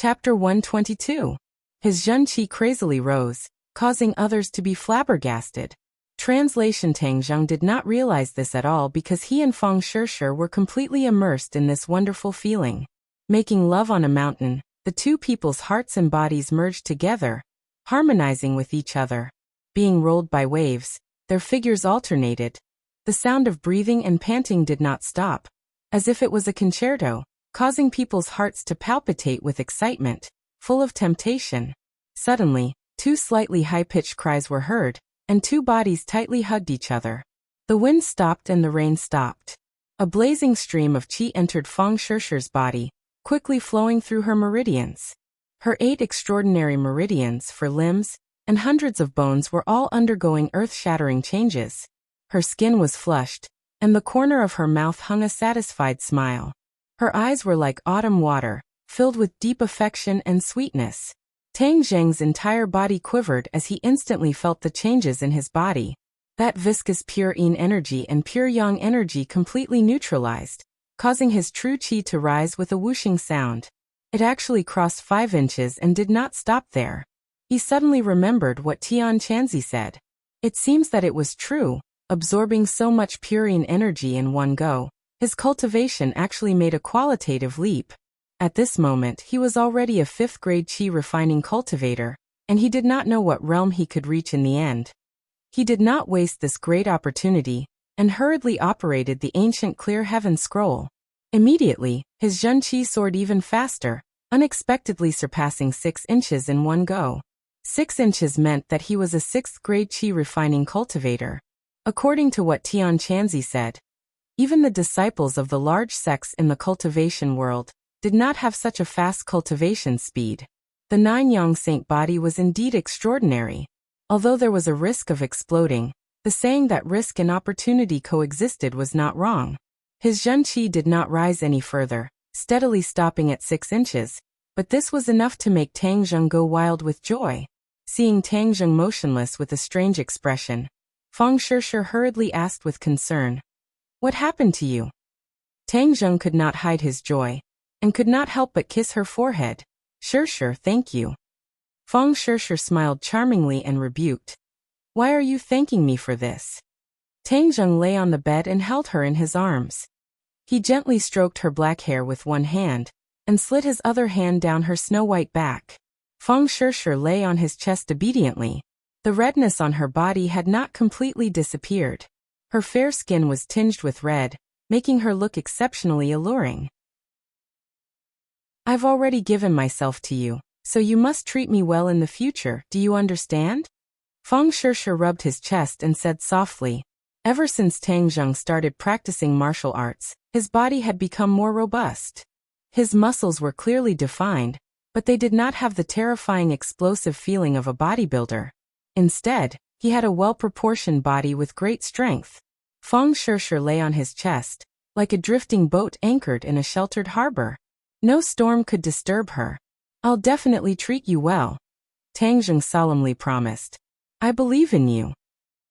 Chapter 122. His Zhenqi crazily rose, causing others to be flabbergasted. Translation: Tang Zheng did not realize this at all because he and Feng Shishir were completely immersed in this wonderful feeling. Making love on a mountain, the two people's hearts and bodies merged together, harmonizing with each other. Being rolled by waves, their figures alternated. The sound of breathing and panting did not stop, as if it was a concerto, causing people's hearts to palpitate with excitement, full of temptation. Suddenly, two slightly high-pitched cries were heard, and two bodies tightly hugged each other. The wind stopped and the rain stopped. A blazing stream of qi entered Feng Shishir's body, quickly flowing through her meridians. Her 8 extraordinary meridians for limbs and hundreds of bones were all undergoing earth-shattering changes. Her skin was flushed, and the corner of her mouth hung a satisfied smile. Her eyes were like autumn water, filled with deep affection and sweetness. Tang Zheng's entire body quivered as he instantly felt the changes in his body. That viscous pure yin energy and pure yang energy completely neutralized, causing his true qi to rise with a whooshing sound. It actually crossed 5 inches and did not stop there. He suddenly remembered what Tian Chanzi said. It seems that it was true, absorbing so much pure yin energy in one go. His cultivation actually made a qualitative leap. At this moment he was already a 5th grade qi refining cultivator, and he did not know what realm he could reach in the end. He did not waste this great opportunity, and hurriedly operated the ancient clear heaven scroll. Immediately, his Zhenqi soared even faster, unexpectedly surpassing 6 inches in one go. 6 inches meant that he was a 6th grade qi refining cultivator. According to what Tian Chanzi said, even the disciples of the large sects in the cultivation world did not have such a fast cultivation speed. The 9-yang saint body was indeed extraordinary. Although there was a risk of exploding, the saying that risk and opportunity coexisted was not wrong. His Zhenqi did not rise any further, steadily stopping at 6 inches, but this was enough to make Tang Zheng go wild with joy. Seeing Tang Zheng motionless with a strange expression, Feng Shishir hurriedly asked with concern, "What happened to you?" Tang Zheng could not hide his joy, and could not help but kiss her forehead. "Shishir, thank you." Feng Shishir smiled charmingly and rebuked, "Why are you thanking me for this?" Tang Zheng lay on the bed and held her in his arms. He gently stroked her black hair with one hand, and slid his other hand down her snow-white back. Feng Shishir lay on his chest obediently. The redness on her body had not completely disappeared. Her fair skin was tinged with red, making her look exceptionally alluring. "I've already given myself to you, so you must treat me well in the future, do you understand?" Feng Shishir rubbed his chest and said softly. Ever since Tang Zheng started practicing martial arts, his body had become more robust. His muscles were clearly defined, but they did not have the terrifying explosive feeling of a bodybuilder. Instead, he had a well-proportioned body with great strength. Feng Shishir lay on his chest, like a drifting boat anchored in a sheltered harbor. No storm could disturb her. "I'll definitely treat you well," Tang Zheng solemnly promised. "I believe in you."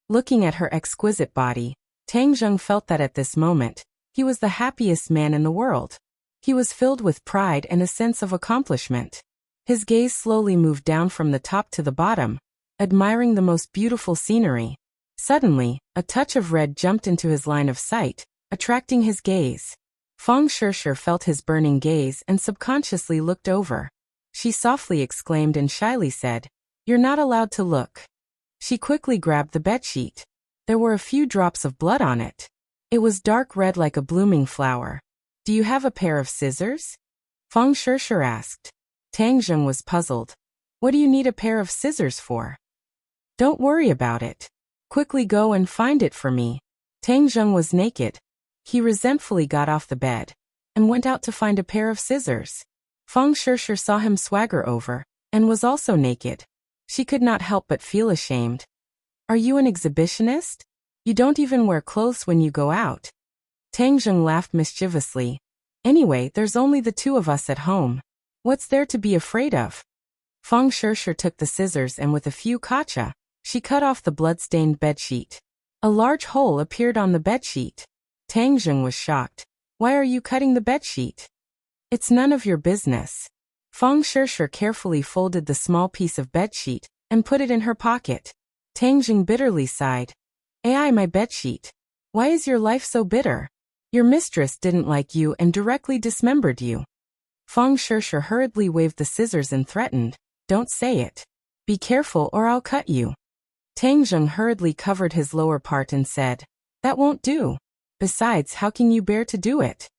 Looking at her exquisite body, Tang Zheng felt that at this moment, he was the happiest man in the world. He was filled with pride and a sense of accomplishment. His gaze slowly moved down from the top to the bottom, admiring the most beautiful scenery. Suddenly, a touch of red jumped into his line of sight, attracting his gaze. Feng Shishir felt his burning gaze and subconsciously looked over. She softly exclaimed and shyly said, "You're not allowed to look." She quickly grabbed the bedsheet. There were a few drops of blood on it. It was dark red like a blooming flower. "Do you have a pair of scissors?" Feng Shishir asked. Tang Zheng was puzzled. "What do you need a pair of scissors for?" "Don't worry about it. Quickly go and find it for me." Tang Zheng was naked. He resentfully got off the bed and went out to find a pair of scissors. Feng Shishir saw him swagger over, and was also naked. She could not help but feel ashamed. "Are you an exhibitionist? You don't even wear clothes when you go out." Tang Zheng laughed mischievously. "Anyway, there's only the two of us at home. What's there to be afraid of?" Feng Shishir took the scissors and with a few kacha, she cut off the blood-stained bedsheet. A large hole appeared on the bedsheet. Tang Zheng was shocked. "Why are you cutting the bedsheet?" "It's none of your business." Feng Shishir carefully folded the small piece of bedsheet and put it in her pocket. Tang Jing bitterly sighed. "Ai, my bedsheet. Why is your life so bitter? Your mistress didn't like you and directly dismembered you." Feng Shishir hurriedly waved the scissors and threatened, "Don't say it. Be careful or I'll cut you." Tang Jing hurriedly covered his lower part and said, "That won't do. Besides, how can you bear to do it?"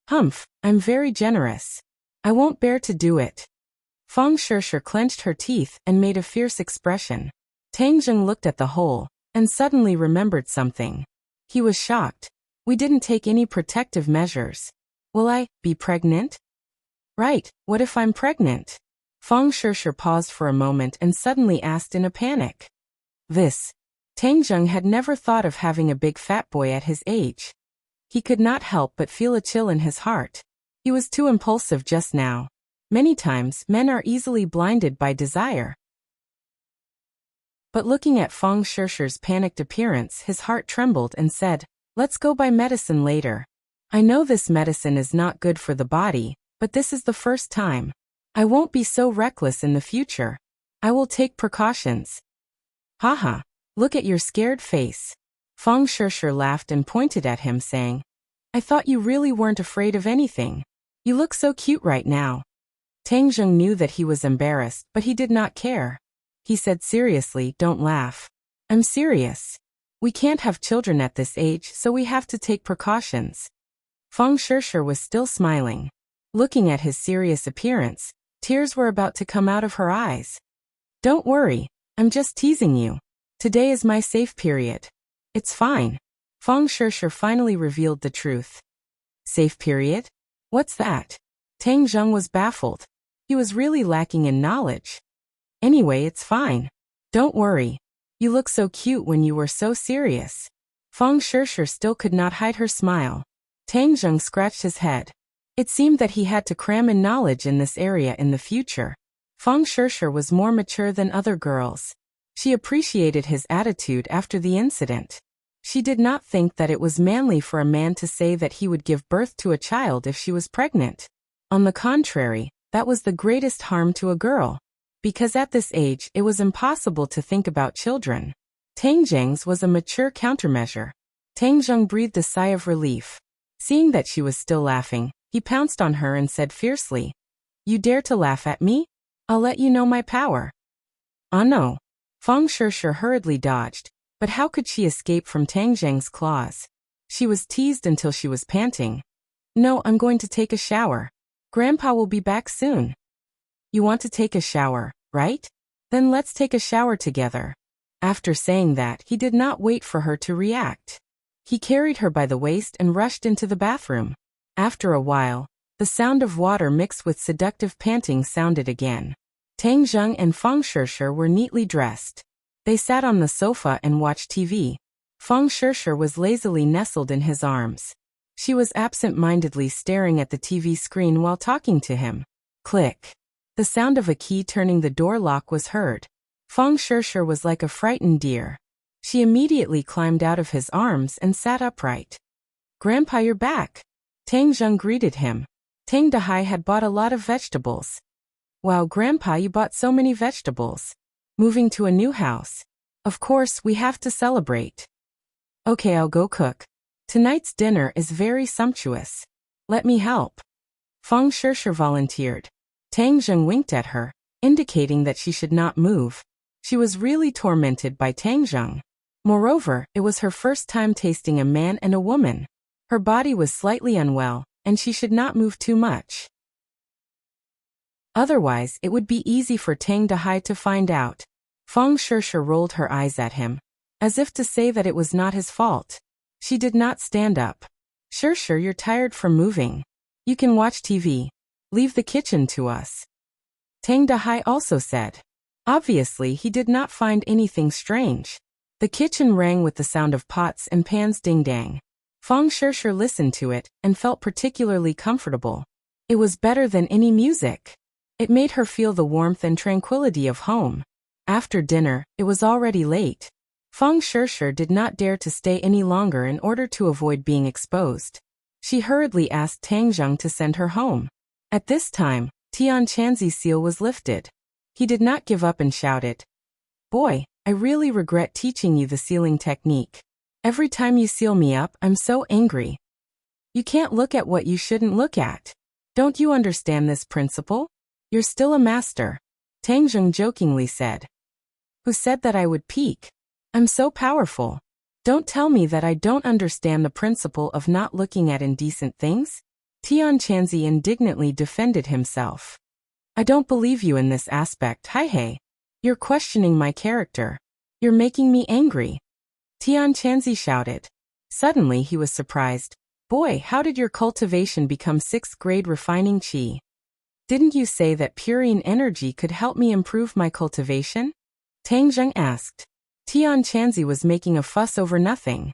"Humph, I'm very generous. I won't bear to do it." Feng Shishir clenched her teeth and made a fierce expression. Tang Jing looked at the hole and suddenly remembered something. He was shocked. "We didn't take any protective measures. Will I be pregnant?" "Right, what if I'm pregnant?" Feng Shishir paused for a moment and suddenly asked in a panic. Tang Jing had never thought of having a big fat boy at his age. He could not help but feel a chill in his heart. He was too impulsive just now. Many times, men are easily blinded by desire. But looking at Feng Shishir's panicked appearance, his heart trembled and said, "Let's go buy medicine later. I know this medicine is not good for the body, but this is the first time. I won't be so reckless in the future. I will take precautions." "Haha, look at your scared face." Feng Shishir laughed and pointed at him, saying, "I thought you really weren't afraid of anything. You look so cute right now." Tang Jing knew that he was embarrassed, but he did not care. He said seriously, "Don't laugh. I'm serious. We can't have children at this age, so we have to take precautions." Feng Shishir was still smiling. Looking at his serious appearance, tears were about to come out of her eyes. "Don't worry, I'm just teasing you. Today is my safe period. It's fine." Feng Shishir finally revealed the truth. "Safe period? What's that?" Tang Jing was baffled. He was really lacking in knowledge. "Anyway, it's fine. Don't worry. You look so cute when you were so serious." Feng Shishir still could not hide her smile. Tang Jing scratched his head. It seemed that he had to cram in knowledge in this area in the future. Feng Shishir was more mature than other girls. She appreciated his attitude after the incident. She did not think that it was manly for a man to say that he would give birth to a child if she was pregnant. On the contrary, that was the greatest harm to a girl. Because at this age it was impossible to think about children. Tang Jing's was a mature countermeasure. Tang Jing breathed a sigh of relief. Seeing that she was still laughing, he pounced on her and said fiercely, "You dare to laugh at me? I'll let you know my power." "Oh no." Feng Shishir hurriedly dodged, but how could she escape from Tang Jing's claws? She was teased until she was panting. "No, I'm going to take a shower. Grandpa will be back soon." "You want to take a shower, right? Then let's take a shower together." After saying that, he did not wait for her to react. He carried her by the waist and rushed into the bathroom. After a while, the sound of water mixed with seductive panting sounded again. Tang Jing and Feng Shishir were neatly dressed. They sat on the sofa and watched TV. Feng Shishir was lazily nestled in his arms. She was absent-mindedly staring at the TV screen while talking to him. Click. The sound of a key turning the door lock was heard. Feng Shishir was like a frightened deer. She immediately climbed out of his arms and sat upright. "Grandpa, you're back." Tang Jing greeted him. Tang Dahai had bought a lot of vegetables. "Wow, Grandpa, you bought so many vegetables. Moving to a new house. Of course, we have to celebrate." "Okay, I'll go cook. Tonight's dinner is very sumptuous. Let me help." Feng Shishir volunteered. Tang Jing winked at her, indicating that she should not move. She was really tormented by Tang Jing. Moreover, it was her first time tasting a man and a woman. Her body was slightly unwell, and she should not move too much. Otherwise, it would be easy for Tang Dahai to find out. Feng Shishir rolled her eyes at him, as if to say that it was not his fault. She did not stand up. Shishir, you're tired from moving. You can watch TV. Leave the kitchen to us." Tang Dahai also said. Obviously, he did not find anything strange. The kitchen rang with the sound of pots and pans ding-dang. Feng Shishir listened to it and felt particularly comfortable. It was better than any music. It made her feel the warmth and tranquility of home. After dinner, it was already late. Feng Shishir did not dare to stay any longer in order to avoid being exposed. She hurriedly asked Tang Jing to send her home. At this time, Tianqianzi's seal was lifted. He did not give up and shouted, "Boy, I really regret teaching you the sealing technique. Every time you seal me up, I'm so angry. You can't look at what you shouldn't look at. Don't you understand this principle? You're still a master," Tang Zheng jokingly said. "Who said that I would peek? I'm so powerful. Don't tell me that I don't understand the principle of not looking at indecent things?" Tianqianzi indignantly defended himself. "I don't believe you in this aspect, Hai. You're questioning my character. You're making me angry," Tianqianzi shouted. Suddenly he was surprised. "Boy, how did your cultivation become 6th grade refining qi? Didn't you say that purine energy could help me improve my cultivation?" Tang Zheng asked. Tianqianzi was making a fuss over nothing.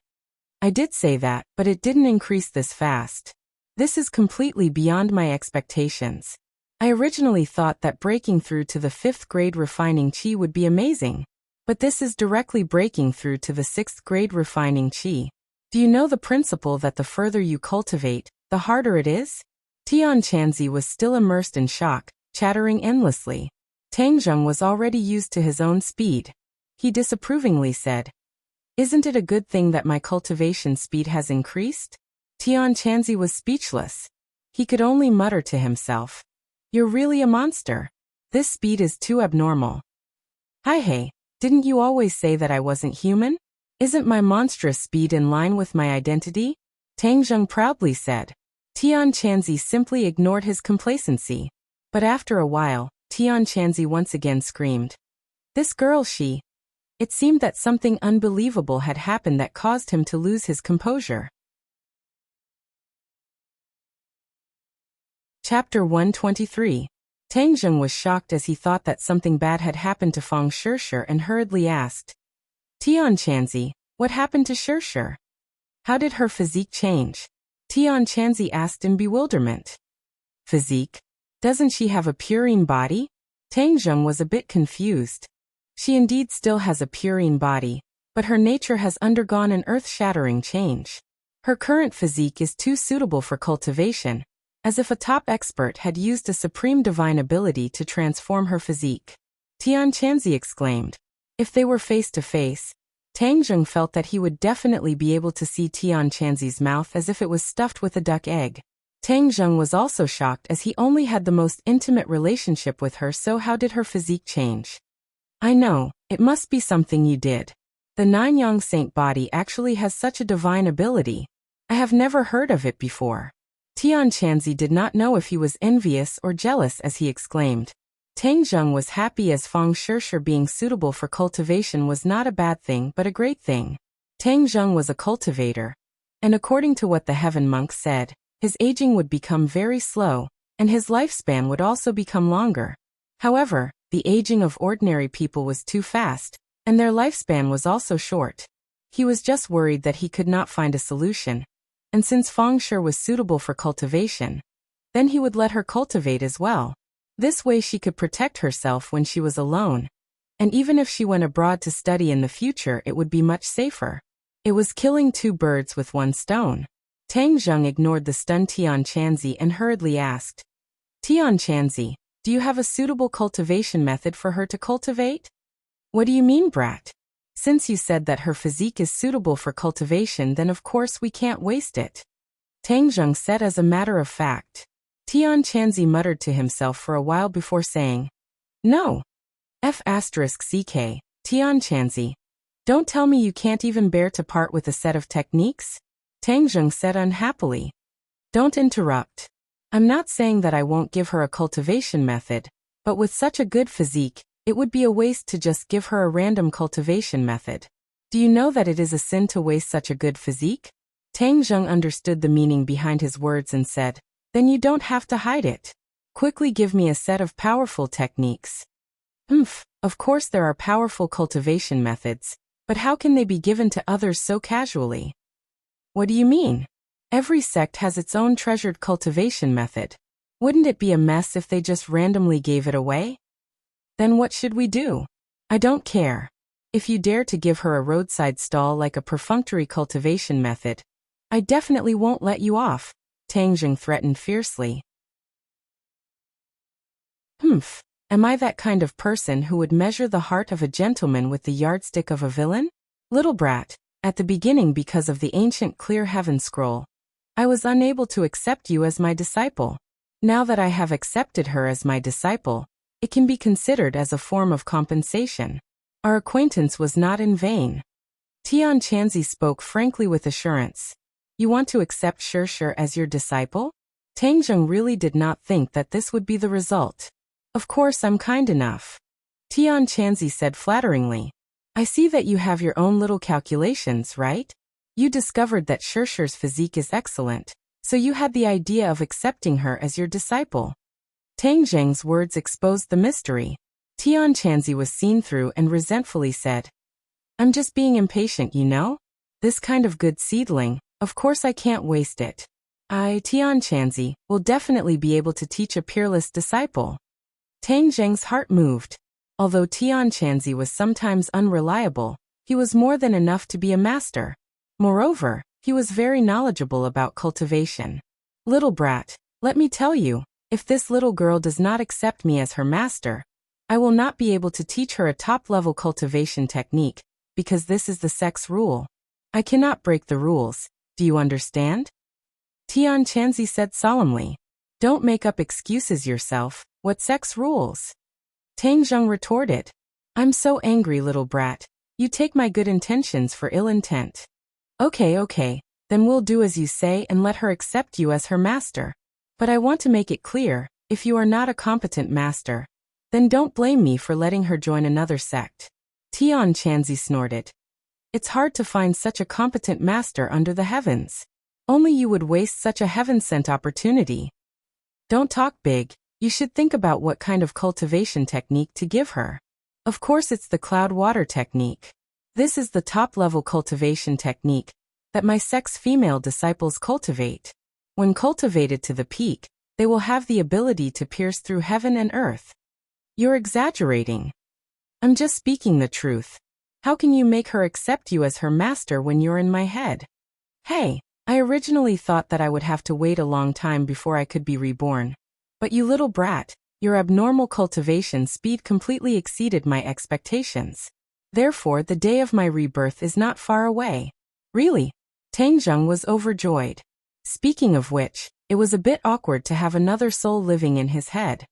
"I did say that, but it didn't increase this fast. This is completely beyond my expectations. I originally thought that breaking through to the 5th grade refining qi would be amazing. But this is directly breaking through to the 6th grade refining qi. Do you know the principle that the further you cultivate, the harder it is?" Tianqianzi was still immersed in shock, chattering endlessly. Tang Zheng was already used to his own speed. He disapprovingly said, "Isn't it a good thing that my cultivation speed has increased?" Tianqianzi was speechless. He could only mutter to himself, "You're really a monster. This speed is too abnormal." "Hai, didn't you always say that I wasn't human? Isn't my monstrous speed in line with my identity?" Tang Zheng proudly said. Tianqianzi simply ignored his complacency. But after a while, Tianqianzi once again screamed, "This girl, she..." It seemed that something unbelievable had happened that caused him to lose his composure. Chapter 123. Tang Zheng was shocked as he thought that something bad had happened to Feng Shishir and hurriedly asked, "Tianqianzi, what happened to Shishir? How did her physique change?" Tianqianzi asked in bewilderment. "Physique? Doesn't she have a purine body?" Tang Zheng was a bit confused. She indeed still has a purine body, but her nature has undergone an earth-shattering change. Her current physique is too suitable for cultivation, as if a top expert had used a supreme divine ability to transform her physique. Tianqianzi exclaimed. If they were face to face, Tang Zheng felt that he would definitely be able to see Tianqianzi's mouth as if it was stuffed with a duck egg. Tang Zheng was also shocked as he only had the most intimate relationship with her, so how did her physique change? "I know, it must be something you did. The Nine-Yang Saint body actually has such a divine ability. I have never heard of it before." Tianqianzi did not know if he was envious or jealous as he exclaimed. Tang Zheng was happy as Feng Shishir being suitable for cultivation was not a bad thing but a great thing. Tang Zheng was a cultivator, and according to what the heaven monks said, his aging would become very slow, and his lifespan would also become longer. However, the aging of ordinary people was too fast, and their lifespan was also short. He was just worried that he could not find a solution, and since Feng Shishir was suitable for cultivation, then he would let her cultivate as well. This way she could protect herself when she was alone, and even if she went abroad to study in the future it would be much safer. It was killing two birds with one stone. Tang Zheng ignored the stunned Tianqianzi and hurriedly asked, "Tianqianzi, do you have a suitable cultivation method for her to cultivate?" "What do you mean, brat? Since you said that her physique is suitable for cultivation, then of course we can't waste it," Tang Zheng said as a matter of fact. Tianqianzi muttered to himself for a while before saying, "No. F***ck, Tianqianzi. Don't tell me you can't even bear to part with a set of techniques?" Tang Zheng said unhappily. "Don't interrupt. I'm not saying that I won't give her a cultivation method, but with such a good physique, it would be a waste to just give her a random cultivation method. Do you know that it is a sin to waste such a good physique?" Tang Zheng understood the meaning behind his words and said, "Then you don't have to hide it. Quickly give me a set of powerful techniques." Of course there are powerful cultivation methods, but how can they be given to others so casually?" "What do you mean? Every sect has its own treasured cultivation method. Wouldn't it be a mess if they just randomly gave it away?" "Then what should we do?" "I don't care. If you dare to give her a roadside stall like a perfunctory cultivation method, I definitely won't let you off," Tang Zheng threatened fiercely. Humph. Am I that kind of person who would measure the heart of a gentleman with the yardstick of a villain? Little brat, at the beginning because of the ancient clear heaven scroll, I was unable to accept you as my disciple. Now that I have accepted her as my disciple, it can be considered as a form of compensation. Our acquaintance was not in vain. Tian Chanzi spoke frankly with assurance. You want to accept Shirshir as your disciple? Tang Zheng really did not think that this would be the result. Of course I'm kind enough. Tian Chanzi said flatteringly. I see that you have your own little calculations, right? You discovered that Shirshir's physique is excellent, so you had the idea of accepting her as your disciple. Tang Zheng's words exposed the mystery. Tian Chanzi was seen through and resentfully said, I'm just being impatient, you know? This kind of good seedling, of course I can't waste it. Tian Chanzi, will definitely be able to teach a peerless disciple. Tang Zheng's heart moved. Although Tian Chanzi was sometimes unreliable, he was more than enough to be a master. Moreover, he was very knowledgeable about cultivation. Little brat, let me tell you, if this little girl does not accept me as her master, I will not be able to teach her a top-level cultivation technique, because this is the sex rule. I cannot break the rules, do you understand? Tian Chanzi said solemnly. Don't make up excuses yourself. What sex rules? Tang Zheng retorted. I'm so angry, little brat. You take my good intentions for ill intent. Okay, then we'll do as you say and let her accept you as her master. But I want to make it clear, if you are not a competent master, then don't blame me for letting her join another sect. Tian Chanzi snorted. It's hard to find such a competent master under the heavens. Only you would waste such a heaven-sent opportunity. Don't talk big. You should think about what kind of cultivation technique to give her. Of course it's the cloud water technique. This is the top-level cultivation technique that my sex female disciples cultivate. When cultivated to the peak, they will have the ability to pierce through heaven and earth. You're exaggerating. I'm just speaking the truth. How can you make her accept you as her master when you're in my head? Hey, I originally thought that I would have to wait a long time before I could be reborn. But you little brat, your abnormal cultivation speed completely exceeded my expectations. Therefore, the day of my rebirth is not far away. Really? Tang Zheng was overjoyed. Speaking of which, it was a bit awkward to have another soul living in his head.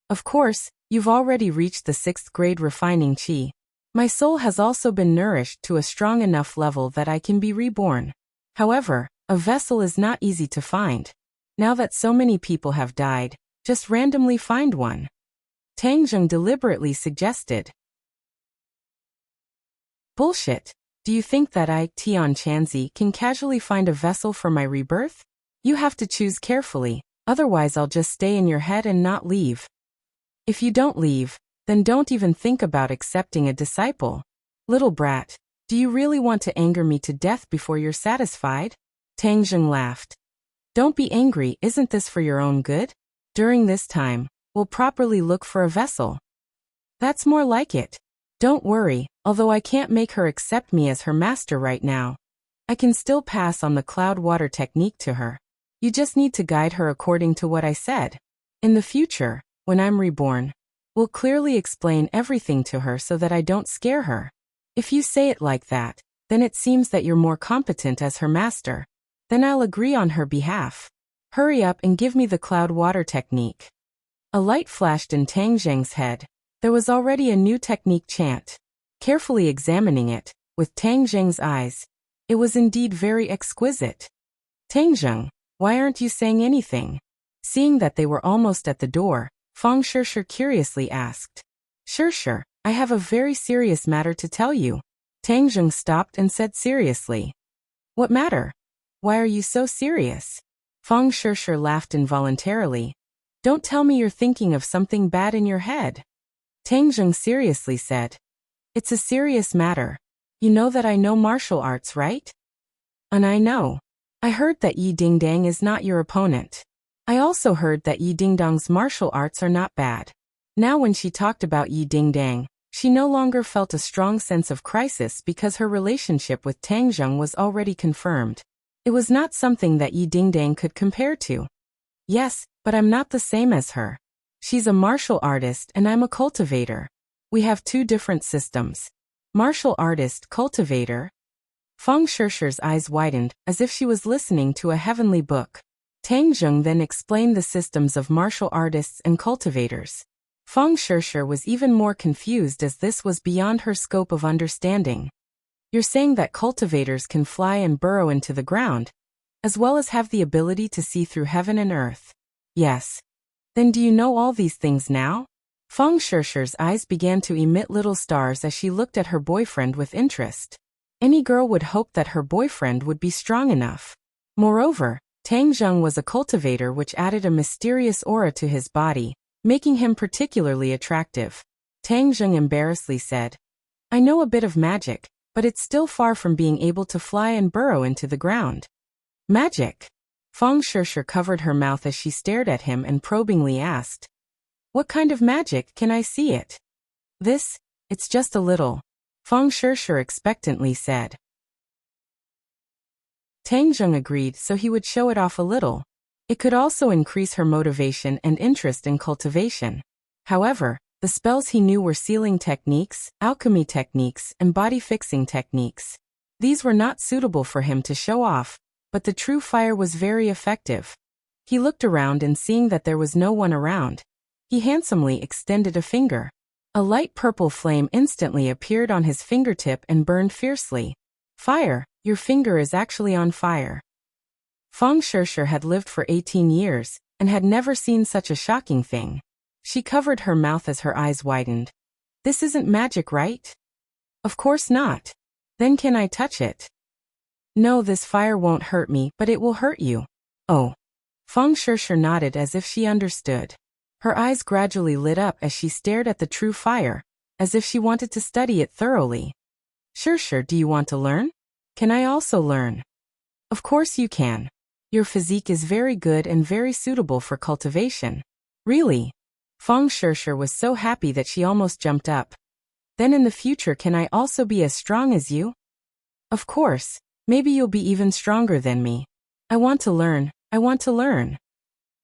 Of course, you've already reached the 6th grade refining qi. My soul has also been nourished to a strong enough level that I can be reborn. However, a vessel is not easy to find. Now that so many people have died, just randomly find one. Tang Zheng deliberately suggested. Bullshit. Do you think that I, Tian Chanzi, can casually find a vessel for my rebirth? You have to choose carefully, otherwise I'll just stay in your head and not leave. If you don't leave, then don't even think about accepting a disciple. Little brat, do you really want to anger me to death before you're satisfied? Tang Zheng laughed. Don't be angry, isn't this for your own good? During this time, we'll properly look for a vessel. That's more like it. Don't worry, although I can't make her accept me as her master right now. I can still pass on the cloud water technique to her. You just need to guide her according to what I said. In the future, when I'm reborn, we'll clearly explain everything to her so that I don't scare her. If you say it like that, then it seems that you're more competent as her master. Then I'll agree on her behalf. Hurry up and give me the cloud water technique. A light flashed in Tang Zheng's head. There was already a new technique chant. Carefully examining it, with Tang Zheng's eyes, it was indeed very exquisite. Tang Zheng, why aren't you saying anything? Seeing that they were almost at the door, Feng Shirshir curiously asked. Shirshir, I have a very serious matter to tell you. Tang Zheng stopped and said seriously. What matter? Why are you so serious? Feng Shirshir laughed involuntarily. Don't tell me you're thinking of something bad in your head. Tang Zheng seriously said. It's a serious matter. You know that I know martial arts, right? And I know. I heard that Yi Dingdang is not your opponent. I also heard that Yi Dingdang's martial arts are not bad. Now when she talked about Yi Dingdang, she no longer felt a strong sense of crisis because her relationship with Tang Zheng was already confirmed. It was not something that Yi Dingdang could compare to. Yes, but I'm not the same as her. She's a martial artist and I'm a cultivator. We have two different systems. Martial artist, cultivator. Feng Shishi's eyes widened, as if she was listening to a heavenly book. Tang Zheng then explained the systems of martial artists and cultivators. Feng Shishi was even more confused as this was beyond her scope of understanding. You're saying that cultivators can fly and burrow into the ground, as well as have the ability to see through heaven and earth? Yes. Then do you know all these things now? Feng Shishi's eyes began to emit little stars as she looked at her boyfriend with interest. Any girl would hope that her boyfriend would be strong enough. Moreover, Tang Zheng was a cultivator, which added a mysterious aura to his body, making him particularly attractive. Tang Zheng embarrassedly said, I know a bit of magic, but it's still far from being able to fly and burrow into the ground. Magic? Feng Shishi covered her mouth as she stared at him and probingly asked, What kind of magic? Can I see it? It's just a little. Feng Shishi expectantly said. Tang Zheng agreed, so he would show it off a little. It could also increase her motivation and interest in cultivation. However, the spells he knew were sealing techniques, alchemy techniques, and body-fixing techniques. These were not suitable for him to show off, but the true fire was very effective. He looked around and seeing that there was no one around, he handsomely extended a finger. A light purple flame instantly appeared on his fingertip and burned fiercely. Fire, your finger is actually on fire. Feng Shishi had lived for 18 years, and had never seen such a shocking thing. She covered her mouth as her eyes widened. This isn't magic, right? Of course not. Then can I touch it? No, this fire won't hurt me, but it will hurt you. Oh. Feng Shishi nodded as if she understood. Her eyes gradually lit up as she stared at the true fire, as if she wanted to study it thoroughly. Shishi, do you want to learn? Can I also learn? Of course you can. Your physique is very good and very suitable for cultivation. Really? Feng Shishi was so happy that she almost jumped up. Then in the future can I also be as strong as you? Of course, maybe you'll be even stronger than me. I want to learn, I want to learn.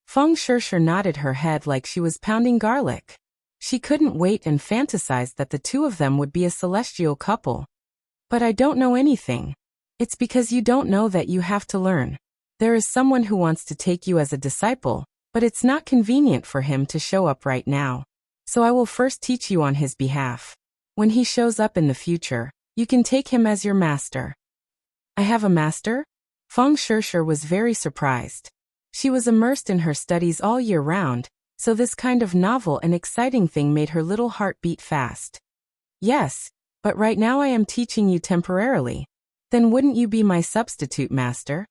Feng Shishi nodded her head like she was pounding garlic. She couldn't wait and fantasized that the two of them would be a celestial couple. But I don't know anything. It's because you don't know that you have to learn. There is someone who wants to take you as a disciple, but it's not convenient for him to show up right now. So I will first teach you on his behalf. When he shows up in the future, you can take him as your master. I have a master? Feng Shishi was very surprised. She was immersed in her studies all year round, so this kind of novel and exciting thing made her little heart beat fast. Yes, but right now I am teaching you temporarily. Then wouldn't you be my substitute master?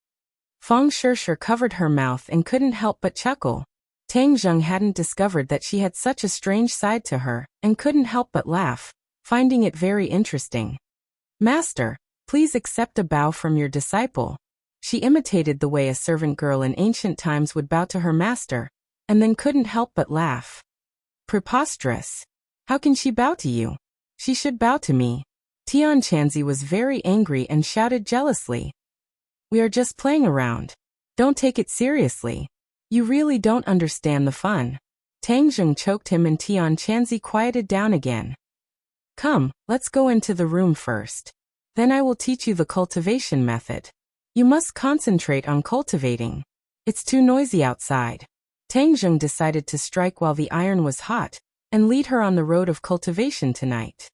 Feng Shishi covered her mouth and couldn't help but chuckle. Tang Zheng hadn't discovered that she had such a strange side to her, and couldn't help but laugh, finding it very interesting. Master, please accept a bow from your disciple. She imitated the way a servant girl in ancient times would bow to her master, and then couldn't help but laugh. Preposterous. How can she bow to you? She should bow to me. Tian Chanzi was very angry and shouted jealously. We are just playing around. Don't take it seriously. You really don't understand the fun. Tang Zheng choked him and Tian Chanzi quieted down again. Come, let's go into the room first. Then I will teach you the cultivation method. You must concentrate on cultivating. It's too noisy outside. Tang Zheng decided to strike while the iron was hot, and lead her on the road of cultivation tonight.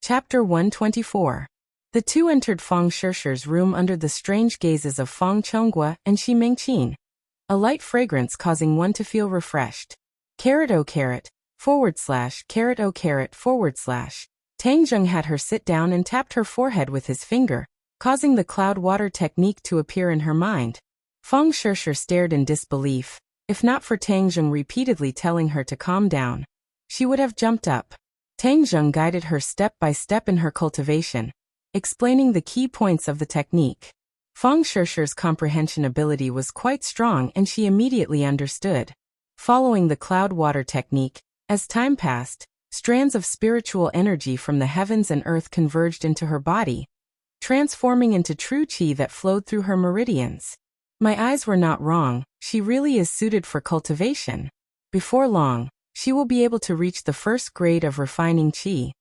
Chapter 124. The two entered Feng Shishi's room under the strange gazes of Feng Chonghua and Shi Mengqin, a light fragrance causing one to feel refreshed. /o /. Tang Zheng had her sit down and tapped her forehead with his finger, causing the cloud water technique to appear in her mind. Feng Shishi stared in disbelief. If not for Tang Zheng repeatedly telling her to calm down, she would have jumped up. Tang Zheng guided her step by step in her cultivation, explaining the key points of the technique. Feng Shishi's comprehension ability was quite strong and she immediately understood. Following the cloud water technique, as time passed, strands of spiritual energy from the heavens and earth converged into her body, transforming into true qi that flowed through her meridians. My eyes were not wrong, she really is suited for cultivation. Before long, she will be able to reach the first grade of refining qi.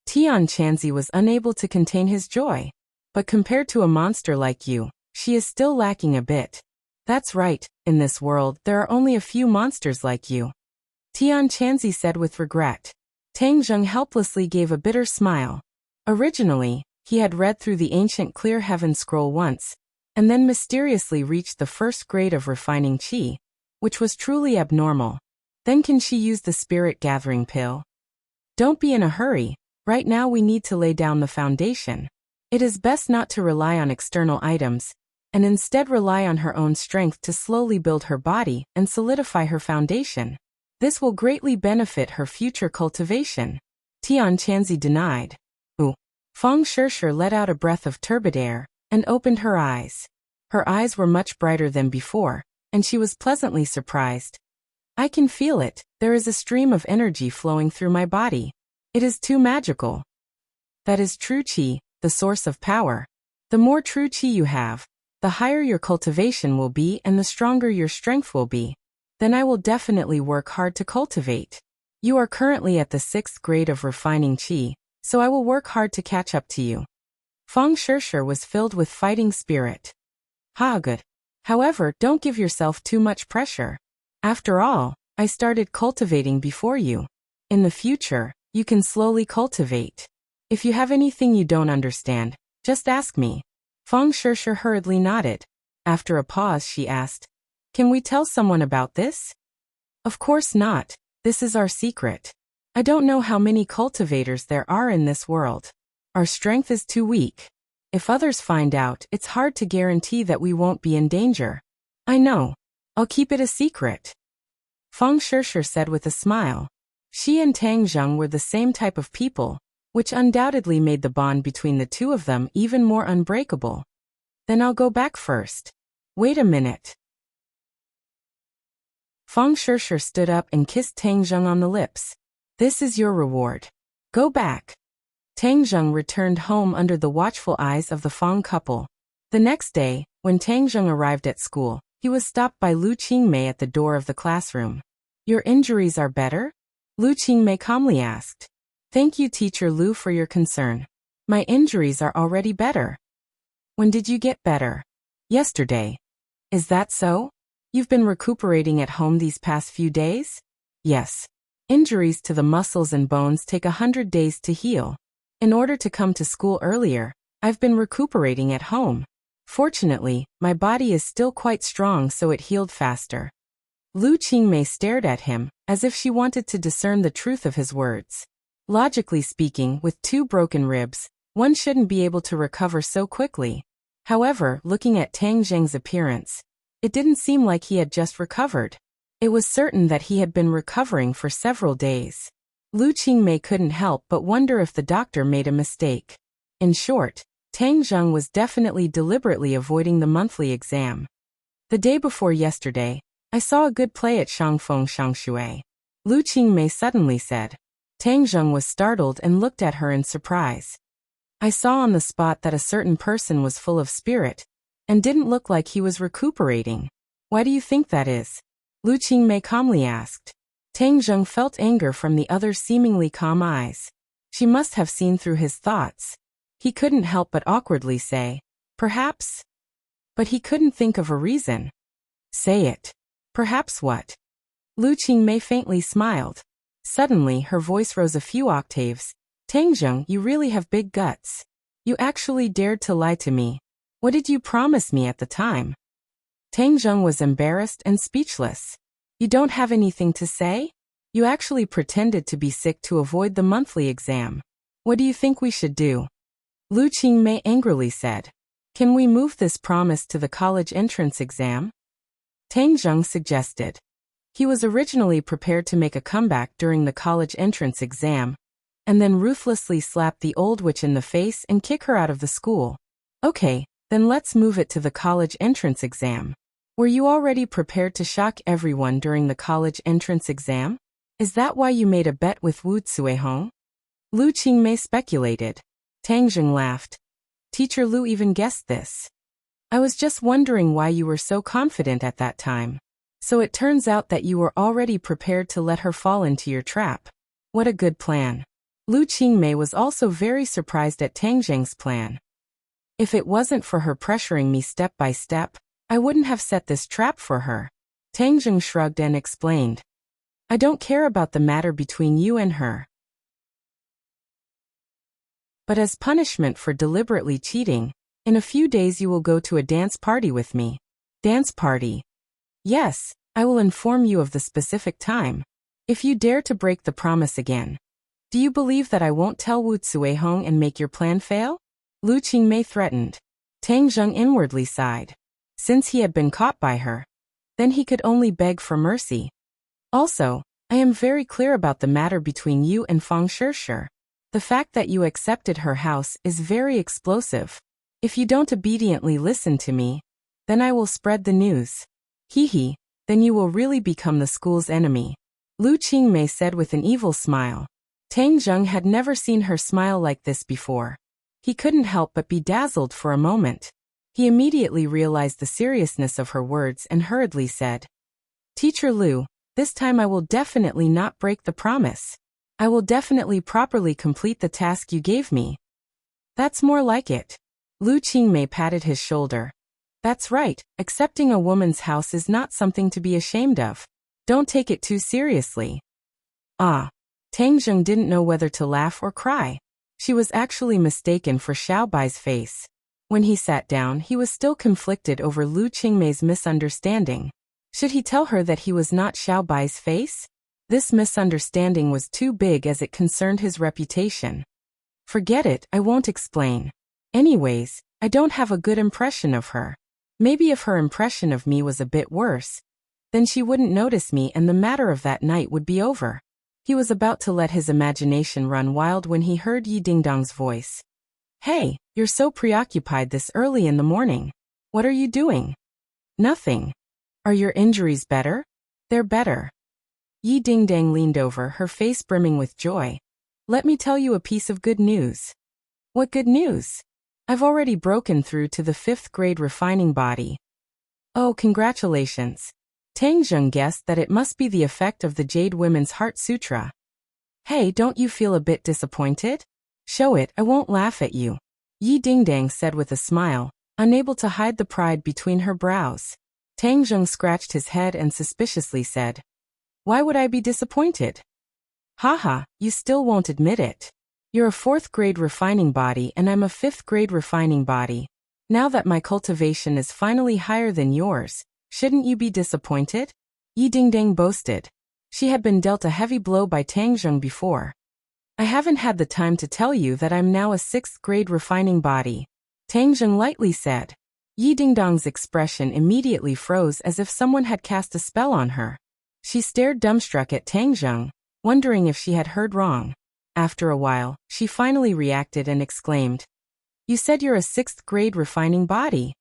Tian Chanzi was unable to contain his joy. But compared to a monster like you, she is still lacking a bit. That's right, in this world there are only a few monsters like you. Tian Chanzi said with regret. Tang Zheng helplessly gave a bitter smile. Originally, he had read through the ancient Clear Heaven scroll once, and then mysteriously reached the first grade of refining qi, which was truly abnormal. Then can she use the spirit gathering pill? Don't be in a hurry, right now we need to lay down the foundation. It is best not to rely on external items, and instead rely on her own strength to slowly build her body and solidify her foundation. This will greatly benefit her future cultivation. Tian Chanzi denied. Ooh. Feng Shishir let out a breath of turbid air and opened her eyes. Her eyes were much brighter than before, and she was pleasantly surprised. I can feel it, there is a stream of energy flowing through my body. It is too magical. That is true qi, the source of power. The more true qi you have, the higher your cultivation will be and the stronger your strength will be. Then I will definitely work hard to cultivate. You are currently at the 6th grade of refining qi, so I will work hard to catch up to you. Feng Shishir was filled with fighting spirit. Good. However, don't give yourself too much pressure. After all, I started cultivating before you. In the future, you can slowly cultivate. If you have anything you don't understand, just ask me. Feng Shishir hurriedly nodded. After a pause she asked, can we tell someone about this? Of course not, this is our secret. I don't know how many cultivators there are in this world. Our strength is too weak. If others find out, it's hard to guarantee that we won't be in danger. I know. I'll keep it a secret. Feng Shishir said with a smile. She and Tang Zheng were the same type of people, which undoubtedly made the bond between the two of them even more unbreakable. Then I'll go back first. Wait a minute. Feng Shishir stood up and kissed Tang Zheng on the lips. This is your reward. Go back. Tang Zheng returned home under the watchful eyes of the Feng couple. The next day, when Tang Zheng arrived at school, he was stopped by Lu Qingmei at the door of the classroom. Your injuries are better? Lu Qingmei calmly asked. Thank you, Teacher Lu, for your concern. My injuries are already better. When did you get better? Yesterday. Is that so? You've been recuperating at home these past few days? Yes. Injuries to the muscles and bones take 100 days to heal. In order to come to school earlier, I've been recuperating at home. Fortunately, my body is still quite strong, so it healed faster. Lu Qingmei stared at him, as if she wanted to discern the truth of his words. Logically speaking, with 2 broken ribs, one shouldn't be able to recover so quickly. However, looking at Tang Zheng's appearance, it didn't seem like he had just recovered. It was certain that he had been recovering for several days. Lu Qingmei couldn't help but wonder if the doctor made a mistake. In short, Tang Zheng was definitely deliberately avoiding the monthly exam. The day before yesterday, I saw a good play at Shangfeng Shangshui. Lu Qingmei suddenly said. Tang Zheng was startled and looked at her in surprise. I saw on the spot that a certain person was full of spirit, and didn't look like he was recuperating. Why do you think that is? Lu Qingmei calmly asked. Tang Zheng felt anger from the other's seemingly calm eyes. She must have seen through his thoughts. He couldn't help but awkwardly say, perhaps? But he couldn't think of a reason. Say it. Perhaps what? Lu Qingmei faintly smiled. Suddenly her voice rose a few octaves. Tang Zheng, you really have big guts. You actually dared to lie to me. What did you promise me at the time? Tang Zheng was embarrassed and speechless. You don't have anything to say? You actually pretended to be sick to avoid the monthly exam. What do you think we should do? Lu Qingmei angrily said. Can we move this promise to the college entrance exam? Tang Zheng suggested. He was originally prepared to make a comeback during the college entrance exam, and then ruthlessly slap the old witch in the face and kick her out of the school. Okay, then let's move it to the college entrance exam. Were you already prepared to shock everyone during the college entrance exam? Is that why you made a bet with Wu Cuihong? Lu Qingmei speculated. Tang Zheng laughed. Teacher Lu even guessed this. I was just wondering why you were so confident at that time. So it turns out that you were already prepared to let her fall into your trap. What a good plan. Lu Qingmei was also very surprised at Tang Zheng's plan. If it wasn't for her pressuring me step by step, I wouldn't have set this trap for her. Tang Zheng shrugged and explained. I don't care about the matter between you and her. But as punishment for deliberately cheating, in a few days you will go to a dance party with me. Dance party? Yes, I will inform you of the specific time. If you dare to break the promise again. Do you believe that I won't tell Wu Zuihong and make your plan fail? Lu Qingmei threatened. Tang Zheng inwardly sighed. Since he had been caught by her, then he could only beg for mercy. Also, I am very clear about the matter between you and Fang Shishir. The fact that you accepted her house is very explosive. If you don't obediently listen to me, then I will spread the news. Hee, then you will really become the school's enemy. Lu Qingmei said with an evil smile. Tang Zheng had never seen her smile like this before. He couldn't help but be dazzled for a moment. He immediately realized the seriousness of her words and hurriedly said, Teacher Lu, this time I will definitely not break the promise. I will definitely properly complete the task you gave me. That's more like it. Lu Qingmei patted his shoulder. That's right, accepting a woman's house is not something to be ashamed of. Don't take it too seriously. Ah. Tang Zheng didn't know whether to laugh or cry. She was actually mistaken for Xiao Bai's face. When he sat down, he was still conflicted over Lu Qingmei's misunderstanding. Should he tell her that he was not Xiao Bai's face? This misunderstanding was too big as it concerned his reputation. Forget it, I won't explain. Anyways, I don't have a good impression of her. Maybe if her impression of me was a bit worse, then she wouldn't notice me and the matter of that night would be over. He was about to let his imagination run wild when he heard Yi Dingdong's voice. Hey, you're so preoccupied this early in the morning. What are you doing? Nothing. Are your injuries better? They're better. Yi Dingdang leaned over, her face brimming with joy. Let me tell you a piece of good news. What good news? I've already broken through to the 5th grade refining body. Oh, congratulations. Tang Zheng guessed that it must be the effect of the Jade Women's Heart Sutra. Hey, don't you feel a bit disappointed? Show it, I won't laugh at you. Yi Dingdang said with a smile, unable to hide the pride between her brows. Tang Zheng scratched his head and suspiciously said, Why would I be disappointed? Haha, you still won't admit it. You're a 4th grade refining body and I'm a 5th grade refining body. Now that my cultivation is finally higher than yours, shouldn't you be disappointed? Yi Dingdang boasted. She had been dealt a heavy blow by Tang Zheng before. I haven't had the time to tell you that I'm now a 6th grade refining body. Tang Zheng lightly said. Yi Dingdong's expression immediately froze as if someone had cast a spell on her. She stared dumbstruck at Tang Zheng, wondering if she had heard wrong. After a while, she finally reacted and exclaimed, You said you're a 6th grade refining body.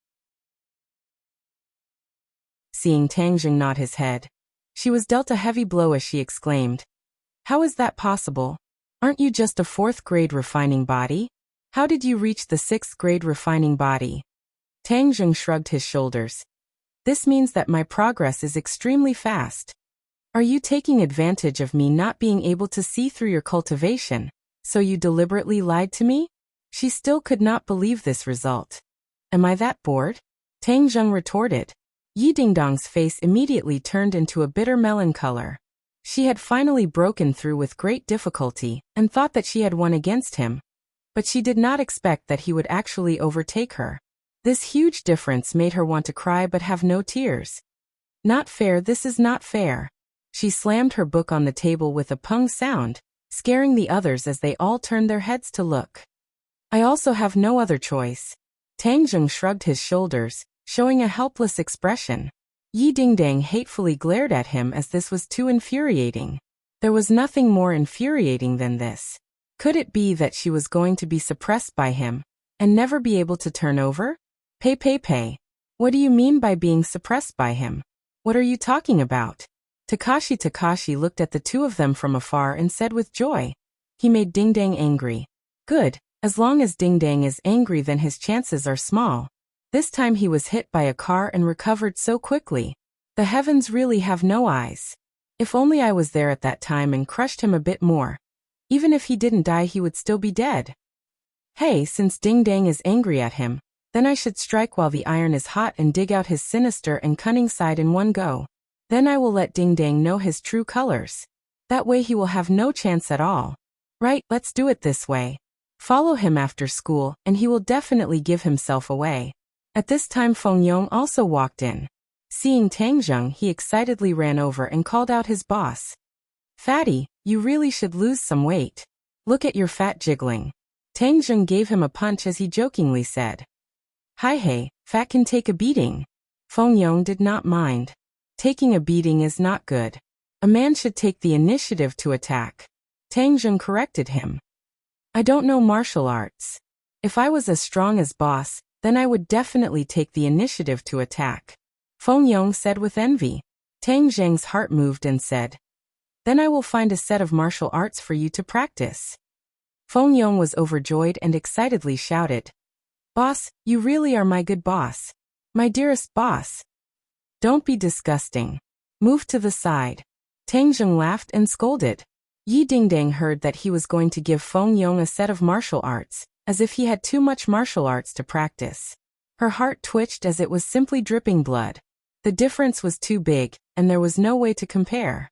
Seeing Tang Zheng nod his head, she was dealt a heavy blow as she exclaimed, How is that possible? Aren't you just a 4th grade refining body? How did you reach the 6th grade refining body? Tang Zheng shrugged his shoulders. This means that my progress is extremely fast. Are you taking advantage of me not being able to see through your cultivation, so you deliberately lied to me? She still could not believe this result. Am I that bored? Tang Zheng retorted. Yi Dingdong's face immediately turned into a bitter melon color. She had finally broken through with great difficulty and thought that she had won against him. But she did not expect that he would actually overtake her. This huge difference made her want to cry but have no tears. Not fair, this is not fair. She slammed her book on the table with a pung sound, scaring the others as they all turned their heads to look. I also have no other choice. Tang Zheng shrugged his shoulders, showing a helpless expression. Yi Dingdang hatefully glared at him as this was too infuriating. There was nothing more infuriating than this. Could it be that she was going to be suppressed by him, and never be able to turn over? Pei. What do you mean by being suppressed by him? What are you talking about? Takashi looked at the two of them from afar and said with joy. He made Dingdang angry. Good, as long as Dingdang is angry then his chances are small. This time he was hit by a car and recovered so quickly. The heavens really have no eyes. If only I was there at that time and crushed him a bit more. Even if he didn't die, he would still be dead. Hey, since Ding Dang is angry at him, then I should strike while the iron is hot and dig out his sinister and cunning side in one go. Then I will let Ding Dang know his true colors. That way he will have no chance at all. Right, let's do it this way. Follow him after school, and he will definitely give himself away. At this time Feng Yong also walked in. Seeing Tang Zheng, he excitedly ran over and called out his boss. Fatty, you really should lose some weight. Look at your fat jiggling. Tang Zheng gave him a punch as he jokingly said. Hi hey, fat can take a beating. Feng Yong did not mind. Taking a beating is not good. A man should take the initiative to attack. Tang Zheng corrected him. I don't know martial arts. If I was as strong as boss, then I would definitely take the initiative to attack. Feng Yong said with envy. Tang Zheng's heart moved and said, Then I will find a set of martial arts for you to practice. Feng Yong was overjoyed and excitedly shouted, Boss, you really are my good boss. My dearest boss. Don't be disgusting. Move to the side. Tang Zheng laughed and scolded. Yi Dingdang heard that he was going to give Feng Yong a set of martial arts, as if he had too much martial arts to practice. Her heart twitched as it was simply dripping blood. The difference was too big, and there was no way to compare.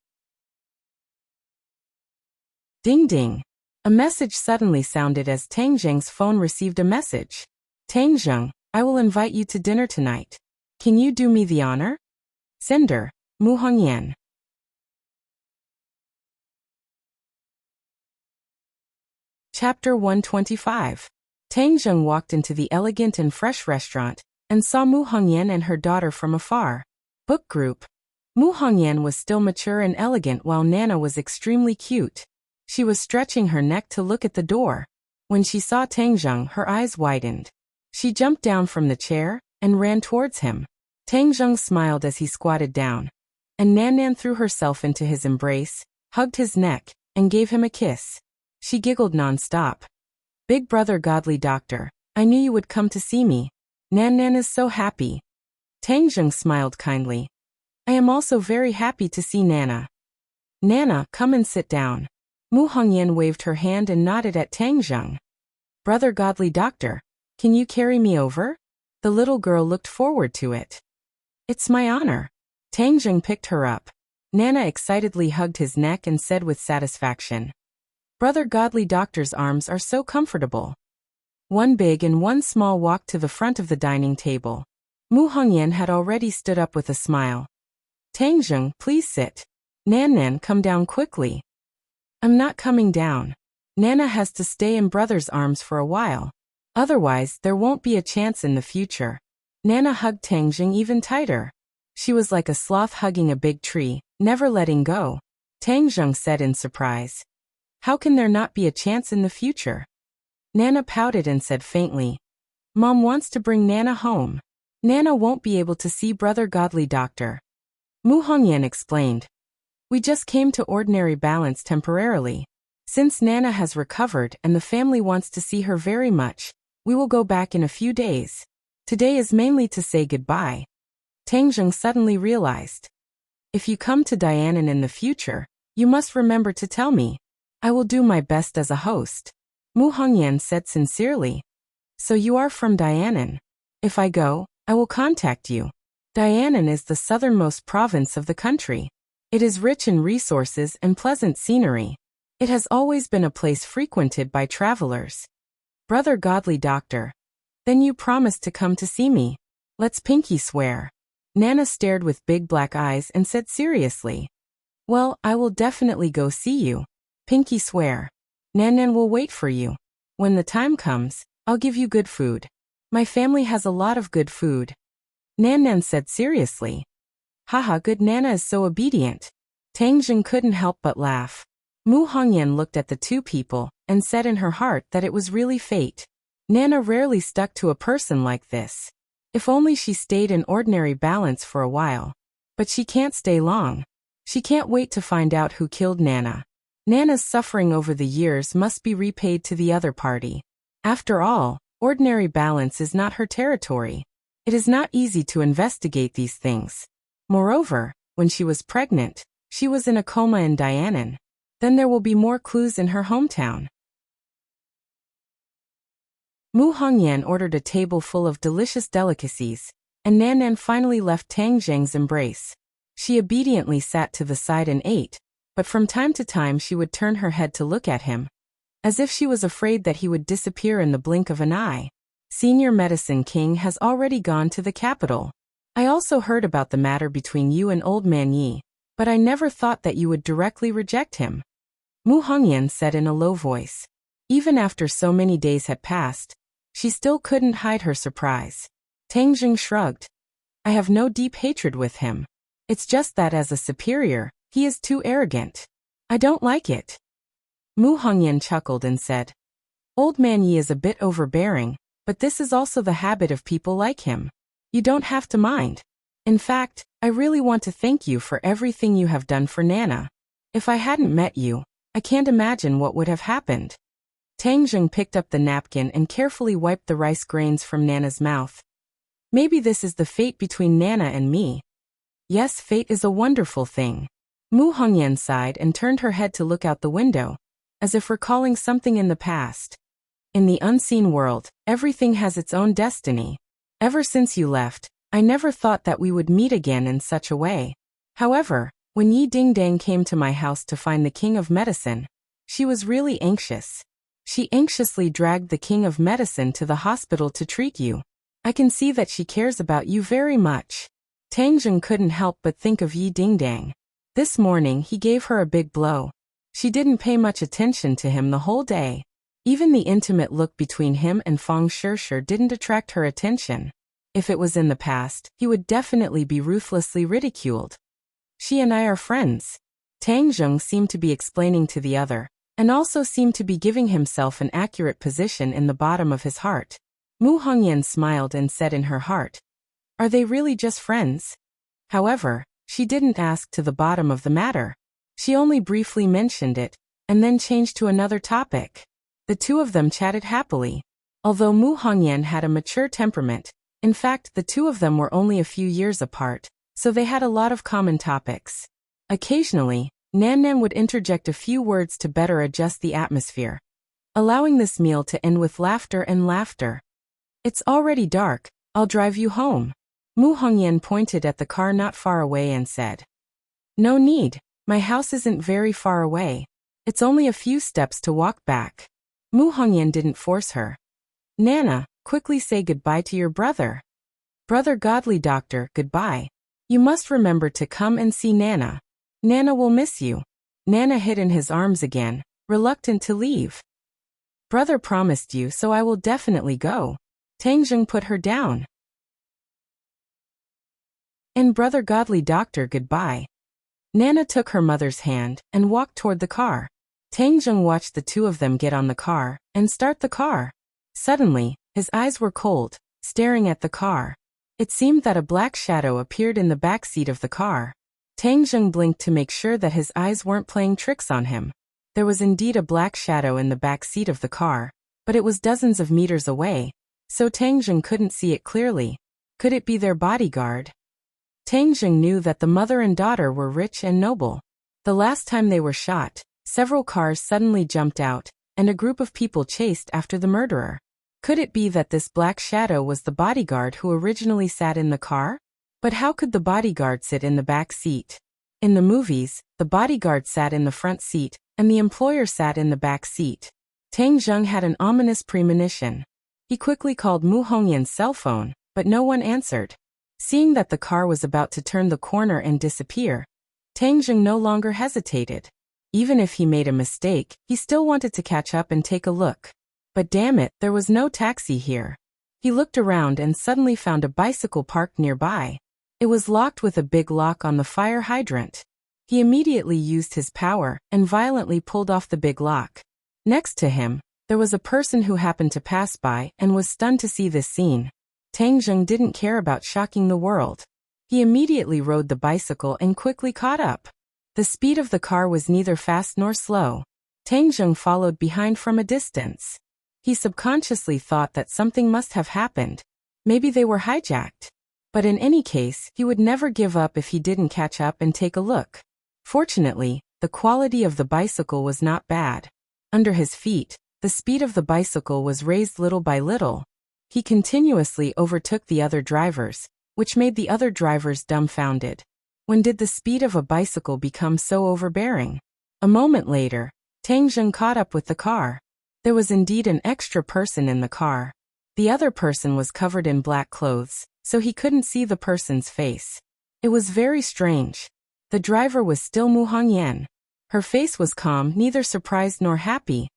Ding ding. A message suddenly sounded as Tang Zheng's phone received a message. Tang Zheng, I will invite you to dinner tonight. Can you do me the honor? Sender, Mu Hongyan. Chapter 125. Tang Zheng walked into the elegant and fresh restaurant, and saw Mu Hongyan and her daughter from afar. Book group. Mu Hongyan was still mature and elegant while Nana was extremely cute. She was stretching her neck to look at the door. When she saw Tang Zheng, her eyes widened. She jumped down from the chair and ran towards him. Tang Zheng smiled as he squatted down, and Nan threw herself into his embrace, hugged his neck, and gave him a kiss. She giggled non-stop. Big brother godly doctor, I knew you would come to see me. Nan is so happy. Tang Zheng smiled kindly. I am also very happy to see Nana. Nana, come and sit down. Mu Hongyan waved her hand and nodded at Tang Zheng. Brother godly doctor, can you carry me over? The little girl looked forward to it. It's my honor. Tang Zheng picked her up. Nana excitedly hugged his neck and said with satisfaction. Brother godly doctor's arms are so comfortable. One big and one small walked to the front of the dining table. Mu Hongyan had already stood up with a smile. Tang Zheng, please sit. Nan, come down quickly. I'm not coming down. Nana has to stay in brother's arms for a while. Otherwise, there won't be a chance in the future. Nana hugged Tang Zheng even tighter. She was like a sloth hugging a big tree, never letting go. Tang Zheng said in surprise. How can there not be a chance in the future? Nana pouted and said faintly. Mom wants to bring Nana home. Nana won't be able to see brother godly doctor. Mu Hongyan explained. We just came to ordinary balance temporarily. Since Nana has recovered and the family wants to see her very much, we will go back in a few days. Today is mainly to say goodbye. Tang Zheng suddenly realized. If you come to Dianan in the future, you must remember to tell me. I will do my best as a host. Mu Hongyan said sincerely. So you are from Dianan. If I go, I will contact you. Dianan is the southernmost province of the country. It is rich in resources and pleasant scenery. It has always been a place frequented by travelers. Brother godly doctor. Then you promise to come to see me. Let's pinky swear. Nana stared with big black eyes and said seriously. Well, I will definitely go see you. Pinky swear. Nan will wait for you. When the time comes, I'll give you good food. My family has a lot of good food. Nan said seriously. Haha, good Nana is so obedient. Tang Zheng couldn't help but laugh. Mu Hongyan looked at the two people and said in her heart that it was really fate. Nana rarely stuck to a person like this. If only she stayed in ordinary balance for a while. But she can't stay long. She can't wait to find out who killed Nana. Nana's suffering over the years must be repaid to the other party. After all, ordinary balance is not her territory. It is not easy to investigate these things. Moreover, when she was pregnant, she was in a coma in Dianan. Then there will be more clues in her hometown. Mu Hongyan ordered a table full of delicious delicacies, and Nan Nan finally left Tang Zheng's embrace. She obediently sat to the side and ate, but from time to time she would turn her head to look at him, as if she was afraid that he would disappear in the blink of an eye. Senior Medicine King has already gone to the capital. I also heard about the matter between you and Old Man Yi, but I never thought that you would directly reject him. Mu Hongyan said in a low voice. Even after so many days had passed, she still couldn't hide her surprise. Tang Zheng shrugged. I have no deep hatred with him. It's just that as a superior, he is too arrogant. I don't like it. Mu Hongyan chuckled and said, Old Man Yi is a bit overbearing, but this is also the habit of people like him. You don't have to mind. In fact, I really want to thank you for everything you have done for Nana. If I hadn't met you, I can't imagine what would have happened. Tang Zheng picked up the napkin and carefully wiped the rice grains from Nana's mouth. Maybe this is the fate between Nana and me. Yes, fate is a wonderful thing. Mu Hongyan sighed and turned her head to look out the window, as if recalling something in the past. In the unseen world, everything has its own destiny. Ever since you left, I never thought that we would meet again in such a way. However, when Yi Dingdang came to my house to find the King of Medicine, she was really anxious. She anxiously dragged the King of Medicine to the hospital to treat you. I can see that she cares about you very much. Tang Zheng couldn't help but think of Yi Dingdang. This morning he gave her a big blow. She didn't pay much attention to him the whole day. Even the intimate look between him and Fang Shishir didn't attract her attention. If it was in the past, he would definitely be ruthlessly ridiculed. She and I are friends. Tang Zheng seemed to be explaining to the other, and also seemed to be giving himself an accurate position in the bottom of his heart. Mu Hongyan smiled and said in her heart, Are they really just friends? However, she didn't ask to the bottom of the matter. She only briefly mentioned it, and then changed to another topic. The two of them chatted happily. Although Mu Hongyan had a mature temperament, in fact the two of them were only a few years apart, so they had a lot of common topics. Occasionally, Nan Nan would interject a few words to better adjust the atmosphere, allowing this meal to end with laughter and laughter. It's already dark, I'll drive you home. Mu Hongyan pointed at the car not far away and said, No need, my house isn't very far away. It's only a few steps to walk back. Mu Hongyan didn't force her. Nana, quickly say goodbye to your brother. Brother Godly Doctor, goodbye. You must remember to come and see Nana. Nana will miss you. Nana hid in his arms again, reluctant to leave. Brother promised you, so I will definitely go. Tang Zheng put her down. And Brother Godly Doctor, goodbye. Nana took her mother's hand and walked toward the car. Tang Zheng watched the two of them get on the car and start the car. Suddenly, his eyes were cold, staring at the car. It seemed that a black shadow appeared in the back seat of the car. Tang Zheng blinked to make sure that his eyes weren't playing tricks on him. There was indeed a black shadow in the back seat of the car, but it was dozens of meters away, so Tang Zheng couldn't see it clearly. Could it be their bodyguard? Tang Zheng knew that the mother and daughter were rich and noble. The last time they were shot, several cars suddenly jumped out, and a group of people chased after the murderer. Could it be that this black shadow was the bodyguard who originally sat in the car? But how could the bodyguard sit in the back seat? In the movies, the bodyguard sat in the front seat, and the employer sat in the back seat. Tang Zheng had an ominous premonition. He quickly called Mu Hongyan's cell phone, but no one answered. Seeing that the car was about to turn the corner and disappear, Tang Zheng no longer hesitated. Even if he made a mistake, he still wanted to catch up and take a look. But damn it, there was no taxi here. He looked around and suddenly found a bicycle parked nearby. It was locked with a big lock on the fire hydrant. He immediately used his power and violently pulled off the big lock. Next to him, there was a person who happened to pass by and was stunned to see this scene. Tang Zheng didn't care about shocking the world. He immediately rode the bicycle and quickly caught up. The speed of the car was neither fast nor slow. Tang Zheng followed behind from a distance. He subconsciously thought that something must have happened. Maybe they were hijacked. But in any case, he would never give up if he didn't catch up and take a look. Fortunately, the quality of the bicycle was not bad. Under his feet, the speed of the bicycle was raised little by little. He continuously overtook the other drivers, which made the other drivers dumbfounded. When did the speed of a bicycle become so overbearing? A moment later, Tang Zheng caught up with the car. There was indeed an extra person in the car. The other person was covered in black clothes, so he couldn't see the person's face. It was very strange. The driver was still Mu Hongyan. Her face was calm, neither surprised nor happy,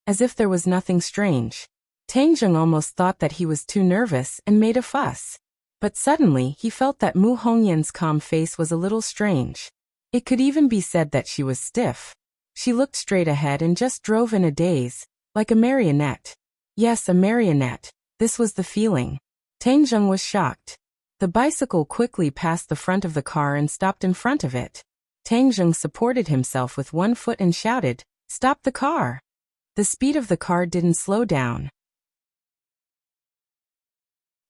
as if there was nothing strange. Tang Zheng almost thought that he was too nervous and made a fuss. But suddenly he felt that Mu Hongyan's calm face was a little strange. It could even be said that she was stiff. She looked straight ahead and just drove in a daze, like a marionette. Yes, a marionette. This was the feeling. Tang Zheng was shocked. The bicycle quickly passed the front of the car and stopped in front of it. Tang Zheng supported himself with one foot and shouted, "Stop the car!" The speed of the car didn't slow down.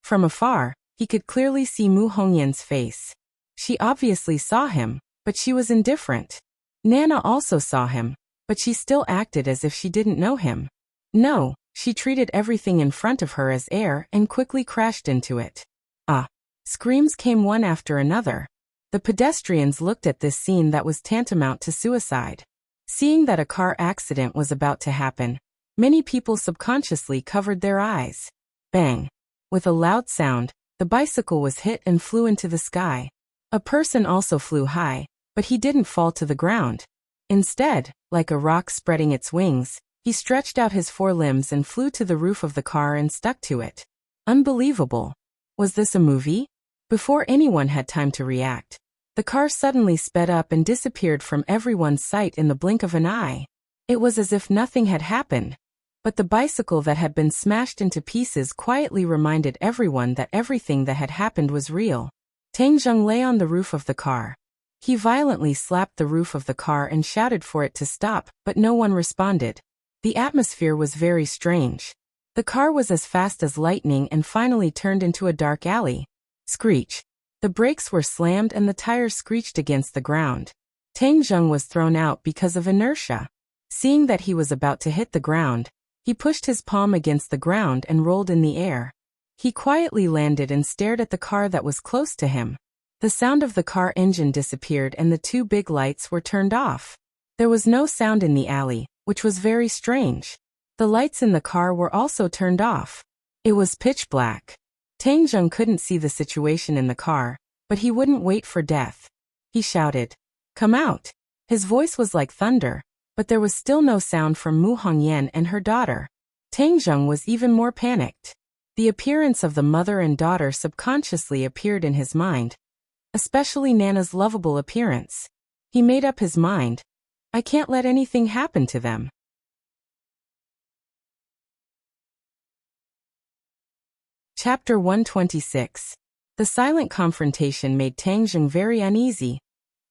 From afar, he could clearly see Mu Hongyan's face. She obviously saw him, but she was indifferent. Nana also saw him, but she still acted as if she didn't know him. No, she treated everything in front of her as air and quickly crashed into it. Ah! Screams came one after another. The pedestrians looked at this scene that was tantamount to suicide. Seeing that a car accident was about to happen, many people subconsciously covered their eyes. Bang! With a loud sound, the bicycle was hit and flew into the sky. A person also flew high, but he didn't fall to the ground. Instead, like a rock spreading its wings, he stretched out his four limbs and flew to the roof of the car and stuck to it. Unbelievable! Was this a movie? Before anyone had time to react, the car suddenly sped up and disappeared from everyone's sight in the blink of an eye. It was as if nothing had happened. But the bicycle that had been smashed into pieces quietly reminded everyone that everything that had happened was real. Tang Zheng lay on the roof of the car. He violently slapped the roof of the car and shouted for it to stop, but no one responded. The atmosphere was very strange. The car was as fast as lightning and finally turned into a dark alley. Screech. The brakes were slammed and the tires screeched against the ground. Tang Zheng was thrown out because of inertia. Seeing that he was about to hit the ground, he pushed his palm against the ground and rolled in the air. He quietly landed and stared at the car that was close to him. The sound of the car engine disappeared and the two big lights were turned off. There was no sound in the alley, which was very strange. The lights in the car were also turned off. It was pitch black. Tang Zheng couldn't see the situation in the car, but he wouldn't wait for death. He shouted, "Come out!" His voice was like thunder, but there was still no sound from Mu Hongyan and her daughter. Tang Zheng was even more panicked. The appearance of the mother and daughter subconsciously appeared in his mind, especially Nana's lovable appearance. He made up his mind, I can't let anything happen to them. Chapter 126. The silent confrontation made Tang Zheng very uneasy,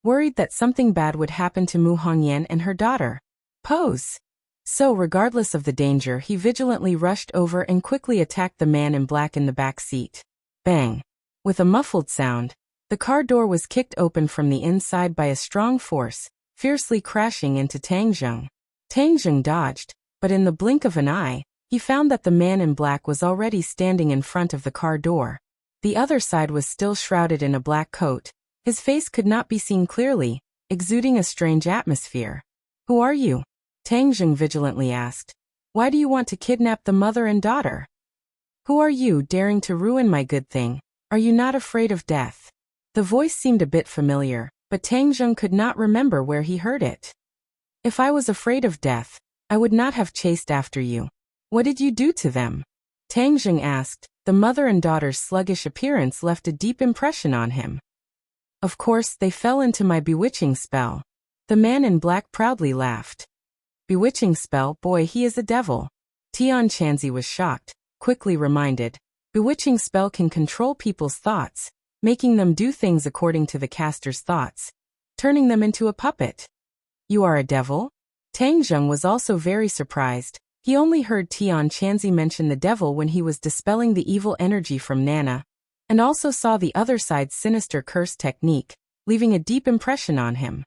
worried that something bad would happen to Mu Hongyan and her daughter. Pose. So regardless of the danger, he vigilantly rushed over and quickly attacked the man in black in the back seat. Bang. With a muffled sound, the car door was kicked open from the inside by a strong force, fiercely crashing into Tang Zheng. Tang Zheng dodged, but in the blink of an eye, he found that the man in black was already standing in front of the car door. The other side was still shrouded in a black coat. His face could not be seen clearly, exuding a strange atmosphere. Who are you? Tang Zheng vigilantly asked. Why do you want to kidnap the mother and daughter? Who are you daring to ruin my good thing? Are you not afraid of death? The voice seemed a bit familiar, but Tang Zheng could not remember where he heard it. If I was afraid of death, I would not have chased after you. What did you do to them? Tang Zheng asked. The mother and daughter's sluggish appearance left a deep impression on him. Of course, they fell into my bewitching spell. The man in black proudly laughed. Bewitching spell, boy, he is a devil. Tian Chanzi was shocked, quickly reminded. Bewitching spell can control people's thoughts, making them do things according to the caster's thoughts, turning them into a puppet. You are a devil? Tang Zheng was also very surprised. He only heard Tian Chanzi mention the devil when he was dispelling the evil energy from Nana, and also saw the other side's sinister curse technique, leaving a deep impression on him.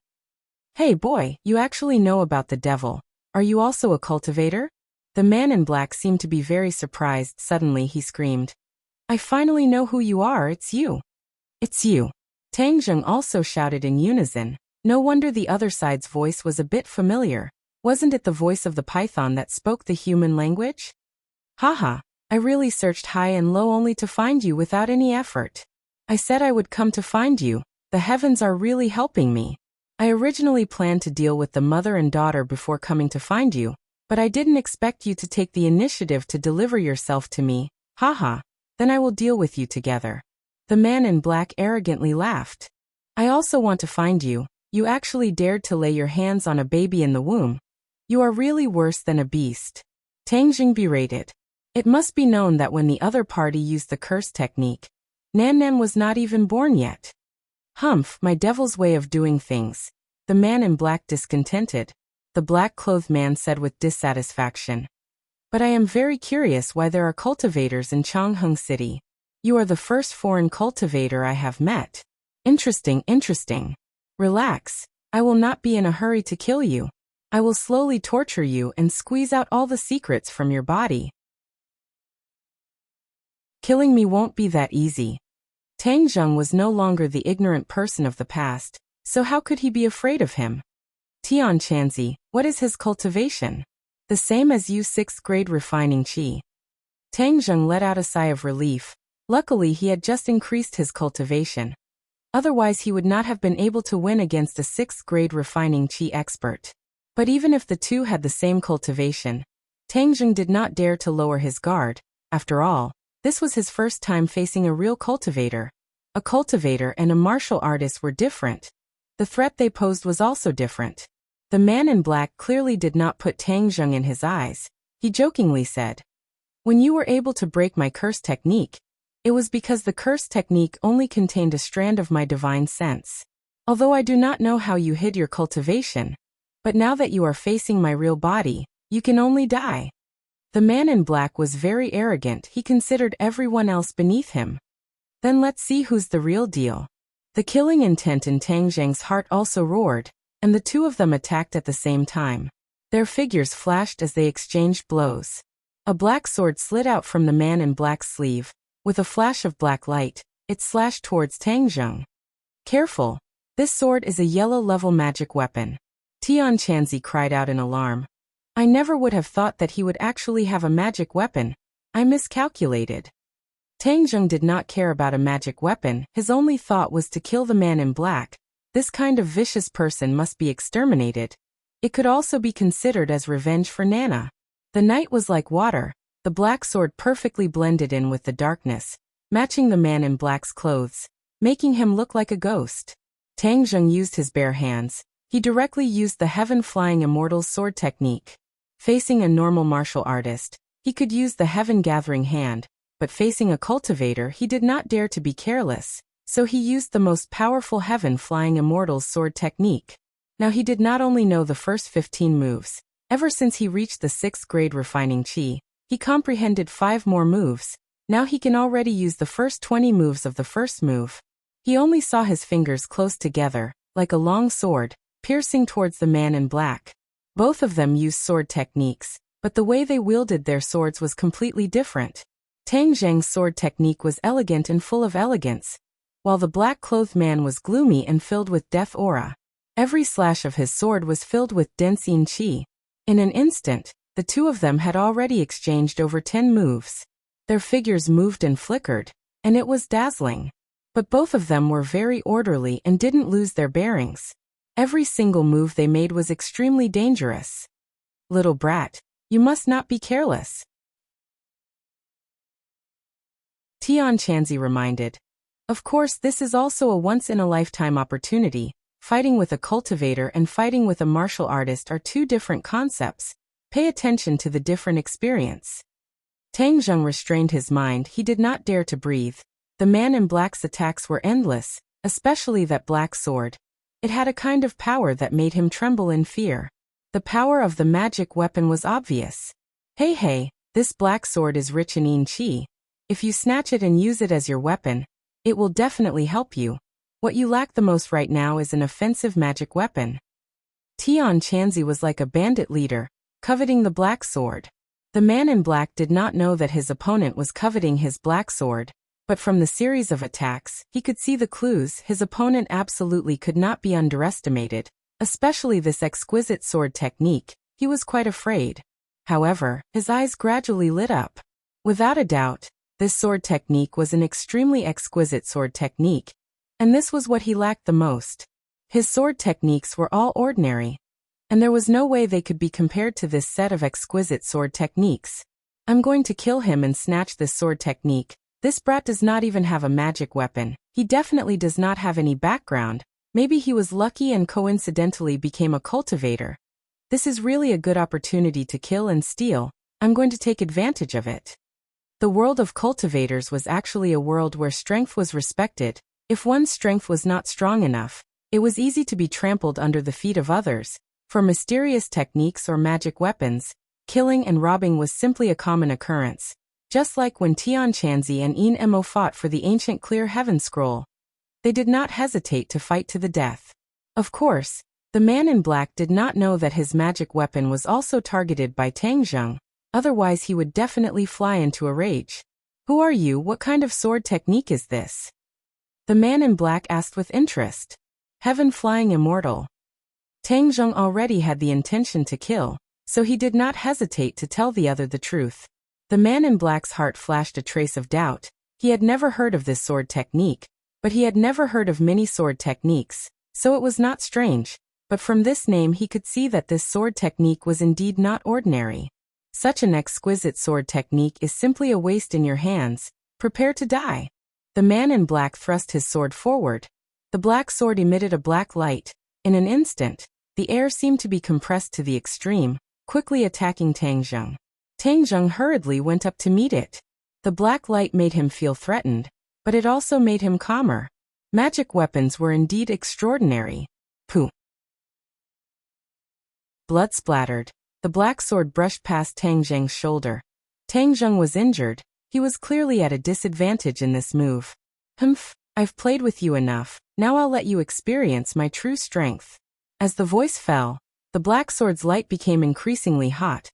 Hey boy, you actually know about the devil. Are you also a cultivator? The man in black seemed to be very surprised. Suddenly he screamed. I finally know who you are, it's you. It's you. Tang Zheng also shouted in unison. No wonder the other side's voice was a bit familiar. Wasn't it the voice of the python that spoke the human language? Haha, I really searched high and low only to find you without any effort. I said I would come to find you. The heavens are really helping me. I originally planned to deal with the mother and daughter before coming to find you, but I didn't expect you to take the initiative to deliver yourself to me. Haha, then I will deal with you together. The man in black arrogantly laughed. I also want to find you. You actually dared to lay your hands on a baby in the womb. You are really worse than a beast. Tang Jing berated. It must be known that when the other party used the curse technique, Nan Nan was not even born yet. Humph, my devil's way of doing things. The man in black discontented. The black-clothed man said with dissatisfaction. But I am very curious why there are cultivators in Changheng City. You are the first foreign cultivator I have met. Interesting, interesting. Relax. I will not be in a hurry to kill you. I will slowly torture you and squeeze out all the secrets from your body. Killing me won't be that easy. Tang Zheng was no longer the ignorant person of the past, so how could he be afraid of him? Tian Chanzi, what is his cultivation? The same as you, 6th grade refining qi. Tang Zheng let out a sigh of relief. Luckily he had just increased his cultivation. Otherwise he would not have been able to win against a 6th grade refining qi expert. But even if the two had the same cultivation, Tang Zheng did not dare to lower his guard. After all, this was his first time facing a real cultivator. A cultivator and a martial artist were different. The threat they posed was also different. The man in black clearly did not put Tang Zheng in his eyes. He jokingly said, when you were able to break my curse technique, it was because the curse technique only contained a strand of my divine sense. Although I do not know how you hid your cultivation, but now that you are facing my real body, you can only die. The man in black was very arrogant. He considered everyone else beneath him. Then let's see who's the real deal. The killing intent in Tang Zheng's heart also roared, and the two of them attacked at the same time. Their figures flashed as they exchanged blows. A black sword slid out from the man in black's sleeve. With a flash of black light, it slashed towards Tang Zheng. Careful! This sword is a yellow-level magic weapon. Tian Chanzi cried out in alarm. I never would have thought that he would actually have a magic weapon. I miscalculated. Tang Zheng did not care about a magic weapon. His only thought was to kill the man in black. This kind of vicious person must be exterminated. It could also be considered as revenge for Nana. The night was like water. The black sword perfectly blended in with the darkness, matching the man in black's clothes, making him look like a ghost. Tang Zheng used his bare hands. He directly used the heaven-flying immortal sword technique. Facing a normal martial artist, he could use the heaven-gathering hand, but facing a cultivator he did not dare to be careless, so he used the most powerful heaven-flying immortal sword technique. Now he did not only know the first 15 moves. Ever since he reached the 6th grade refining qi, he comprehended 5 more moves. Now he can already use the first 20 moves of the first move. He only saw his fingers close together, like a long sword, piercing towards the man in black. Both of them used sword techniques, but the way they wielded their swords was completely different. Tang Zheng's sword technique was elegant and full of elegance, while the black-clothed man was gloomy and filled with death aura. Every slash of his sword was filled with Densin Qi. In an instant, the two of them had already exchanged over 10 moves. Their figures moved and flickered, and it was dazzling. But both of them were very orderly and didn't lose their bearings. Every single move they made was extremely dangerous. Little brat, you must not be careless. Tian Chanzi reminded. Of course, this is also a once-in-a-lifetime opportunity. Fighting with a cultivator and fighting with a martial artist are two different concepts. Pay attention to the different experience. Tang Zheng restrained his mind. He did not dare to breathe. The man in black's attacks were endless, especially that black sword. It had a kind of power that made him tremble in fear. The power of the magic weapon was obvious. Hey, this black sword is rich in chi. If you snatch it and use it as your weapon, it will definitely help you. What you lack the most right now is an offensive magic weapon. Tian Chanzi was like a bandit leader, coveting the black sword. The man in black did not know that his opponent was coveting his black sword, but from the series of attacks, he could see the clues. His opponent absolutely could not be underestimated, especially this exquisite sword technique. He was quite afraid. However, his eyes gradually lit up. Without a doubt, this sword technique was an extremely exquisite sword technique, and this was what he lacked the most. His sword techniques were all ordinary, and there was no way they could be compared to this set of exquisite sword techniques. I'm going to kill him and snatch this sword technique. This brat does not even have a magic weapon. He definitely does not have any background. Maybe he was lucky and coincidentally became a cultivator. This is really a good opportunity to kill and steal. I'm going to take advantage of it. The world of cultivators was actually a world where strength was respected. If one's strength was not strong enough, it was easy to be trampled under the feet of others. For mysterious techniques or magic weapons, killing and robbing was simply a common occurrence. Just like when Tian Chanzi and In Mo fought for the ancient Clear Heaven Scroll. They did not hesitate to fight to the death. Of course, the man in black did not know that his magic weapon was also targeted by Tang Zheng, otherwise he would definitely fly into a rage. Who are you? What kind of sword technique is this? The man in black asked with interest. Heaven Flying Immortal. Tang Zheng already had the intention to kill, so he did not hesitate to tell the other the truth. The man in black's heart flashed a trace of doubt. He had never heard of this sword technique, but he had never heard of many sword techniques, so it was not strange. But from this name he could see that this sword technique was indeed not ordinary. Such an exquisite sword technique is simply a waste in your hands. Prepare to die. The man in black thrust his sword forward. The black sword emitted a black light. In an instant, the air seemed to be compressed to the extreme, quickly attacking Tang Zheng. Tang Zheng hurriedly went up to meet it. The black light made him feel threatened, but it also made him calmer. Magic weapons were indeed extraordinary. Pooh! Blood splattered. The black sword brushed past Tang Zheng's shoulder. Tang Zheng was injured. He was clearly at a disadvantage in this move. Humph, I've played with you enough. Now I'll let you experience my true strength. As the voice fell, the black sword's light became increasingly hot.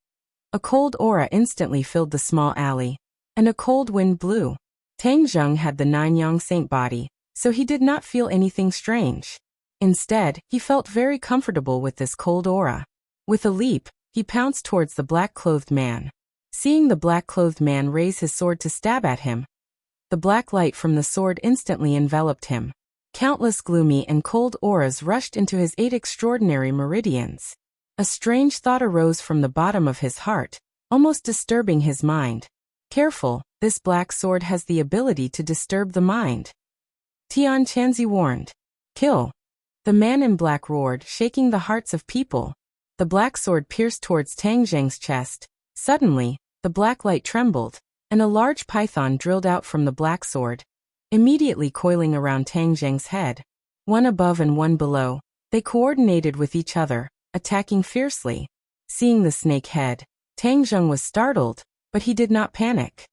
A cold aura instantly filled the small alley, and a cold wind blew. Tang Zheng had the Nine-Yang Saint body, so he did not feel anything strange. Instead, he felt very comfortable with this cold aura. With a leap, he pounced towards the black-clothed man. Seeing the black-clothed man raise his sword to stab at him, the black light from the sword instantly enveloped him. Countless gloomy and cold auras rushed into his 8 extraordinary meridians. A strange thought arose from the bottom of his heart, almost disturbing his mind. Careful, this black sword has the ability to disturb the mind. Tian Chanzi warned. Kill. The man in black roared, shaking the hearts of people. The black sword pierced towards Tang Zheng's chest. Suddenly, the black light trembled, and a large python drilled out from the black sword, immediately coiling around Tang Zheng's head. One above and one below, they coordinated with each other, attacking fiercely. Seeing the snake head, Tang Zheng was startled, but he did not panic.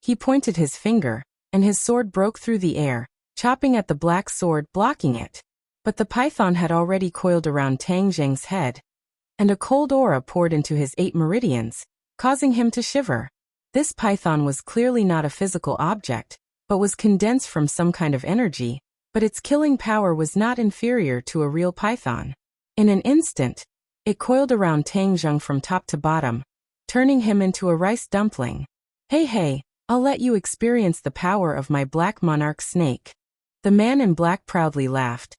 He pointed his finger, and his sword broke through the air, chopping at the black sword, blocking it. But the python had already coiled around Tang Zheng's head, and a cold aura poured into his 8 meridians, causing him to shiver. This python was clearly not a physical object, but was condensed from some kind of energy, but its killing power was not inferior to a real python. In an instant, it coiled around Tang Zheng from top to bottom, turning him into a rice dumpling. Hey, I'll let you experience the power of my black monarch snake. The man in black proudly laughed.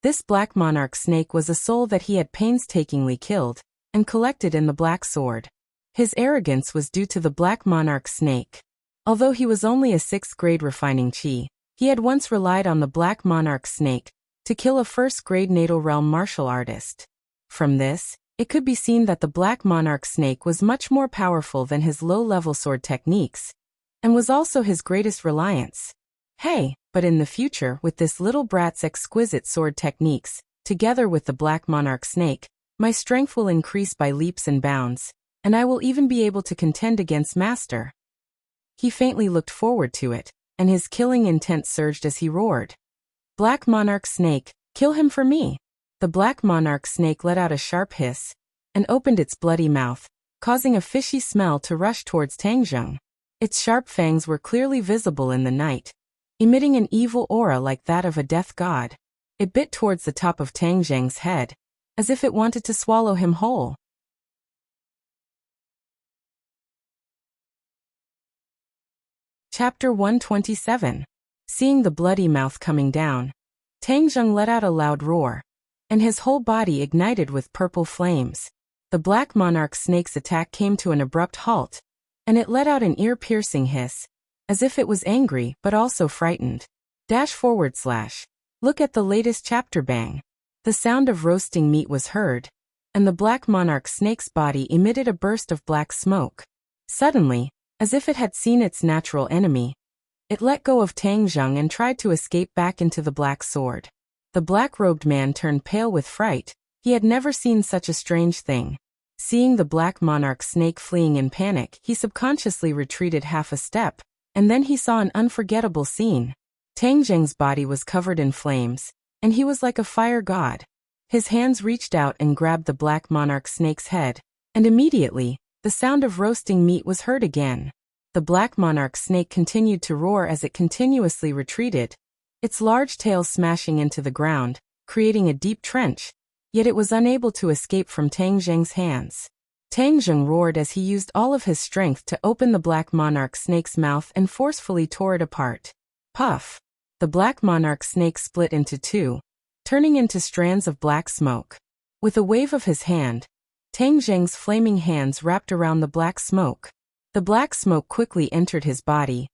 This black monarch snake was a soul that he had painstakingly killed and collected in the black sword. His arrogance was due to the black monarch snake. Although he was only a 6th grade refining chi, he had once relied on the black monarch snake to kill a 1st grade natal realm martial artist. From this, it could be seen that the black monarch snake was much more powerful than his low-level sword techniques, and was also his greatest reliance. Hey, but in the future, with this little brat's exquisite sword techniques, together with the black monarch snake, my strength will increase by leaps and bounds. and I will even be able to contend against Master. He faintly looked forward to it, and his killing intent surged as he roared. Black Monarch Snake, kill him for me! The Black Monarch Snake let out a sharp hiss, and opened its bloody mouth, causing a fishy smell to rush towards Tang Zheng. Its sharp fangs were clearly visible in the night, emitting an evil aura like that of a death god. It bit towards the top of Tang Zheng's head, as if it wanted to swallow him whole. Chapter 127. Seeing the bloody mouth coming down, Tang Zheng let out a loud roar, and his whole body ignited with purple flames. The Black Monarch Snake's attack came to an abrupt halt, and it let out an ear-piercing hiss, as if it was angry but also frightened. / Look at the latest chapter. Bang! The sound of roasting meat was heard, and the Black Monarch Snake's body emitted a burst of black smoke. Suddenly, as if it had seen its natural enemy, it let go of Tang Zheng and tried to escape back into the black sword. The black-robed man turned pale with fright. He had never seen such a strange thing. Seeing the Black Monarch Snake fleeing in panic, he subconsciously retreated half a step, and then he saw an unforgettable scene. Tang Zheng's body was covered in flames, and he was like a fire god. His hands reached out and grabbed the Black Monarch Snake's head, and immediately, the sound of roasting meat was heard again. The Black Monarch Snake continued to roar as it continuously retreated, its large tail smashing into the ground, creating a deep trench, yet it was unable to escape from Tang Zheng's hands. Tang Zheng roared as he used all of his strength to open the Black Monarch Snake's mouth and forcefully tore it apart. Puff! The Black Monarch Snake split into two, turning into strands of black smoke. With a wave of his hand, Tang Zheng's flaming hands wrapped around the black smoke. The black smoke quickly entered his body,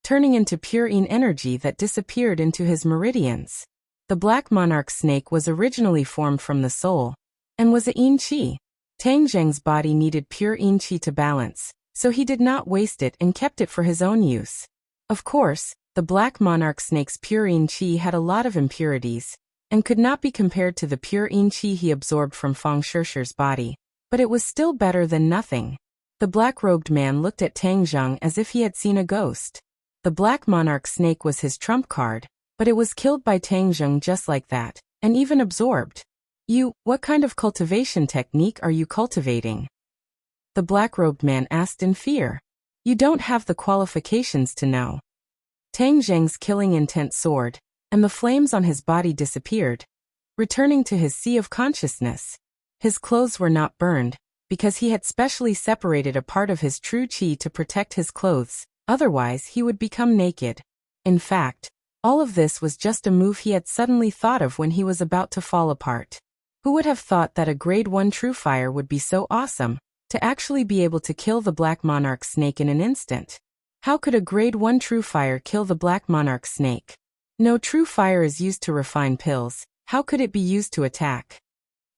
turning into pure energy that disappeared into his meridians. The Black Monarch Snake was originally formed from the soul, and was a Qi. Tang Zheng's body needed pure Qi to balance, so he did not waste it and kept it for his own use. Of course, the Black Monarch Snake's pure Qi had a lot of impurities, and could not be compared to the pure Qi he absorbed from Fang Shishir's body, but it was still better than nothing. The black-robed man looked at Tang Zheng as if he had seen a ghost. The Black Monarch Snake was his trump card, but it was killed by Tang Zheng just like that, and even absorbed. What kind of cultivation technique are you cultivating? The black-robed man asked in fear. You don't have the qualifications to know. Tang Zheng's killing intent soared, and the flames on his body disappeared, returning to his sea of consciousness. His clothes were not burned, because he had specially separated a part of his true qi to protect his clothes, otherwise he would become naked. In fact, all of this was just a move he had suddenly thought of when he was about to fall apart. Who would have thought that a grade 1 true fire would be so awesome, to actually be able to kill the Black Monarch Snake in an instant? How could a grade 1 true fire kill the Black Monarch Snake? No, true fire is used to refine pills. How could it be used to attack?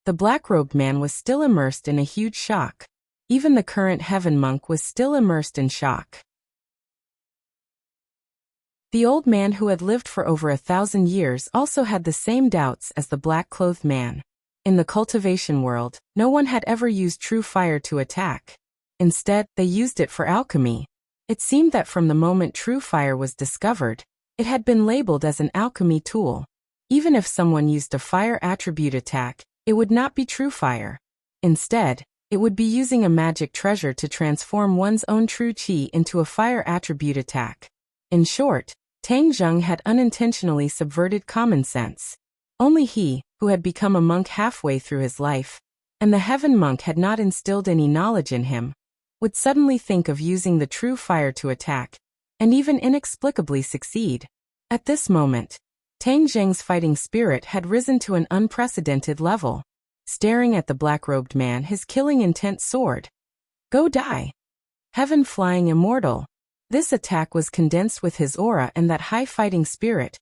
The black-robed man was still immersed in a huge shock. Even the current heaven monk was still immersed in shock. The old man who had lived for over 1,000 years also had the same doubts as the black-clothed man. In the cultivation world, no one had ever used true fire to attack. Instead, they used it for alchemy. It seemed that from the moment true fire was discovered, it had been labeled as an alchemy tool. Even if someone used a fire attribute attack, it would not be true fire. Instead, it would be using a magic treasure to transform one's own true qi into a fire attribute attack. In short, Tang Zheng had unintentionally subverted common sense. Only he, who had become a monk halfway through his life, and the heaven monk had not instilled any knowledge in him, would suddenly think of using the true fire to attack, and even inexplicably succeed. At this moment, Tang Zheng's fighting spirit had risen to an unprecedented level. Staring at the black-robed man, his killing intent soared. Go die! Heaven flying immortal. This attack was condensed with his aura and that high fighting spirit,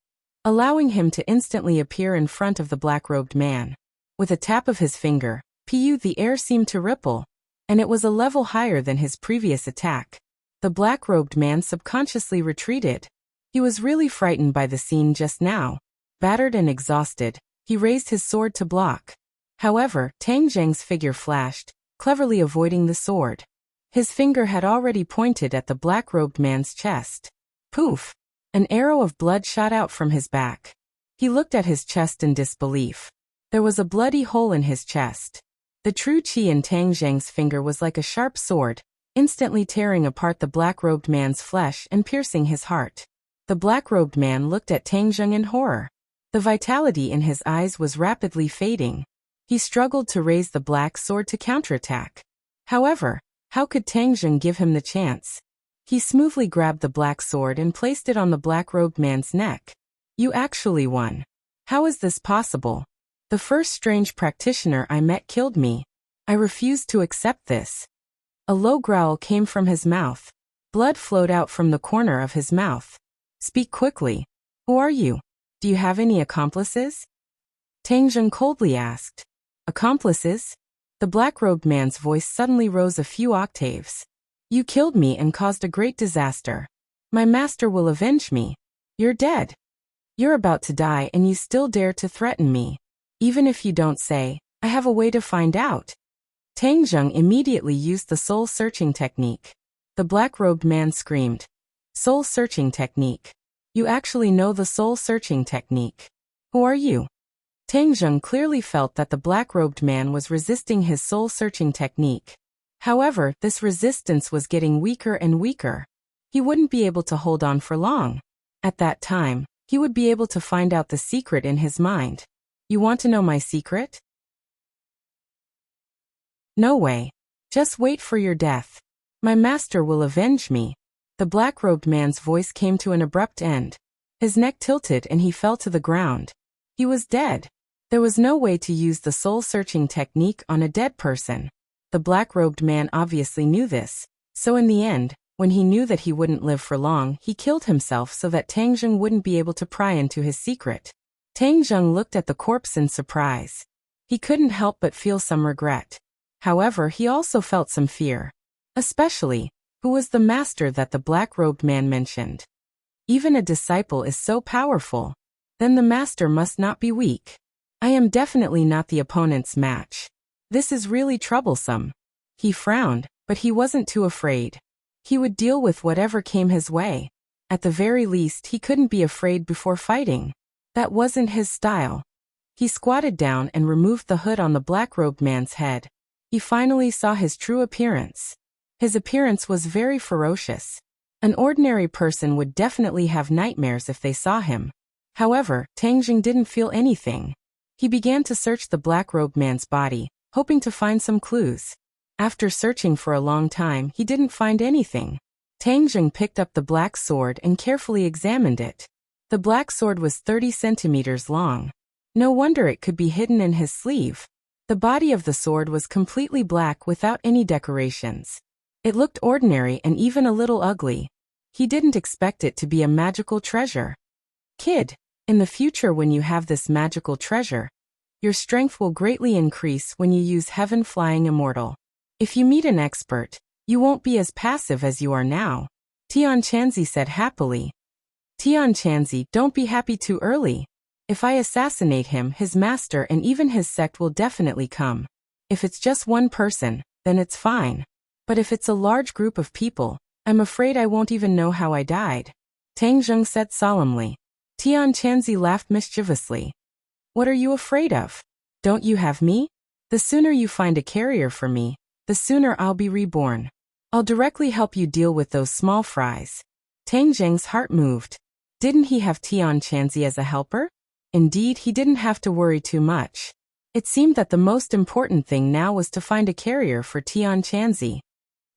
allowing him to instantly appear in front of the black-robed man. With a tap of his finger, the air seemed to ripple, and it was a level higher than his previous attack. The black-robed man subconsciously retreated. He was really frightened by the scene just now. Battered and exhausted, he raised his sword to block. However, Tang Zheng's figure flashed, cleverly avoiding the sword. His finger had already pointed at the black-robed man's chest. Poof! An arrow of blood shot out from his back. He looked at his chest in disbelief. There was a bloody hole in his chest. The true chi in Tang Zheng's finger was like a sharp sword, instantly tearing apart the black-robed man's flesh and piercing his heart. The black-robed man looked at Tang Zheng in horror. The vitality in his eyes was rapidly fading. He struggled to raise the black sword to counterattack. However, how could Tang Zheng give him the chance? He smoothly grabbed the black sword and placed it on the black-robed man's neck. You actually won. How is this possible? The first strange practitioner I met killed me. I refuse to accept this. A low growl came from his mouth. Blood flowed out from the corner of his mouth. Speak quickly. Who are you? Do you have any accomplices? Tang Zheng coldly asked. Accomplices? The black-robed man's voice suddenly rose a few octaves. You killed me and caused a great disaster. My master will avenge me. You're dead. You're about to die and you still dare to threaten me. Even if you don't say, I have a way to find out. Tang Zheng immediately used the soul-searching technique. The black-robed man screamed. Soul-searching technique. You actually know the soul-searching technique. Who are you? Tang Zheng clearly felt that the black-robed man was resisting his soul-searching technique. However, this resistance was getting weaker and weaker. He wouldn't be able to hold on for long. At that time, he would be able to find out the secret in his mind. You want to know my secret? No way. Just wait for your death. My master will avenge me. The black-robed man's voice came to an abrupt end. His neck tilted and he fell to the ground. He was dead. There was no way to use the soul-searching technique on a dead person. The black-robed man obviously knew this, so in the end, when he knew that he wouldn't live for long, he killed himself so that Tang Zheng wouldn't be able to pry into his secret. Tang Zheng looked at the corpse in surprise. He couldn't help but feel some regret. However, he also felt some fear. Especially, who was the master that the black-robed man mentioned? Even a disciple is so powerful. Then the master must not be weak. I am definitely not the opponent's match. This is really troublesome. He frowned, but he wasn't too afraid. He would deal with whatever came his way. At the very least, he couldn't be afraid before fighting. That wasn't his style. He squatted down and removed the hood on the black-robed man's head. He finally saw his true appearance. His appearance was very ferocious. An ordinary person would definitely have nightmares if they saw him. However, Tang Zheng didn't feel anything. He began to search the black-robed man's body, hoping to find some clues. After searching for a long time, he didn't find anything. Tang Zheng picked up the black sword and carefully examined it. The black sword was 30 centimeters long. No wonder it could be hidden in his sleeve. The body of the sword was completely black without any decorations. It looked ordinary and even a little ugly. He didn't expect it to be a magical treasure. Kid, in the future when you have this magical treasure, your strength will greatly increase when you use Heaven Flying Immortal. If you meet an expert, you won't be as passive as you are now. Tian Chanzi said happily. Tian Chanzi, don't be happy too early. If I assassinate him, his master and even his sect will definitely come. If it's just one person, then it's fine. But if it's a large group of people, I'm afraid I won't even know how I died. Tang Zheng said solemnly. Tian Chanzi laughed mischievously. What are you afraid of? Don't you have me? The sooner you find a carrier for me, the sooner I'll be reborn. I'll directly help you deal with those small fries. Tang Zheng's heart moved. Didn't he have Tian Chanzi as a helper? Indeed, he didn't have to worry too much. It seemed that the most important thing now was to find a carrier for Tian Chanzi.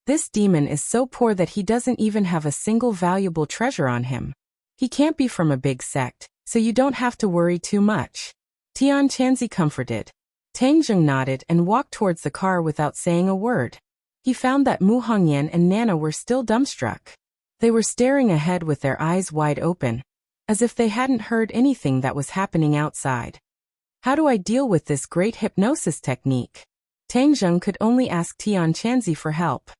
This demon is so poor that he doesn't even have a single valuable treasure on him. He can't be from a big sect, so you don't have to worry too much. Tian Chanzi comforted. Tang Zheng nodded and walked towards the car without saying a word. He found that Mu Hongyan and Nana were still dumbstruck. They were staring ahead with their eyes wide open, as if they hadn't heard anything that was happening outside. How do I deal with this great hypnosis technique? Tang Zheng could only ask Tian Chanzi for help.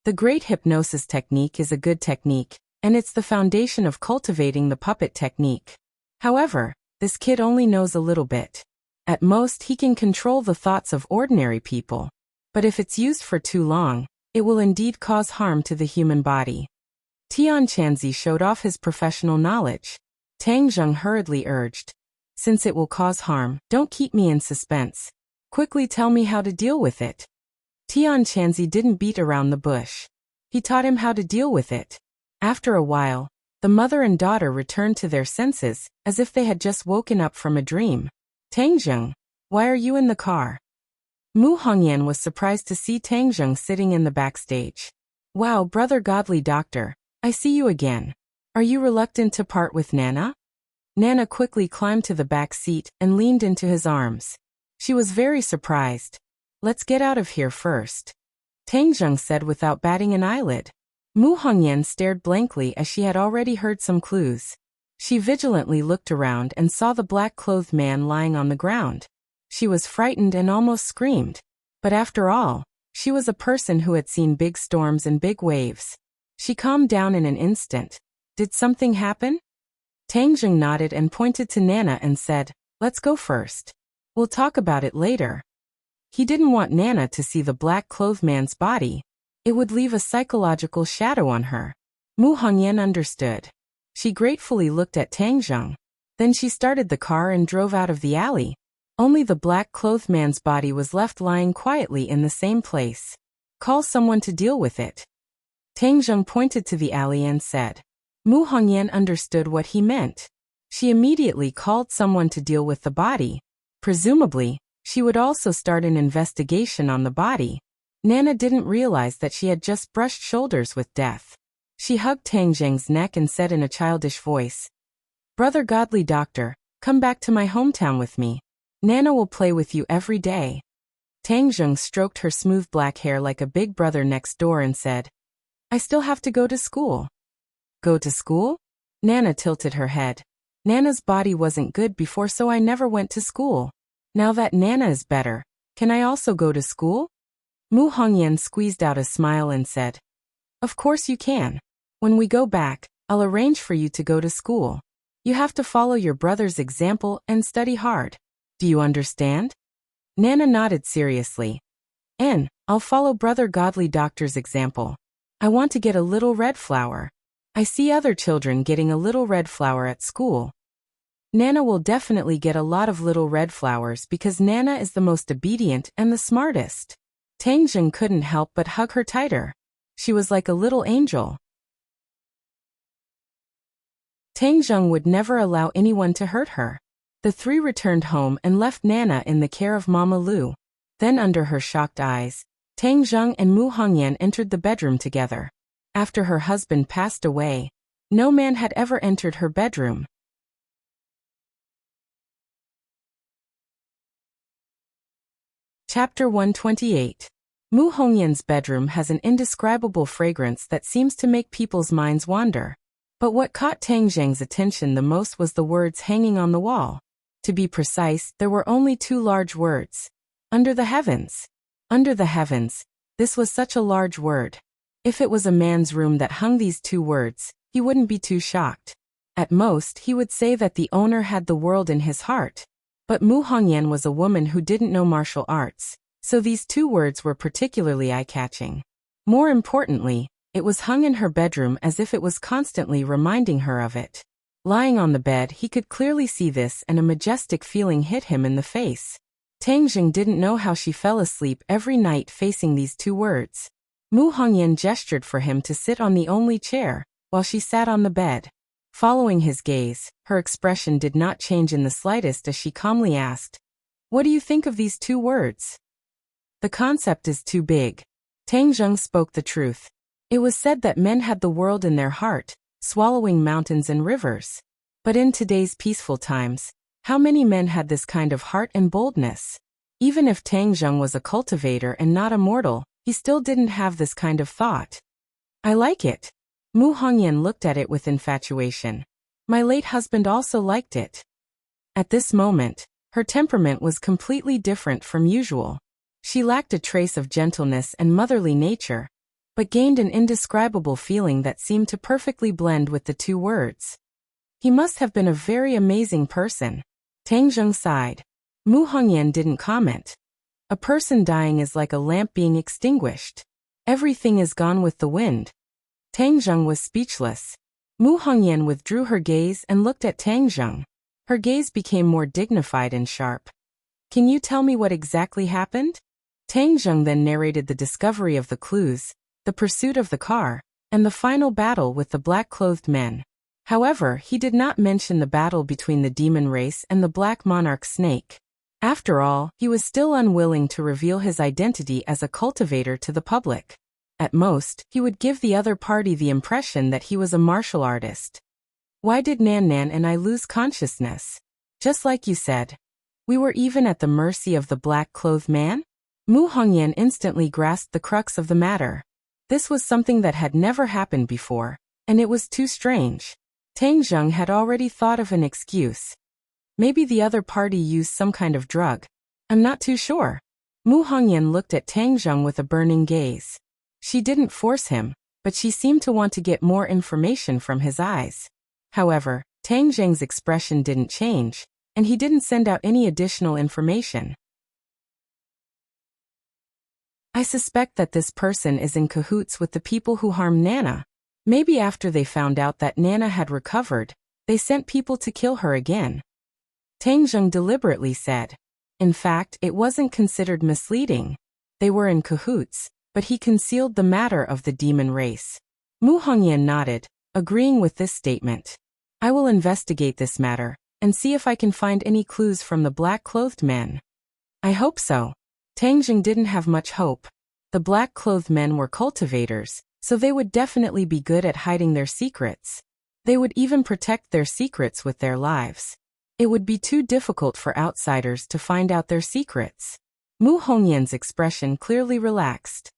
The great hypnosis technique is a good technique, and it's the foundation of cultivating the puppet technique. However, this kid only knows a little bit. At most he can control the thoughts of ordinary people. But if it's used for too long, it will indeed cause harm to the human body. Tian Chanzi showed off his professional knowledge. Tang Zheng hurriedly urged, "Since it will cause harm, don't keep me in suspense. Quickly tell me how to deal with it." Tian Chanzi didn't beat around the bush. He taught him how to deal with it. After a while, the mother and daughter returned to their senses, as if they had just woken up from a dream. "Tang Zheng, why are you in the car?" Mu Hongyan was surprised to see Tang Zheng sitting in the backstage. "Wow, brother godly doctor, I see you again. Are you reluctant to part with Nana?" Nana quickly climbed to the back seat and leaned into his arms. She was very surprised. "Let's get out of here first," Tang Zheng said without batting an eyelid. Mu Hongyan stared blankly as she had already heard some clues. She vigilantly looked around and saw the black-clothed man lying on the ground. She was frightened and almost screamed. But after all, she was a person who had seen big storms and big waves. She calmed down in an instant. "Did something happen?" Tang Zheng nodded and pointed to Nana and said, "Let's go first. We'll talk about it later." He didn't want Nana to see the black-clothed man's body. It would leave a psychological shadow on her. Mu Hongyan understood. She gratefully looked at Tang Zheng. Then she started the car and drove out of the alley. Only the black-clothed man's body was left lying quietly in the same place. "Call someone to deal with it." Tang Zheng pointed to the alley and said. Mu Hongyan understood what he meant. She immediately called someone to deal with the body. Presumably, she would also start an investigation on the body. Nana didn't realize that she had just brushed shoulders with death. She hugged Tang Zheng's neck and said in a childish voice, "Brother godly doctor, come back to my hometown with me. Nana will play with you every day." Tang Zheng stroked her smooth black hair like a big brother next door and said, "I still have to go to school." "Go to school?" Nana tilted her head. "Nana's body wasn't good before, so I never went to school. Now that Nana is better, can I also go to school?" Mu Hongyan squeezed out a smile and said, "Of course you can. When we go back, I'll arrange for you to go to school. You have to follow your brother's example and study hard. Do you understand?" Nana nodded seriously. "And I'll follow brother godly doctor's example. I want to get a little red flower. I see other children getting a little red flower at school. Nana will definitely get a lot of little red flowers because Nana is the most obedient and the smartest." Tang Zheng couldn't help but hug her tighter. She was like a little angel. Tang Zheng would never allow anyone to hurt her. The three returned home and left Nana in the care of Mama Lu. Then under her shocked eyes, Tang Zheng and Mu Hongyan entered the bedroom together. After her husband passed away, no man had ever entered her bedroom. Chapter 128. Mu Hongyan's bedroom has an indescribable fragrance that seems to make people's minds wander. But what caught Tang Zheng's attention the most was the words hanging on the wall. To be precise, there were only 2 large words. Under the heavens. Under the heavens. This was such a large word. If it was a man's room that hung these 2 words, he wouldn't be too shocked. At most, he would say that the owner had the world in his heart. But Mu Hongyan was a woman who didn't know martial arts, so these 2 words were particularly eye-catching. More importantly, it was hung in her bedroom as if it was constantly reminding her of it. Lying on the bed, he could clearly see this, and a majestic feeling hit him in the face. Tang Zheng didn't know how she fell asleep every night facing these 2 words. Mu Hongyan gestured for him to sit on the only chair, while she sat on the bed. Following his gaze, her expression did not change in the slightest as she calmly asked, "What do you think of these 2 words?" "The concept is too big." Tang Zheng spoke the truth. It was said that men had the world in their heart, swallowing mountains and rivers. But in today's peaceful times, how many men had this kind of heart and boldness? Even if Tang Zheng was a cultivator and not a mortal, he still didn't have this kind of thought. "I like it." Mu Hongyan looked at it with infatuation. "My late husband also liked it." At this moment, her temperament was completely different from usual. She lacked a trace of gentleness and motherly nature, but gained an indescribable feeling that seemed to perfectly blend with the 2 words. He must have been a very amazing person. Tang Zheng sighed. Mu Hongyan didn't comment. A person dying is like a lamp being extinguished. Everything is gone with the wind. Tang Zheng was speechless. Mu Hongyan withdrew her gaze and looked at Tang Zheng. Her gaze became more dignified and sharp. Can you tell me what exactly happened? Tang Zheng then narrated the discovery of the clues, the pursuit of the car, and the final battle with the black-clothed men. However, he did not mention the battle between the demon race and the Black Monarch snake. After all, he was still unwilling to reveal his identity as a cultivator to the public. At most, he would give the other party the impression that he was a martial artist. Why did Nan Nan and I lose consciousness? Just like you said. We were even at the mercy of the black-clothed man? Mu Hongyan instantly grasped the crux of the matter. This was something that had never happened before, and it was too strange. Tang Zheng had already thought of an excuse. Maybe the other party used some kind of drug. I'm not too sure. Mu Hongyan looked at Tang Zheng with a burning gaze. She didn't force him, but she seemed to want to get more information from his eyes. However, Tang Zheng's expression didn't change, and he didn't send out any additional information. I suspect that this person is in cahoots with the people who harmed Nana. Maybe after they found out that Nana had recovered, they sent people to kill her again. Tang Zheng deliberately said. In fact, it wasn't considered misleading. They were in cahoots, but he concealed the matter of the demon race. Mu Hongyan nodded, agreeing with this statement. I will investigate this matter, and see if I can find any clues from the black-clothed men. I hope so. Tang Zheng didn't have much hope. The black-clothed men were cultivators, so they would definitely be good at hiding their secrets. They would even protect their secrets with their lives. It would be too difficult for outsiders to find out their secrets. Mu Hongyan's expression clearly relaxed.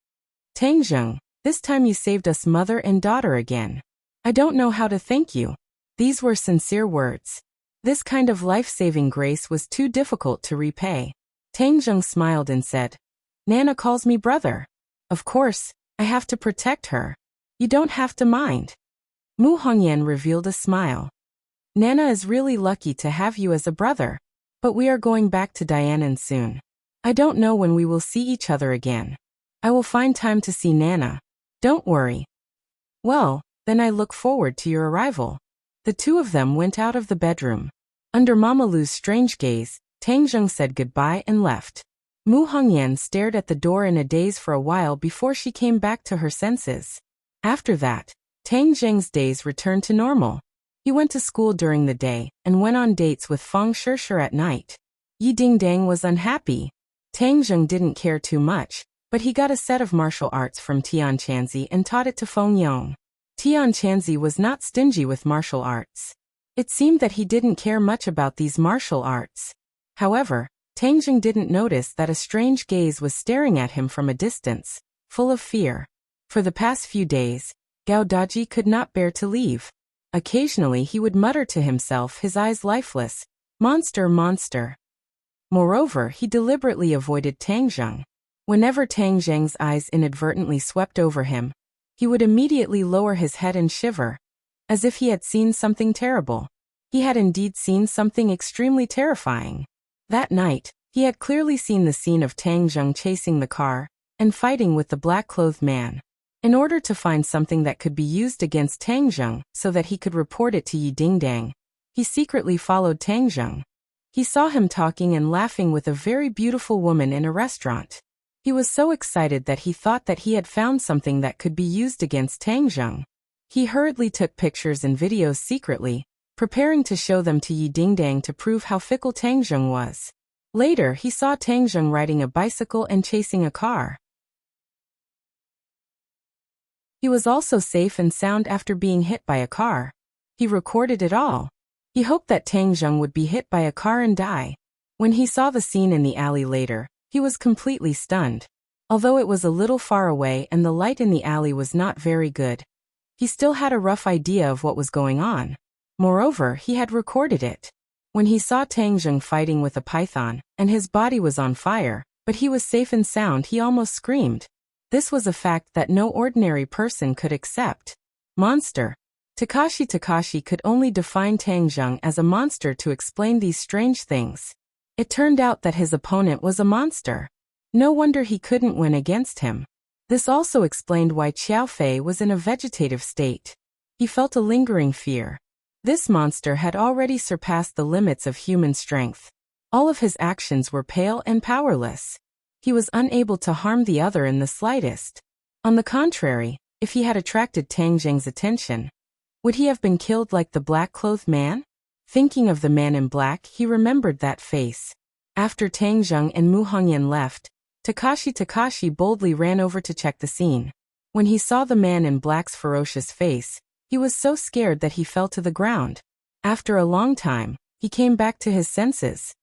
Tang Zheng, this time you saved us mother and daughter again. I don't know how to thank you. These were sincere words. This kind of life-saving grace was too difficult to repay. Tang Zheng smiled and said, Nana calls me brother. Of course, I have to protect her. You don't have to mind. Mu Hongyan revealed a smile. Nana is really lucky to have you as a brother. But we are going back to Dianan soon. I don't know when we will see each other again. I will find time to see Nana. Don't worry. Well, then I look forward to your arrival. The two of them went out of the bedroom. Under Mama Lu's strange gaze, Tang Zheng said goodbye and left. Mu Hongyan stared at the door in a daze for a while before she came back to her senses. After that, Tang Zheng's days returned to normal. He went to school during the day and went on dates with Feng Shishir at night. Yi Dingdang was unhappy. Tang Zheng didn't care too much, but he got a set of martial arts from Tian Chanzi and taught it to Feng Yong. Tian Chanzi was not stingy with martial arts. It seemed that he didn't care much about these martial arts. However, Tang Zheng didn't notice that a strange gaze was staring at him from a distance, full of fear. For the past few days, Gao Daji could not bear to leave. Occasionally he would mutter to himself, his eyes lifeless, "Monster, monster." Moreover, he deliberately avoided Tang Zheng. Whenever Tang Zheng's eyes inadvertently swept over him, he would immediately lower his head and shiver, as if he had seen something terrible. He had indeed seen something extremely terrifying. That night, he had clearly seen the scene of Tang Zheng chasing the car and fighting with the black-clothed man. In order to find something that could be used against Tang Zheng so that he could report it to Yi Dingdang, he secretly followed Tang Zheng. He saw him talking and laughing with a very beautiful woman in a restaurant. He was so excited that he thought that he had found something that could be used against Tang Zheng. He hurriedly took pictures and videos secretly, preparing to show them to Yi Dingdang to prove how fickle Tang Zheng was. Later, he saw Tang Zheng riding a bicycle and chasing a car. He was also safe and sound after being hit by a car. He recorded it all. He hoped that Tang Zheng would be hit by a car and die. When he saw the scene in the alley later, he was completely stunned. Although it was a little far away and the light in the alley was not very good, he still had a rough idea of what was going on. Moreover, he had recorded it. When he saw Tang Zheng fighting with a python, and his body was on fire, but he was safe and sound, he almost screamed. This was a fact that no ordinary person could accept. Monster. Takashi could only define Tang Zheng as a monster to explain these strange things. It turned out that his opponent was a monster. No wonder he couldn't win against him. This also explained why Qiao Fei was in a vegetative state. He felt a lingering fear. This monster had already surpassed the limits of human strength. All of his actions were pale and powerless. He was unable to harm the other in the slightest. On the contrary, if he had attracted Tang Zheng's attention, would he have been killed like the black-clothed man? Thinking of the man in black, he remembered that face. After Tang Zheng and Mu Hongyan left, Takashi boldly ran over to check the scene. When he saw the man in black's ferocious face, he was so scared that he fell to the ground. After a long time, he came back to his senses.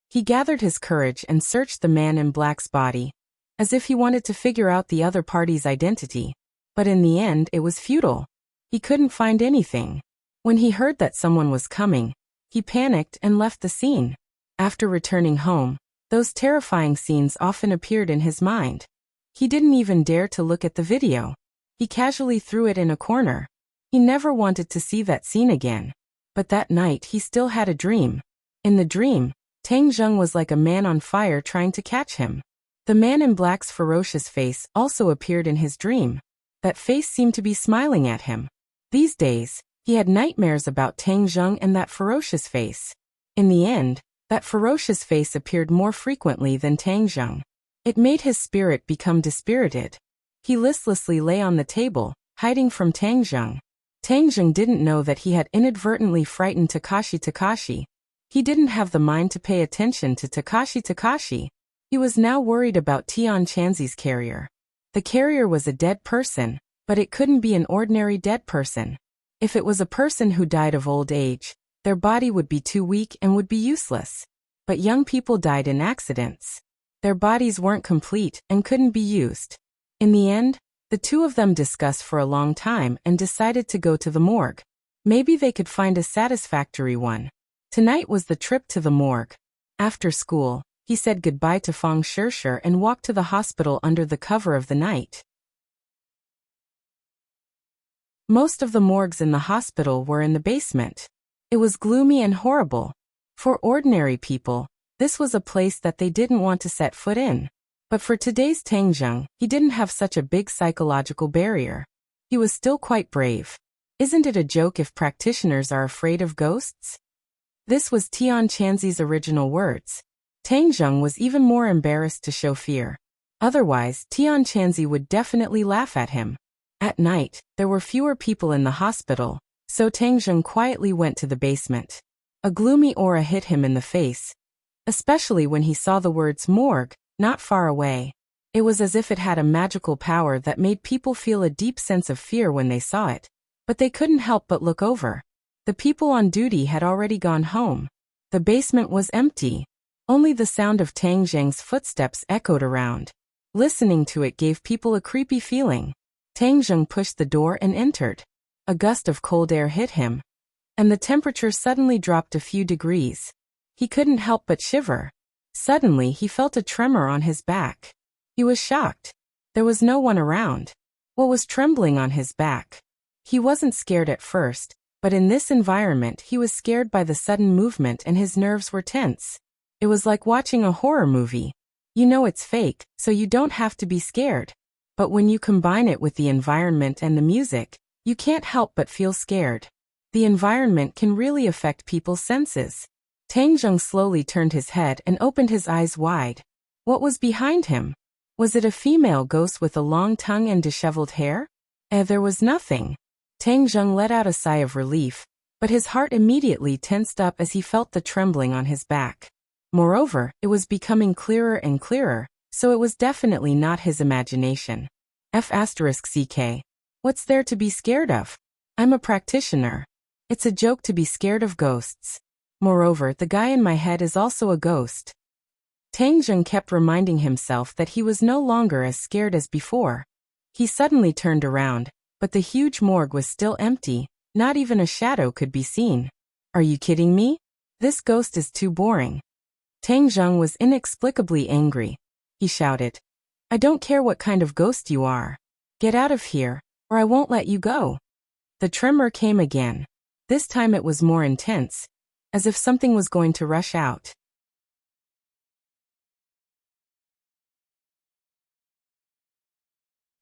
He gathered his courage and searched the man in black's body, as if he wanted to figure out the other party's identity. But in the end, it was futile. He couldn't find anything. When he heard that someone was coming, he panicked and left the scene. After returning home, those terrifying scenes often appeared in his mind. He didn't even dare to look at the video. He casually threw it in a corner. He never wanted to see that scene again. But that night he still had a dream. In the dream, Tang Zheng was like a man on fire trying to catch him. The man in black's ferocious face also appeared in his dream. That face seemed to be smiling at him. These days, he had nightmares about Tang Zheng and that ferocious face. In the end, that ferocious face appeared more frequently than Tang Zheng. It made his spirit become dispirited. He listlessly lay on the table, hiding from Tang Zheng. Tang Zheng didn't know that he had inadvertently frightened Takashi. He didn't have the mind to pay attention to Takashi. He was now worried about Tian Chanzi's carrier. The carrier was a dead person, but it couldn't be an ordinary dead person. If it was a person who died of old age, their body would be too weak and would be useless. But young people died in accidents. Their bodies weren't complete and couldn't be used. In the end, the two of them discussed for a long time and decided to go to the morgue. Maybe they could find a satisfactory one. Tonight was the trip to the morgue. After school, he said goodbye to Fang Shishir and walked to the hospital under the cover of the night. Most of the morgues in the hospital were in the basement. It was gloomy and horrible. For ordinary people, this was a place that they didn't want to set foot in. But for today's Tang Zheng, he didn't have such a big psychological barrier. He was still quite brave. Isn't it a joke if practitioners are afraid of ghosts? This was Tian Chanzi's original words. Tang Zheng was even more embarrassed to show fear. Otherwise, Tian Chanzi would definitely laugh at him. At night, there were fewer people in the hospital, so Tang Zheng quietly went to the basement. A gloomy aura hit him in the face, especially when he saw the words morgue not far away. It was as if it had a magical power that made people feel a deep sense of fear when they saw it. But they couldn't help but look over. The people on duty had already gone home. The basement was empty. Only the sound of Tang Zheng's footsteps echoed around. Listening to it gave people a creepy feeling. Tang Zheng pushed the door and entered. A gust of cold air hit him, and the temperature suddenly dropped a few degrees. He couldn't help but shiver. Suddenly he felt a tremor on his back. He was shocked. There was no one around. What was trembling on his back? He wasn't scared at first, but in this environment he was scared by the sudden movement and his nerves were tense. It was like watching a horror movie. You know it's fake, so you don't have to be scared. But when you combine it with the environment and the music, you can't help but feel scared. The environment can really affect people's senses. Tang Zheng slowly turned his head and opened his eyes wide. What was behind him? Was it a female ghost with a long tongue and disheveled hair? There was nothing. Tang Zheng let out a sigh of relief, but his heart immediately tensed up as he felt the trembling on his back. Moreover, it was becoming clearer and clearer, so it was definitely not his imagination. F***CK. What's there to be scared of? I'm a practitioner. It's a joke to be scared of ghosts. Moreover, the guy in my head is also a ghost. Tang Zheng kept reminding himself that he was no longer as scared as before. He suddenly turned around, but the huge morgue was still empty, not even a shadow could be seen. Are you kidding me? This ghost is too boring. Tang Zheng was inexplicably angry. He shouted, I don't care what kind of ghost you are. Get out of here, or I won't let you go. The tremor came again. This time it was more intense, as if something was going to rush out.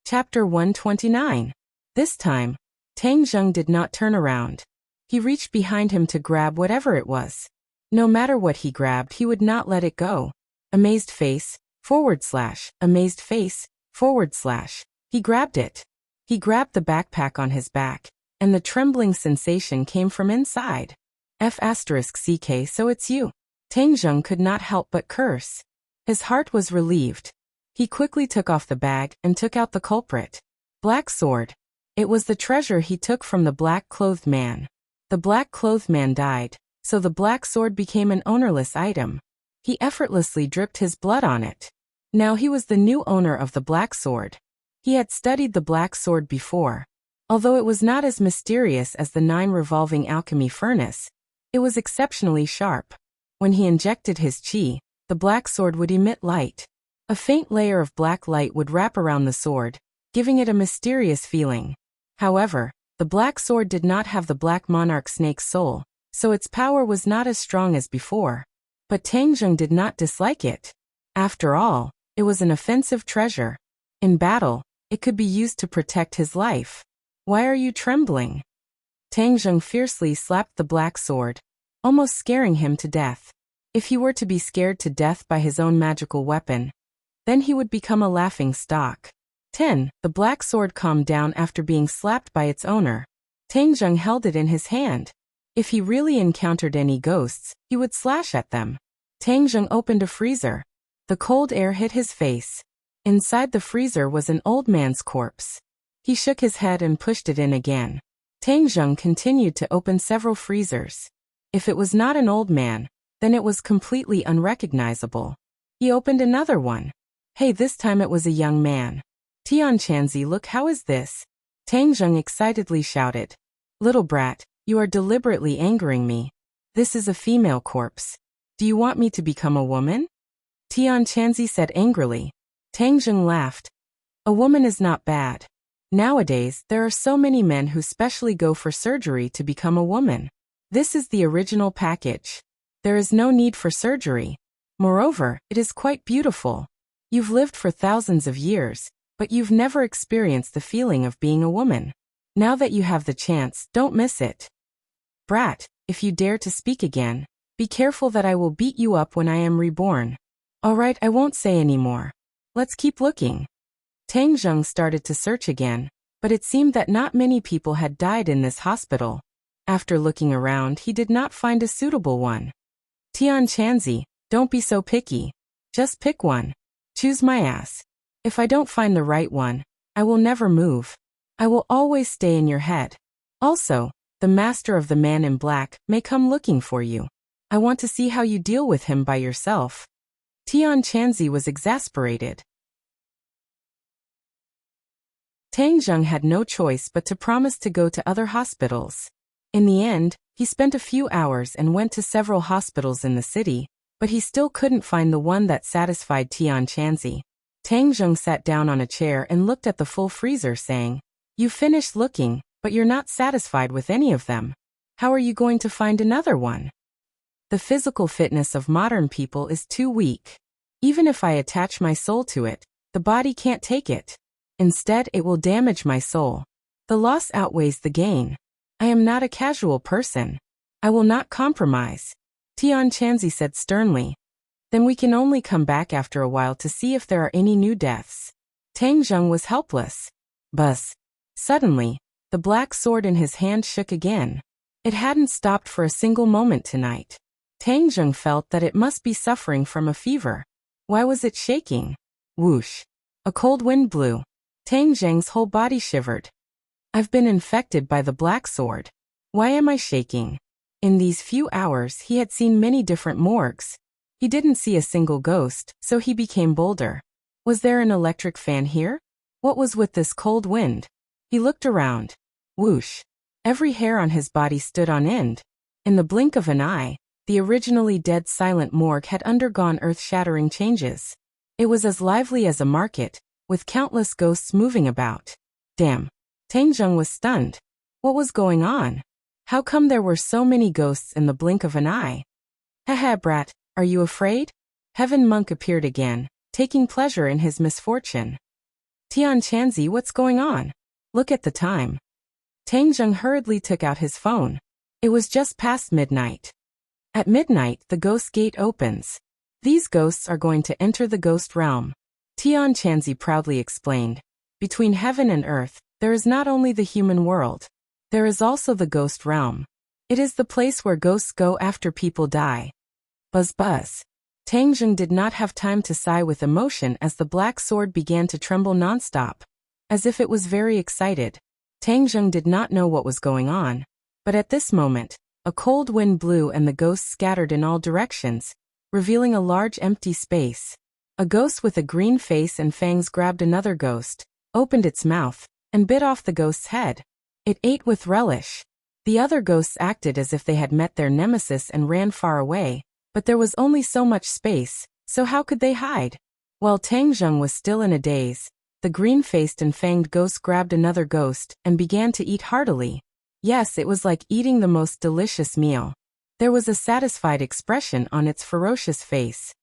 Chapter 129. This time, Tang Zheng did not turn around. He reached behind him to grab whatever it was. No matter what he grabbed, he would not let it go. Amazed face, / amazed face, / he grabbed it. He grabbed the backpack on his back, and the trembling sensation came from inside. F***ck, so it's you. Tang Zheng could not help but curse. His heart was relieved. He quickly took off the bag and took out the culprit. Black sword. It was the treasure he took from the black-clothed man. The black-clothed man died, so the black sword became an ownerless item. He effortlessly dripped his blood on it. Now he was the new owner of the black sword. He had studied the black sword before. Although it was not as mysterious as the 9 revolving alchemy furnace, it was exceptionally sharp. When he injected his qi, the black sword would emit light. A faint layer of black light would wrap around the sword, giving it a mysterious feeling. However, the black sword did not have the black monarch snake's soul, so its power was not as strong as before. But Tang Zheng did not dislike it. After all, it was an offensive treasure. In battle, it could be used to protect his life. Why are you trembling? Tang Zheng fiercely slapped the black sword, almost scaring him to death. If he were to be scared to death by his own magical weapon, then he would become a laughing stock. 10. The black sword calmed down after being slapped by its owner. Tang Zheng held it in his hand. If he really encountered any ghosts, he would slash at them. Tang Zheng opened a freezer. The cold air hit his face. Inside the freezer was an old man's corpse. He shook his head and pushed it in again. Tang Zheng continued to open several freezers. If it was not an old man, then it was completely unrecognizable. He opened another one. Hey, this time it was a young man. Tianqianzi, look, how is this? Tang Zheng excitedly shouted. Little brat, you are deliberately angering me. This is a female corpse. Do you want me to become a woman? Tianqianzi said angrily. Tang Zheng laughed. A woman is not bad. Nowadays, there are so many men who specially go for surgery to become a woman. This is the original package. There is no need for surgery. Moreover, it is quite beautiful. You've lived for thousands of years, but you've never experienced the feeling of being a woman. Now that you have the chance, don't miss it. Brat, if you dare to speak again, be careful that I will beat you up when I am reborn. Alright, I won't say any more. Let's keep looking. Tang Zheng started to search again, but it seemed that not many people had died in this hospital. After looking around, he did not find a suitable one. Tianqianzi, don't be so picky. Just pick one. Choose my ass. If I don't find the right one, I will never move. I will always stay in your head. Also, the master of the man in black may come looking for you. I want to see how you deal with him by yourself. Tianqianzi was exasperated. Tang Zheng had no choice but to promise to go to other hospitals. In the end, he spent a few hours and went to several hospitals in the city, but he still couldn't find the one that satisfied Tianqianzi. Tang Zheng sat down on a chair and looked at the full freezer, saying, "You finished looking, but you're not satisfied with any of them. How are you going to find another one?" The physical fitness of modern people is too weak. Even if I attach my soul to it, the body can't take it. Instead, it will damage my soul. The loss outweighs the gain. I am not a casual person. I will not compromise. Tianqianzi said sternly. Then we can only come back after a while to see if there are any new deaths. Tang Zheng was helpless. Buzz. Suddenly, the black sword in his hand shook again. It hadn't stopped for a single moment tonight. Tang Zheng felt that it must be suffering from a fever. Why was it shaking? Whoosh. A cold wind blew. Tang Zheng's whole body shivered. I've been infected by the black sword. Why am I shaking? In these few hours, he had seen many different morgues. He didn't see a single ghost, so he became bolder. Was there an electric fan here? What was with this cold wind? He looked around. Whoosh. Every hair on his body stood on end. In the blink of an eye, the originally dead silent morgue had undergone earth-shattering changes. It was as lively as a market, with countless ghosts moving about. Damn. Tang Zheng was stunned. What was going on? How come there were so many ghosts in the blink of an eye? Haha, brat, are you afraid? Heaven Monk appeared again, taking pleasure in his misfortune. Tian Chanzi, what's going on? Look at the time. Tang Zheng hurriedly took out his phone. It was just past midnight. At midnight, the ghost gate opens. These ghosts are going to enter the ghost realm. Tian Chanzi proudly explained. Between heaven and earth, there is not only the human world. There is also the ghost realm. It is the place where ghosts go after people die. Buzz buzz. Tang Zheng did not have time to sigh with emotion as the black sword began to tremble nonstop. As if it was very excited. Tang Zheng did not know what was going on. But at this moment, a cold wind blew and the ghosts scattered in all directions, revealing a large empty space. A ghost with a green face and fangs grabbed another ghost, opened its mouth, and bit off the ghost's head. It ate with relish. The other ghosts acted as if they had met their nemesis and ran far away, but there was only so much space, so how could they hide? While Tang Zheng was still in a daze, the green-faced and fanged ghost grabbed another ghost and began to eat heartily. Yes, it was like eating the most delicious meal. There was a satisfied expression on its ferocious face.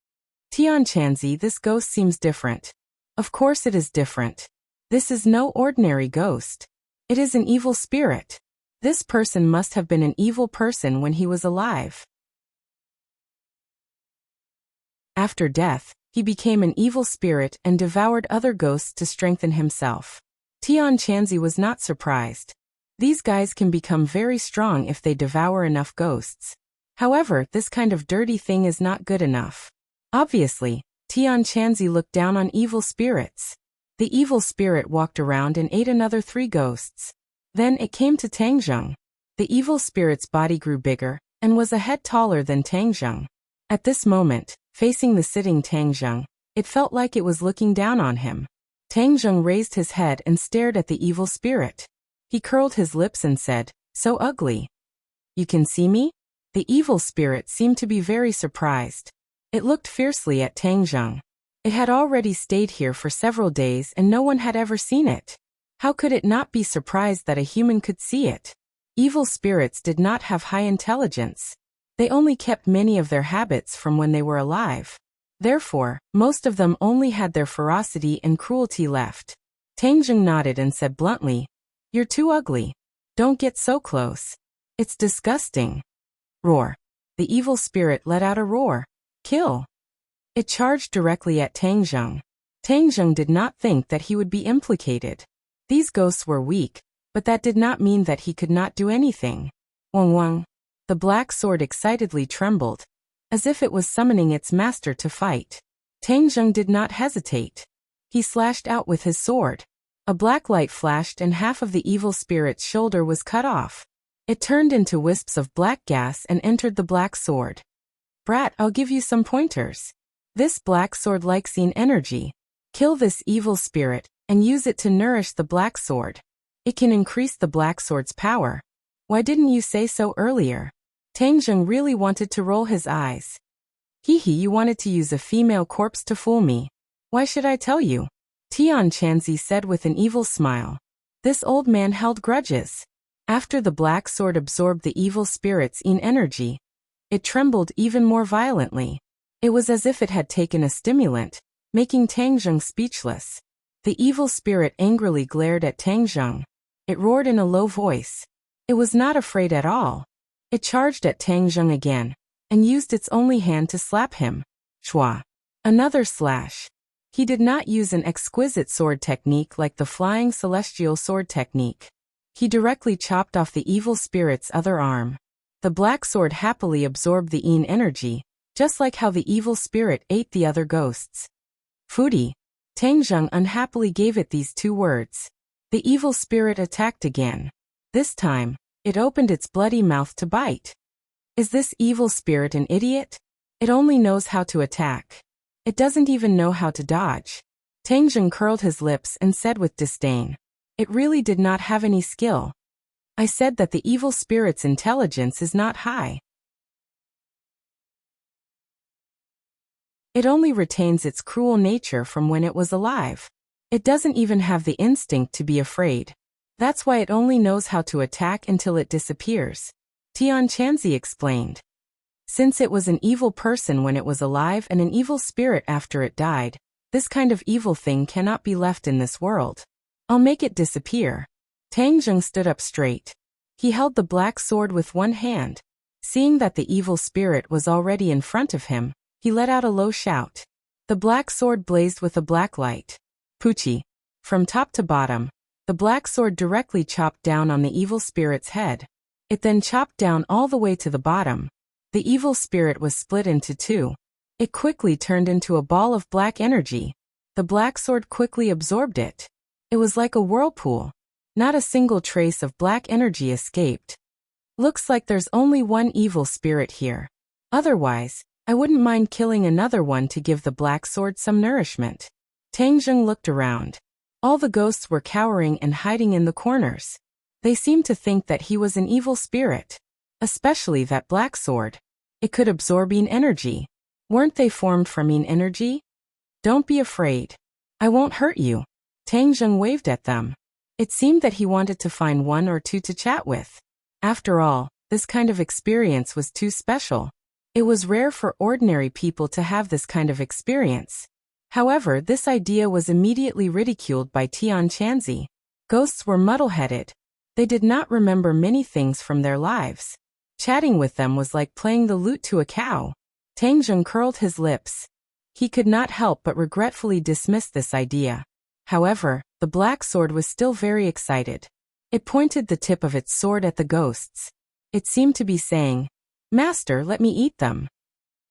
Tian Chanzi, this ghost seems different. Of course it is different. This is no ordinary ghost. It is an evil spirit. This person must have been an evil person when he was alive. After death, he became an evil spirit and devoured other ghosts to strengthen himself. Tian Chanzi was not surprised. These guys can become very strong if they devour enough ghosts. However, this kind of dirty thing is not good enough. Obviously, Tian Chanzi looked down on evil spirits. The evil spirit walked around and ate another 3 ghosts. Then it came to Tang Zheng. The evil spirit's body grew bigger and was a head taller than Tang Zheng. At this moment, facing the sitting Tang Zheng, it felt like it was looking down on him. Tang Zheng raised his head and stared at the evil spirit. He curled his lips and said, "So ugly. You can see me?" The evil spirit seemed to be very surprised. It looked fiercely at Tang Zheng. It had already stayed here for several days and no one had ever seen it. How could it not be surprised that a human could see it? Evil spirits did not have high intelligence. They only kept many of their habits from when they were alive. Therefore, most of them only had their ferocity and cruelty left. Tang Zheng nodded and said bluntly, "You're too ugly. Don't get so close. It's disgusting." Roar. The evil spirit let out a roar. Kill. It charged directly at Tang Zheng. Tang Zheng did not think that he would be implicated. These ghosts were weak, but that did not mean that he could not do anything. Wang wang. The black sword excitedly trembled, as if it was summoning its master to fight. Tang Zheng did not hesitate. He slashed out with his sword. A black light flashed and half of the evil spirit's shoulder was cut off. It turned into wisps of black gas and entered the black sword. "Brat, I'll give you some pointers. This black sword likes yin energy. Kill this evil spirit, and use it to nourish the black sword. It can increase the black sword's power. Why didn't you say so earlier?" Tang Zheng really wanted to roll his eyes. "Hee hee, you wanted to use a female corpse to fool me. Why should I tell you?" Tian Chanzi said with an evil smile. This old man held grudges. After the black sword absorbed the evil spirit's yin energy, it trembled even more violently. It was as if it had taken a stimulant, making Tang Zheng speechless. The evil spirit angrily glared at Tang Zheng. It roared in a low voice. It was not afraid at all. It charged at Tang Zheng again, and used its only hand to slap him. Shwa. Another slash. He did not use an exquisite sword technique like the flying celestial sword technique. He directly chopped off the evil spirit's other arm. The black sword happily absorbed the yin energy, just like how the evil spirit ate the other ghosts. Foodie. Tang Zheng unhappily gave it these 2 words. The evil spirit attacked again. This time, it opened its bloody mouth to bite. Is this evil spirit an idiot? It only knows how to attack. It doesn't even know how to dodge. Tang Zheng curled his lips and said with disdain. It really did not have any skill. I said that the evil spirit's intelligence is not high. It only retains its cruel nature from when it was alive. It doesn't even have the instinct to be afraid. That's why it only knows how to attack until it disappears. Tian Chanzi explained. Since it was an evil person when it was alive and an evil spirit after it died, This kind of evil thing cannot be left in this world. I'll make it disappear. Tang Zheng stood up straight. He held the black sword with one hand. Seeing that the evil spirit was already in front of him, he let out a low shout. The black sword blazed with a black light. Poochie. From top to bottom, the black sword directly chopped down on the evil spirit's head. It then chopped down all the way to the bottom. The evil spirit was split into two. It quickly turned into a ball of black energy. The black sword quickly absorbed it. It was like a whirlpool. Not a single trace of black energy escaped. Looks like there's only one evil spirit here. Otherwise, I wouldn't mind killing another one to give the black sword some nourishment. Tang Zheng looked around. All the ghosts were cowering and hiding in the corners. They seemed to think that he was an evil spirit. Especially that black sword. It could absorb yin energy. Weren't they formed from yin energy? Don't be afraid. I won't hurt you. Tang Zheng waved at them. It seemed that he wanted to find one or two to chat with. After all, this kind of experience was too special. It was rare for ordinary people to have this kind of experience. However, this idea was immediately ridiculed by Tian Chanzi. Ghosts were muddle-headed. They did not remember many things from their lives. Chatting with them was like playing the lute to a cow. Tang Zheng curled his lips. He could not help but regretfully dismiss this idea. However, the black sword was still very excited. It pointed the tip of its sword at the ghosts. It seemed to be saying, "Master, let me eat them."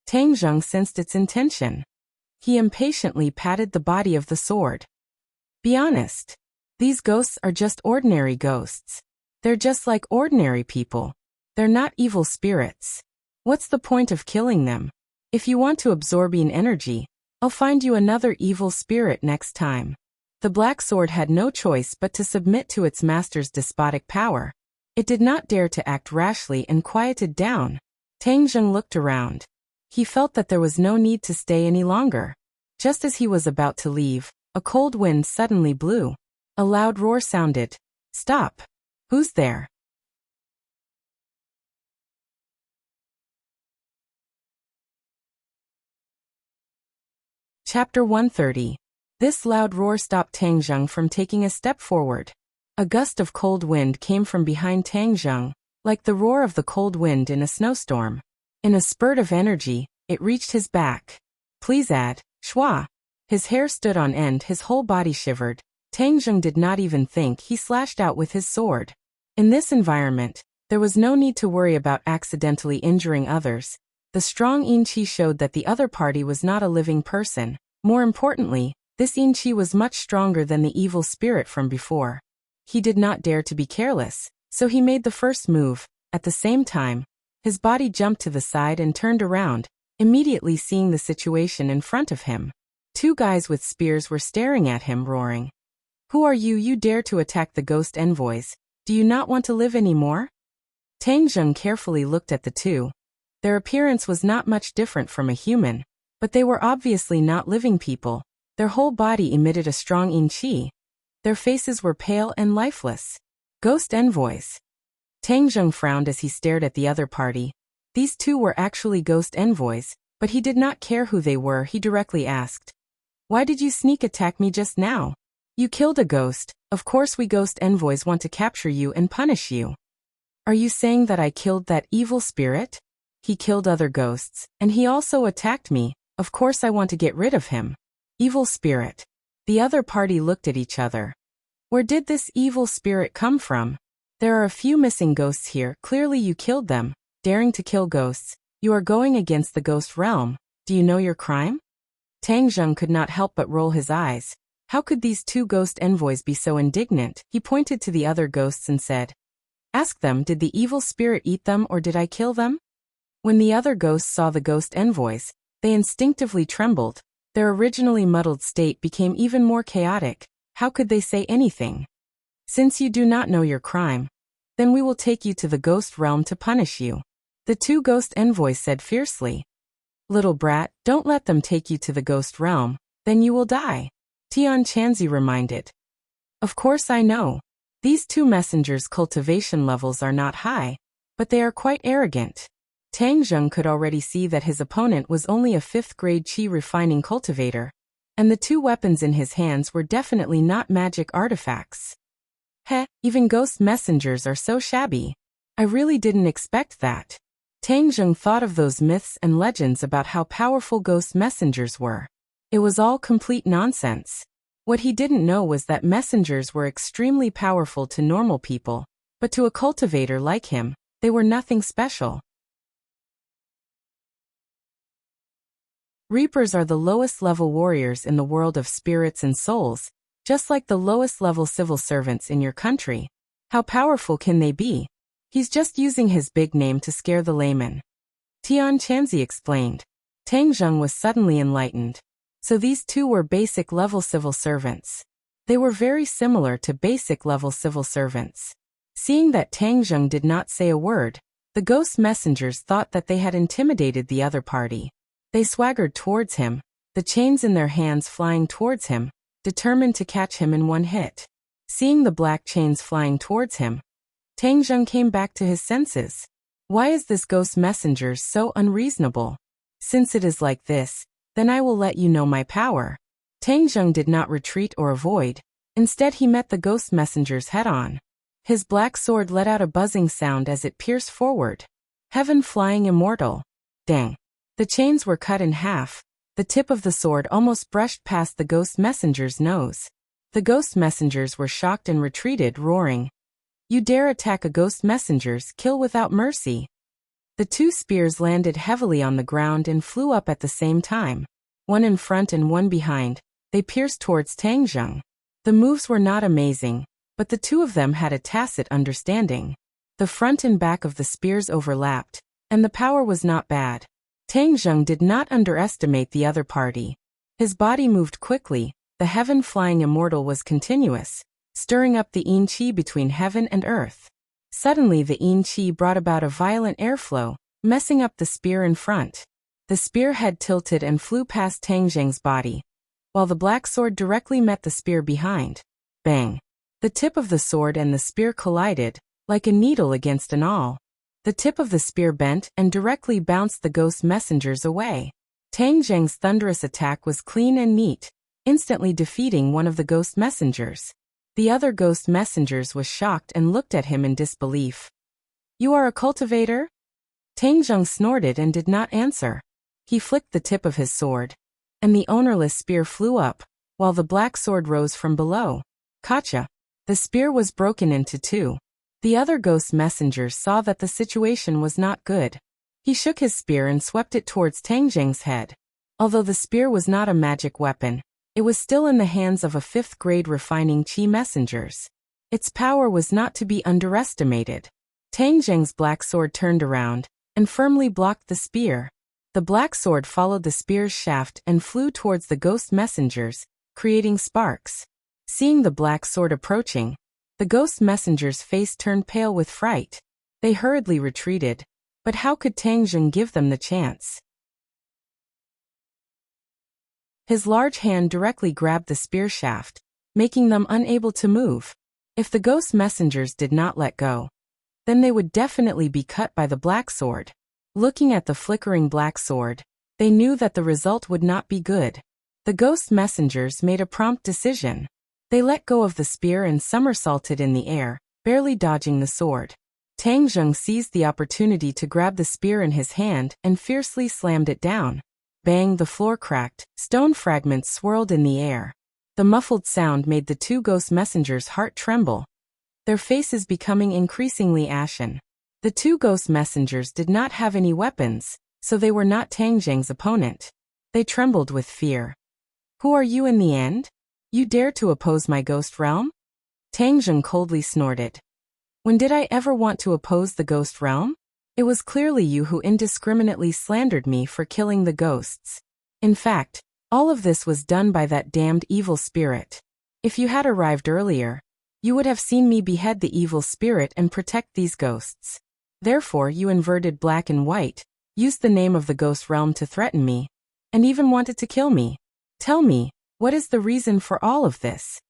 Tang Zheng sensed its intention. He impatiently patted the body of the sword. Be honest. These ghosts are just ordinary ghosts. They're just like ordinary people. They're not evil spirits. What's the point of killing them? If you want to absorb yin energy, I'll find you another evil spirit next time. The black sword had no choice but to submit to its master's despotic power. It did not dare to act rashly and quieted down. Tang Zheng looked around. He felt that there was no need to stay any longer. Just as he was about to leave, a cold wind suddenly blew. A loud roar sounded. Stop! Who's there? Chapter 130. This loud roar stopped Tang Zheng from taking a step forward. A gust of cold wind came from behind Tang Zheng, like the roar of the cold wind in a snowstorm. In a spurt of energy, it reached his back. Please add, Shua. His hair stood on end, his whole body shivered. Tang Zheng did not even think. He slashed out with his sword. In this environment, there was no need to worry about accidentally injuring others. The strong yin qi showed that the other party was not a living person. More importantly, this yin qi was much stronger than the evil spirit from before. He did not dare to be careless, so he made the first move. At the same time, his body jumped to the side and turned around, immediately seeing the situation in front of him. Two guys with spears were staring at him, roaring. Who are you? You dare to attack the ghost envoys? Do you not want to live anymore? Tang Zheng carefully looked at the two. Their appearance was not much different from a human, but they were obviously not living people. Their whole body emitted a strong yin qi. Their faces were pale and lifeless. Ghost envoys. Tang Zheng frowned as he stared at the other party. These two were actually ghost envoys, but he did not care who they were. He directly asked, "Why did you sneak attack me just now? You killed a ghost. Of course we ghost envoys want to capture you and punish you." Are you saying that I killed that evil spirit? He killed other ghosts, and he also attacked me. Of course I want to get rid of him. Evil spirit. The other party looked at each other. Where did this evil spirit come from? There are a few missing ghosts here. Clearly you killed them. Daring to kill ghosts. You are going against the ghost realm. Do you know your crime? Tang Zheng could not help but roll his eyes. How could these two ghost envoys be so indignant? He pointed to the other ghosts and said, "Ask them, did the evil spirit eat them or did I kill them?" When the other ghosts saw the ghost envoys, they instinctively trembled. Their originally muddled state became even more chaotic. How could they say anything? Since you do not know your crime, then we will take you to the ghost realm to punish you. The two ghost envoys said fiercely. Little brat, don't let them take you to the ghost realm, then you will die. Tian Chanzi reminded. Of course I know. These two messengers' cultivation levels are not high, but they are quite arrogant. Tang Zheng could already see that his opponent was only a 5th grade qi refining cultivator. And the two weapons in his hands were definitely not magic artifacts. Heh, even ghost messengers are so shabby. I really didn't expect that. Tang Zheng thought of those myths and legends about how powerful ghost messengers were. It was all complete nonsense. What he didn't know was that messengers were extremely powerful to normal people, but to a cultivator like him, they were nothing special. Reapers are the lowest level warriors in the world of spirits and souls, just like the lowest level civil servants in your country. How powerful can they be? He's just using his big name to scare the layman. Tian Chanzi explained. Tang Zheng was suddenly enlightened. So these two were basic level civil servants. They were very similar to basic level civil servants. Seeing that Tang Zheng did not say a word, the ghost messengers thought that they had intimidated the other party. They swaggered towards him, the chains in their hands flying towards him, determined to catch him in one hit. Seeing the black chains flying towards him, Tang Zheng came back to his senses. Why is this ghost messenger so unreasonable? Since it is like this, then I will let you know my power. Tang Zheng did not retreat or avoid. Instead he met the ghost messenger's head-on. His black sword let out a buzzing sound as it pierced forward. Heaven flying immortal. Dang. The chains were cut in half. The tip of the sword almost brushed past the ghost messenger's nose. The ghost messengers were shocked and retreated, roaring. You dare attack a ghost messenger's kill without mercy. The two spears landed heavily on the ground and flew up at the same time. One in front and one behind, they pierced towards Tang Zheng. The moves were not amazing, but the two of them had a tacit understanding. The front and back of the spears overlapped, and the power was not bad. Tang Zheng did not underestimate the other party. His body moved quickly, the heaven-flying immortal was continuous, stirring up the yin qi between heaven and earth. Suddenly the yin qi brought about a violent airflow, messing up the spear in front. The spear head tilted and flew past Tang Zheng's body, while the black sword directly met the spear behind. Bang! The tip of the sword and the spear collided, like a needle against an awl. The tip of the spear bent and directly bounced the ghost messengers away. Tang Zheng's thunderous attack was clean and neat, instantly defeating one of the ghost messengers. The other ghost messengers was shocked and looked at him in disbelief. You are a cultivator? Tang Zheng snorted and did not answer. He flicked the tip of his sword, and the ownerless spear flew up, while the black sword rose from below. Gotcha! The spear was broken into two. The other ghost messengers saw that the situation was not good. He shook his spear and swept it towards Tang Zheng's head. Although the spear was not a magic weapon, it was still in the hands of a 5th-grade refining qi messengers. Its power was not to be underestimated. Tang Zheng's black sword turned around and firmly blocked the spear. The black sword followed the spear's shaft and flew towards the ghost messengers, creating sparks. Seeing the black sword approaching, the ghost messenger's face turned pale with fright. They hurriedly retreated, but how could Tang Zheng give them the chance? His large hand directly grabbed the spear shaft, making them unable to move. If the ghost messengers did not let go, then they would definitely be cut by the black sword. Looking at the flickering black sword, they knew that the result would not be good. The ghost messengers made a prompt decision. They let go of the spear and somersaulted in the air, barely dodging the sword. Tang Zheng seized the opportunity to grab the spear in his hand and fiercely slammed it down. Bang! The floor cracked, stone fragments swirled in the air. The muffled sound made the two ghost messengers' heart tremble, their faces becoming increasingly ashen. The two ghost messengers did not have any weapons, so they were not Tang Zheng's opponent. They trembled with fear. Who are you in the end? You dare to oppose my ghost realm? Tang Zheng coldly snorted. When did I ever want to oppose the ghost realm? It was clearly you who indiscriminately slandered me for killing the ghosts. In fact, all of this was done by that damned evil spirit. If you had arrived earlier, you would have seen me behead the evil spirit and protect these ghosts. Therefore you inverted black and white, used the name of the ghost realm to threaten me, and even wanted to kill me. Tell me, what is the reason for all of this?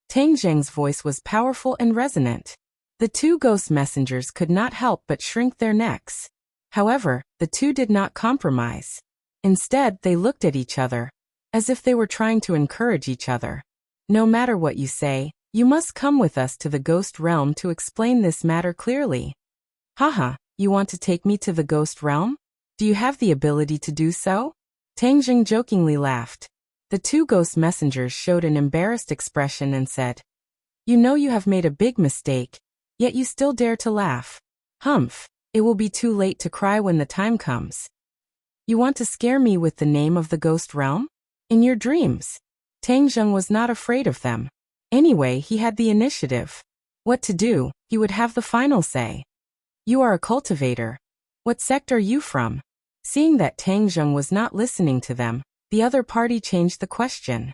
Tang Zheng's voice was powerful and resonant. The two ghost messengers could not help but shrink their necks. However, the two did not compromise. Instead, they looked at each other, as if they were trying to encourage each other. No matter what you say, you must come with us to the ghost realm to explain this matter clearly. Haha, you want to take me to the ghost realm? Do you have the ability to do so? Tang Jing jokingly laughed. The two ghost messengers showed an embarrassed expression and said, "You know you have made a big mistake, yet you still dare to laugh. Humph, it will be too late to cry when the time comes. You want to scare me with the name of the ghost realm? In your dreams." Tang Jing was not afraid of them. Anyway, he had the initiative. What to do, he would have the final say. "You are a cultivator. What sect are you from?" Seeing that Tang Jing was not listening to them, the other party changed the question.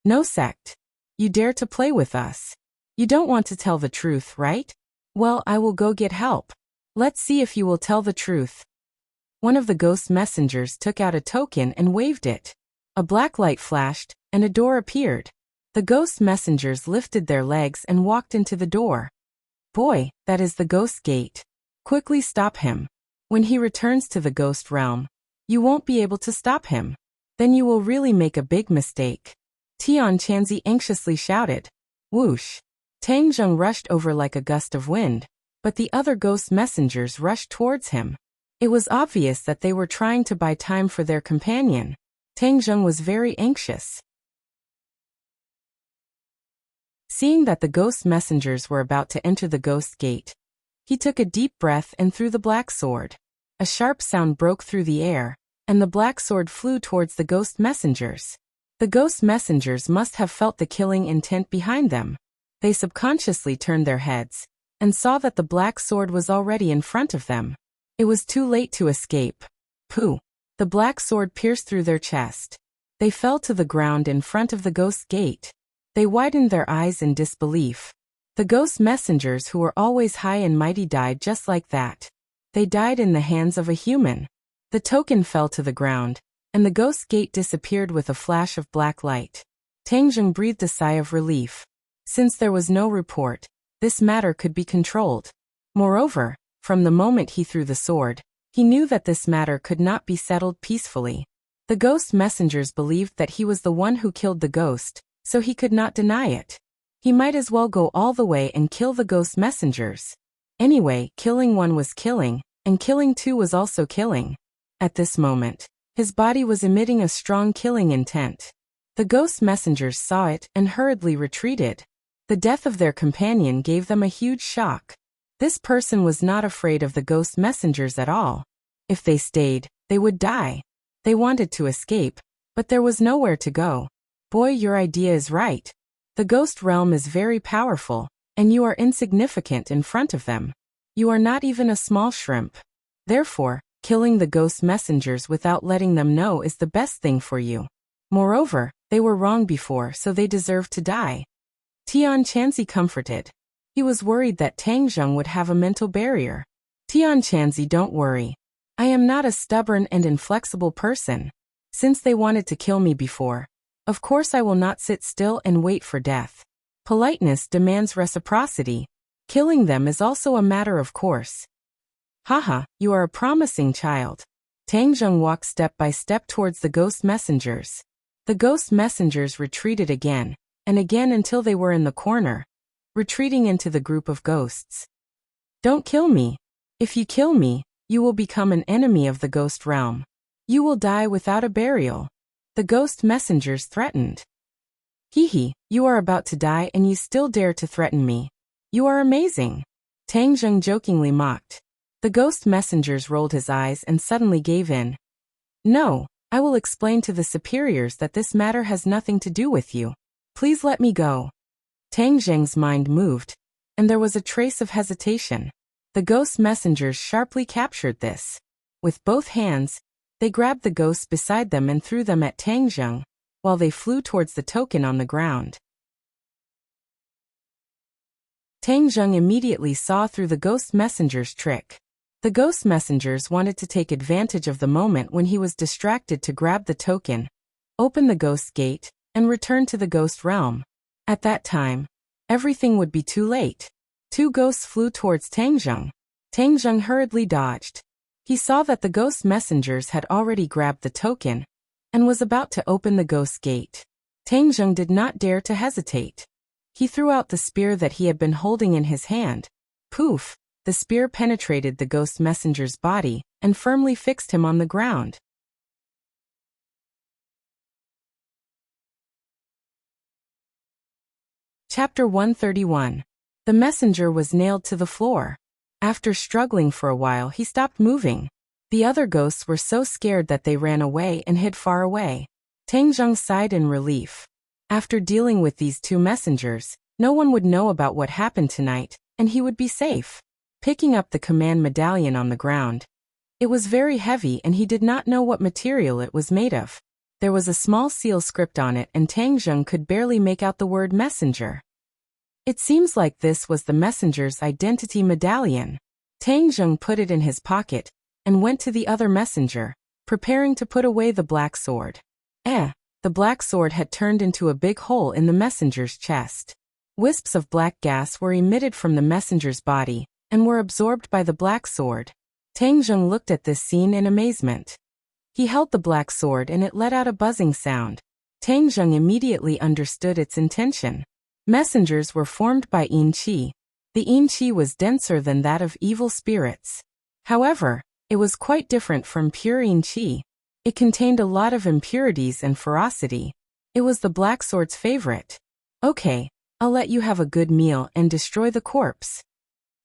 "No sect. You dare to play with us. You don't want to tell the truth, right? Well, I will go get help. Let's see if you will tell the truth." One of the ghost messengers took out a token and waved it. A black light flashed, and a door appeared. The ghost messengers lifted their legs and walked into the door. "Boy, that is the ghost gate. Quickly stop him. When he returns to the ghost realm, you won't be able to stop him. Then you will really make a big mistake." Tian Chanzi anxiously shouted. Whoosh! Tang Jing rushed over like a gust of wind, but the other ghost messengers rushed towards him. It was obvious that they were trying to buy time for their companion. Tang Jing was very anxious. Seeing that the ghost messengers were about to enter the ghost gate, he took a deep breath and threw the black sword. A sharp sound broke through the air, and the black sword flew towards the ghost messengers. The ghost messengers must have felt the killing intent behind them. They subconsciously turned their heads, and saw that the black sword was already in front of them. It was too late to escape. Pooh! The black sword pierced through their chest. They fell to the ground in front of the ghost gate. They widened their eyes in disbelief. The ghost messengers who were always high and mighty died just like that. They died in the hands of a human. The token fell to the ground, and the ghost gate disappeared with a flash of black light. Tang Jing breathed a sigh of relief. Since there was no report, this matter could be controlled. Moreover, from the moment he threw the sword, he knew that this matter could not be settled peacefully. The ghost messengers believed that he was the one who killed the ghost, so he could not deny it. He might as well go all the way and kill the ghost messengers. Anyway, killing one was killing, and killing two was also killing. At this moment, his body was emitting a strong killing intent. The ghost messengers saw it and hurriedly retreated. The death of their companion gave them a huge shock. This person was not afraid of the ghost messengers at all. If they stayed, they would die. They wanted to escape, but there was nowhere to go. Boy, your idea is right. The ghost realm is very powerful, and you are insignificant in front of them. You are not even a small shrimp. Therefore, killing the ghost messengers without letting them know is the best thing for you. Moreover, they were wrong before, so they deserve to die. Tian Chanzi comforted. He was worried that Tang Jing would have a mental barrier. Tian Chanzi, don't worry. I am not a stubborn and inflexible person. Since they wanted to kill me before, of course I will not sit still and wait for death. Politeness demands reciprocity. Killing them is also a matter of course. Haha, you are a promising child. Tang Jing walked step by step towards the ghost messengers. The ghost messengers retreated again, and again until they were in the corner, retreating into the group of ghosts. Don't kill me. If you kill me, you will become an enemy of the ghost realm. You will die without a burial. The ghost messengers threatened. Hee, you are about to die and you still dare to threaten me. You are amazing. Tang Jing jokingly mocked. The ghost messengers rolled his eyes and suddenly gave in. No, I will explain to the superiors that this matter has nothing to do with you. Please let me go. Tang Jing's mind moved, and there was a trace of hesitation. The ghost messengers sharply captured this. With both hands, they grabbed the ghosts beside them and threw them at Tang Jing, while they flew towards the token on the ground. Tang Jing immediately saw through the ghost messenger's trick. The ghost messengers wanted to take advantage of the moment when he was distracted to grab the token, open the ghost gate, and return to the ghost realm. At that time, everything would be too late. Two ghosts flew towards Tang Jing. Tang Jing hurriedly dodged. He saw that the ghost messengers had already grabbed the token, and was about to open the ghost's gate. Tang Zheng did not dare to hesitate. He threw out the spear that he had been holding in his hand. Poof! The spear penetrated the ghost messenger's body and firmly fixed him on the ground. Chapter 131. The messenger was nailed to the floor. After struggling for a while, he stopped moving. The other ghosts were so scared that they ran away and hid far away. Tang Zheng sighed in relief. After dealing with these two messengers, no one would know about what happened tonight, and he would be safe. Picking up the command medallion on the ground. It was very heavy and he did not know what material it was made of. There was a small seal script on it and Tang Zheng could barely make out the word messenger. It seems like this was the messenger's identity medallion. Tang Zheng put it in his pocket and went to the other messenger, preparing to put away the black sword. The black sword had turned into a big hole in the messenger's chest. Wisps of black gas were emitted from the messenger's body and were absorbed by the black sword. Tang Zheng looked at this scene in amazement. He held the black sword and it let out a buzzing sound. Tang Zheng immediately understood its intention. Messengers were formed by yin qi. The yin qi was denser than that of evil spirits. However, it was quite different from pure yin qi. It contained a lot of impurities and ferocity. It was the black sword's favorite. Okay, I'll let you have a good meal and destroy the corpse.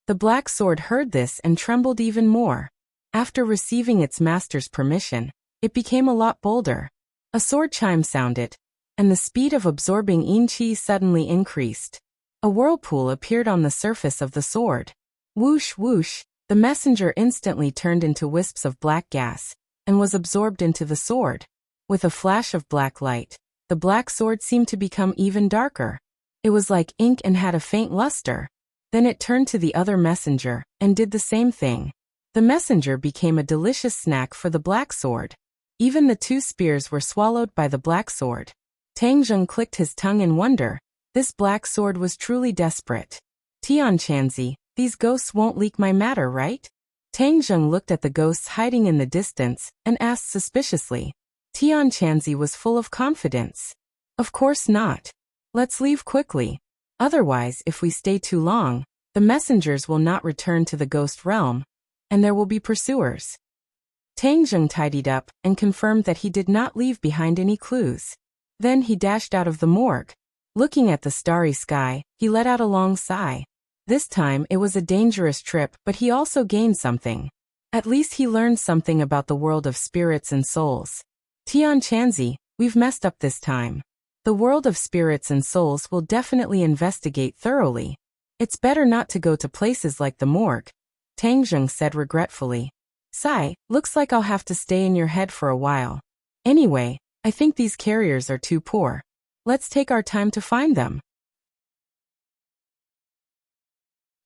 The black sword heard this and trembled even more. After receiving its master's permission, it became a lot bolder. A sword chime sounded, and the speed of absorbing yin qi suddenly increased. A whirlpool appeared on the surface of the sword. Whoosh whoosh, the messenger instantly turned into wisps of black gas, and was absorbed into the sword. With a flash of black light, the black sword seemed to become even darker. It was like ink and had a faint luster. Then it turned to the other messenger, and did the same thing. The messenger became a delicious snack for the black sword. Even the two spears were swallowed by the black sword. Tang Zheng clicked his tongue in wonder. This black sword was truly desperate. Tian Chanzi, these ghosts won't leak my matter, right? Tang Zheng looked at the ghosts hiding in the distance, and asked suspiciously. Tian Chanzi was full of confidence. Of course not. Let's leave quickly. Otherwise, if we stay too long, the messengers will not return to the ghost realm, and there will be pursuers. Tang Zheng tidied up and confirmed that he did not leave behind any clues. Then he dashed out of the morgue. Looking at the starry sky, he let out a long sigh. This time it was a dangerous trip, but he also gained something. At least he learned something about the world of spirits and souls. Tian Chanzi, we've messed up this time. The world of spirits and souls will definitely investigate thoroughly. It's better not to go to places like the morgue, Tang Zheng said regretfully. Sigh, looks like I'll have to stay in your head for a while. Anyway, I think these carriers are too poor. Let's take our time to find them.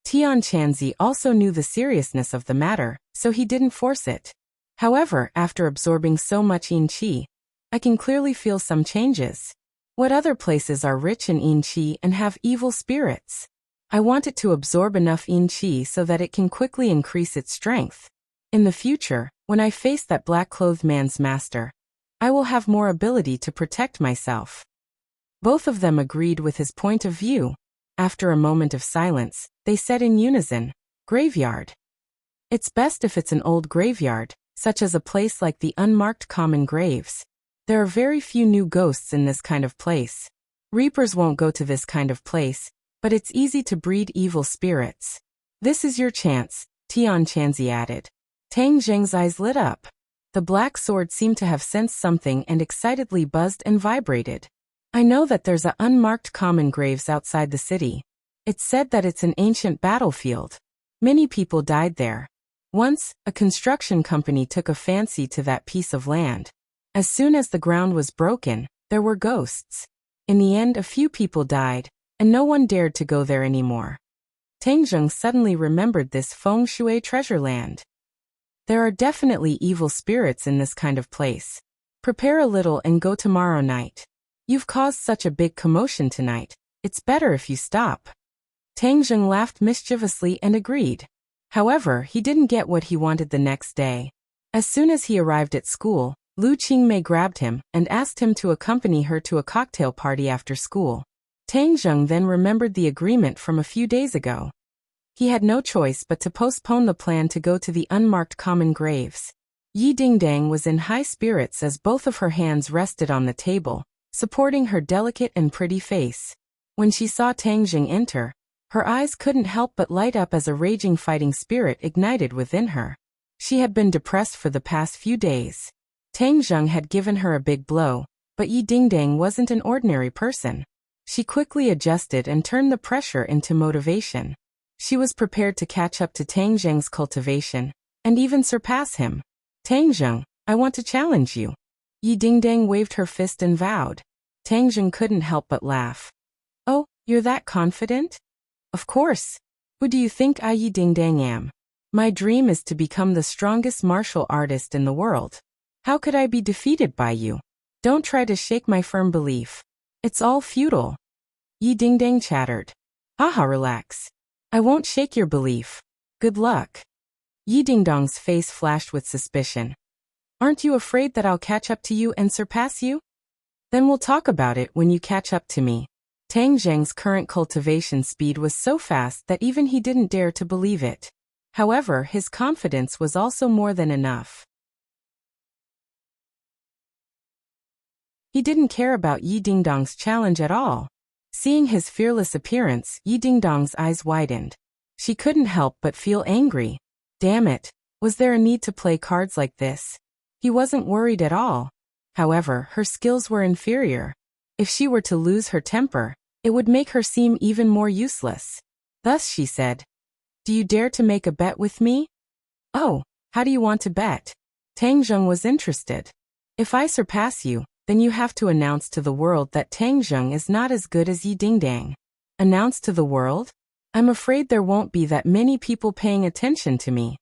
Tian Chanzi also knew the seriousness of the matter, so he didn't force it. However, after absorbing so much yin qi, I can clearly feel some changes. What other places are rich in yin qi and have evil spirits? I want it to absorb enough yin qi so that it can quickly increase its strength. In the future, when I face that black-clothed man's master, I will have more ability to protect myself. Both of them agreed with his point of view. After a moment of silence, they said in unison, Graveyard. It's best if it's an old graveyard, such as a place like the unmarked common graves. There are very few new ghosts in this kind of place. Reapers won't go to this kind of place, but it's easy to breed evil spirits. This is your chance, Tian Chanzi added. Tang Zheng's eyes lit up. The black sword seemed to have sensed something and excitedly buzzed and vibrated. I know that there's a unmarked common graves outside the city. It's said that it's an ancient battlefield. Many people died there. Once, a construction company took a fancy to that piece of land. As soon as the ground was broken, there were ghosts. In the end, a few people died, and no one dared to go there anymore. Tang Zheng suddenly remembered this feng shui treasure land. There are definitely evil spirits in this kind of place. Prepare a little and go tomorrow night. You've caused such a big commotion tonight. It's better if you stop. Tang Zheng laughed mischievously and agreed. However, he didn't get what he wanted the next day. As soon as he arrived at school, Lu Qingmei grabbed him and asked him to accompany her to a cocktail party after school. Tang Zheng then remembered the agreement from a few days ago. He had no choice but to postpone the plan to go to the unmarked common graves. Yi Dingdang was in high spirits as both of her hands rested on the table, supporting her delicate and pretty face. When she saw Tang Zheng enter, her eyes couldn't help but light up as a raging fighting spirit ignited within her. She had been depressed for the past few days. Tang Zheng had given her a big blow, but Yi Dingdang wasn't an ordinary person. She quickly adjusted and turned the pressure into motivation. She was prepared to catch up to Tang Zheng's cultivation, and even surpass him. Tang Zheng, I want to challenge you. Yi Dingdang waved her fist and vowed. Tang Zheng couldn't help but laugh. Oh, you're that confident? Of course. Who do you think I Yi Dingdang am? My dream is to become the strongest martial artist in the world. How could I be defeated by you? Don't try to shake my firm belief. It's all futile. Yi Dingdang chattered. Haha, relax. I won't shake your belief. Good luck. Yi Dingdang's face flashed with suspicion. Aren't you afraid that I'll catch up to you and surpass you? Then we'll talk about it when you catch up to me. Tang Zheng's current cultivation speed was so fast that even he didn't dare to believe it. However, his confidence was also more than enough. He didn't care about Yi Dingdang's challenge at all. Seeing his fearless appearance, Yi Dingdang's eyes widened. She couldn't help but feel angry. Damn it, was there a need to play cards like this? He wasn't worried at all. However, her skills were inferior. If she were to lose her temper, it would make her seem even more useless. Thus she said, Do you dare to make a bet with me? Oh, how do you want to bet? Tang Zheng was interested. If I surpass you, then you have to announce to the world that Tang Zheng is not as good as Yi Dingdang. Announce to the world? I'm afraid there won't be that many people paying attention to me.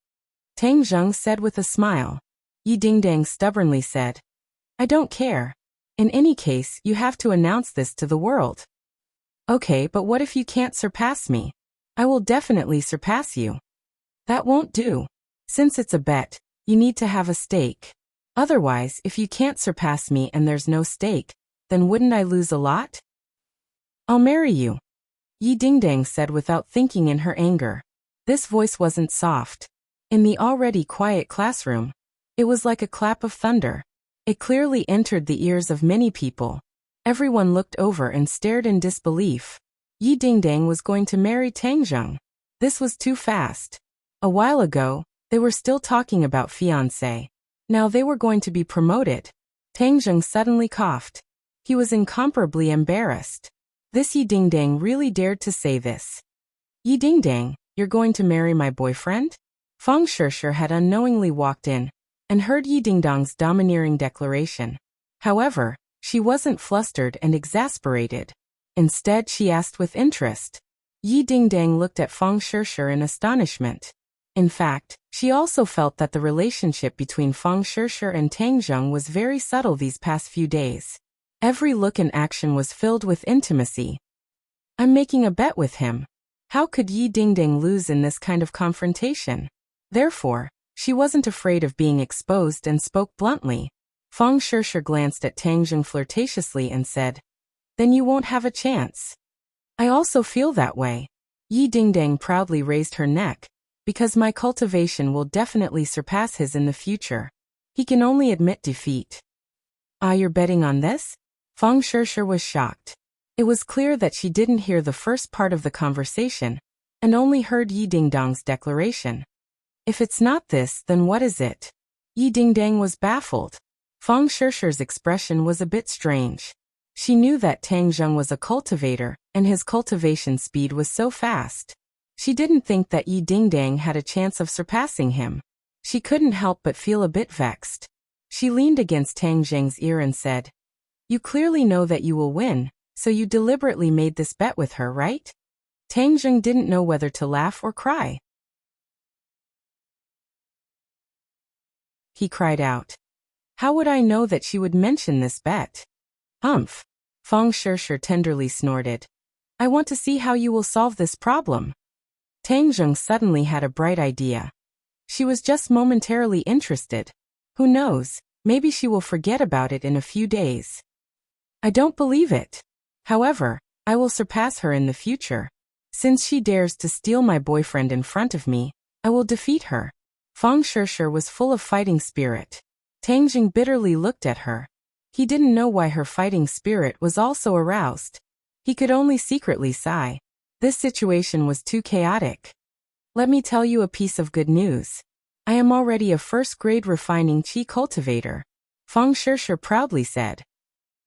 Tang Zheng said with a smile. Yi Dingdang stubbornly said, I don't care. In any case, you have to announce this to the world. Okay, but what if you can't surpass me? I will definitely surpass you. That won't do. Since it's a bet, you need to have a stake. Otherwise, if you can't surpass me and there's no stake, then wouldn't I lose a lot? I'll marry you. Yi Dingdang said without thinking in her anger. This voice wasn't soft. In the already quiet classroom, it was like a clap of thunder. It clearly entered the ears of many people. Everyone looked over and stared in disbelief. Yi Dingdang was going to marry Tang Zheng. This was too fast. A while ago, they were still talking about fiancé. Now they were going to be promoted. Tang Zheng suddenly coughed. He was incomparably embarrassed. This Yi Dingdang really dared to say this. Yi Dingdang, you're going to marry my boyfriend? Feng Shishir had unknowingly walked in and heard Yi Dingdang's domineering declaration. However, she wasn't flustered and exasperated. Instead, she asked with interest. Yi Dingdang looked at Feng Shishir in astonishment. In fact, she also felt that the relationship between Feng Shishir and Tang Zheng was very subtle these past few days. Every look and action was filled with intimacy. I'm making a bet with him. How could Yi Dingdang lose in this kind of confrontation? Therefore, she wasn't afraid of being exposed and spoke bluntly. Feng Shishir glanced at Tang Zheng flirtatiously and said, Then you won't have a chance. I also feel that way. Yi Dingdang proudly raised her neck. Because my cultivation will definitely surpass his in the future. He can only admit defeat. Ah, you're betting on this? Feng Shishir was shocked. It was clear that she didn't hear the first part of the conversation, and only heard Yi Dingdang's declaration. If it's not this, then what is it? Yi Dingdang was baffled. Feng Shishir's expression was a bit strange. She knew that Tang Zheng was a cultivator, and his cultivation speed was so fast. She didn't think that Yi Dingdang had a chance of surpassing him. She couldn't help but feel a bit vexed. She leaned against Tang Zheng's ear and said, You clearly know that you will win, so you deliberately made this bet with her, right? Tang Zheng didn't know whether to laugh or cry. He cried out. How would I know that she would mention this bet? Humph. Feng Shishir tenderly snorted. I want to see how you will solve this problem. Tang Zheng suddenly had a bright idea. She was just momentarily interested. Who knows, Maybe she will forget about it in a few days. I don't believe it. However, I will surpass her in the future. Since she dares to steal my boyfriend in front of me, I will defeat her. Feng Shishir was full of fighting spirit. Tang Jing bitterly looked at her. He didn't know why her fighting spirit was also aroused. He could only secretly sigh. This situation was too chaotic. Let me tell you a piece of good news. I am already a first-grade refining qi cultivator, Feng Shishir proudly said.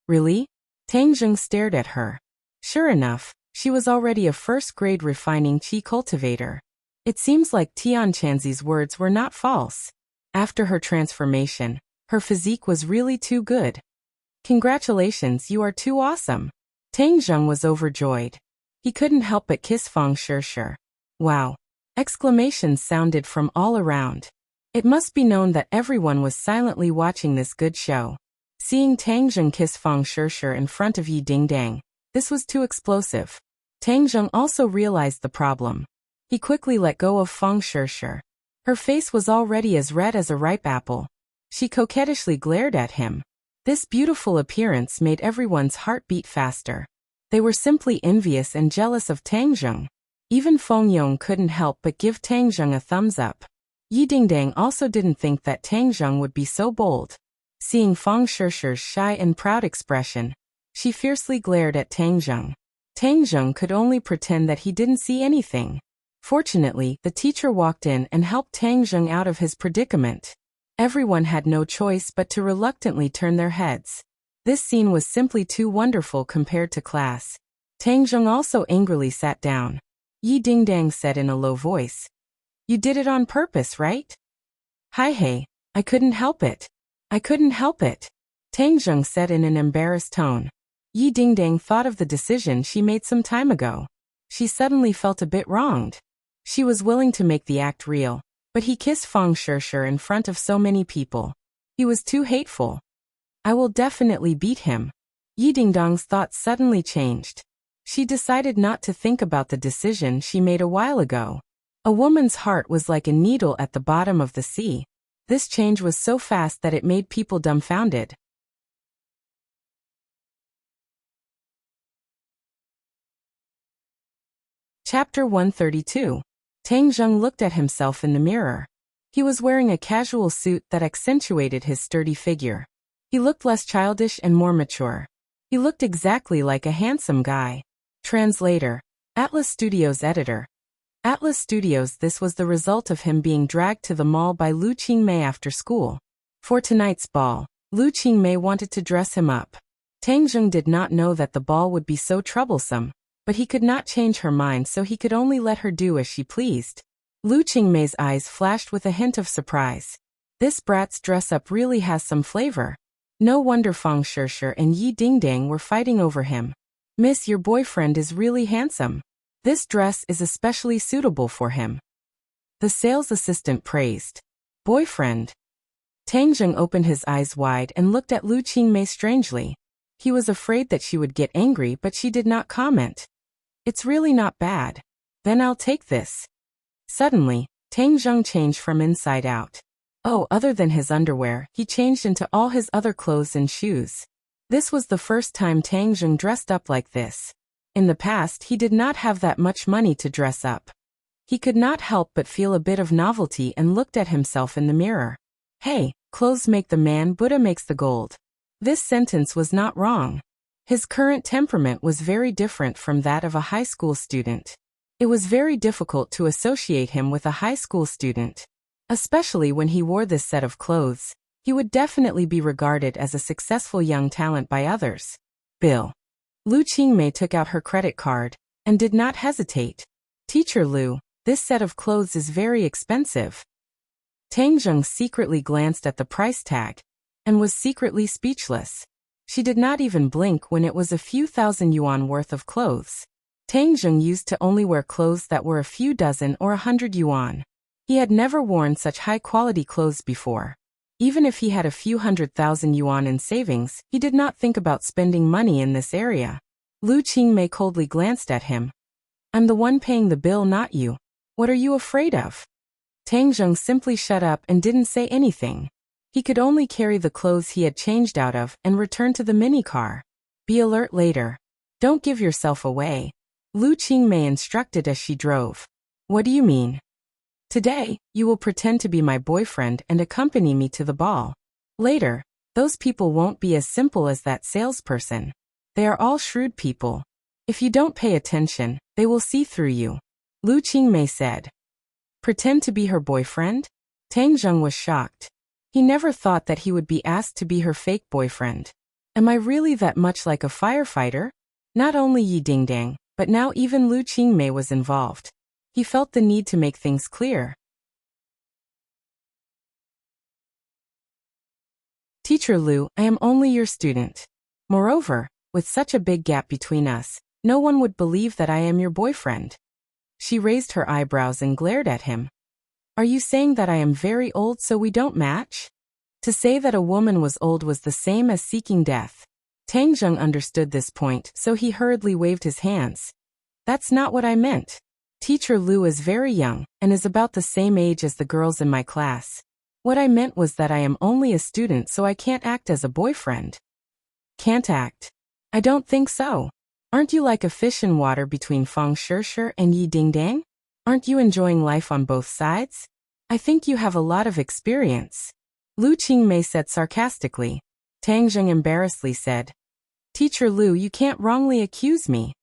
Really? Tang Jing stared at her. Sure enough, she was already a first-grade refining qi cultivator. It seems like Tian Chanzi's words were not false. After her transformation, her physique was really too good. Congratulations, you are too awesome. Tang Jing was overjoyed. He couldn't help but kiss Feng Shishir. Wow! Exclamations sounded from all around. It must be known that everyone was silently watching this good show. Seeing Tang Jing kiss Feng Shishir in front of Yi Dingdang, this was too explosive. Tang Jing also realized the problem. He quickly let go of Feng Shishir. Her face was already as red as a ripe apple. She coquettishly glared at him. This beautiful appearance made everyone's heart beat faster. They were simply envious and jealous of Tang Jing. Even Feng Yong couldn't help but give Tang Jing a thumbs up. Yi Dingdang also didn't think that Tang Jing would be so bold. Seeing Feng Shishir's shy and proud expression, she fiercely glared at Tang Jing. Tang Jing could only pretend that he didn't see anything. Fortunately, the teacher walked in and helped Tang Jing out of his predicament. Everyone had no choice but to reluctantly turn their heads. This scene was simply too wonderful compared to class. Tang Jing also angrily sat down. Yi Dingdang said in a low voice. You did it on purpose, right? Hi hey, I couldn't help it. I couldn't help it. Tang Jing said in an embarrassed tone. Yi Dingdang thought of the decision she made some time ago. She suddenly felt a bit wronged. She was willing to make the act real, but he kissed Feng Shishir in front of so many people. He was too hateful. I will definitely beat him. Yi Dingdang's thoughts suddenly changed. She decided not to think about the decision she made a while ago. A woman's heart was like a needle at the bottom of the sea. This change was so fast that it made people dumbfounded. Chapter 132. Tang Jing looked at himself in the mirror. He was wearing a casual suit that accentuated his sturdy figure. He looked less childish and more mature. He looked exactly like a handsome guy. Translator. Atlas Studios editor. Atlas Studios. This was the result of him being dragged to the mall by Lu Qingmei after school. For tonight's ball, Lu Qingmei wanted to dress him up. Tang Jing did not know that the ball would be so troublesome, but he could not change her mind, so he could only let her do as she pleased. Lu Qingmei's eyes flashed with a hint of surprise. This brat's dress-up really has some flavor. No wonder Feng Shishir and Yi Dingdang were fighting over him. Miss, your boyfriend is really handsome. This dress is especially suitable for him. The sales assistant praised. Boyfriend. Tang Jing opened his eyes wide and looked at Lu Qingmei strangely. He was afraid that she would get angry, but she did not comment. It's really not bad. Then I'll take this. Suddenly, Tang Jing changed from inside out. Oh, other than his underwear, he changed into all his other clothes and shoes. This was the first time Tang Jing dressed up like this. In the past, he did not have that much money to dress up. He could not help but feel a bit of novelty and looked at himself in the mirror. Hey, clothes make the man, Buddha makes the gold. This sentence was not wrong. His current temperament was very different from that of a high school student. It was very difficult to associate him with a high school student. Especially when he wore this set of clothes, he would definitely be regarded as a successful young talent by others. Bill. Lu Qingmei took out her credit card and did not hesitate. Teacher Lu, this set of clothes is very expensive. Tang Jing secretly glanced at the price tag and was secretly speechless. She did not even blink when it was a few thousand yuan worth of clothes. Tang Jing used to only wear clothes that were a few dozen or 100 yuan. He had never worn such high-quality clothes before. Even if he had a few 100,000 yuan in savings, he did not think about spending money in this area. Lu Qingmei coldly glanced at him. I'm the one paying the bill, not you. What are you afraid of? Tang Jing simply shut up and didn't say anything. He could only carry the clothes he had changed out of and return to the minicar. Be alert later. Don't give yourself away, Lu Qingmei instructed as she drove. What do you mean? Today, you will pretend to be my boyfriend and accompany me to the ball. Later, those people won't be as simple as that salesperson. They are all shrewd people. If you don't pay attention, they will see through you, Lu Qingmei said. Pretend to be her boyfriend? Tang Zheng was shocked. He never thought that he would be asked to be her fake boyfriend. Am I really that much like a firefighter? Not only Yi Dingdang, but now even Lu Qingmei was involved. He felt the need to make things clear. Teacher Lu, I am only your student. Moreover, with such a big gap between us, no one would believe that I am your boyfriend. She raised her eyebrows and glared at him. Are you saying that I am very old so we don't match? To say that a woman was old was the same as seeking death. Tang Zheng understood this point, so he hurriedly waved his hands. That's not what I meant. Teacher Lu is very young, and is about the same age as the girls in my class. What I meant was that I am only a student so I can't act as a boyfriend. Can't act? I don't think so. Aren't you like a fish in water between Feng Shishir and Yi Dingdang? Aren't you enjoying life on both sides? I think you have a lot of experience, Lu Qingmei said sarcastically. Tang Zheng embarrassedly said, Teacher Lu, you can't wrongly accuse me.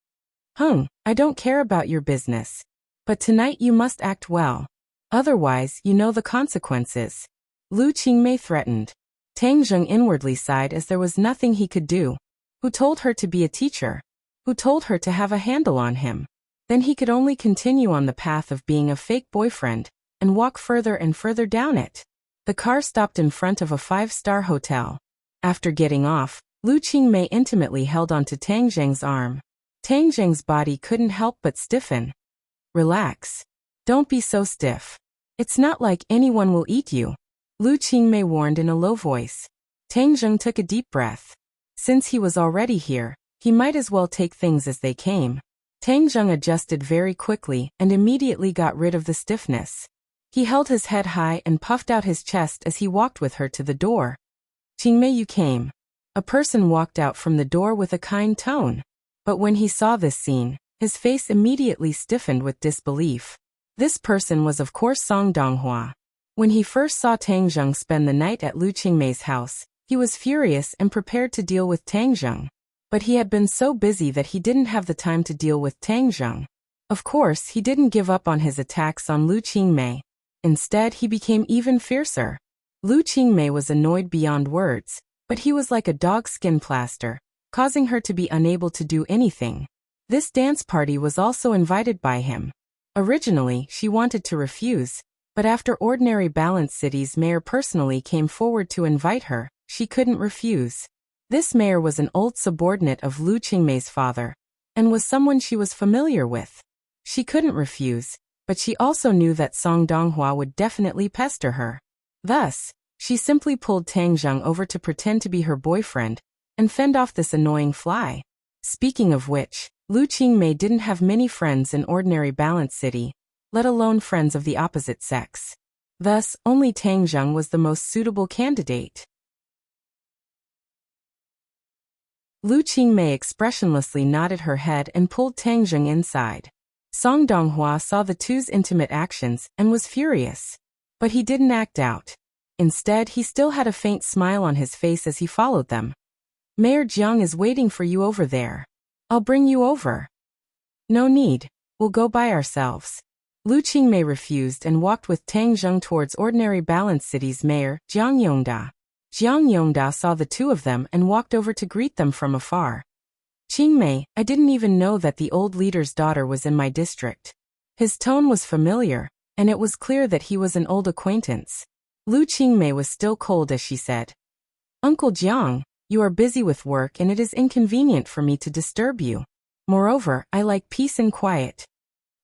I don't care about your business. But tonight you must act well. Otherwise, you know the consequences, Lu Qingmei threatened. Tang Zheng inwardly sighed as there was nothing he could do. Who told her to be a teacher? Who told her to have a handle on him? Then he could only continue on the path of being a fake boyfriend, and walk further and further down it. The car stopped in front of a 5-star hotel. After getting off, Lu Qingmei intimately held onto Tang Zheng's arm. Tang Zheng's body couldn't help but stiffen. Relax. Don't be so stiff. It's not like anyone will eat you, Lu Qingmei warned in a low voice. Tang Zheng took a deep breath. Since he was already here, he might as well take things as they came. Tang Zheng adjusted very quickly and immediately got rid of the stiffness. He held his head high and puffed out his chest as he walked with her to the door. Qingmei, you came. A person walked out from the door with a kind tone. But when he saw this scene, his face immediately stiffened with disbelief. This person was of course Song Donghua. When he first saw Tang Zheng spend the night at Lu Qingmei's house, he was furious and prepared to deal with Tang Zheng. But he had been so busy that he didn't have the time to deal with Tang Zheng. Of course, he didn't give up on his attacks on Lu Qingmei. Instead, he became even fiercer. Lu Qingmei was annoyed beyond words, but he was like a dog skin plaster, causing her to be unable to do anything. This dance party was also invited by him. Originally, she wanted to refuse, but after Ordinary Balance City's mayor personally came forward to invite her, she couldn't refuse. This mayor was an old subordinate of Lu Qingmei's father, and was someone she was familiar with. She couldn't refuse, but she also knew that Song Donghua would definitely pester her. Thus, she simply pulled Tang Zheng over to pretend to be her boyfriend, and fend off this annoying fly. Speaking of which, Lu Qingmei didn't have many friends in Ordinary Balance City, let alone friends of the opposite sex. Thus, only Tang Zheng was the most suitable candidate. Lu Qingmei expressionlessly nodded her head and pulled Tang Zheng inside. Song Donghua saw the two's intimate actions and was furious. But he didn't act out. Instead, he still had a faint smile on his face as he followed them. Mayor Jiang is waiting for you over there. I'll bring you over. No need. We'll go by ourselves. Lu Qingmei refused and walked with Tang Zheng towards Ordinary Balance City's mayor, Jiang Yongda. Jiang Yongda saw the two of them and walked over to greet them from afar. Qingmei, I didn't even know that the old leader's daughter was in my district. His tone was familiar, and it was clear that he was an old acquaintance. Lu Qingmei was still cold as she said, Uncle Jiang, you are busy with work and it is inconvenient for me to disturb you. Moreover, I like peace and quiet.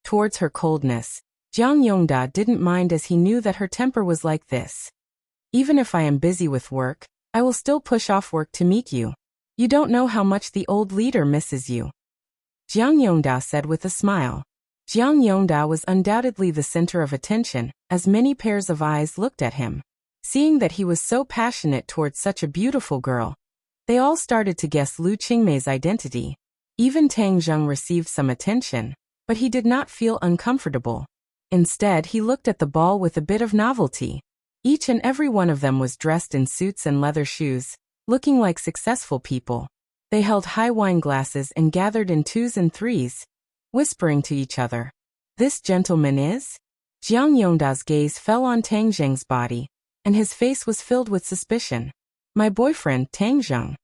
Towards her coldness, Jiang Yongda didn't mind as he knew that her temper was like this. Even if I am busy with work, I will still push off work to meet you. You don't know how much the old leader misses you, Jiang Yongda said with a smile. Jiang Yongda was undoubtedly the center of attention, as many pairs of eyes looked at him. Seeing that he was so passionate towards such a beautiful girl, they all started to guess Lu Qingmei's identity. Even Tang Zheng received some attention, but he did not feel uncomfortable. Instead, he looked at the ball with a bit of novelty. Each and every one of them was dressed in suits and leather shoes, looking like successful people. They held high wine glasses and gathered in twos and threes, whispering to each other. "This gentleman is?" Jiang Yongda's gaze fell on Tang Zheng's body, and his face was filled with suspicion. "My boyfriend, Tang Zheng."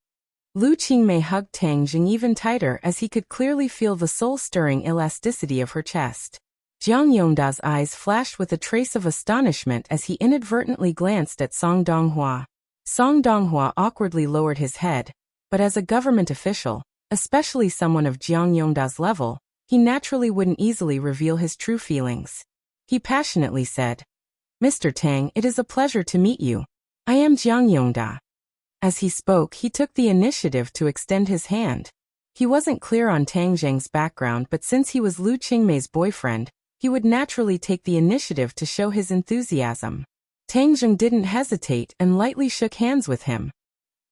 Lu Qingmei hugged Tang Zheng even tighter as he could clearly feel the soul-stirring elasticity of her chest. Jiang Yongda's eyes flashed with a trace of astonishment as he inadvertently glanced at Song Donghua. Song Donghua awkwardly lowered his head, but as a government official, especially someone of Jiang Yongda's level, he naturally wouldn't easily reveal his true feelings. He passionately said, "Mr. Tang, it is a pleasure to meet you. I am Jiang Yongda." As he spoke, he took the initiative to extend his hand. He wasn't clear on Tang Zheng's background, but since he was Lu Qingmei's boyfriend, he would naturally take the initiative to show his enthusiasm. Tang Zheng didn't hesitate and lightly shook hands with him.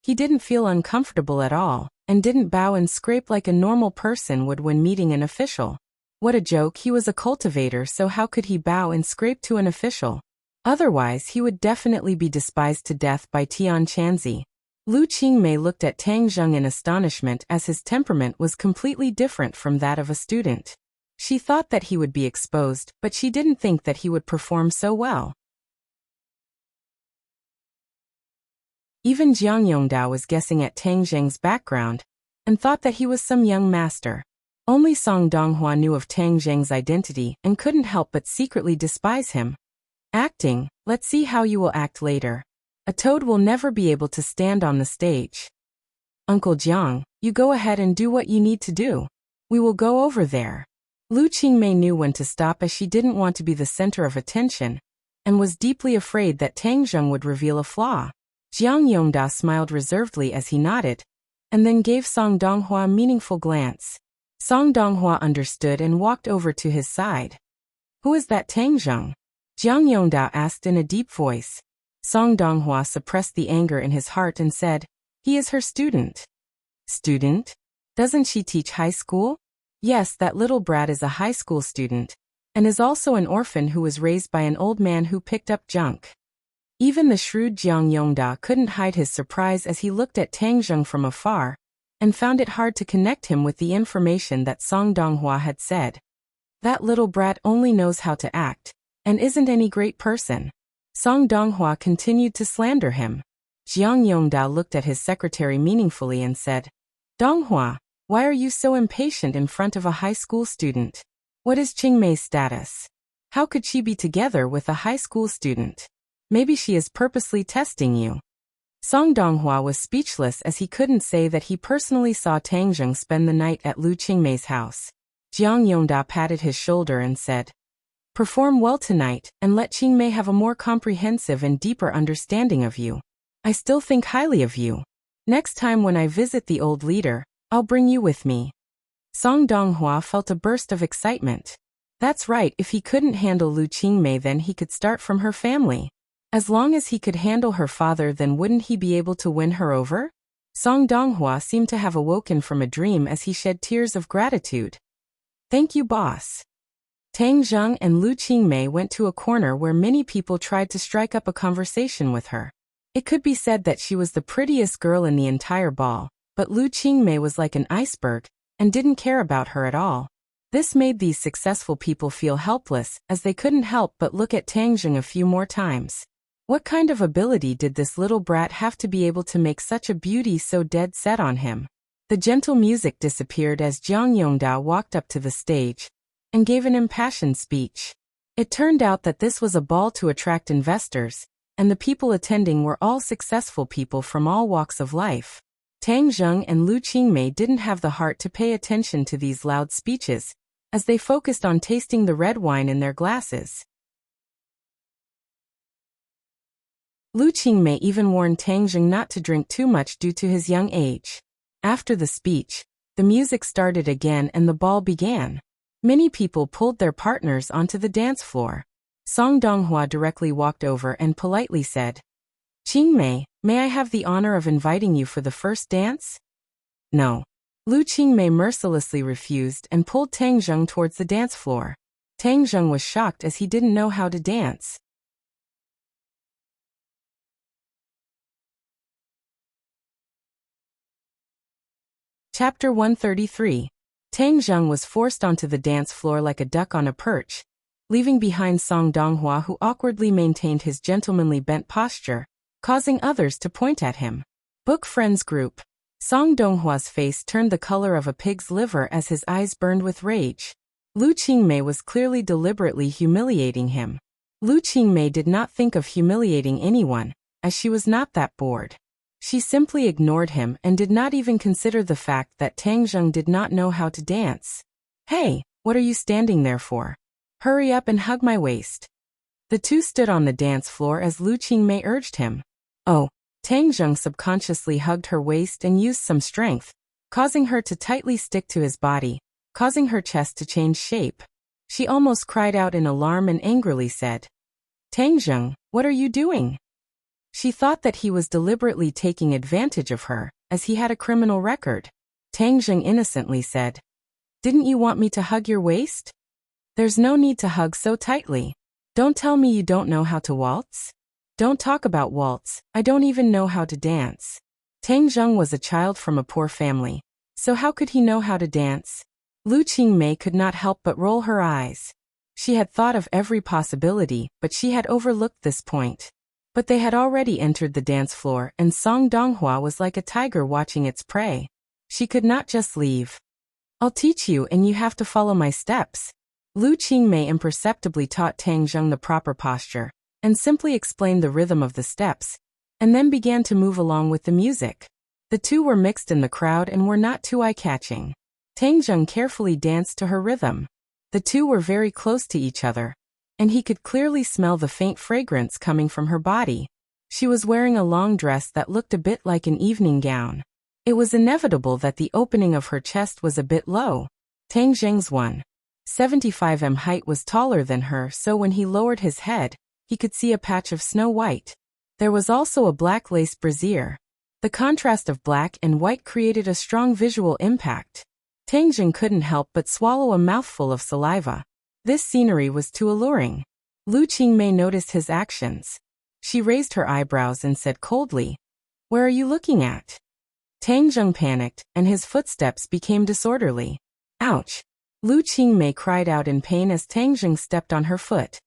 He didn't feel uncomfortable at all, and didn't bow and scrape like a normal person would when meeting an official. What a joke, he was a cultivator, so how could he bow and scrape to an official? Otherwise, he would definitely be despised to death by Tian Chanzi. Lu Qingmei looked at Tang Zheng in astonishment as his temperament was completely different from that of a student. She thought that he would be exposed, but she didn't think that he would perform so well. Even Jiang Yongda was guessing at Tang Zheng's background, and thought that he was some young master. Only Song Donghua knew of Tang Zheng's identity and couldn't help but secretly despise him. "Acting, let's see how you will act later. A toad will never be able to stand on the stage. Uncle Jiang, you go ahead and do what you need to do. We will go over there." Lu Qingmei knew when to stop as she didn't want to be the center of attention, and was deeply afraid that Tang Zheng would reveal a flaw. Jiang Yongda smiled reservedly as he nodded, and then gave Song Donghua a meaningful glance. Song Donghua understood and walked over to his side. "Who is that Tang Zheng?" Jiang Yongda asked in a deep voice. Song Donghua suppressed the anger in his heart and said, "He is her student." "Student? Doesn't she teach high school?" "Yes, that little brat is a high school student, and is also an orphan who was raised by an old man who picked up junk." Even the shrewd Jiang Yongda couldn't hide his surprise as he looked at Tang Zheng from afar, and found it hard to connect him with the information that Song Donghua had said. That little brat only knows how to act, and isn't any great person. Song Donghua continued to slander him. Jiang Yongda looked at his secretary meaningfully and said, "Donghua, why are you so impatient in front of a high school student? What is Qingmei's status? How could she be together with a high school student? Maybe she is purposely testing you." Song Donghua was speechless as he couldn't say that he personally saw Tang Zheng spend the night at Lu Qingmei's house. Jiang Yongda patted his shoulder and said, "Perform well tonight, and let Qingmei have a more comprehensive and deeper understanding of you. I still think highly of you. Next time when I visit the old leader, I'll bring you with me." Song Donghua felt a burst of excitement. That's right, if he couldn't handle Lu Qingmei, then he could start from her family. As long as he could handle her father, then wouldn't he be able to win her over? Song Donghua seemed to have awoken from a dream as he shed tears of gratitude. "Thank you, boss." Tang Zheng and Lu Qingmei went to a corner where many people tried to strike up a conversation with her. It could be said that she was the prettiest girl in the entire ball, but Lu Qingmei was like an iceberg, and didn't care about her at all. This made these successful people feel helpless, as they couldn't help but look at Tang Zheng a few more times. What kind of ability did this little brat have to be able to make such a beauty so dead set on him? The gentle music disappeared as Jiang Yongda walked up to the stage and gave an impassioned speech. It turned out that this was a ball to attract investors, and the people attending were all successful people from all walks of life. Tang Zheng and Lu Qingmei didn't have the heart to pay attention to these loud speeches, as they focused on tasting the red wine in their glasses. Lu Qingmei even warned Tang Zheng not to drink too much due to his young age. After the speech, the music started again and the ball began. Many people pulled their partners onto the dance floor. Song Donghua directly walked over and politely said, Qingmei, may I have the honor of inviting you for the first dance? No. Lu Qingmei mercilessly refused and pulled Tang Zheng towards the dance floor. Tang Zheng was shocked as he didn't know how to dance. Chapter 133. Tang Zheng was forced onto the dance floor like a duck on a perch, leaving behind Song Donghua, who awkwardly maintained his gentlemanly bent posture, causing others to point at him. Book Friends Group. Song Donghua's face turned the color of a pig's liver as his eyes burned with rage. Lu Qingmei was clearly deliberately humiliating him. Lu Qingmei did not think of humiliating anyone, as she was not that bored. She simply ignored him and did not even consider the fact that Tang Zheng did not know how to dance. Hey, what are you standing there for? Hurry up and hug my waist. The two stood on the dance floor as Lu Qingmei urged him. Oh. Tang Zheng subconsciously hugged her waist and used some strength, causing her to tightly stick to his body, causing her chest to change shape. She almost cried out in alarm and angrily said, Tang Zheng, what are you doing? She thought that he was deliberately taking advantage of her, as he had a criminal record. Tang Zheng innocently said, Didn't you want me to hug your waist? There's no need to hug so tightly. Don't tell me you don't know how to waltz. Don't talk about waltz, I don't even know how to dance. Tang Zheng was a child from a poor family, so how could he know how to dance? Lu Qingmei could not help but roll her eyes. She had thought of every possibility, but she had overlooked this point. But they had already entered the dance floor, and Song Donghua was like a tiger watching its prey. She could not just leave. I'll teach you and you have to follow my steps. Lu Qingmei imperceptibly taught Tang Zheng the proper posture, and simply explained the rhythm of the steps, and then began to move along with the music. The two were mixed in the crowd and were not too eye-catching. Tang Zheng carefully danced to her rhythm. The two were very close to each other, and he could clearly smell the faint fragrance coming from her body. She was wearing a long dress that looked a bit like an evening gown. It was inevitable that the opening of her chest was a bit low. Tang Zheng's 1.75 m height was taller than her, so when he lowered his head, he could see a patch of snow white. There was also a black lace brassiere. The contrast of black and white created a strong visual impact. Tang Zheng couldn't help but swallow a mouthful of saliva. This scenery was too alluring. Lu Qingmei noticed his actions. She raised her eyebrows and said coldly, Where are you looking at? Tang Zheng panicked, and his footsteps became disorderly. Ouch! Lu Qingmei cried out in pain as Tang Zheng stepped on her foot.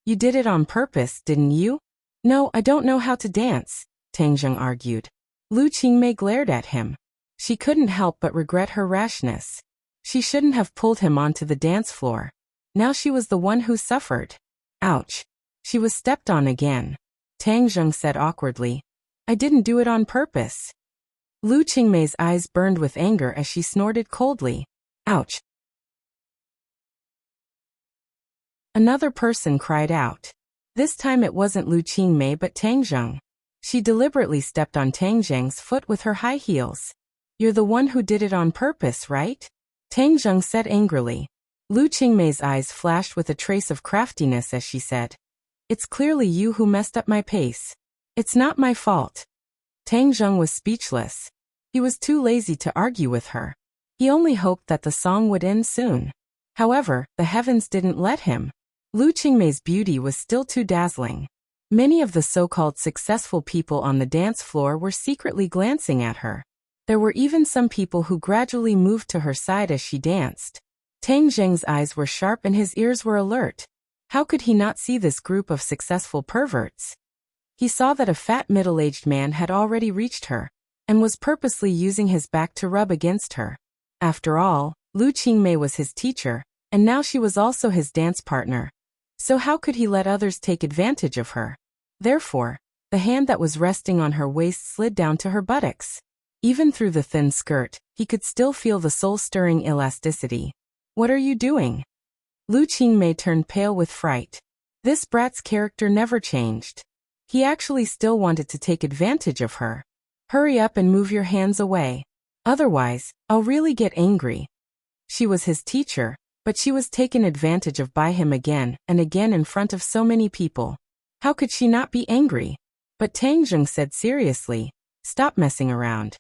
You did it on purpose, didn't you? No, I don't know how to dance, Tang Zheng argued. Lu Qingmei glared at him. She couldn't help but regret her rashness. She shouldn't have pulled him onto the dance floor. Now she was the one who suffered. Ouch. She was stepped on again. Tang Zheng said awkwardly, I didn't do it on purpose. Lu Qingmei's eyes burned with anger as she snorted coldly. Ouch. Another person cried out. This time it wasn't Lu Qingmei but Tang Zheng. She deliberately stepped on Tang Zheng's foot with her high heels. You're the one who did it on purpose, right? Tang Zheng said angrily. Lu Qingmei's eyes flashed with a trace of craftiness as she said, It's clearly you who messed up my pace. It's not my fault. Tang Zheng was speechless. He was too lazy to argue with her. He only hoped that the song would end soon. However, the heavens didn't let him. Lu Qingmei's beauty was still too dazzling. Many of the so-called successful people on the dance floor were secretly glancing at her. There were even some people who gradually moved to her side as she danced. Tang Zheng's eyes were sharp and his ears were alert. How could he not see this group of successful perverts? He saw that a fat middle-aged man had already reached her, and was purposely using his back to rub against her. After all, Lu Qingmei was his teacher, and now she was also his dance partner. So how could he let others take advantage of her? Therefore, the hand that was resting on her waist slid down to her buttocks. Even through the thin skirt, he could still feel the soul-stirring elasticity. What are you doing? Lu Qingmei turned pale with fright. This brat's character never changed. He actually still wanted to take advantage of her. Hurry up and move your hands away. Otherwise, I'll really get angry. She was his teacher, but she was taken advantage of by him again and again in front of so many people. How could she not be angry? But Tang Zheng said seriously, "Stop messing around.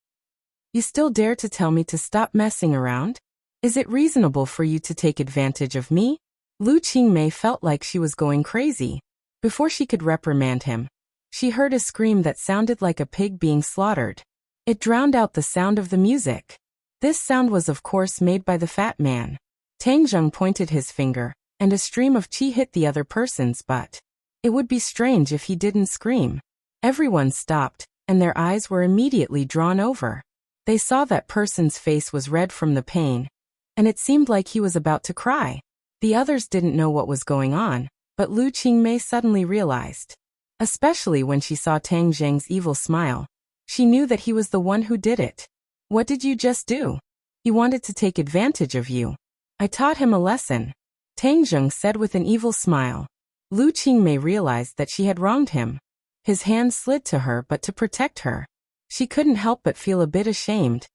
You still dare to tell me to stop messing around? Is it reasonable for you to take advantage of me?" Lu Qingmei felt like she was going crazy. Before she could reprimand him, she heard a scream that sounded like a pig being slaughtered. It drowned out the sound of the music. This sound was of course made by the fat man. Tang Zheng pointed his finger, and a stream of qi hit the other person's butt. It would be strange if he didn't scream. Everyone stopped, and their eyes were immediately drawn over. They saw that person's face was red from the pain, and it seemed like he was about to cry. The others didn't know what was going on, but Lu Qingmei suddenly realized. Especially when she saw Tang Zheng's evil smile. She knew that he was the one who did it. "What did you just do? He wanted to take advantage of you. I taught him a lesson," Tang Zheng said with an evil smile. Lu Qingmei realized that she had wronged him. His hand slid to her, but to protect her. She couldn't help but feel a bit ashamed.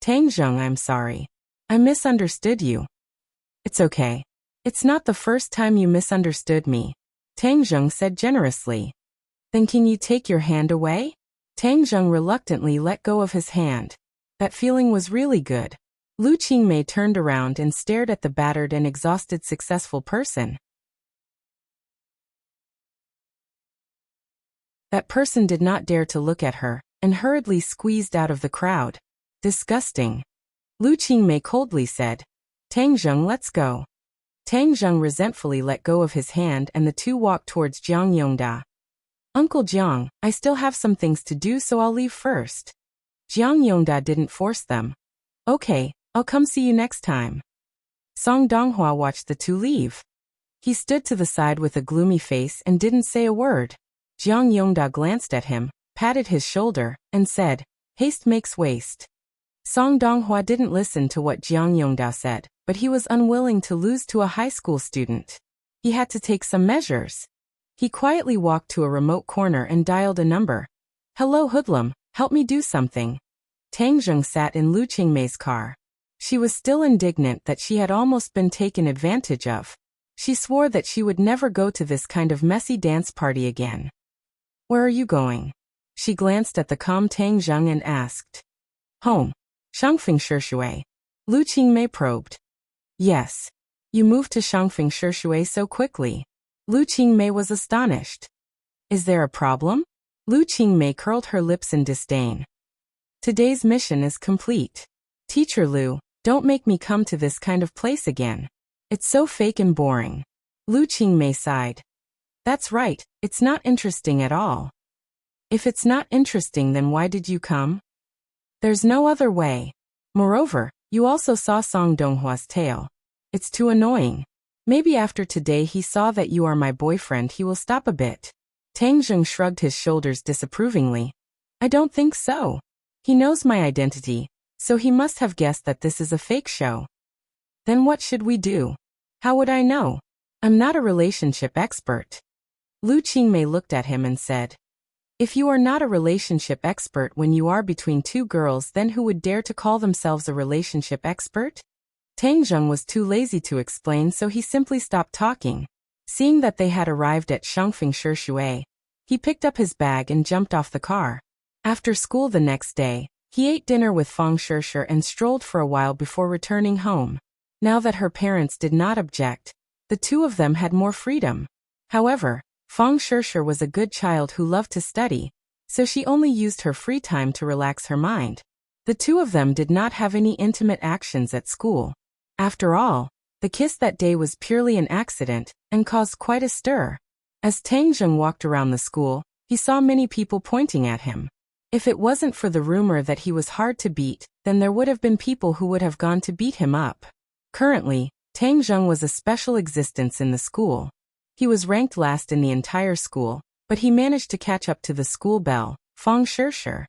"Tang Zheng, I'm sorry. I misunderstood you." "It's okay. It's not the first time you misunderstood me," Tang Zheng said generously. "Then can you take your hand away?" Tang Zheng reluctantly let go of his hand. That feeling was really good. Lu Qingmei turned around and stared at the battered and exhausted successful person. That person did not dare to look at her, and hurriedly squeezed out of the crowd. "Disgusting," Lu Qingmei coldly said. "Tang Zheng, let's go." Tang Zheng resentfully let go of his hand and the two walked towards Jiang Yongda. "Uncle Jiang, I still have some things to do, so I'll leave first." Jiang Yongda didn't force them. "Okay, I'll come see you next time." Song Donghua watched the two leave. He stood to the side with a gloomy face and didn't say a word. Jiang Yongda glanced at him, patted his shoulder, and said, "Haste makes waste." Song Donghua didn't listen to what Jiang Yongda said, but he was unwilling to lose to a high school student. He had to take some measures. He quietly walked to a remote corner and dialed a number. "Hello hoodlum, help me do something." Tang Zheng sat in Lu Qingmei's car. She was still indignant that she had almost been taken advantage of. She swore that she would never go to this kind of messy dance party again. "Where are you going?" She glanced at the calm Tang Zheng and asked. "Home. Shangfeng Shishui." Lu Qingmei probed. "Yes. You moved to Shangfeng Shishui so quickly." Lu Qingmei was astonished. "Is there a problem?" Lu Qingmei curled her lips in disdain. "Today's mission is complete. Teacher Lu, don't make me come to this kind of place again. It's so fake and boring." Lu Qingmei sighed. "That's right, it's not interesting at all." "If it's not interesting, then why did you come?" "There's no other way. Moreover, you also saw Song Donghua's tail. It's too annoying. Maybe after today he saw that you are my boyfriend, he will stop a bit." Tang Zheng shrugged his shoulders disapprovingly. "I don't think so. He knows my identity, so he must have guessed that this is a fake show." "Then what should we do?" "How would I know? I'm not a relationship expert." Lu Qingmei looked at him and said, "If you are not a relationship expert when you are between two girls, then who would dare to call themselves a relationship expert?" Tang Zheng was too lazy to explain, so he simply stopped talking. Seeing that they had arrived at Shangfeng Shishui, he picked up his bag and jumped off the car. After school the next day, he ate dinner with Fang Shishu and strolled for a while before returning home. Now that her parents did not object, the two of them had more freedom. However, Fang Shishu was a good child who loved to study, so she only used her free time to relax her mind. The two of them did not have any intimate actions at school. After all, the kiss that day was purely an accident, and caused quite a stir. As Tang Zheng walked around the school, he saw many people pointing at him. If it wasn't for the rumor that he was hard to beat, then there would have been people who would have gone to beat him up. Currently, Tang Zheng was a special existence in the school. He was ranked last in the entire school, but he managed to catch up to the school belle, Fang Shishu.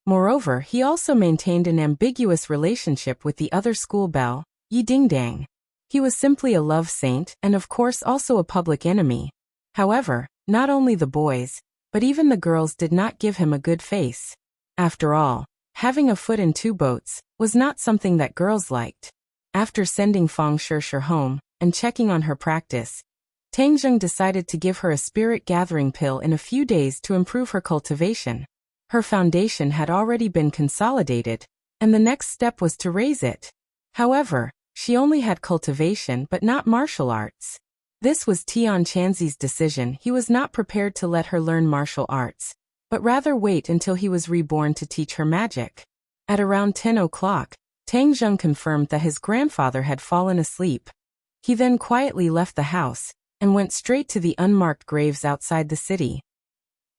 Moreover, he also maintained an ambiguous relationship with the other school belle, Yi Dingdang. He was simply a love saint and of course also a public enemy. However, not only the boys, but even the girls did not give him a good face. After all, having a foot in two boats was not something that girls liked. After sending Fang Shishu home, and checking on her practice, Tang Zheng decided to give her a spirit-gathering pill in a few days to improve her cultivation. Her foundation had already been consolidated, and the next step was to raise it. However, she only had cultivation but not martial arts. This was Tian Chanzi's decision. He was not prepared to let her learn martial arts, but rather wait until he was reborn to teach her magic. At around 10 o'clock, Tang Zheng confirmed that his grandfather had fallen asleep. He then quietly left the house and went straight to the unmarked graves outside the city.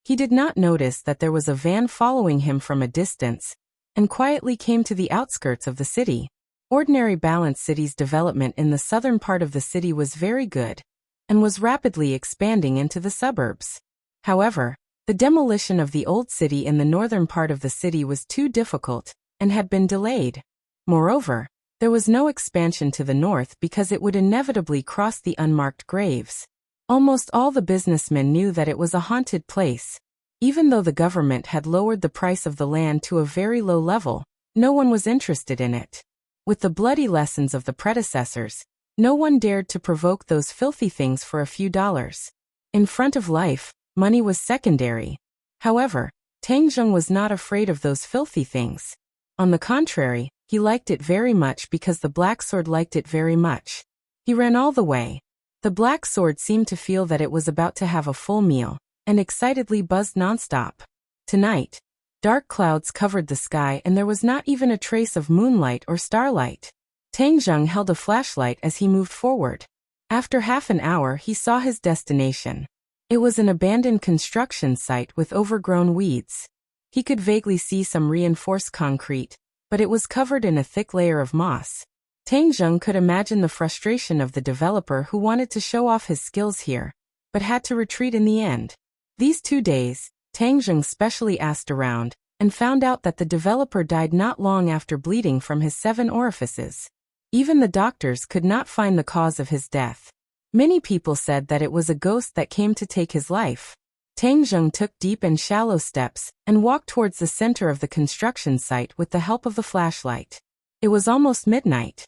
He did not notice that there was a van following him from a distance, and quietly came to the outskirts of the city. Ordinary Balanced City's development in the southern part of the city was very good, and was rapidly expanding into the suburbs. However, the demolition of the old city in the northern part of the city was too difficult, and had been delayed. Moreover, there was no expansion to the north because it would inevitably cross the unmarked graves. Almost all the businessmen knew that it was a haunted place. Even though the government had lowered the price of the land to a very low level, no one was interested in it. With the bloody lessons of the predecessors, no one dared to provoke those filthy things for a few dollars. In front of life, money was secondary. However, Tang Zheng was not afraid of those filthy things. On the contrary, he liked it very much because the Black Sword liked it very much. He ran all the way. The Black Sword seemed to feel that it was about to have a full meal, and excitedly buzzed nonstop. Tonight, dark clouds covered the sky and there was not even a trace of moonlight or starlight. Tang Zheng held a flashlight as he moved forward. After half an hour he saw his destination. It was an abandoned construction site with overgrown weeds. He could vaguely see some reinforced concrete, but it was covered in a thick layer of moss. Tang Zheng could imagine the frustration of the developer who wanted to show off his skills here, but had to retreat in the end. These 2 days, Tang Zheng specially asked around, and found out that the developer died not long after bleeding from his 7 orifices. Even the doctors could not find the cause of his death. Many people said that it was a ghost that came to take his life. Tang Zheng took deep and shallow steps, and walked towards the center of the construction site with the help of the flashlight. It was almost midnight.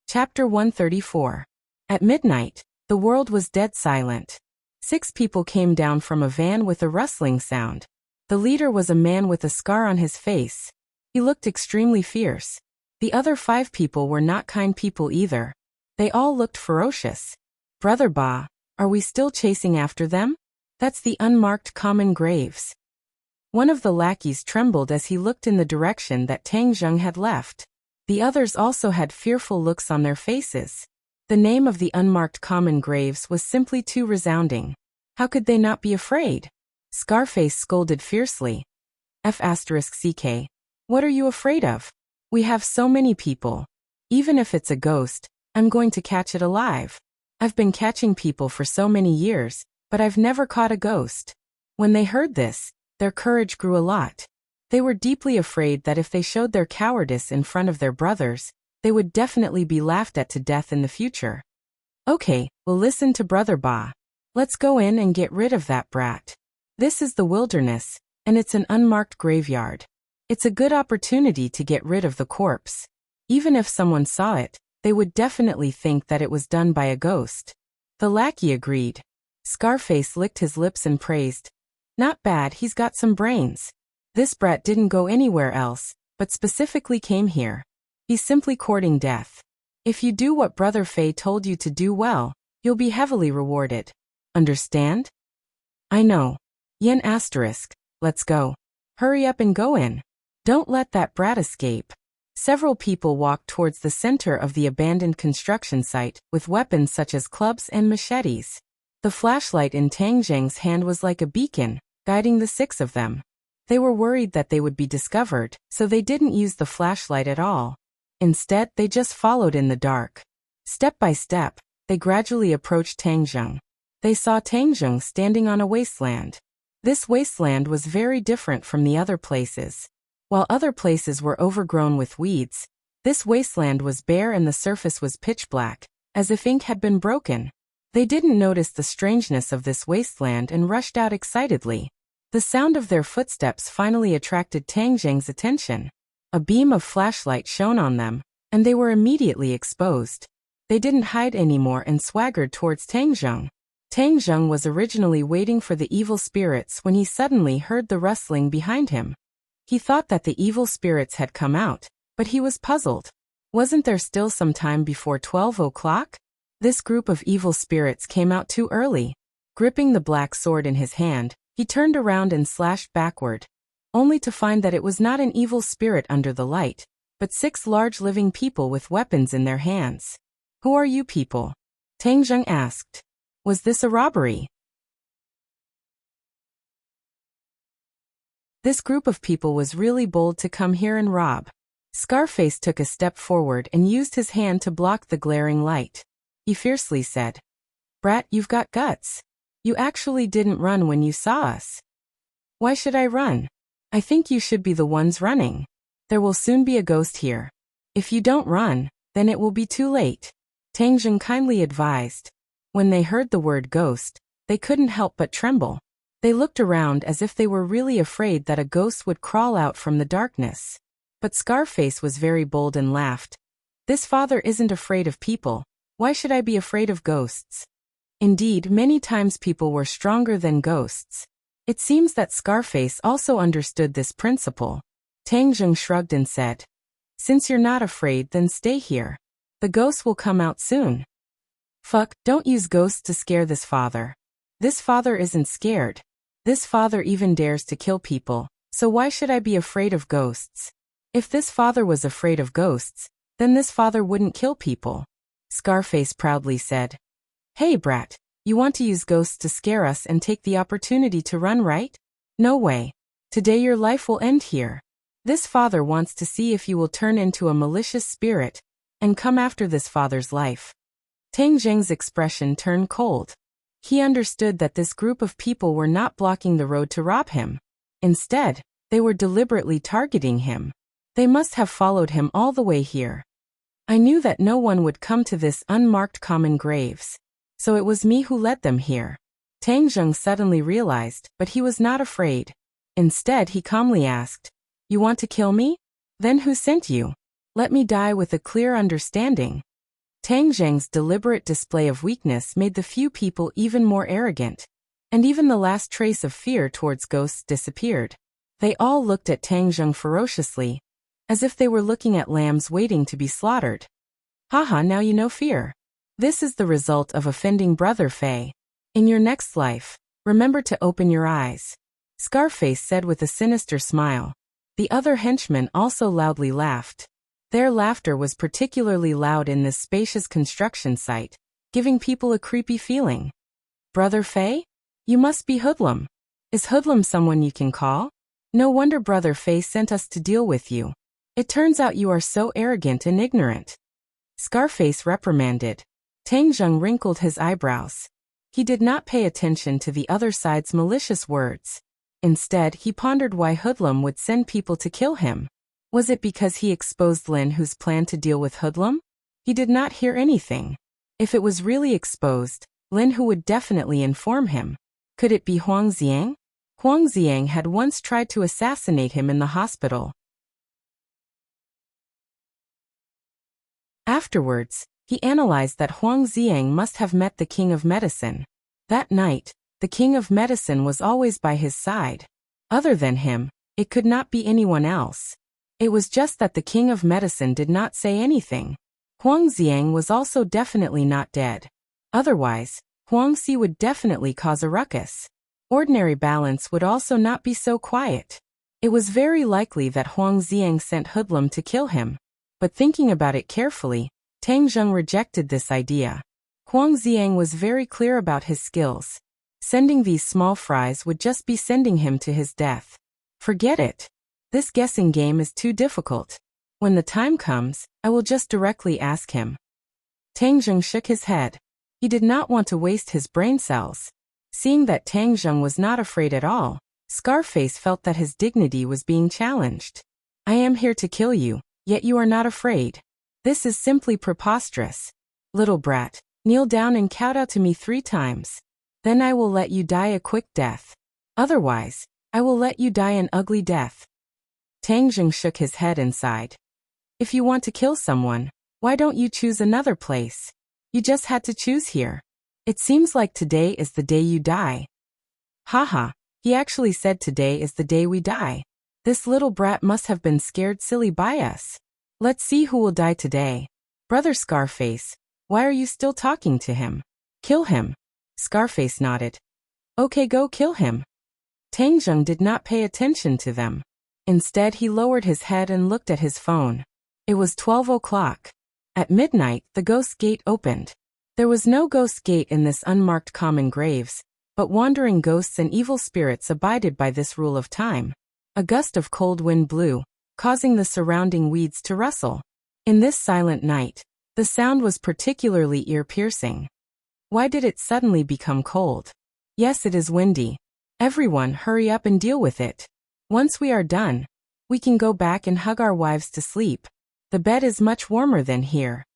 Chapter 134. At midnight, the world was dead silent. 6 people came down from a van with a rustling sound. The leader was a man with a scar on his face. He looked extremely fierce. The other 5 people were not kind people either. They all looked ferocious. Brother Ba, are we still chasing after them? That's the unmarked common graves. One of the lackeys trembled as he looked in the direction that Tang Zheng had left. The others also had fearful looks on their faces. The name of the unmarked common graves was simply too resounding. How could they not be afraid? Scarface scolded fiercely. F***CK. What are you afraid of? We have so many people. Even if it's a ghost, I'm going to catch it alive. I've been catching people for so many years, but I've never caught a ghost. When they heard this, their courage grew a lot. They were deeply afraid that if they showed their cowardice in front of their brothers, they would definitely be laughed at to death in the future. Okay, we'll listen to Brother Ba. Let's go in and get rid of that brat. This is the wilderness, and it's an unmarked graveyard. It's a good opportunity to get rid of the corpse. Even if someone saw it, they would definitely think that it was done by a ghost. The lackey agreed. Scarface licked his lips and praised. Not bad, he's got some brains. This brat didn't go anywhere else, but specifically came here. He's simply courting death. If you do what Brother Fei told you to do well, you'll be heavily rewarded. Understand? I know. Yen asterisk, let's go. Hurry up and go in. Don't let that brat escape. Several people walked towards the center of the abandoned construction site, with weapons such as clubs and machetes. The flashlight in Tang Zheng's hand was like a beacon, guiding the 6 of them. They were worried that they would be discovered, so they didn't use the flashlight at all. Instead, they just followed in the dark. Step by step, they gradually approached Tang Zheng. They saw Tang Zheng standing on a wasteland. This wasteland was very different from the other places. While other places were overgrown with weeds, this wasteland was bare and the surface was pitch black, as if ink had been broken. They didn't notice the strangeness of this wasteland and rushed out excitedly. The sound of their footsteps finally attracted Tang Zheng's attention. A beam of flashlight shone on them, and they were immediately exposed. They didn't hide anymore and swaggered towards Tang Zheng. Tang Zheng was originally waiting for the evil spirits when he suddenly heard the rustling behind him. He thought that the evil spirits had come out, but he was puzzled. Wasn't there still some time before 12 o'clock? This group of evil spirits came out too early. Gripping the black sword in his hand, he turned around and slashed backward, only to find that it was not an evil spirit under the light, but 6 large living people with weapons in their hands. "Who are you people?" Tang Zheng asked. "Was this a robbery?" This group of people was really bold to come here and rob. Scarface took a step forward and used his hand to block the glaring light. He fiercely said, "Brat, you've got guts. You actually didn't run when you saw us." "Why should I run? I think you should be the ones running. There will soon be a ghost here. If you don't run, then it will be too late," Tang Zheng kindly advised. When they heard the word ghost, they couldn't help but tremble. They looked around as if they were really afraid that a ghost would crawl out from the darkness. But Scarface was very bold and laughed. "This father isn't afraid of people. Why should I be afraid of ghosts?" Indeed, many times people were stronger than ghosts. It seems that Scarface also understood this principle. Tang Zheng shrugged and said, "Since you're not afraid, then stay here. The ghosts will come out soon." "Fuck, don't use ghosts to scare this father. This father isn't scared. This father even dares to kill people, so why should I be afraid of ghosts? If this father was afraid of ghosts, then this father wouldn't kill people," Scarface proudly said. "Hey brat, you want to use ghosts to scare us and take the opportunity to run, right? No way. Today your life will end here. This father wants to see if you will turn into a malicious spirit and come after this father's life." Tang Zheng's expression turned cold. He understood that this group of people were not blocking the road to rob him. Instead, they were deliberately targeting him. They must have followed him all the way here. "I knew that no one would come to this unmarked common graves. So it was me who led them here," Tang Zheng suddenly realized, but he was not afraid. Instead, he calmly asked, "You want to kill me? Then who sent you? Let me die with a clear understanding." Tang Zheng's deliberate display of weakness made the few people even more arrogant, and even the last trace of fear towards ghosts disappeared. They all looked at Tang Zheng ferociously, as if they were looking at lambs waiting to be slaughtered. "Haha, now you know fear. This is the result of offending Brother Fei. In your next life, remember to open your eyes," Scarface said with a sinister smile. The other henchmen also loudly laughed. Their laughter was particularly loud in this spacious construction site, giving people a creepy feeling. "Brother Fei? You must be Hoodlum. Is Hoodlum someone you can call? No wonder Brother Fei sent us to deal with you. It turns out you are so arrogant and ignorant," Scarface reprimanded. Tang Zheng wrinkled his eyebrows. He did not pay attention to the other side's malicious words. Instead, he pondered why Hoodlum would send people to kill him. Was it because he exposed Lin Hu's plan to deal with Hoodlum? He did not hear anything. If it was really exposed, Lin Hu would definitely inform him. Could it be Huang Xiang? Huang Xiang had once tried to assassinate him in the hospital. Afterwards, he analyzed that Huang Xiang must have met the King of Medicine. That night, the King of Medicine was always by his side. Other than him, it could not be anyone else. It was just that the King of Medicine did not say anything. Huang Xiang was also definitely not dead. Otherwise, Huang Xi would definitely cause a ruckus. Ordinary balance would also not be so quiet. It was very likely that Huang Xiang sent Hoodlum to kill him. But thinking about it carefully, Tang Zheng rejected this idea. Huang Xiang was very clear about his skills. Sending these small fries would just be sending him to his death. Forget it. This guessing game is too difficult. When the time comes, I will just directly ask him. Tang Zheng shook his head. He did not want to waste his brain cells. Seeing that Tang Zheng was not afraid at all, Scarface felt that his dignity was being challenged. "I am here to kill you, yet you are not afraid. This is simply preposterous. Little brat, Kneel down and kowtow to me 3 times. Then I will let you die a quick death. Otherwise, I will let you die an ugly death. Tang Zheng shook his head and sighed. If you want to kill someone, why don't you choose another place? You just had to choose here. It seems like today is the day you die. Haha, he actually said today is the day we die. This little brat must have been scared silly by us. Let's see who will die today. Brother Scarface, why are you still talking to him? Kill him. Scarface nodded. Okay, go kill him. Tang Zheng did not pay attention to them. Instead, he lowered his head and looked at his phone. It was 12 o'clock. At midnight, the ghost gate opened. There was no ghost gate in this unmarked common graves, but wandering ghosts and evil spirits abided by this rule of time. A gust of cold wind blew, causing the surrounding weeds to rustle. In this silent night, the sound was particularly ear-piercing. Why did it suddenly become cold? Yes, it is windy. Everyone, hurry up and deal with it. Once we are done, we can go back and hug our wives to sleep. The bed is much warmer than here.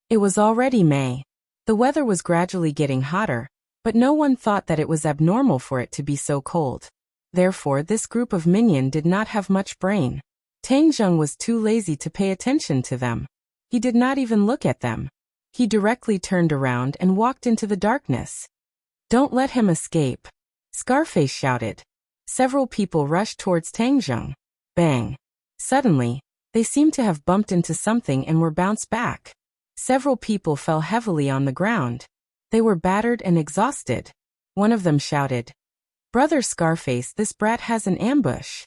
It was already May. The weather was gradually getting hotter, but no one thought that it was abnormal for it to be so cold. Therefore, this group of minion did not have much brain. Tang Zheng was too lazy to pay attention to them. He did not even look at them. He directly turned around and walked into the darkness. Don't let him escape. Scarface shouted. Several people rushed towards Tang Zheng. Bang. Suddenly, they seemed to have bumped into something and were bounced back. Several people fell heavily on the ground. They were battered and exhausted. One of them shouted, Brother Scarface, this brat has an ambush.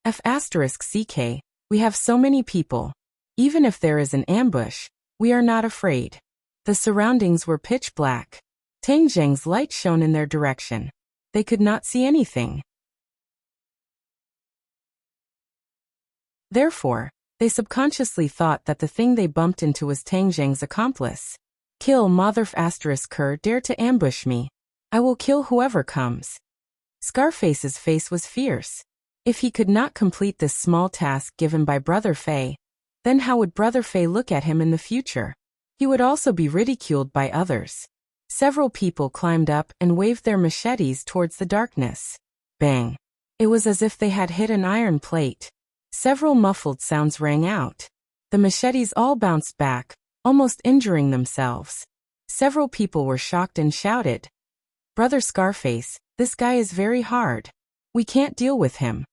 F***CK, we have so many people. Even if there is an ambush, we are not afraid. The surroundings were pitch black. Tang Zheng's light shone in their direction. They could not see anything. Therefore, they subconsciously thought that the thing they bumped into was Tang Zheng's accomplice. Kill mother****, dare to ambush me. I will kill whoever comes. Scarface's face was fierce. If he could not complete this small task given by Brother Fei, then how would Brother Fei look at him in the future? He would also be ridiculed by others. Several people climbed up and waved their machetes towards the darkness. Bang! It was as if they had hit an iron plate. Several muffled sounds rang out. The machetes all bounced back, almost injuring themselves. Several people were shocked and shouted, Brother Scarface, this guy is very hard. We can't deal with him.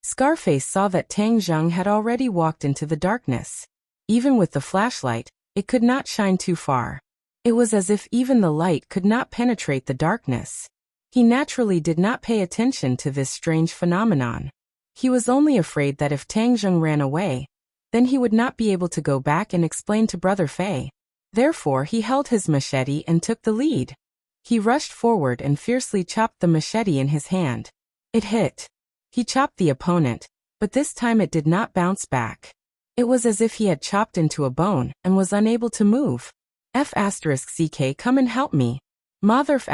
Scarface saw that Tang Zheng had already walked into the darkness. Even with the flashlight, it could not shine too far. It was as if even the light could not penetrate the darkness. He naturally did not pay attention to this strange phenomenon. He was only afraid that if Tang Zheng ran away, then he would not be able to go back and explain to Brother Fei. Therefore, he held his machete and took the lead. He rushed forward and fiercely chopped the machete in his hand. It hit. He chopped the opponent, but this time it did not bounce back. It was as if he had chopped into a bone and was unable to move. F***CK, come and help me. Mother****,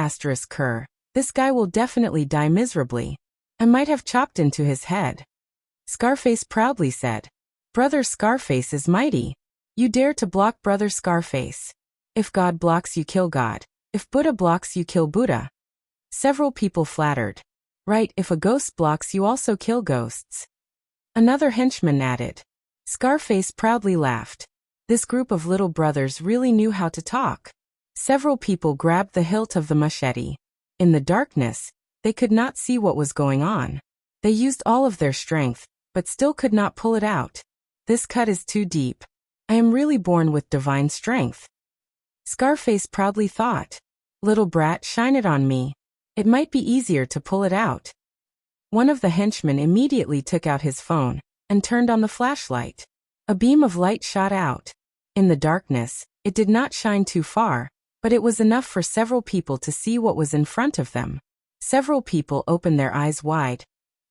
this guy will definitely die miserably. I might have chopped into his head. Scarface proudly said, Brother Scarface is mighty. You dare to block Brother Scarface. If God blocks you, kill God. If Buddha blocks you, kill Buddha. Several people flattered. Right, if a ghost blocks you, also kill ghosts. Another henchman added. Scarface proudly laughed. This group of little brothers really knew how to talk. Several people grabbed the hilt of the machete. In the darkness, they could not see what was going on. They used all of their strength, but still could not pull it out. This cut is too deep. I am really born with divine strength. Scarface proudly thought. Little brat, shine it on me. It might be easier to pull it out. One of the henchmen immediately took out his phone and turned on the flashlight. A beam of light shot out. In the darkness, it did not shine too far, but it was enough for several people to see what was in front of them. Several people opened their eyes wide,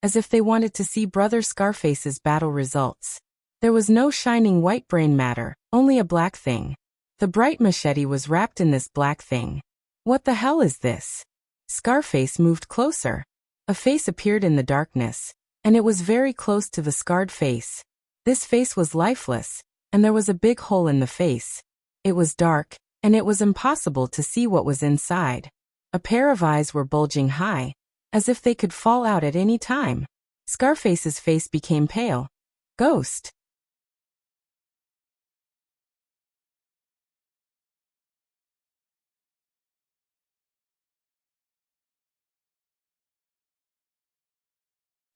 as if they wanted to see Brother Scarface's battle results. There was no shining white brain matter, only a black thing. The bright machete was wrapped in this black thing. What the hell is this? Scarface moved closer. A face appeared in the darkness, and it was very close to the scarred face. This face was lifeless, and there was a big hole in the face. It was dark, and it was impossible to see what was inside. A pair of eyes were bulging high, as if they could fall out at any time. Scarface's face became pale. Ghost.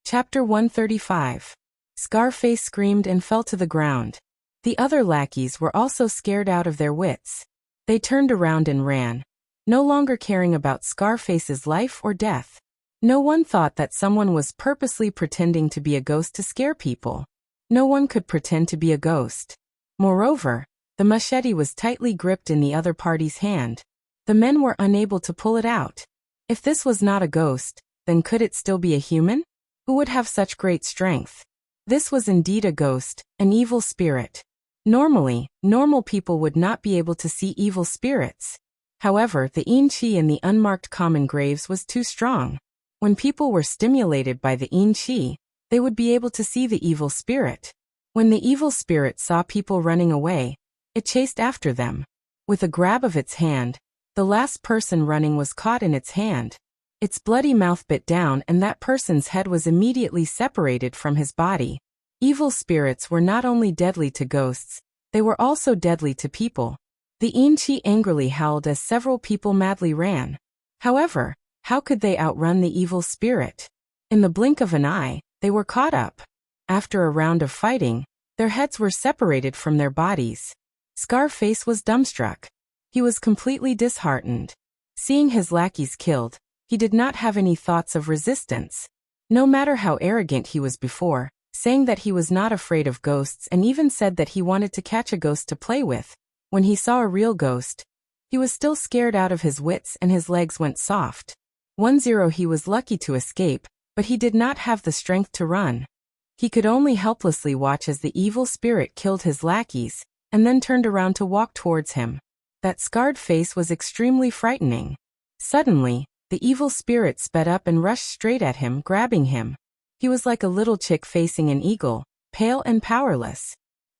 Chapter 135. Scarface screamed and fell to the ground. The other lackeys were also scared out of their wits. They turned around and ran, no longer caring about Scarface's life or death. No one thought that someone was purposely pretending to be a ghost to scare people. No one could pretend to be a ghost. Moreover, the machete was tightly gripped in the other party's hand. The men were unable to pull it out. If this was not a ghost, then could it still be a human? Who would have such great strength? This was indeed a ghost, an evil spirit. Normally, normal people would not be able to see evil spirits. However, the yin qi in the unmarked common graves was too strong. When people were stimulated by the yin qi, they would be able to see the evil spirit. When the evil spirit saw people running away, it chased after them. With a grab of its hand, the last person running was caught in its hand. Its bloody mouth bit down and that person's head was immediately separated from his body. Evil spirits were not only deadly to ghosts, they were also deadly to people. The yin qi angrily howled as several people madly ran. However, how could they outrun the evil spirit? In the blink of an eye, they were caught up. After a round of fighting, their heads were separated from their bodies. Scarface was dumbstruck. He was completely disheartened. Seeing his lackeys killed, he did not have any thoughts of resistance. No matter how arrogant he was before, saying that he was not afraid of ghosts and even said that he wanted to catch a ghost to play with, when he saw a real ghost, he was still scared out of his wits and his legs went soft. 1-0 He was lucky to escape, but he did not have the strength to run. He could only helplessly watch as the evil spirit killed his lackeys, and then turned around to walk towards him. That scarred face was extremely frightening. Suddenly, the evil spirit sped up and rushed straight at him, grabbing him. He was like a little chick facing an eagle, pale and powerless.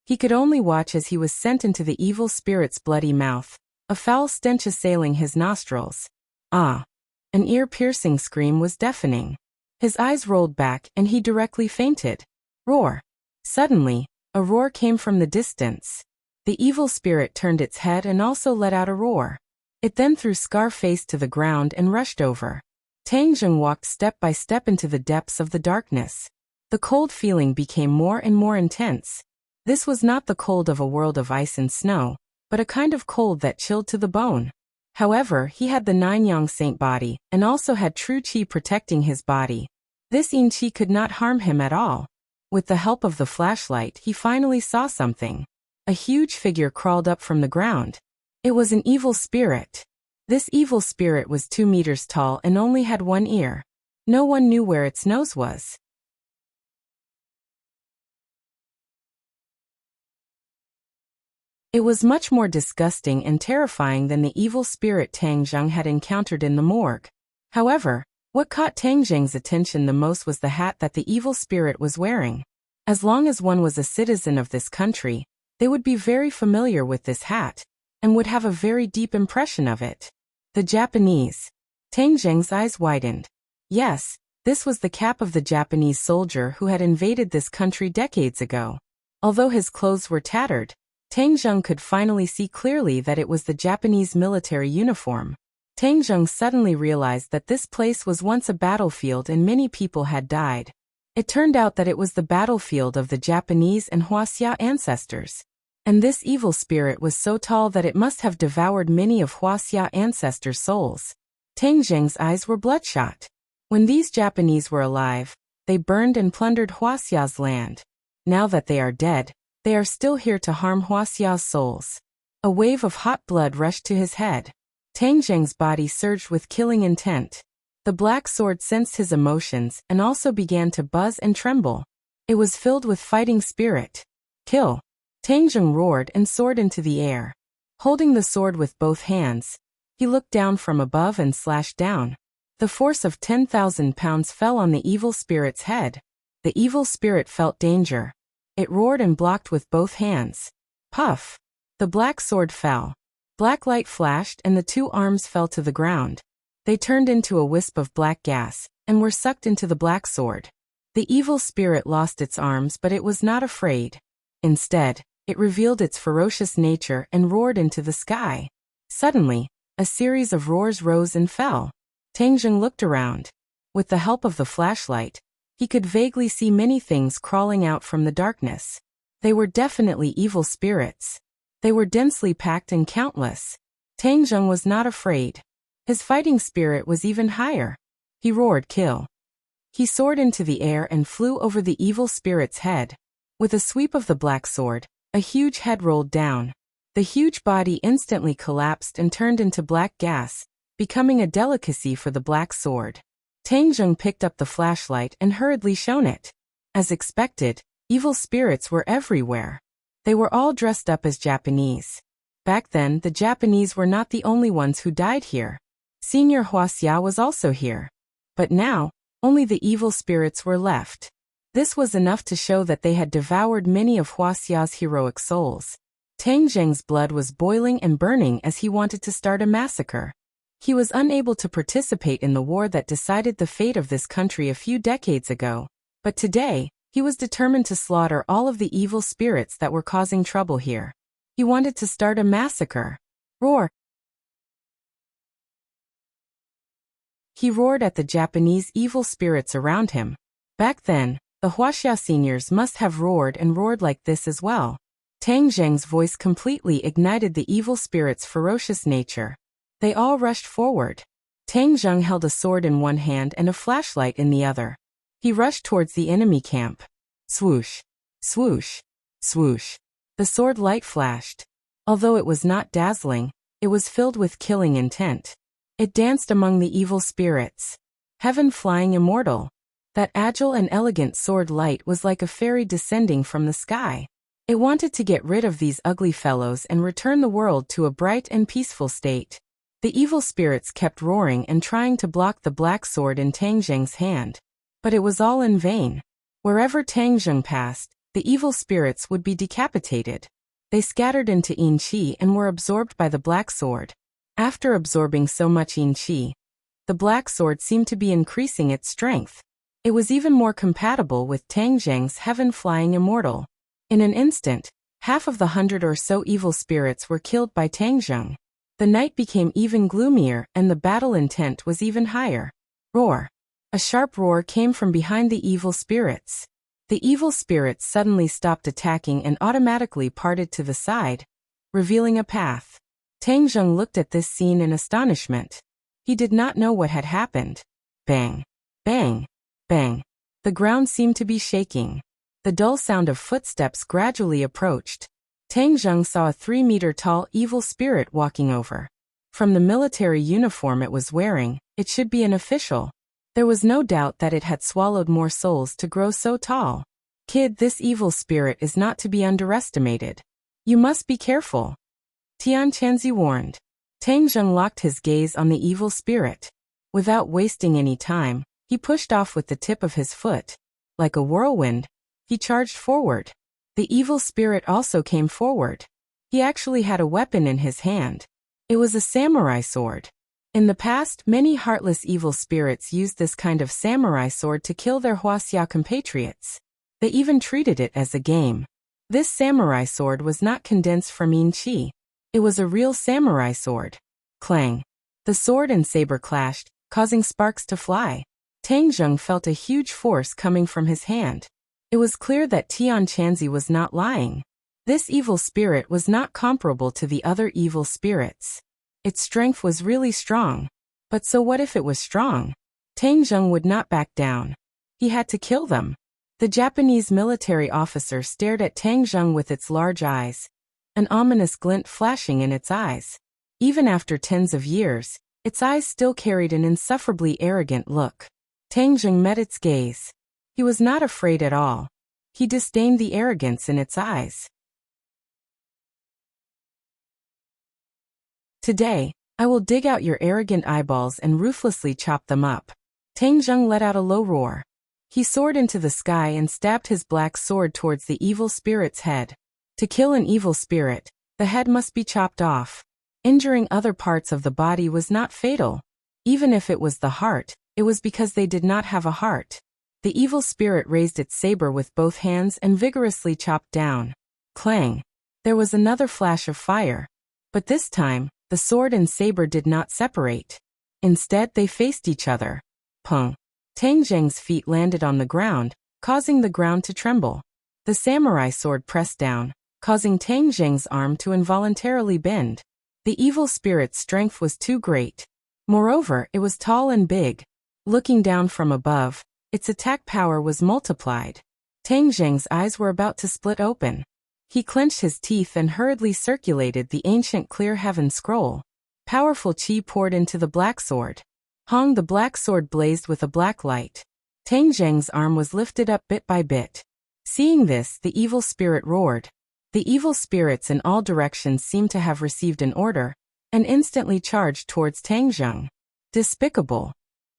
He could only watch as he was sent into the evil spirit's bloody mouth, a foul stench assailing his nostrils. Ah! An ear-piercing scream was deafening. His eyes rolled back and he directly fainted. Roar! Suddenly, a roar came from the distance. The evil spirit turned its head and also let out a roar. It then threw Scarface to the ground and rushed over. Tang Zheng walked step by step into the depths of the darkness. The cold feeling became more and more intense. This was not the cold of a world of ice and snow, but a kind of cold that chilled to the bone. However, he had the nine-yang saint body, and also had true qi protecting his body. This yin qi could not harm him at all. With the help of the flashlight, he finally saw something. A huge figure crawled up from the ground. It was an evil spirit. This evil spirit was 2 meters tall and only had one ear. No one knew where its nose was. It was much more disgusting and terrifying than the evil spirit Tang Zheng had encountered in the morgue. However, what caught Tang Zheng's attention the most was the hat that the evil spirit was wearing. As long as one was a citizen of this country, they would be very familiar with this hat, and would have a very deep impression of it. The Japanese. Tang Zheng's eyes widened. Yes, this was the cap of the Japanese soldier who had invaded this country decades ago. Although his clothes were tattered, Tang Zheng could finally see clearly that it was the Japanese military uniform. Tang Zheng suddenly realized that this place was once a battlefield and many people had died. It turned out that it was the battlefield of the Japanese and Wuxia ancestors. And this evil spirit was so tall that it must have devoured many of Wuxia ancestors' souls. Tang Zheng's eyes were bloodshot. When these Japanese were alive, they burned and plundered Wuxia's land. Now that they are dead, they are still here to harm Wuxia's souls. A wave of hot blood rushed to his head. Tang Zheng's body surged with killing intent. The black sword sensed his emotions and also began to buzz and tremble. It was filled with fighting spirit. Kill! Tang Zheng roared and soared into the air. Holding the sword with both hands, he looked down from above and slashed down. The force of 10,000 pounds fell on the evil spirit's head. The evil spirit felt danger. It roared and blocked with both hands. Puff! The black sword fell. Black light flashed and the two arms fell to the ground. They turned into a wisp of black gas, and were sucked into the black sword. The evil spirit lost its arms, but it was not afraid. Instead, it revealed its ferocious nature and roared into the sky. Suddenly, a series of roars rose and fell. Tang Zheng looked around. With the help of the flashlight, he could vaguely see many things crawling out from the darkness. They were definitely evil spirits. They were densely packed and countless. Tang Zheng was not afraid. His fighting spirit was even higher. He roared, "Kill!" He soared into the air and flew over the evil spirit's head. With a sweep of the black sword, a huge head rolled down. The huge body instantly collapsed and turned into black gas, becoming a delicacy for the black sword. Tang Zheng picked up the flashlight and hurriedly shone it. As expected, evil spirits were everywhere. They were all dressed up as Japanese. Back then, the Japanese were not the only ones who died here. Senior Wuxia was also here. But now, only the evil spirits were left. This was enough to show that they had devoured many of Wuxia's heroic souls. Tang Zheng's blood was boiling and burning as he wanted to start a massacre. He was unable to participate in the war that decided the fate of this country a few decades ago. But today, he was determined to slaughter all of the evil spirits that were causing trouble here. He wanted to start a massacre. Roar! He roared at the Japanese evil spirits around him. Back then, the Wuxia seniors must have roared and roared like this as well. Tang Zheng's voice completely ignited the evil spirit's ferocious nature. They all rushed forward. Tang Zheng held a sword in one hand and a flashlight in the other. He rushed towards the enemy camp. Swoosh! Swoosh! Swoosh! The sword light flashed. Although it was not dazzling, it was filled with killing intent. It danced among the evil spirits. Heaven flying immortal. That agile and elegant sword light was like a fairy descending from the sky. It wanted to get rid of these ugly fellows and return the world to a bright and peaceful state. The evil spirits kept roaring and trying to block the black sword in Tang Zheng's hand. But it was all in vain. Wherever Tang Zheng passed, the evil spirits would be decapitated. They scattered into yin qi and were absorbed by the black sword. After absorbing so much yin qi, the black sword seemed to be increasing its strength. It was even more compatible with Tang Zheng's heaven-flying immortal. In an instant, half of the 100 or so evil spirits were killed by Tang Zheng. The night became even gloomier and the battle intent was even higher. Roar! A sharp roar came from behind the evil spirits. The evil spirits suddenly stopped attacking and automatically parted to the side, revealing a path. Tang Zheng looked at this scene in astonishment. He did not know what had happened. Bang! Bang! Bang! The ground seemed to be shaking. The dull sound of footsteps gradually approached. Tang Zheng saw a 3-meter-tall evil spirit walking over. From the military uniform it was wearing, it should be an official. There was no doubt that it had swallowed more souls to grow so tall. Kid, this evil spirit is not to be underestimated. You must be careful. Tian Chanzi warned. Tang Zheng locked his gaze on the evil spirit. Without wasting any time, he pushed off with the tip of his foot. Like a whirlwind, he charged forward. The evil spirit also came forward. He actually had a weapon in his hand. It was a samurai sword. In the past, many heartless evil spirits used this kind of samurai sword to kill their Wuxia compatriots. They even treated it as a game. This samurai sword was not condensed from yin qi. It was a real samurai sword. Clang! The sword and saber clashed, causing sparks to fly. Tang Zheng felt a huge force coming from his hand. It was clear that Tian Chanzi was not lying. This evil spirit was not comparable to the other evil spirits. Its strength was really strong. But so what if it was strong? Tang Zheng would not back down. He had to kill them. The Japanese military officer stared at Tang Zheng with its large eyes, an ominous glint flashing in its eyes. Even after tens of years, its eyes still carried an insufferably arrogant look. Tang Zheng met its gaze. He was not afraid at all. He disdained the arrogance in its eyes. Today, I will dig out your arrogant eyeballs and ruthlessly chop them up. Tang Zheng let out a low roar. He soared into the sky and stabbed his black sword towards the evil spirit's head. To kill an evil spirit, the head must be chopped off. Injuring other parts of the body was not fatal. Even if it was the heart, it was because they did not have a heart. The evil spirit raised its saber with both hands and vigorously chopped down. Clang! There was another flash of fire. But this time, the sword and saber did not separate. Instead, they faced each other. Pung! Tang Zheng's feet landed on the ground, causing the ground to tremble. The samurai sword pressed down, causing Tang Zheng's arm to involuntarily bend. The evil spirit's strength was too great. Moreover, it was tall and big. Looking down from above, its attack power was multiplied. Tang Zheng's eyes were about to split open. He clenched his teeth and hurriedly circulated the ancient clear heaven scroll. Powerful qi poured into the black sword. Hong! The black sword blazed with a black light. Tang Zheng's arm was lifted up bit by bit. Seeing this, the evil spirit roared. The evil spirits in all directions seemed to have received an order, and instantly charged towards Tang Zheng. Despicable!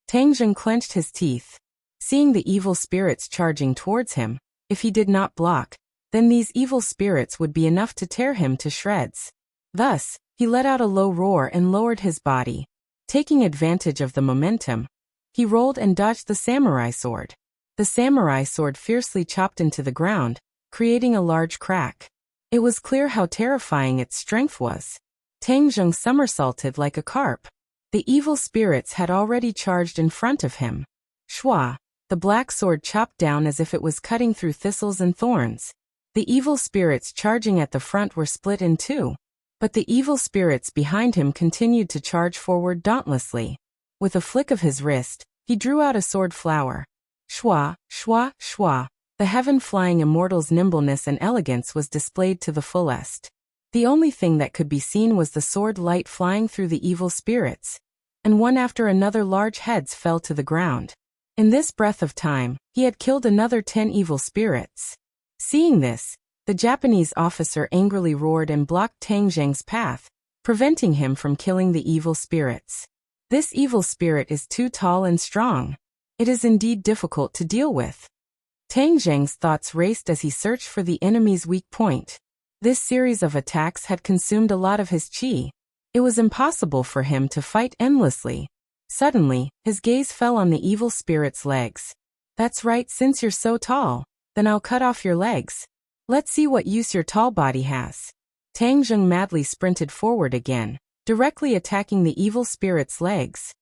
Tang Zheng clenched his teeth. Seeing the evil spirits charging towards him, if he did not block, then these evil spirits would be enough to tear him to shreds. Thus, he let out a low roar and lowered his body. Taking advantage of the momentum, he rolled and dodged the samurai sword. The samurai sword fiercely chopped into the ground, creating a large crack. It was clear how terrifying its strength was. Tang Zheng somersaulted like a carp. The evil spirits had already charged in front of him. Shua! The black sword chopped down as if it was cutting through thistles and thorns. The evil spirits charging at the front were split in two. But the evil spirits behind him continued to charge forward dauntlessly. With a flick of his wrist, he drew out a sword flower. Shua, shua, shua. The heaven-flying immortal's nimbleness and elegance was displayed to the fullest. The only thing that could be seen was the sword light flying through the evil spirits. And one after another large heads fell to the ground. In this breath of time, he had killed another 10 evil spirits. Seeing this, the Japanese officer angrily roared and blocked Tang Zheng's path, preventing him from killing the evil spirits. This evil spirit is too tall and strong. It is indeed difficult to deal with. Tang Zheng's thoughts raced as he searched for the enemy's weak point. This series of attacks had consumed a lot of his qi. It was impossible for him to fight endlessly. Suddenly, his gaze fell on the evil spirit's legs. That's right, since you're so tall, then I'll cut off your legs. Let's see what use your tall body has. Tang Zheng madly sprinted forward again, directly attacking the evil spirit's legs.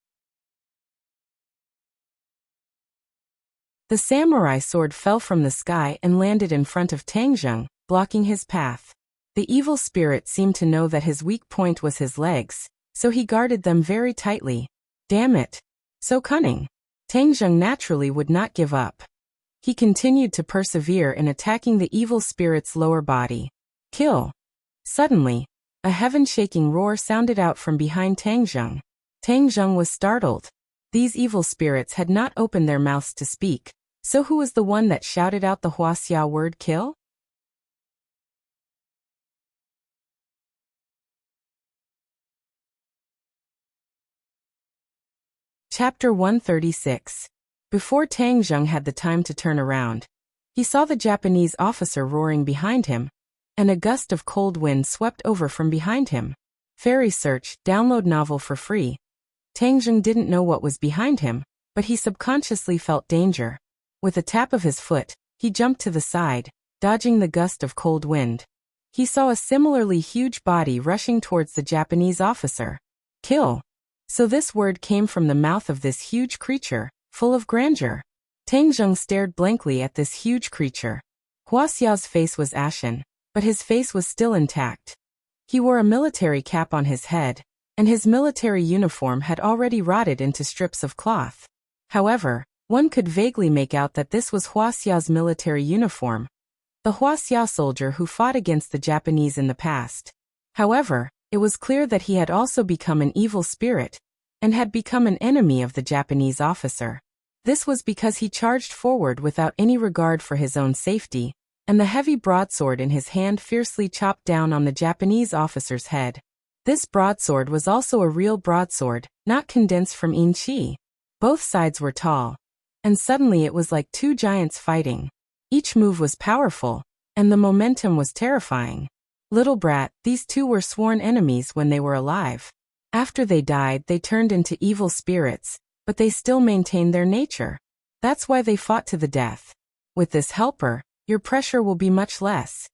The samurai sword fell from the sky and landed in front of Tang Zheng, blocking his path. The evil spirit seemed to know that his weak point was his legs, so he guarded them very tightly. Damn it! So cunning! Tang Zheng naturally would not give up. He continued to persevere in attacking the evil spirit's lower body. Kill! Suddenly, a heaven-shaking roar sounded out from behind Tang Zheng. Tang Zheng was startled. These evil spirits had not opened their mouths to speak. So who was the one that shouted out the Wuxia word kill? Chapter 136. Before Tang Zheng had the time to turn around, he saw the Japanese officer roaring behind him, and a gust of cold wind swept over from behind him. Fairy Search, download novel for free. Tang Zheng didn't know what was behind him, but he subconsciously felt danger. With a tap of his foot, he jumped to the side, dodging the gust of cold wind. He saw a similarly huge body rushing towards the Japanese officer. Kill! So this word came from the mouth of this huge creature, full of grandeur. Tang Zheng stared blankly at this huge creature. Huaxiao's face was ashen, but his face was still intact. He wore a military cap on his head, and his military uniform had already rotted into strips of cloth. However, one could vaguely make out that this was Huaxiao's military uniform, the Wuxia soldier who fought against the Japanese in the past. However, it was clear that he had also become an evil spirit, and had become an enemy of the Japanese officer. This was because he charged forward without any regard for his own safety, and the heavy broadsword in his hand fiercely chopped down on the Japanese officer's head. This broadsword was also a real broadsword, not condensed from yin qi. Both sides were tall. And suddenly it was like two giants fighting. Each move was powerful, and the momentum was terrifying. Little brat, these two were sworn enemies when they were alive. After they died, they turned into evil spirits, but they still maintained their nature. That's why they fought to the death. With this helper, your pressure will be much less.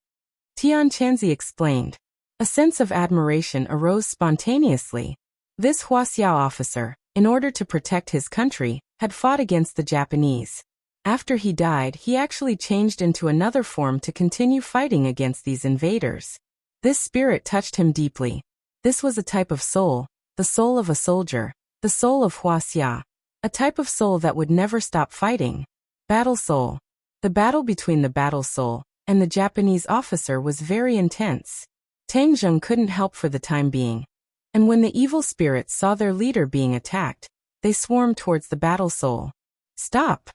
Tian Chanzi explained. A sense of admiration arose spontaneously. This Wuxia officer, in order to protect his country, had fought against the Japanese. After he died, he actually changed into another form to continue fighting against these invaders. This spirit touched him deeply. This was a type of soul, the soul of a soldier, the soul of Wuxia, a type of soul that would never stop fighting. Battle soul. The battle between the battle soul and the Japanese officer was very intense. Tang Zheng couldn't help for the time being. And when the evil spirits saw their leader being attacked, they swarmed towards the battle soul. Stop!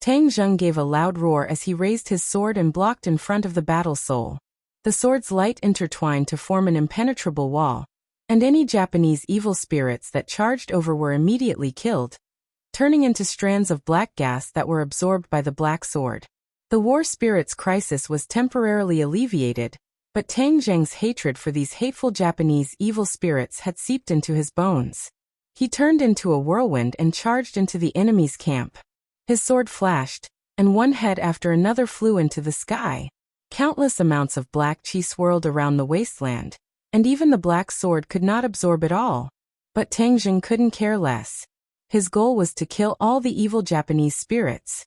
Tang Zheng gave a loud roar as he raised his sword and blocked in front of the battle soul. The sword's light intertwined to form an impenetrable wall, and any Japanese evil spirits that charged over were immediately killed, turning into strands of black gas that were absorbed by the black sword. The war spirit's crisis was temporarily alleviated, but Tang Zheng's hatred for these hateful Japanese evil spirits had seeped into his bones. He turned into a whirlwind and charged into the enemy's camp. His sword flashed, and one head after another flew into the sky. Countless amounts of black chi swirled around the wasteland, and even the black sword could not absorb it all. But Tang Zheng couldn't care less. His goal was to kill all the evil Japanese spirits.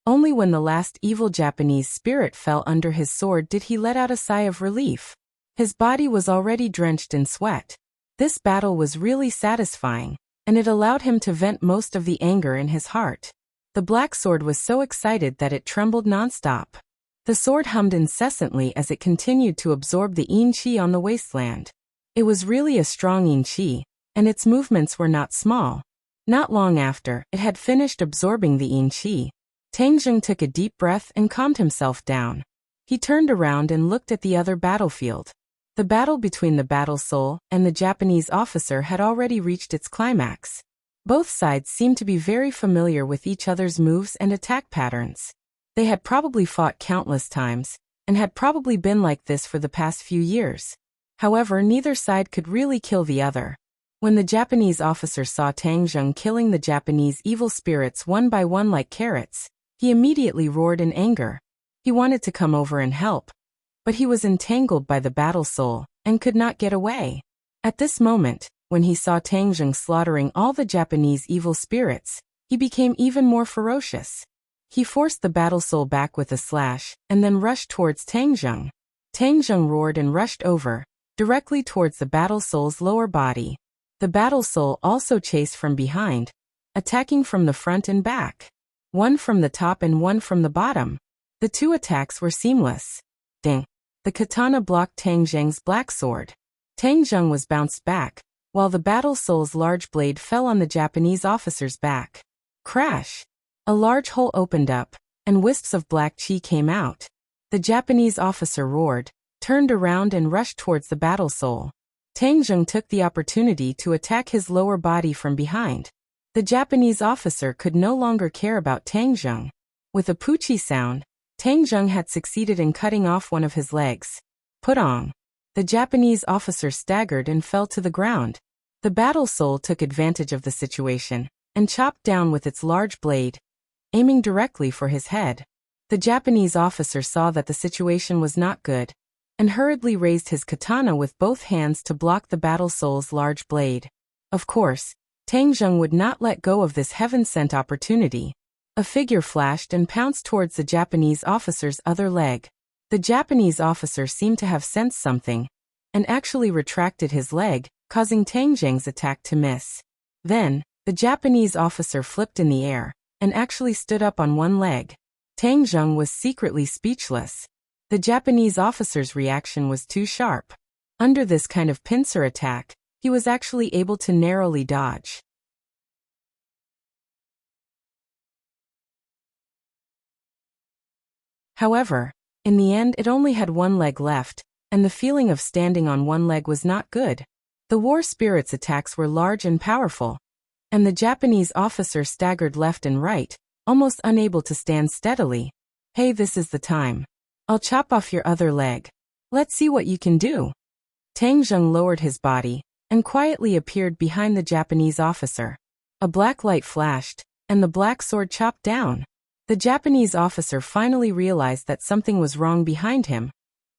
Only when the last evil Japanese spirit fell under his sword did he let out a sigh of relief. His body was already drenched in sweat. This battle was really satisfying, and it allowed him to vent most of the anger in his heart. The black sword was so excited that it trembled nonstop. The sword hummed incessantly as it continued to absorb the yin qi on the wasteland. It was really a strong yin qi, and its movements were not small. Not long after, it had finished absorbing the yin qi. Tang Zheng took a deep breath and calmed himself down. He turned around and looked at the other battlefield. The battle between the battle soul and the Japanese officer had already reached its climax. Both sides seemed to be very familiar with each other's moves and attack patterns. They had probably fought countless times, and had probably been like this for the past few years. However, neither side could really kill the other. When the Japanese officer saw Tang Zheng killing the Japanese evil spirits one by one like carrots, he immediately roared in anger. He wanted to come over and help, but he was entangled by the battle soul, and could not get away. At this moment, when he saw Tang Zheng slaughtering all the Japanese evil spirits, he became even more ferocious. He forced the battle soul back with a slash, and then rushed towards Tang Zheng. Tang Zheng roared and rushed over, directly towards the battle soul's lower body. The battle soul also chased from behind, attacking from the front and back. One from the top and one from the bottom. The two attacks were seamless. Ding! The katana blocked Tang Zheng's black sword. Tang Zheng was bounced back, while the battle soul's large blade fell on the Japanese officer's back. Crash! A large hole opened up, and wisps of black chi came out. The Japanese officer roared, turned around and rushed towards the battle soul. Tang Zheng took the opportunity to attack his lower body from behind. The Japanese officer could no longer care about Tang Zheng. With a poochie sound, Tang Zheng had succeeded in cutting off one of his legs. Putong! The Japanese officer staggered and fell to the ground. The battle soul took advantage of the situation, and chopped down with its large blade, aiming directly for his head. The Japanese officer saw that the situation was not good, and hurriedly raised his katana with both hands to block the battle soul's large blade. Of course, Tang Zheng would not let go of this heaven-sent opportunity. A figure flashed and pounced towards the Japanese officer's other leg. The Japanese officer seemed to have sensed something, and actually retracted his leg, causing Tang Zheng's attack to miss. Then, the Japanese officer flipped in the air, and actually stood up on one leg. Tang Zheng was secretly speechless. The Japanese officer's reaction was too sharp. Under this kind of pincer attack, he was actually able to narrowly dodge. However, in the end it only had one leg left, and the feeling of standing on one leg was not good. The war spirit's attacks were large and powerful, and the Japanese officer staggered left and right, almost unable to stand steadily. Hey, this is the time. I'll chop off your other leg. Let's see what you can do. Tang Zheng lowered his body and quietly appeared behind the Japanese officer. A black light flashed, and the black sword chopped down. The Japanese officer finally realized that something was wrong behind him,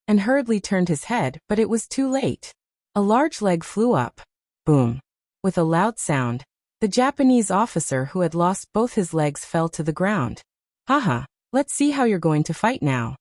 and hurriedly turned his head, but it was too late. A large leg flew up. Boom. With a loud sound, the Japanese officer who had lost both his legs fell to the ground. Haha, let's see how you're going to fight now.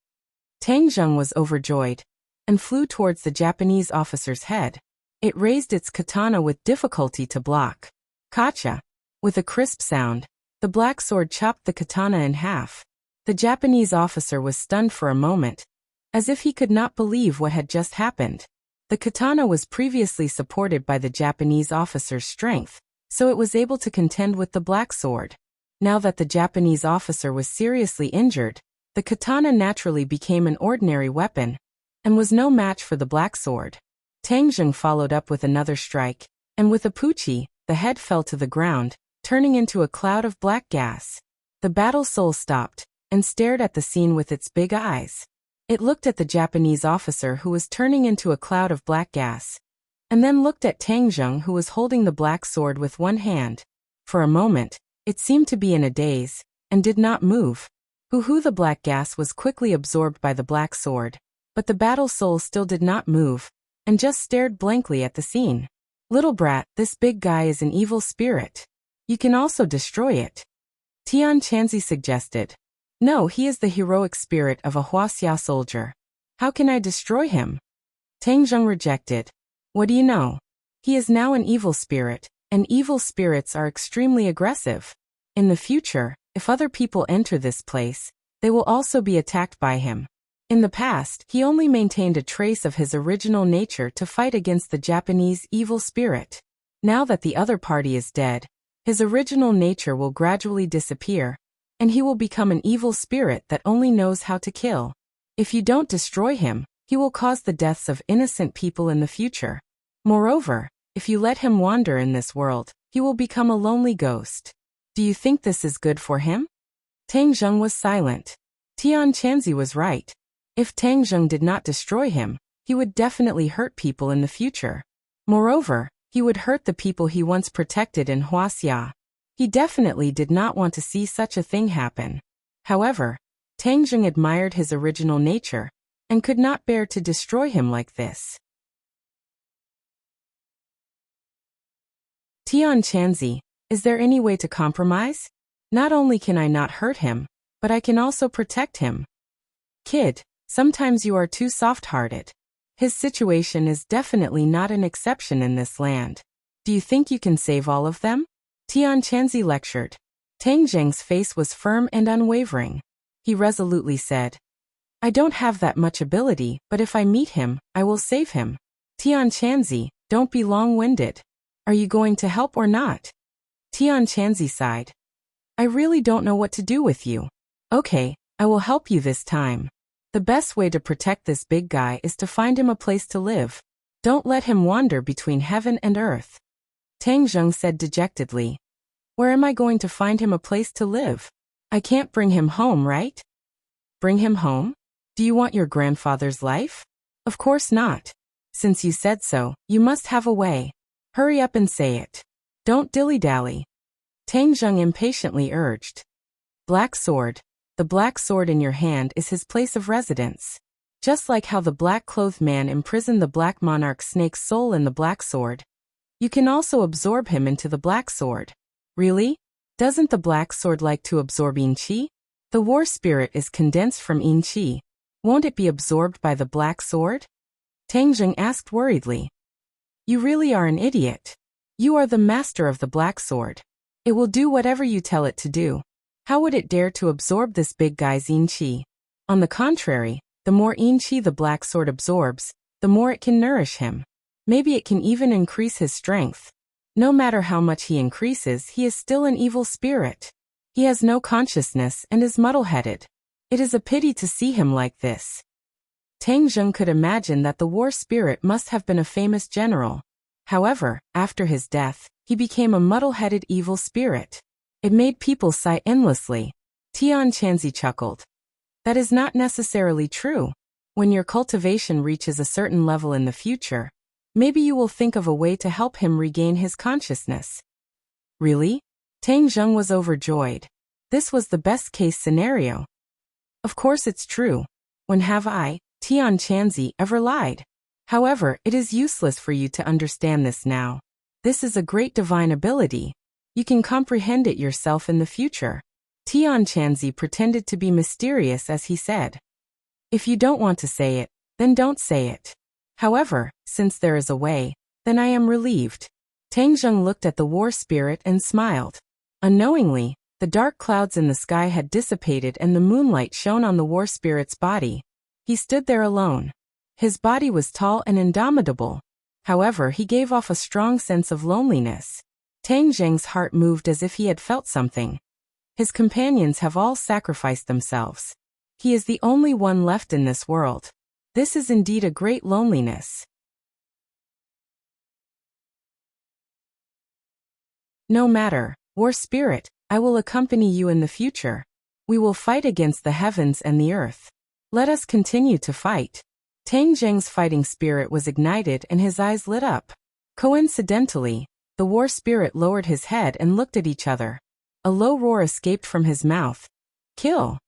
Tang Zheng was overjoyed and flew towards the Japanese officer's head. It raised its katana with difficulty to block. Kacha. With a crisp sound, the black sword chopped the katana in half. The Japanese officer was stunned for a moment, as if he could not believe what had just happened. The katana was previously supported by the Japanese officer's strength, so it was able to contend with the black sword. Now that the Japanese officer was seriously injured, the katana naturally became an ordinary weapon, and was no match for the black sword. Tang Zheng followed up with another strike, and with a puchi, the head fell to the ground, turning into a cloud of black gas. The battle soul stopped, and stared at the scene with its big eyes. It looked at the Japanese officer who was turning into a cloud of black gas, and then looked at Tang Zheng who was holding the black sword with one hand. For a moment, it seemed to be in a daze, and did not move. The black gas was quickly absorbed by the black sword, but the battle soul still did not move, and just stared blankly at the scene. Little brat, this big guy is an evil spirit. You can also destroy it. Tian Chanzi suggested. No, he is the heroic spirit of a Wuxia soldier. How can I destroy him? Tang Zheng rejected. What do you know? He is now an evil spirit, and evil spirits are extremely aggressive. In the future, if other people enter this place, they will also be attacked by him. In the past, he only maintained a trace of his original nature to fight against the Japanese evil spirit. Now that the other party is dead, his original nature will gradually disappear, and he will become an evil spirit that only knows how to kill. If you don't destroy him, he will cause the deaths of innocent people in the future. Moreover, if you let him wander in this world, he will become a lonely ghost. Do you think this is good for him? Tang Zheng was silent. Tian Chanzi was right. If Tang Zheng did not destroy him, he would definitely hurt people in the future. Moreover, he would hurt the people he once protected in Wuxia. He definitely did not want to see such a thing happen. However, Tang Zheng admired his original nature, and could not bear to destroy him like this. Tian Chanzi, is there any way to compromise? Not only can I not hurt him, but I can also protect him. Kid, sometimes you are too soft-hearted. His situation is definitely not an exception in this land. Do you think you can save all of them? Tian Chanzi lectured. Tang Zheng's face was firm and unwavering. He resolutely said, I don't have that much ability, but if I meet him, I will save him. Tian Chanzi, don't be long-winded. Are you going to help or not? Tian Chanzi sighed. I really don't know what to do with you. Okay, I will help you this time. The best way to protect this big guy is to find him a place to live. Don't let him wander between heaven and earth. Tang Zheng said dejectedly. Where am I going to find him a place to live? I can't bring him home, right? Bring him home? Do you want your grandfather's life? Of course not. Since you said so, you must have a way. Hurry up and say it. Don't dilly-dally. Tang Zheng impatiently urged. Black sword. The black sword in your hand is his place of residence. Just like how the black-clothed man imprisoned the black monarch snake's soul in the black sword, you can also absorb him into the black sword. Really? Doesn't the black sword like to absorb yin qi? The war spirit is condensed from yin qi. Won't it be absorbed by the black sword? Tang Zheng asked worriedly. You really are an idiot. You are the master of the black sword. It will do whatever you tell it to do. How would it dare to absorb this big guy's yin qi? On the contrary, the more yin qi the black sword absorbs, the more it can nourish him. Maybe it can even increase his strength. No matter how much he increases, he is still an evil spirit. He has no consciousness and is muddle-headed. It is a pity to see him like this. Tang Zheng could imagine that the war spirit must have been a famous general. However, after his death, he became a muddle-headed evil spirit. It made people sigh endlessly. Tian Chanzi chuckled. That is not necessarily true. When your cultivation reaches a certain level in the future, maybe you will think of a way to help him regain his consciousness. Really? Tang Zheng was overjoyed. This was the best-case scenario. Of course it's true. When have I, Tian Chanzi, ever lied? However, it is useless for you to understand this now. This is a great divine ability. You can comprehend it yourself in the future. Tian Chanzi pretended to be mysterious as he said. If you don't want to say it, then don't say it. However, since there is a way, then I am relieved. Tang Zheng looked at the war spirit and smiled. Unknowingly, the dark clouds in the sky had dissipated and the moonlight shone on the war spirit's body. He stood there alone. His body was tall and indomitable. However, he gave off a strong sense of loneliness. Tang Zheng's heart moved as if he had felt something. His companions have all sacrificed themselves. He is the only one left in this world. This is indeed a great loneliness. No matter, war spirit, I will accompany you in the future. We will fight against the heavens and the earth. Let us continue to fight. Tang Zheng's fighting spirit was ignited and his eyes lit up. Coincidentally, the war spirit lowered his head and looked at each other. A low roar escaped from his mouth. Kill!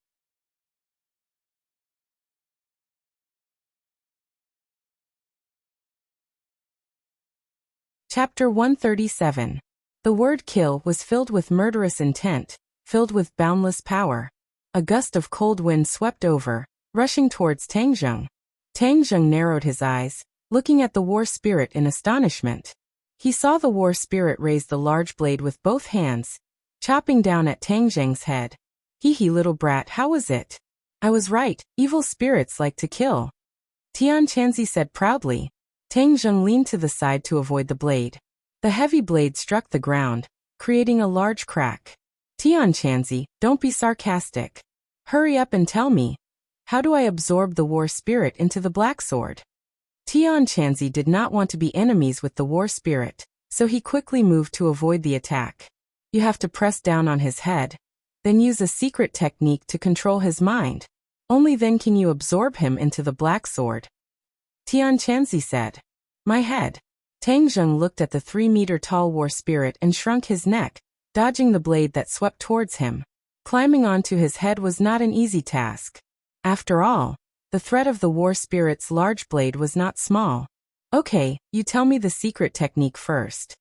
Chapter 137. The word kill was filled with murderous intent, filled with boundless power. A gust of cold wind swept over, rushing towards Tang Zheng. Tang Zheng narrowed his eyes, looking at the war spirit in astonishment. He saw the war spirit raise the large blade with both hands, chopping down at Tang Zheng's head. Hee little brat, how was it? I was right, evil spirits like to kill. Tian Chanzi said proudly. Tang Zheng leaned to the side to avoid the blade. The heavy blade struck the ground, creating a large crack. Tian Chanzi, don't be sarcastic. Hurry up and tell me. How do I absorb the war spirit into the black sword? Tian Chanzi did not want to be enemies with the war spirit, so he quickly moved to avoid the attack. You have to press down on his head, then use a secret technique to control his mind. Only then can you absorb him into the black sword. Tian Chanzi said. My head. Tang Zheng looked at the 3-meter-tall war spirit and shrunk his neck, dodging the blade that swept towards him. Climbing onto his head was not an easy task. After all, the threat of the war spirit's large blade was not small. Okay, you tell me the secret technique first.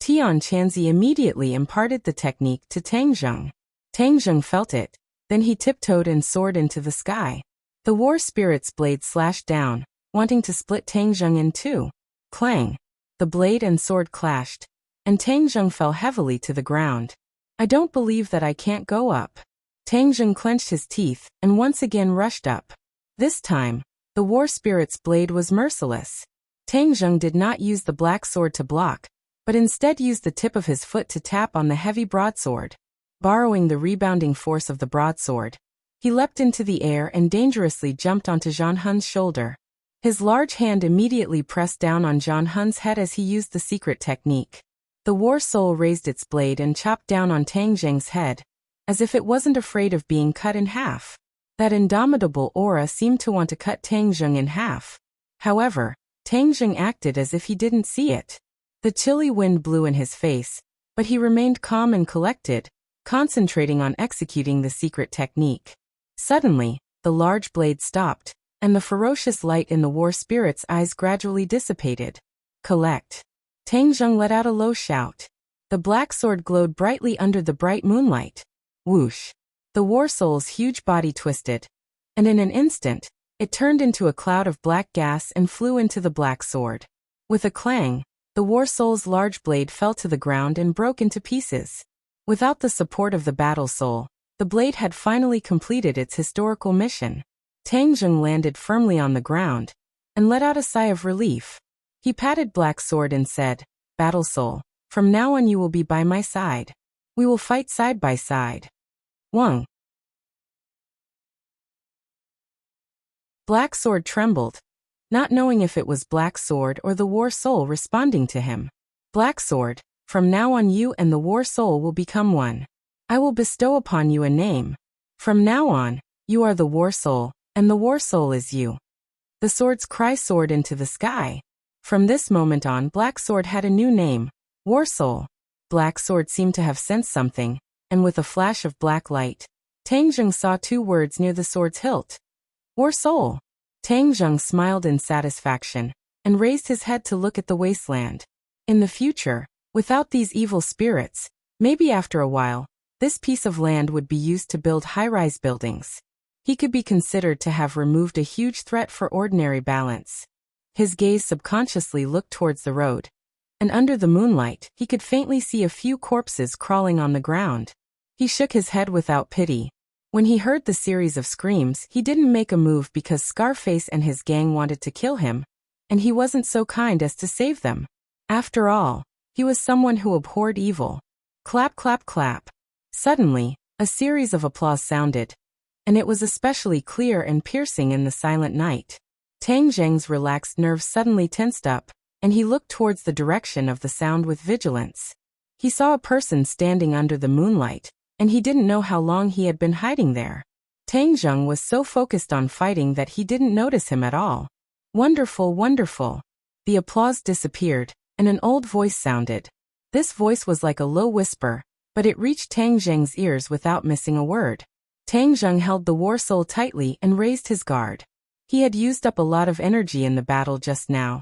Tian Chanzi immediately imparted the technique to Tang Zheng. Tang Zheng felt it, then he tiptoed and soared into the sky. The war spirit's blade slashed down, wanting to split Tang Zheng in two. Clang! The blade and sword clashed, and Tang Zheng fell heavily to the ground. I don't believe that I can't go up. Tang Zheng clenched his teeth and once again rushed up. This time, the war spirit's blade was merciless. Tang Zheng did not use the black sword to block, but instead used the tip of his foot to tap on the heavy broadsword. Borrowing the rebounding force of the broadsword, he leapt into the air and dangerously jumped onto Zhang Hun's shoulder. His large hand immediately pressed down on Zhang Hun's head as he used the secret technique. The war soul raised its blade and chopped down on Tang Zheng's head, as if it wasn't afraid of being cut in half. That indomitable aura seemed to want to cut Tang Zheng in half. However, Tang Zheng acted as if he didn't see it. The chilly wind blew in his face, but he remained calm and collected, concentrating on executing the secret technique. Suddenly, the large blade stopped, and the ferocious light in the war spirit's eyes gradually dissipated. Collect. Tang Zheng let out a low shout. The black sword glowed brightly under the bright moonlight. Whoosh! The war soul's huge body twisted, and in an instant, it turned into a cloud of black gas and flew into the black sword. With a clang, the war soul's large blade fell to the ground and broke into pieces. Without the support of the battle soul, the blade had finally completed its historical mission. Tang Zheng landed firmly on the ground and let out a sigh of relief. He patted Black Sword and said, Battle Soul, from now on you will be by my side. We will fight side by side. Wang. Black Sword trembled, not knowing if it was Black Sword or the War Soul responding to him. Black Sword, from now on you and the War Soul will become one. I will bestow upon you a name. From now on, You are the war soul, and the war soul is you. The sword's cry soared into the sky. From this moment on, Black Sword had a new name, War Soul. Black Sword seemed to have sensed something, and with a flash of black light, Tang Zheng saw 2 words near the sword's hilt. War Soul. Tang Zheng smiled in satisfaction, and raised his head to look at the wasteland. In the future, without these evil spirits, maybe after a while, this piece of land would be used to build high-rise buildings. He could be considered to have removed a huge threat for ordinary balance. His gaze subconsciously looked towards the road, and under the moonlight, he could faintly see a few corpses crawling on the ground. He shook his head without pity. When he heard the series of screams, he didn't make a move because Scarface and his gang wanted to kill him, and he wasn't so kind as to save them. After all, he was someone who abhorred evil. Clap, clap, clap. Suddenly, a series of applause sounded, and it was especially clear and piercing in the silent night. Tang Zheng's relaxed nerves suddenly tensed up, and he looked towards the direction of the sound with vigilance. He saw a person standing under the moonlight, and he didn't know how long he had been hiding there. Tang Zheng was so focused on fighting that he didn't notice him at all. Wonderful, wonderful. The applause disappeared, and an old voice sounded. This voice was like a low whisper, but it reached Tang Zheng's ears without missing a word. Tang Zheng held the war soul tightly and raised his guard. He had used up a lot of energy in the battle just now,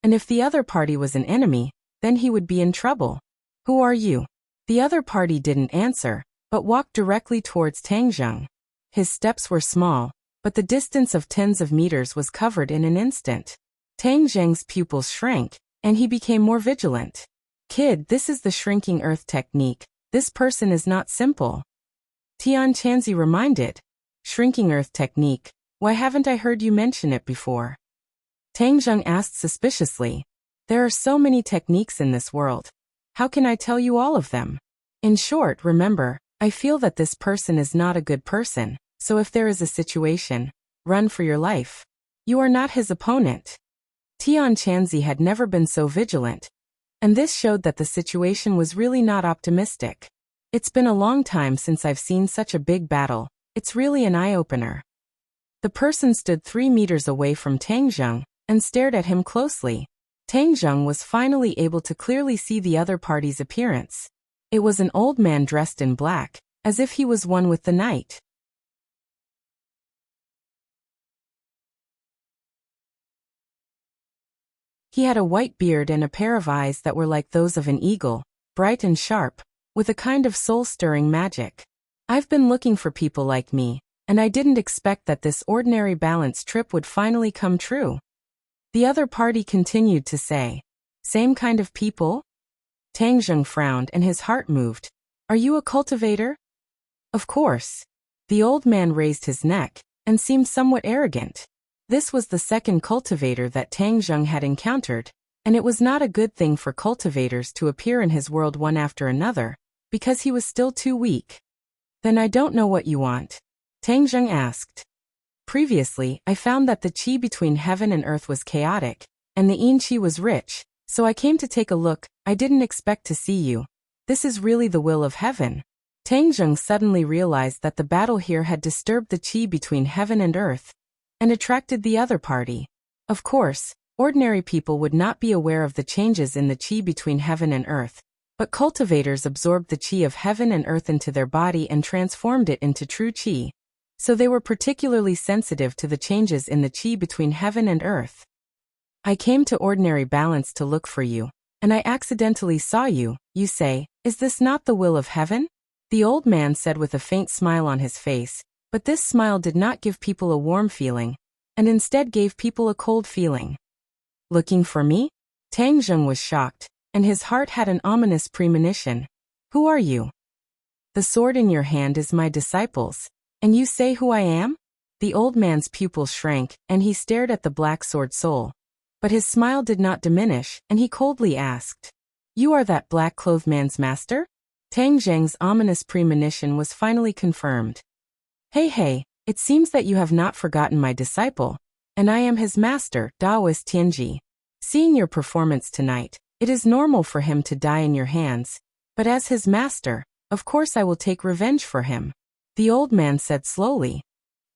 and if the other party was an enemy, then he would be in trouble. Who are you? The other party didn't answer, but walked directly towards Tang Zheng. His steps were small, but the distance of tens of meters was covered in an instant. Tang Zheng's pupils shrank, and he became more vigilant. Kid, this is the shrinking earth technique. This person is not simple. Tian Chanzi reminded. Shrinking earth technique. Why haven't I heard you mention it before? Tang Zheng asked suspiciously. There are so many techniques in this world. How can I tell you all of them? In short, remember, I feel that this person is not a good person, so if there is a situation, run for your life. You are not his opponent. Tian Chanzi had never been so vigilant, and this showed that the situation was really not optimistic. It's been a long time since I've seen such a big battle. It's really an eye-opener. The person stood 3 meters away from Tang Zheng and stared at him closely. Tang Zheng was finally able to clearly see the other party's appearance. It was an old man dressed in black, as if he was one with the night. He had a white beard and a pair of eyes that were like those of an eagle, bright and sharp, with a kind of soul-stirring magic. I've been looking for people like me, and I didn't expect that this ordinary balance trip would finally come true. The other party continued to say, Same kind of people? Tang Zheng frowned and his heart moved. Are you a cultivator? Of course. The old man raised his neck and seemed somewhat arrogant. This was the second cultivator that Tang Zheng had encountered, and it was not a good thing for cultivators to appear in his world one after another, because he was still too weak. Then I don't know what you want. Tang Zheng asked. Previously, I found that the qi between heaven and earth was chaotic, and the yin qi was rich, so I came to take a look. I didn't expect to see you. This is really the will of heaven. Tang Zheng suddenly realized that the battle here had disturbed the qi between heaven and earth, and attracted the other party. Of course, ordinary people would not be aware of the changes in the qi between heaven and earth, but cultivators absorbed the qi of heaven and earth into their body and transformed it into true qi. So they were particularly sensitive to the changes in the qi between heaven and earth. I came to ordinary balance to look for you, and I accidentally saw you. You say, is this not the will of heaven? The old man said with a faint smile on his face, but this smile did not give people a warm feeling, and instead gave people a cold feeling. Looking for me? Tang Zheng was shocked, and his heart had an ominous premonition. Who are you? The sword in your hand is my disciple's. And you say who I am? The old man's pupils shrank, and he stared at the black sword soul. But his smile did not diminish, and he coldly asked, You are that black-clothed man's master? Tang Zheng's ominous premonition was finally confirmed. Hey, it seems that you have not forgotten my disciple, and I am his master, Taoist Tianji. Seeing your performance tonight, it is normal for him to die in your hands, but as his master, of course I will take revenge for him. The old man said slowly.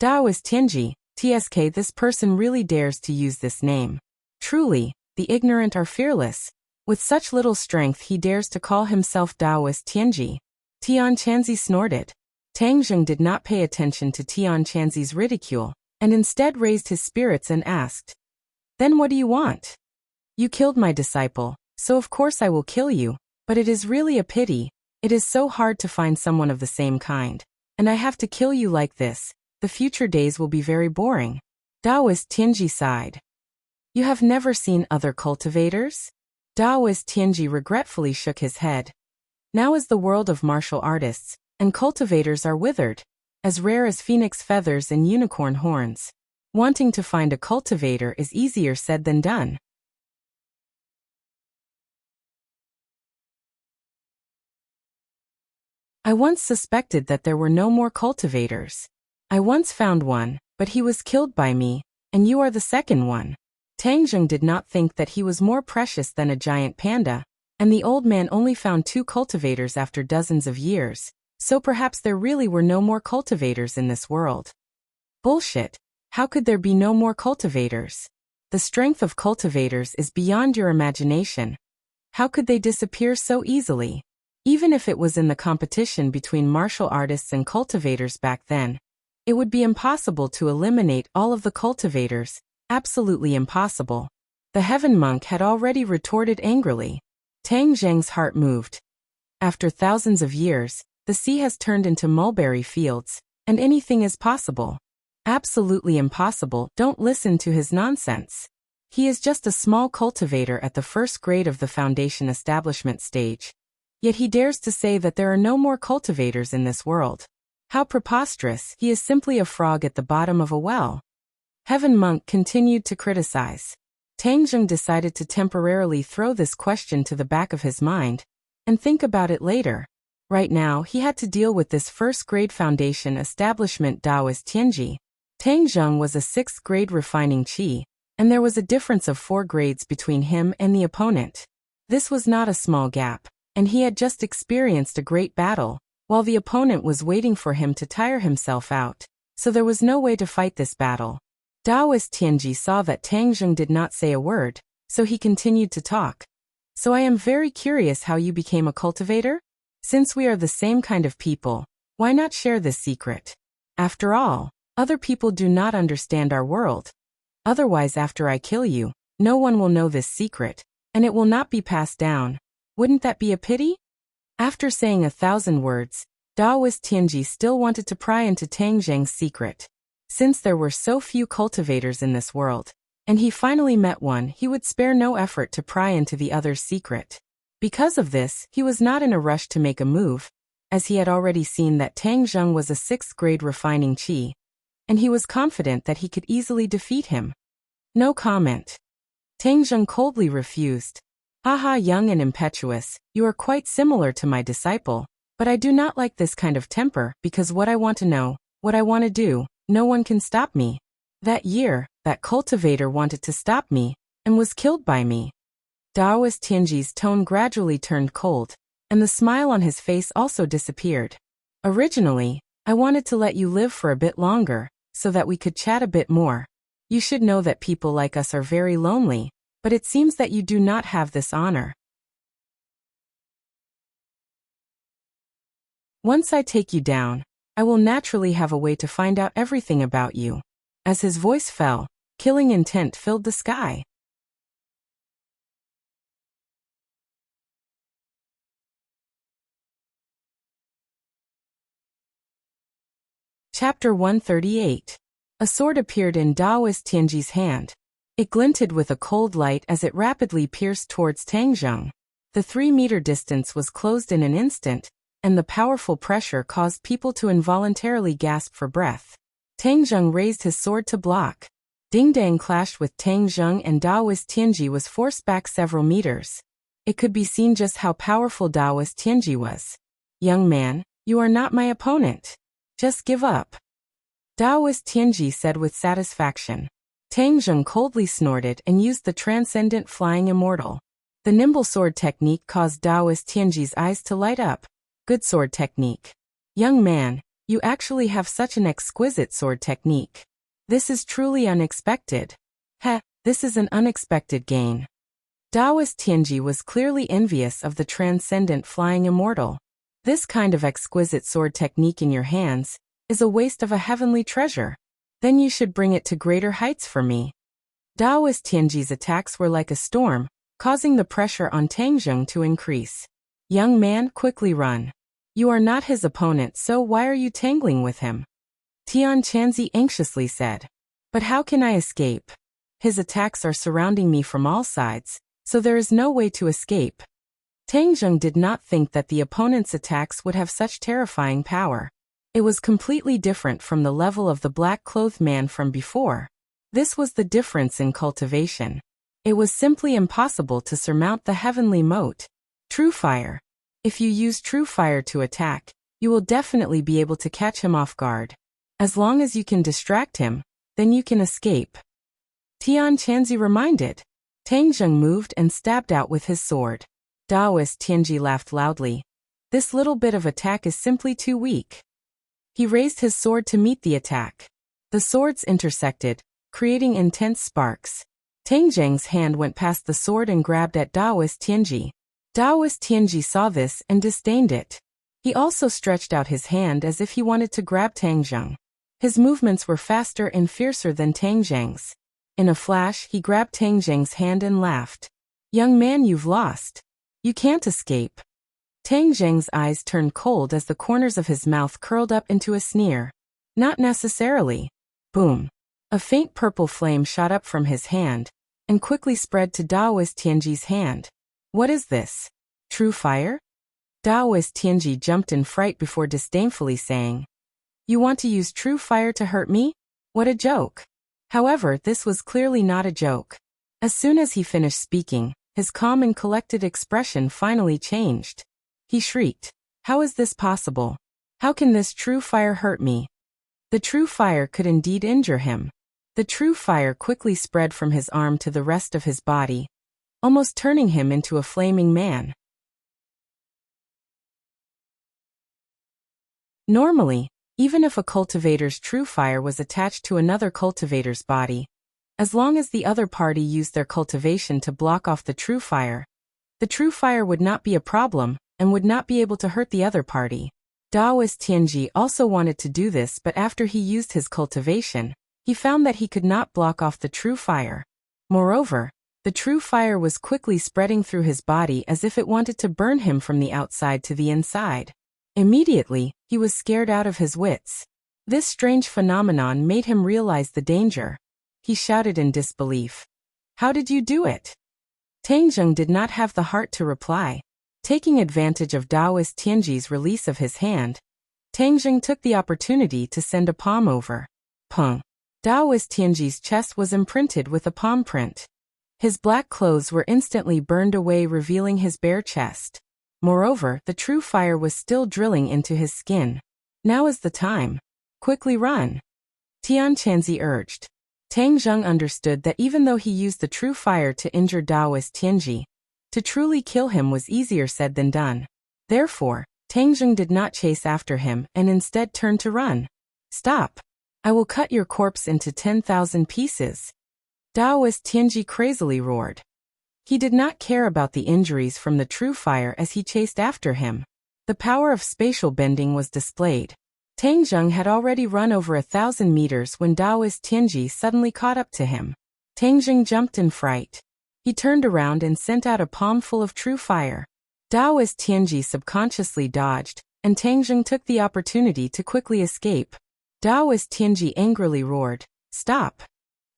Taoist Tianji, TSK, this person really dares to use this name. Truly, the ignorant are fearless. With such little strength he dares to call himself Taoist Tianji. Tian Chanzi snorted. Tang Zheng did not pay attention to Tian Chanzi's ridicule, and instead raised his spirits and asked, "Then what do you want? You killed my disciple, so of course I will kill you, but it is really a pity. It is so hard to find someone of the same kind, and I have to kill you like this. The future days will be very boring." Taoist Tianji sighed. "You have never seen other cultivators?" Taoist Tianji regretfully shook his head. Now is the world of martial artists, and cultivators are withered, as rare as phoenix feathers and unicorn horns. Wanting to find a cultivator is easier said than done. I once suspected that there were no more cultivators. I once found one, but he was killed by me, and you are the second one. Tang Zheng did not think that he was more precious than a giant panda, and the old man only found 2 cultivators after dozens of years, so perhaps there really were no more cultivators in this world. Bullshit. How could there be no more cultivators? The strength of cultivators is beyond your imagination. How could they disappear so easily? Even if it was in the competition between martial artists and cultivators back then, it would be impossible to eliminate all of the cultivators, absolutely impossible. The heaven monk had already retorted angrily. Tang Zheng's heart moved. After thousands of years, the sea has turned into mulberry fields, and anything is possible. Absolutely impossible. Don't listen to his nonsense. He is just a small cultivator at the first grade of the foundation establishment stage. Yet he dares to say that there are no more cultivators in this world. How preposterous. He is simply a frog at the bottom of a well. Heaven Monk continued to criticize. Tang Zheng decided to temporarily throw this question to the back of his mind and think about it later. Right now, he had to deal with this first-grade foundation establishment Taoist Tianji. Tang Zheng was a 6th-grade refining Qi, and there was a difference of 4 grades between him and the opponent. This was not a small gap, and he had just experienced a great battle, while the opponent was waiting for him to tire himself out, so there was no way to fight this battle. Taoist Tianji saw that Tang Zheng did not say a word, so he continued to talk. "So I am very curious how you became a cultivator? Since we are the same kind of people, why not share this secret? After all, other people do not understand our world. Otherwise, after I kill you, no one will know this secret, and it will not be passed down. Wouldn't that be a pity?" After saying 1,000 words, Taoist Tianji still wanted to pry into Tang Zheng's secret. Since there were so few cultivators in this world, and he finally met one, he would spare no effort to pry into the other's secret. Because of this, he was not in a rush to make a move, as he had already seen that Tang Zheng was a 6th-grade refining Qi, and he was confident that he could easily defeat him. No comment. Tang Zheng coldly refused. "Haha, young and impetuous, you are quite similar to my disciple, but I do not like this kind of temper, because what I want to know, what I want to do, no one can stop me. That year, that cultivator wanted to stop me, and was killed by me." Taoist Tianji's tone gradually turned cold, and the smile on his face also disappeared. "Originally, I wanted to let you live for a bit longer, so that we could chat a bit more. You should know that people like us are very lonely, but it seems that you do not have this honor. Once I take you down, I will naturally have a way to find out everything about you." As his voice fell, killing intent filled the sky. Chapter 138. A sword appeared in Taoist Tianji's hand. It glinted with a cold light as it rapidly pierced towards Tang Zheng. The 3-meter distance was closed in an instant, and the powerful pressure caused people to involuntarily gasp for breath. Tang Zheng raised his sword to block. Ding Dang clashed with Tang Zheng, and Taoist Tianji was forced back several meters. It could be seen just how powerful Taoist Tianji was. "Young man, you are not my opponent. Just give up," Taoist Tianji said with satisfaction. Tang Zheng coldly snorted and used the transcendent flying immortal. The nimble sword technique caused Taoist Tianji's eyes to light up. "Good sword technique. Young man, You actually have such an exquisite sword technique. This is truly unexpected. Heh, this is an unexpected gain. Taoist Tianji was clearly envious of the transcendent flying immortal. This kind of exquisite sword technique in your hands is a waste of a heavenly treasure. Then you should bring it to greater heights for me. Taoist Tianji's attacks were like a storm, causing the pressure on Tang Zheng to increase. Young man, quickly run. You are not his opponent, so why are you tangling with him? Tian Chanzi anxiously said. But how can I escape? His attacks are surrounding me from all sides, so there is no way to escape. Tang Zheng did not think that the opponent's attacks would have such terrifying power. It was completely different from the level of the black-clothed man from before. This was the difference in cultivation. It was simply impossible to surmount the heavenly moat. True Fire. If you use True Fire to attack, you will definitely be able to catch him off guard. As long as you can distract him, then you can escape. Tian Chanzi reminded. Tang Zheng moved and stabbed out with his sword. Taoist Tianji laughed loudly. This little bit of attack is simply too weak. He raised his sword to meet the attack. The swords intersected, creating intense sparks. Tang Zheng's hand went past the sword and grabbed at Taoist Tianji. Taoist Tianji saw this and disdained it. He also stretched out his hand as if he wanted to grab Tang Zheng. His movements were faster and fiercer than Tang Zheng's. In a flash, he grabbed Tang Zheng's hand and laughed. Young man, you've lost. You can't escape. Tang Zheng's eyes turned cold as the corners of his mouth curled up into a sneer. Not necessarily. Boom. A faint purple flame shot up from his hand, and quickly spread to Taoist Tianji's hand. What is this? True Fire? Taoist Tianji jumped in fright before disdainfully saying, You want to use True Fire to hurt me? What a joke. However, this was clearly not a joke. As soon as he finished speaking, his calm and collected expression finally changed. He shrieked, How is this possible? How can this True Fire hurt me? The True Fire could indeed injure him. The True Fire quickly spread from his arm to the rest of his body, almost turning him into a flaming man. Normally, even if a cultivator's True Fire was attached to another cultivator's body, as long as the other party used their cultivation to block off the True Fire, the True Fire would not be a problem and would not be able to hurt the other party. Taoist Tianji also wanted to do this, but after he used his cultivation, he found that he could not block off the True Fire. Moreover, the True Fire was quickly spreading through his body as if it wanted to burn him from the outside to the inside. Immediately, he was scared out of his wits. This strange phenomenon made him realize the danger. He shouted in disbelief. How did you do it? Tang Zheng did not have the heart to reply. Taking advantage of Taoist Tianji's release of his hand, Tang Zheng took the opportunity to send a palm over. Pung. Taoist Tianji's chest was imprinted with a palm print. His black clothes were instantly burned away, revealing his bare chest. Moreover, the True Fire was still drilling into his skin. Now is the time. Quickly run. Tian Chanzi urged. Tang Zheng understood that even though he used the True Fire to injure Taoist Tianji, to truly kill him was easier said than done. Therefore, Tang Zheng did not chase after him and instead turned to run. Stop. I will cut your corpse into 10,000 pieces. Taoist Tianji crazily roared. He did not care about the injuries from the True Fire as he chased after him. The power of spatial bending was displayed. Tang Zheng had already run over 1,000 meters when Taoist Tianji suddenly caught up to him. Tang Zheng jumped in fright. He turned around and sent out a palm full of True Fire. Taoist Tianji subconsciously dodged, and Tang Zheng took the opportunity to quickly escape. Taoist Tianji angrily roared, Stop!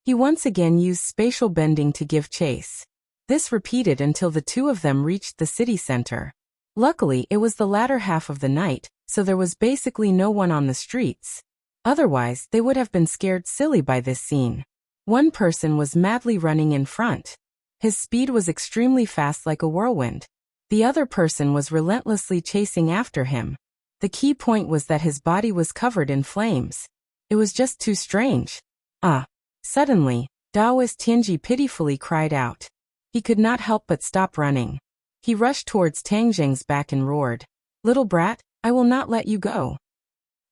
He once again used spatial bending to give chase. This repeated until the two of them reached the city center. Luckily, it was the latter half of the night, so there was basically no one on the streets. Otherwise, they would have been scared silly by this scene. One person was madly running in front. His speed was extremely fast like a whirlwind. The other person was relentlessly chasing after him. The key point was that his body was covered in flames. It was just too strange. Suddenly, Taoist Tianji pitifully cried out. He could not help but stop running. He rushed towards Tang Zheng's back and roared, Little brat, I will not let you go.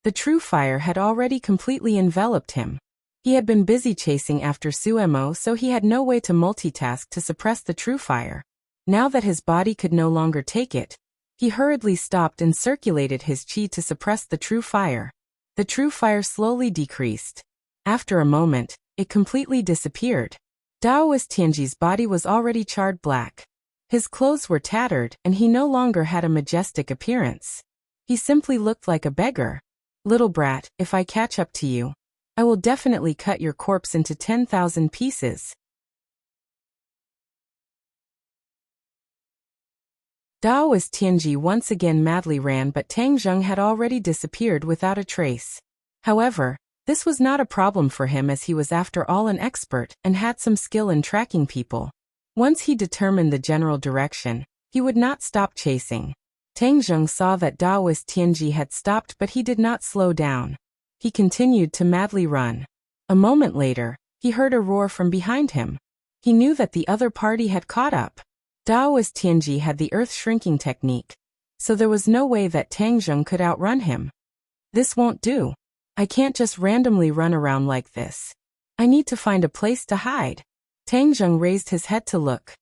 The true fire had already completely enveloped him. He had been busy chasing after Suemo, so he had no way to multitask to suppress the true fire. Now that his body could no longer take it, he hurriedly stopped and circulated his chi to suppress the true fire. The true fire slowly decreased. After a moment, it completely disappeared. Daoist Tianji's body was already charred black. His clothes were tattered, and he no longer had a majestic appearance. He simply looked like a beggar. Little brat, if I catch up to you, I will definitely cut your corpse into 10,000 pieces. Daoist Tianji once again madly ran, but Tang Zheng had already disappeared without a trace. However, this was not a problem for him, as he was after all an expert and had some skill in tracking people. Once he determined the general direction, he would not stop chasing. Tang Zheng saw that Daoist Tianji had stopped, but he did not slow down. He continued to madly run. A moment later, he heard a roar from behind him. He knew that the other party had caught up. Daoist Tianji had the earth-shrinking technique, so there was no way that Tang Zheng could outrun him. This won't do. I can't just randomly run around like this. I need to find a place to hide. Tang Zheng raised his head to look.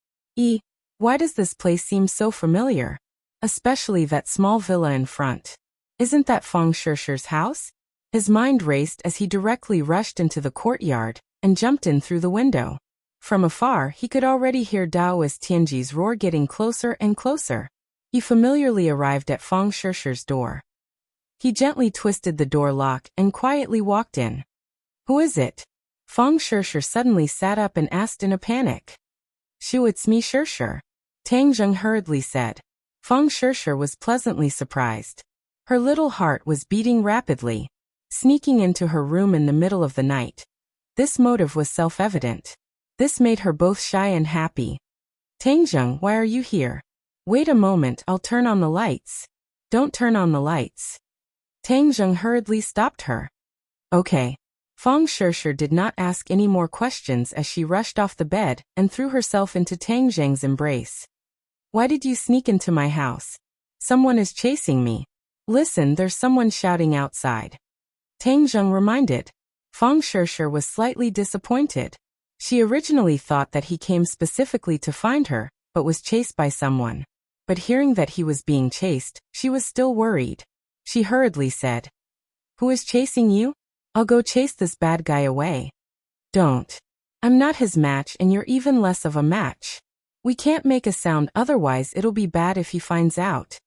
Why does this place seem so familiar? Especially that small villa in front. Isn't that Feng Shishir's house? His mind raced as he directly rushed into the courtyard and jumped in through the window. From afar, he could already hear Daoist Tianji's roar getting closer and closer. He familiarly arrived at Feng Shishir's door. He gently twisted the door lock and quietly walked in. Who is it? Feng Shishir suddenly sat up and asked in a panic. Shoo, it's me, Shishir. Tang Zheng hurriedly said. Feng Shishir was pleasantly surprised. Her little heart was beating rapidly. Sneaking into her room in the middle of the night. This motive was self-evident. This made her both shy and happy. Tang Zheng, why are you here? Wait a moment, I'll turn on the lights. Don't turn on the lights. Tang Zheng hurriedly stopped her. Okay. Feng Shishir did not ask any more questions as she rushed off the bed and threw herself into Tang Zheng's embrace. Why did you sneak into my house? Someone is chasing me. Listen, there's someone shouting outside. Tang Zheng reminded. Feng Shishir was slightly disappointed. She originally thought that he came specifically to find her, but was chased by someone. But hearing that he was being chased, she was still worried. She hurriedly said, Who is chasing you? I'll go chase this bad guy away. Don't. I'm not his match, and you're even less of a match. We can't make a sound, otherwise it'll be bad if he finds out.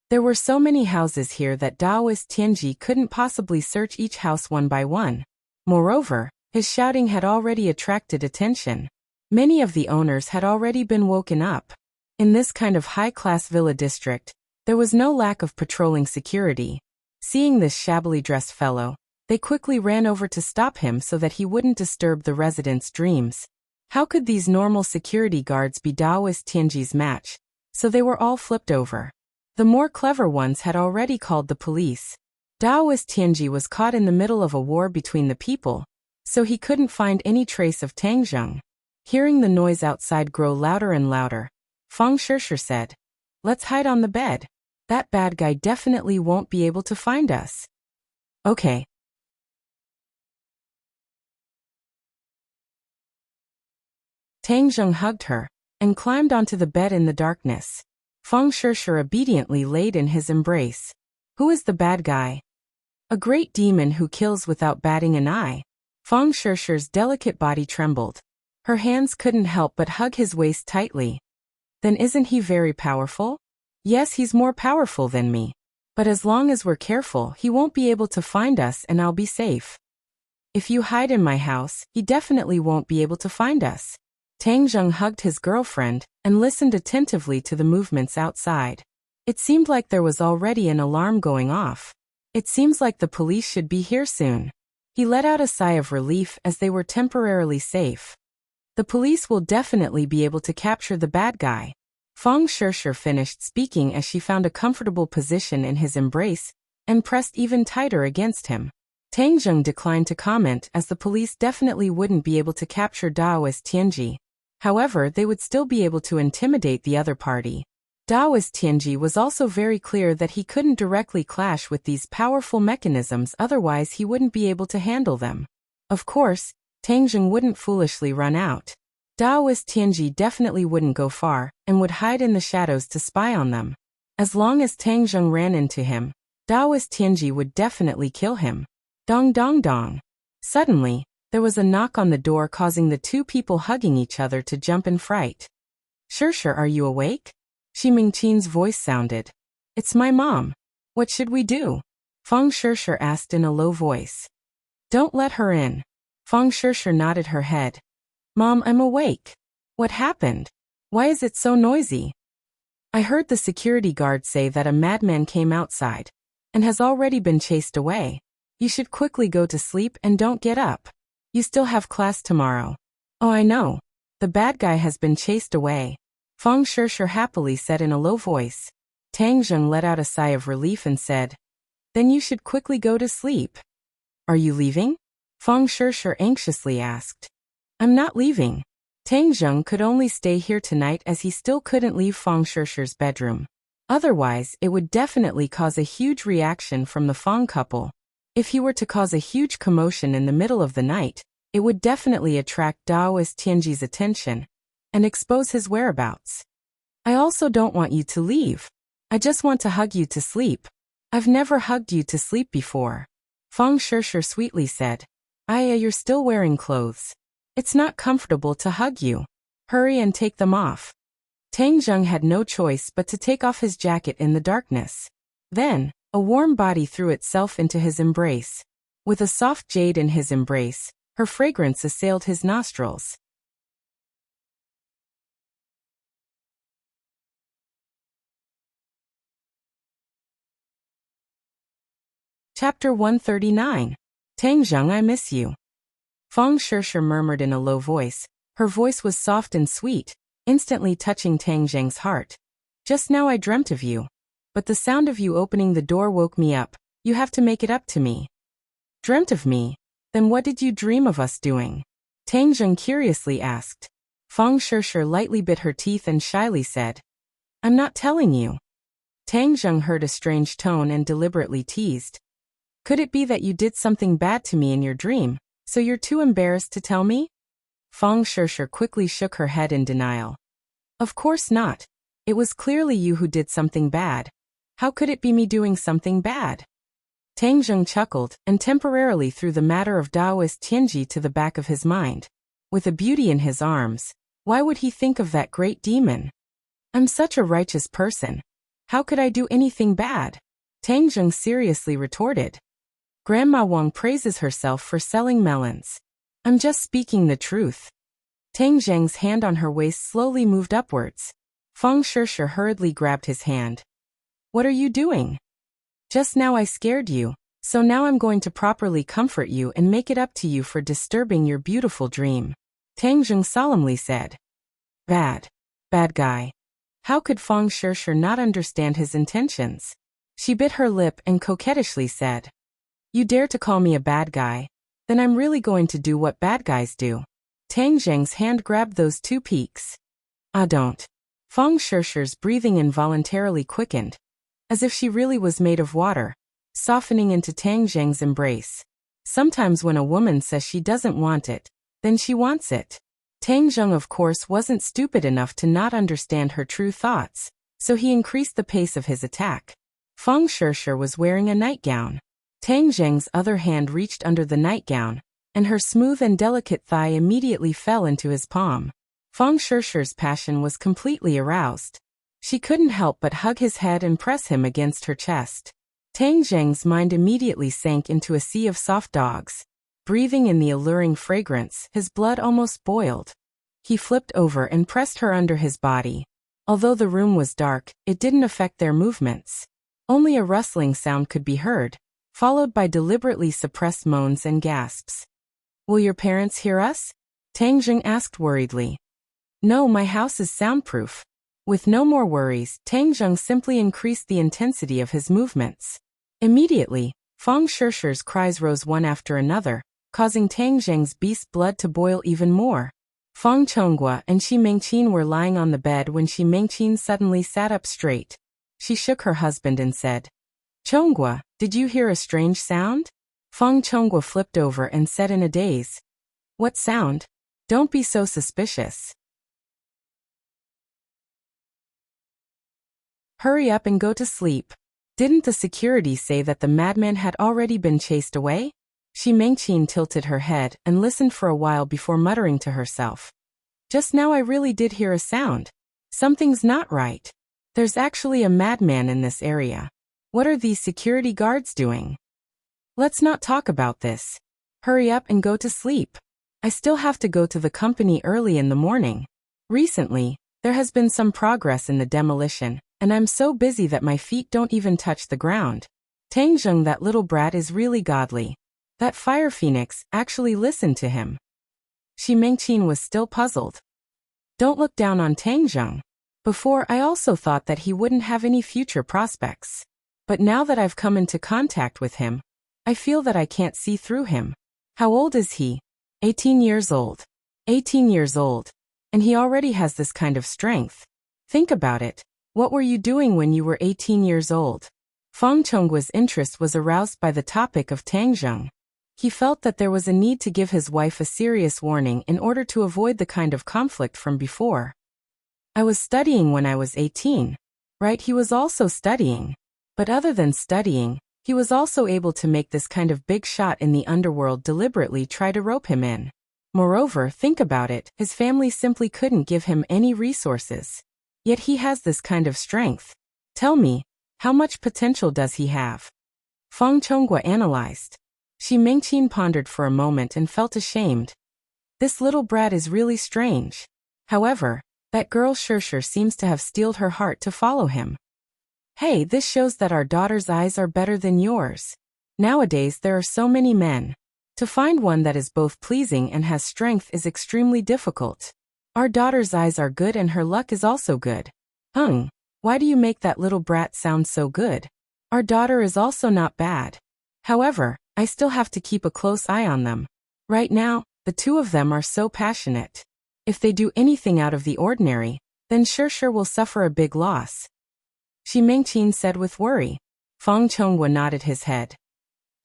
There were so many houses here that Daoist Tianji couldn't possibly search each house one by one. Moreover, his shouting had already attracted attention. Many of the owners had already been woken up. In this kind of high-class villa district, there was no lack of patrolling security. Seeing this shabbily dressed fellow, they quickly ran over to stop him so that he wouldn't disturb the residents' dreams. How could these normal security guards be Daoist Tianji's match? So they were all flipped over. The more clever ones had already called the police. Daoist Tianji was caught in the middle of a war between the people, so he couldn't find any trace of Tang Zheng. Hearing the noise outside grow louder and louder, Feng Shishir said, Let's hide on the bed. That bad guy definitely won't be able to find us. Okay. Tang Zheng hugged her and climbed onto the bed in the darkness. Feng Shishir obediently laid in his embrace. Who is the bad guy? A great demon who kills without batting an eye. Feng Shishir's delicate body trembled. Her hands couldn't help but hug his waist tightly. Then isn't he very powerful? Yes, he's more powerful than me. But as long as we're careful, he won't be able to find us and I'll be safe. If you hide in my house, he definitely won't be able to find us. Tang Zheng hugged his girlfriend and listened attentively to the movements outside. It seemed like there was already an alarm going off. It seems like the police should be here soon. He let out a sigh of relief as they were temporarily safe. The police will definitely be able to capture the bad guy. Feng Shishir finished speaking as she found a comfortable position in his embrace and pressed even tighter against him. Tang Zheng declined to comment as the police definitely wouldn't be able to capture Daoist Tianji. However, they would still be able to intimidate the other party. Daoist Tianji was also very clear that he couldn't directly clash with these powerful mechanisms, otherwise he wouldn't be able to handle them. Of course, Tang Zheng wouldn't foolishly run out. Daoist Tianji definitely wouldn't go far, and would hide in the shadows to spy on them. As long as Tang Zheng ran into him, Daoist Tianji would definitely kill him. Dong dong dong. Suddenly, there was a knock on the door, causing the two people hugging each other to jump in fright. Sure, are you awake? Xi Mingqin's voice sounded. It's my mom. What should we do? Feng Sure asked in a low voice. Don't let her in. Feng Sure nodded her head. Mom, I'm awake. What happened? Why is it so noisy? I heard the security guard say that a madman came outside and has already been chased away. You should quickly go to sleep and don't get up. You still have class tomorrow. Oh, I know. The bad guy has been chased away. Feng Sure happily said in a low voice. Tang Zheng let out a sigh of relief and said, Then you should quickly go to sleep. Are you leaving? Feng Sure anxiously asked. I'm not leaving. Tang Zheng could only stay here tonight as he still couldn't leave Feng Shure's bedroom. Otherwise, it would definitely cause a huge reaction from the Feng couple. If he were to cause a huge commotion in the middle of the night, it would definitely attract Daoist Tianji's attention and expose his whereabouts. I also don't want you to leave. I just want to hug you to sleep. I've never hugged you to sleep before. Feng Sure sweetly said. You're still wearing clothes. It's not comfortable to hug you. Hurry and take them off. Tang Zheng had no choice but to take off his jacket in the darkness. Then, a warm body threw itself into his embrace. With a soft jade in his embrace, her fragrance assailed his nostrils. Chapter 139. Tang Zheng, I miss you. Feng Sure murmured in a low voice. Her voice was soft and sweet, instantly touching Tang Zheng's heart. Just now I dreamt of you. But the sound of you opening the door woke me up. You have to make it up to me. Dreamt of me? Then what did you dream of us doing? Tang Zheng curiously asked. Feng Sure lightly bit her teeth and shyly said, I'm not telling you. Tang Zheng heard a strange tone and deliberately teased. Could it be that you did something bad to me in your dream, so you're too embarrassed to tell me? Feng Sure quickly shook her head in denial. Of course not. It was clearly you who did something bad. How could it be me doing something bad? Tang Zheng chuckled and temporarily threw the matter of Daoist Tianji to the back of his mind. With a beauty in his arms, why would he think of that great demon? I'm such a righteous person. How could I do anything bad? Tang Zheng seriously retorted. Grandma Wang praises herself for selling melons. I'm just speaking the truth. Tang Zheng's hand on her waist slowly moved upwards. Feng Sure hurriedly grabbed his hand. What are you doing? Just now I scared you, so now I'm going to properly comfort you and make it up to you for disturbing your beautiful dream. Tang Zheng solemnly said. Bad guy. How could Feng Sure not understand his intentions? She bit her lip and coquettishly said. You dare to call me a bad guy? Then I'm really going to do what bad guys do. Tang Zheng's hand grabbed those two peaks. Don't. Feng Shure's breathing involuntarily quickened, as if she really was made of water, softening into Tang Zheng's embrace. Sometimes when a woman says she doesn't want it, then she wants it. Tang Zheng of course wasn't stupid enough to not understand her true thoughts, so he increased the pace of his attack. Feng Sure was wearing a nightgown. Tang Zheng's other hand reached under the nightgown, and her smooth and delicate thigh immediately fell into his palm. Feng Shure's passion was completely aroused. She couldn't help but hug his head and press him against her chest. Tang Zheng's mind immediately sank into a sea of soft dogs. Breathing in the alluring fragrance, his blood almost boiled. He flipped over and pressed her under his body. Although the room was dark, it didn't affect their movements. Only a rustling sound could be heard, followed by deliberately suppressed moans and gasps. Will your parents hear us? Tang Zheng asked worriedly. No, my house is soundproof. With no more worries, Tang Zheng simply increased the intensity of his movements. Immediately, Feng Shure's cries rose one after another, causing Tang Zheng's beast blood to boil even more. Feng Chonghua and Shi Mengqin were lying on the bed when Shi Mengqin suddenly sat up straight. She shook her husband and said, "Chonghua, did you hear a strange sound?" Feng Chonghua flipped over and said in a daze, "What sound? Don't be so suspicious. Hurry up and go to sleep. Didn't the security say that the madman had already been chased away?" Shi Mengqin tilted her head and listened for a while before muttering to herself, "Just now I really did hear a sound. Something's not right. There's actually a madman in this area. What are these security guards doing? Let's not talk about this. Hurry up and go to sleep. I still have to go to the company early in the morning. Recently, there has been some progress in the demolition, and I'm so busy that my feet don't even touch the ground. Tang Zheng, that little brat, is really godly. That fire phoenix actually listened to him." Shi Mengqin was still puzzled. "Don't look down on Tang Zheng. Before, I also thought that he wouldn't have any future prospects. But now that I've come into contact with him, I feel that I can't see through him. How old is he? 18 years old. 18 years old. And he already has this kind of strength. Think about it. What were you doing when you were 18 years old?" Feng Chonggua's interest was aroused by the topic of Tang Zheng. He felt that there was a need to give his wife a serious warning in order to avoid the kind of conflict from before. "I was studying when I was 18. Right, he was also studying. But other than studying, he was also able to make this kind of big shot in the underworld deliberately try to rope him in. Moreover, think about it, his family simply couldn't give him any resources. Yet he has this kind of strength. Tell me, how much potential does he have?" Feng Chonghua analyzed. Shi Mengqin pondered for a moment and felt ashamed. This little brat is really strange. However, that girl Shirshir seems to have steeled her heart to follow him. "Hey, this shows that our daughter's eyes are better than yours. Nowadays there are so many men. To find one that is both pleasing and has strength is extremely difficult. Our daughter's eyes are good and her luck is also good. Why do you make that little brat sound so good? Our daughter is also not bad. However, I still have to keep a close eye on them. Right now, the two of them are so passionate. If they do anything out of the ordinary, then Shirshir will suffer a big loss." Shi Mengqin said with worry. Feng Chonghua nodded his head.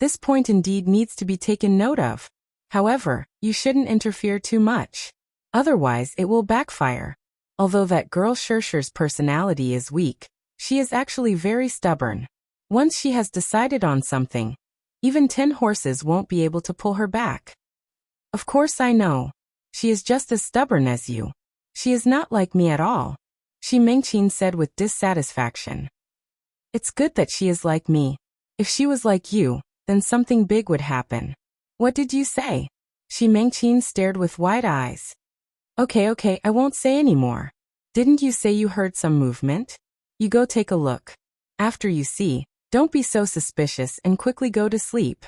"This point indeed needs to be taken note of. However, you shouldn't interfere too much. Otherwise it will backfire. Although that girl Shirshir's personality is weak, she is actually very stubborn. Once she has decided on something, even 10 horses won't be able to pull her back." "Of course I know. She is just as stubborn as you. She is not like me at all," Shi Mengqin said with dissatisfaction. "It's good that she is like me. If she was like you, then something big would happen." "What did you say?" Shi Mengqin stared with wide eyes. Okay, I won't say any more. Didn't you say you heard some movement? You go take a look. After you see, don't be so suspicious and quickly go to sleep."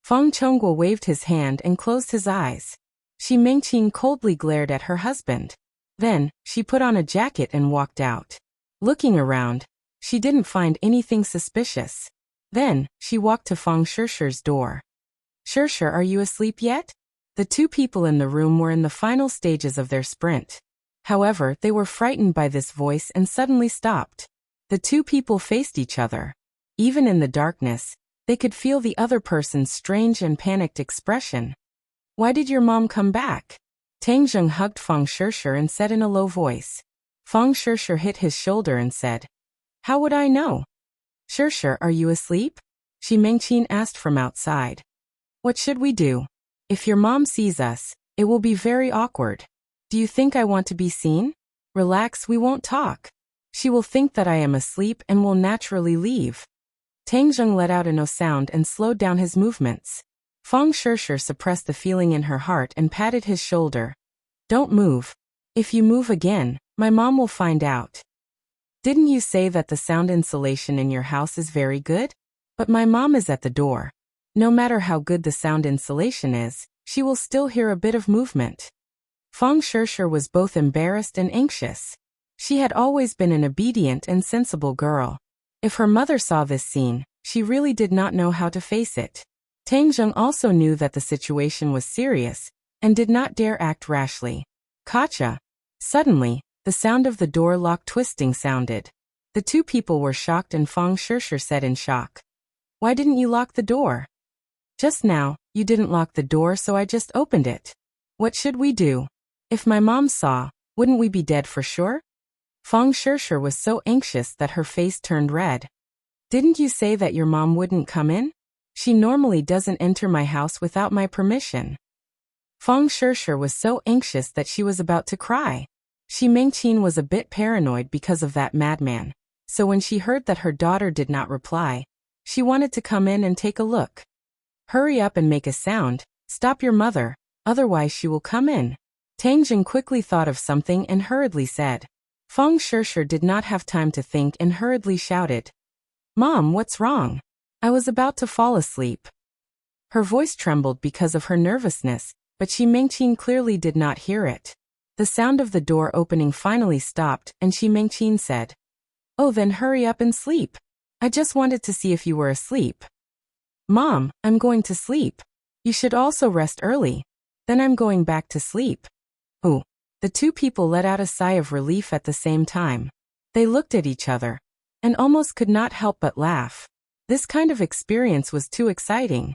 Feng Chonghua waved his hand and closed his eyes. Shi Mengqin coldly glared at her husband. Then, she put on a jacket and walked out. Looking around, she didn't find anything suspicious. Then, she walked to Feng Shirshir's door. "Shirshir, are you asleep yet?" The two people in the room were in the final stages of their sprint. However, they were frightened by this voice and suddenly stopped. The two people faced each other. Even in the darkness, they could feel the other person's strange and panicked expression. "Why did your mom come back?" Tang Zheng hugged Feng Shirshir and said in a low voice. Feng Shirshir hit his shoulder and said, "How would I know?" "Shirshir, are you asleep?" Shi Mengqin asked from outside. "What should we do? If your mom sees us, it will be very awkward. Do you think I want to be seen? Relax, we won't talk. She will think that I am asleep and will naturally leave." Tang Zheng let out a no sound and slowed down his movements. Feng Shirshir suppressed the feeling in her heart and patted his shoulder. "Don't move. If you move again, my mom will find out. Didn't you say that the sound insulation in your house is very good? But my mom is at the door. No matter how good the sound insulation is, she will still hear a bit of movement." Feng Shirshir was both embarrassed and anxious. She had always been an obedient and sensible girl. If her mother saw this scene, she really did not know how to face it. Tang Zheng also knew that the situation was serious and did not dare act rashly. Gotcha. Suddenly, the sound of the door lock twisting sounded. The two people were shocked and Feng Shishir said in shock. Why didn't you lock the door? Just now, you didn't lock the door, so I just opened it. What should we do? If my mom saw, wouldn't we be dead for sure? Feng Shishir was so anxious that her face turned red. Didn't you say that your mom wouldn't come in? She normally doesn't enter my house without my permission. Feng Shishir was so anxious that she was about to cry. Shi Mengqin was a bit paranoid because of that madman, so when she heard that her daughter did not reply, she wanted to come in and take a look. Hurry up and make a sound, stop your mother, otherwise she will come in. Tang Zheng quickly thought of something and hurriedly said. Feng Shishir did not have time to think and hurriedly shouted. Mom, what's wrong? I was about to fall asleep. Her voice trembled because of her nervousness, but Shi Mengqin clearly did not hear it. The sound of the door opening finally stopped and Shi Mengqin said. Oh, then hurry up and sleep. I just wanted to see if you were asleep. Mom, I'm going to sleep. You should also rest early. Then I'm going back to sleep. Ooh. The two people let out a sigh of relief at the same time. They looked at each other and almost could not help but laugh. This kind of experience was too exciting.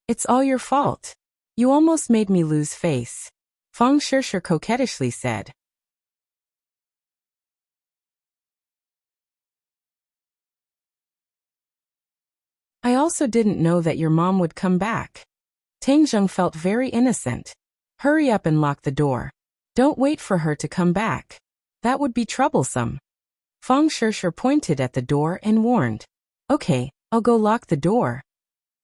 It's all your fault. You almost made me lose face. Feng Shishir coquettishly said. I also didn't know that your mom would come back. Tang Zheng felt very innocent. Hurry up and lock the door. Don't wait for her to come back. That would be troublesome. Feng Shishir pointed at the door and warned. Okay, I'll go lock the door.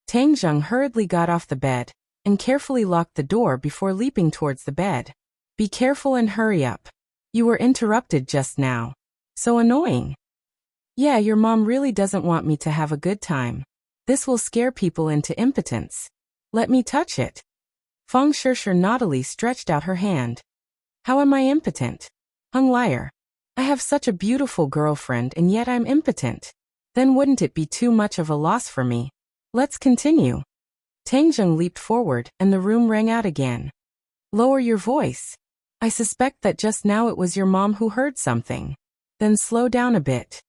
Tang Zheng hurriedly got off the bed and carefully locked the door before leaping towards the bed. Be careful and hurry up. You were interrupted just now. So annoying. Yeah, your mom really doesn't want me to have a good time. This will scare people into impotence. Let me touch it. Feng Shishir naughtily stretched out her hand. How am I impotent? Hung liar. I have such a beautiful girlfriend and yet I'm impotent. Then wouldn't it be too much of a loss for me? Let's continue. Tang Zheng leaped forward and the room rang out again. Lower your voice. I suspect that just now it was your mom who heard something. Then slow down a bit.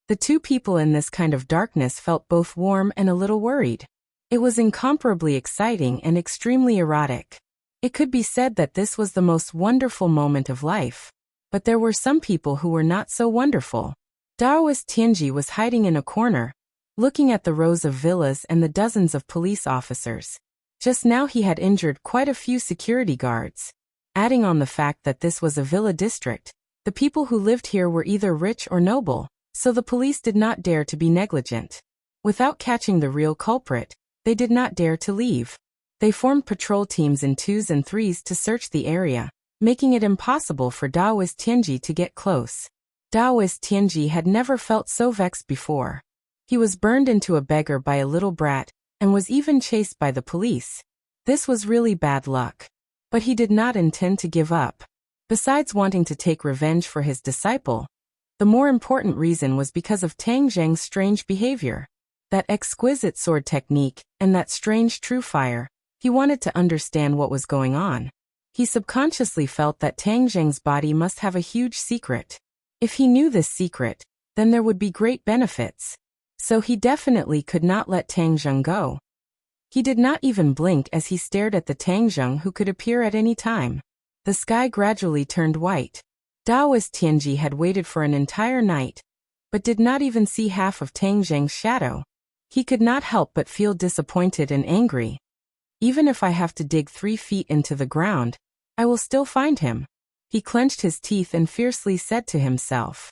The two people in this kind of darkness felt both warm and a little worried. It was incomparably exciting and extremely erotic. It could be said that this was the most wonderful moment of life. But there were some people who were not so wonderful. Daoist Tianji was hiding in a corner, looking at the rows of villas and the dozens of police officers. Just now he had injured quite a few security guards. Adding on the fact that this was a villa district, the people who lived here were either rich or noble, so the police did not dare to be negligent. Without catching the real culprit, they did not dare to leave. They formed patrol teams in 2s and 3s to search the area, making it impossible for Daoist Tianji to get close. Daoist Tianji had never felt so vexed before. He was burned into a beggar by a little brat, and was even chased by the police. This was really bad luck. But he did not intend to give up. Besides wanting to take revenge for his disciple, the more important reason was because of Tang Zheng's strange behavior. That exquisite sword technique, and that strange true fire. He wanted to understand what was going on. He subconsciously felt that Tang Zheng's body must have a huge secret. If he knew this secret, then there would be great benefits. So he definitely could not let Tang Zheng go. He did not even blink as he stared at the Tang Zheng who could appear at any time. The sky gradually turned white. Daoist Tianji had waited for an entire night, but did not even see half of Tang Zheng's shadow. He could not help but feel disappointed and angry. Even if I have to dig 3 feet into the ground, I will still find him. He clenched his teeth and fiercely said to himself.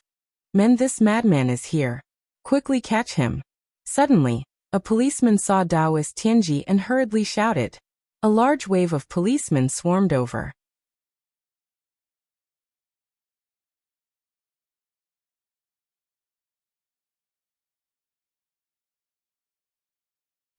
Men, this madman is here. Quickly catch him. Suddenly, a policeman saw Daoist Tianji and hurriedly shouted. A large wave of policemen swarmed over.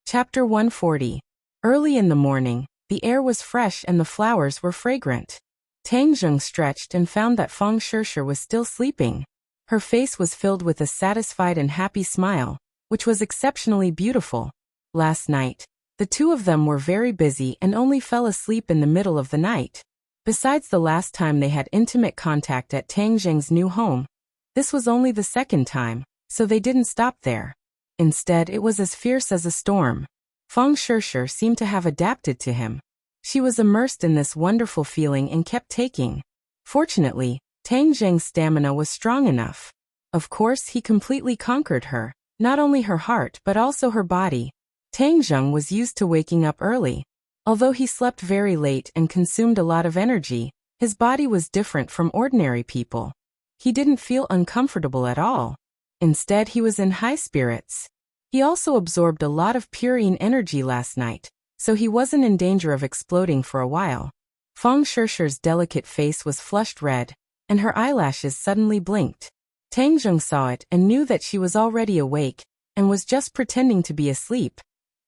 Chapter 140. Early in the morning, the air was fresh and the flowers were fragrant. Tang Zheng stretched and found that Feng Shishir was still sleeping. Her face was filled with a satisfied and happy smile, which was exceptionally beautiful. Last night, The two of them were very busy and only fell asleep in the middle of the night. Besides the last time they had intimate contact at Tang Zheng's new home, this was only the second time, so they didn't stop there. Instead, it was as fierce as a storm. Feng Shishir seemed to have adapted to him. She was immersed in this wonderful feeling and kept taking. Fortunately, Tang Zheng's stamina was strong enough. Of course, he completely conquered her, not only her heart but also her body. Tang Zheng was used to waking up early. Although he slept very late and consumed a lot of energy, his body was different from ordinary people. He didn't feel uncomfortable at all. Instead, he was in high spirits. He also absorbed a lot of purine energy last night, so he wasn't in danger of exploding for a while. Feng Shishir's delicate face was flushed red, and her eyelashes suddenly blinked. Tang Zheng saw it and knew that she was already awake and was just pretending to be asleep.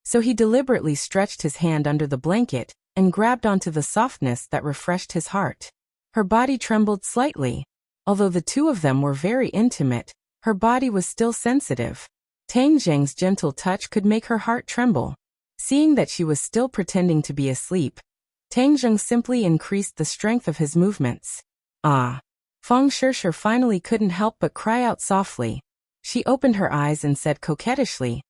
So he deliberately stretched his hand under the blanket and grabbed onto the softness that refreshed his heart. Her body trembled slightly. Although the two of them were very intimate, her body was still sensitive. Tang Zheng's gentle touch could make her heart tremble. Seeing that she was still pretending to be asleep, Tang Zheng simply increased the strength of his movements. Ah! Feng Shishir finally couldn't help but cry out softly. She opened her eyes and said coquettishly,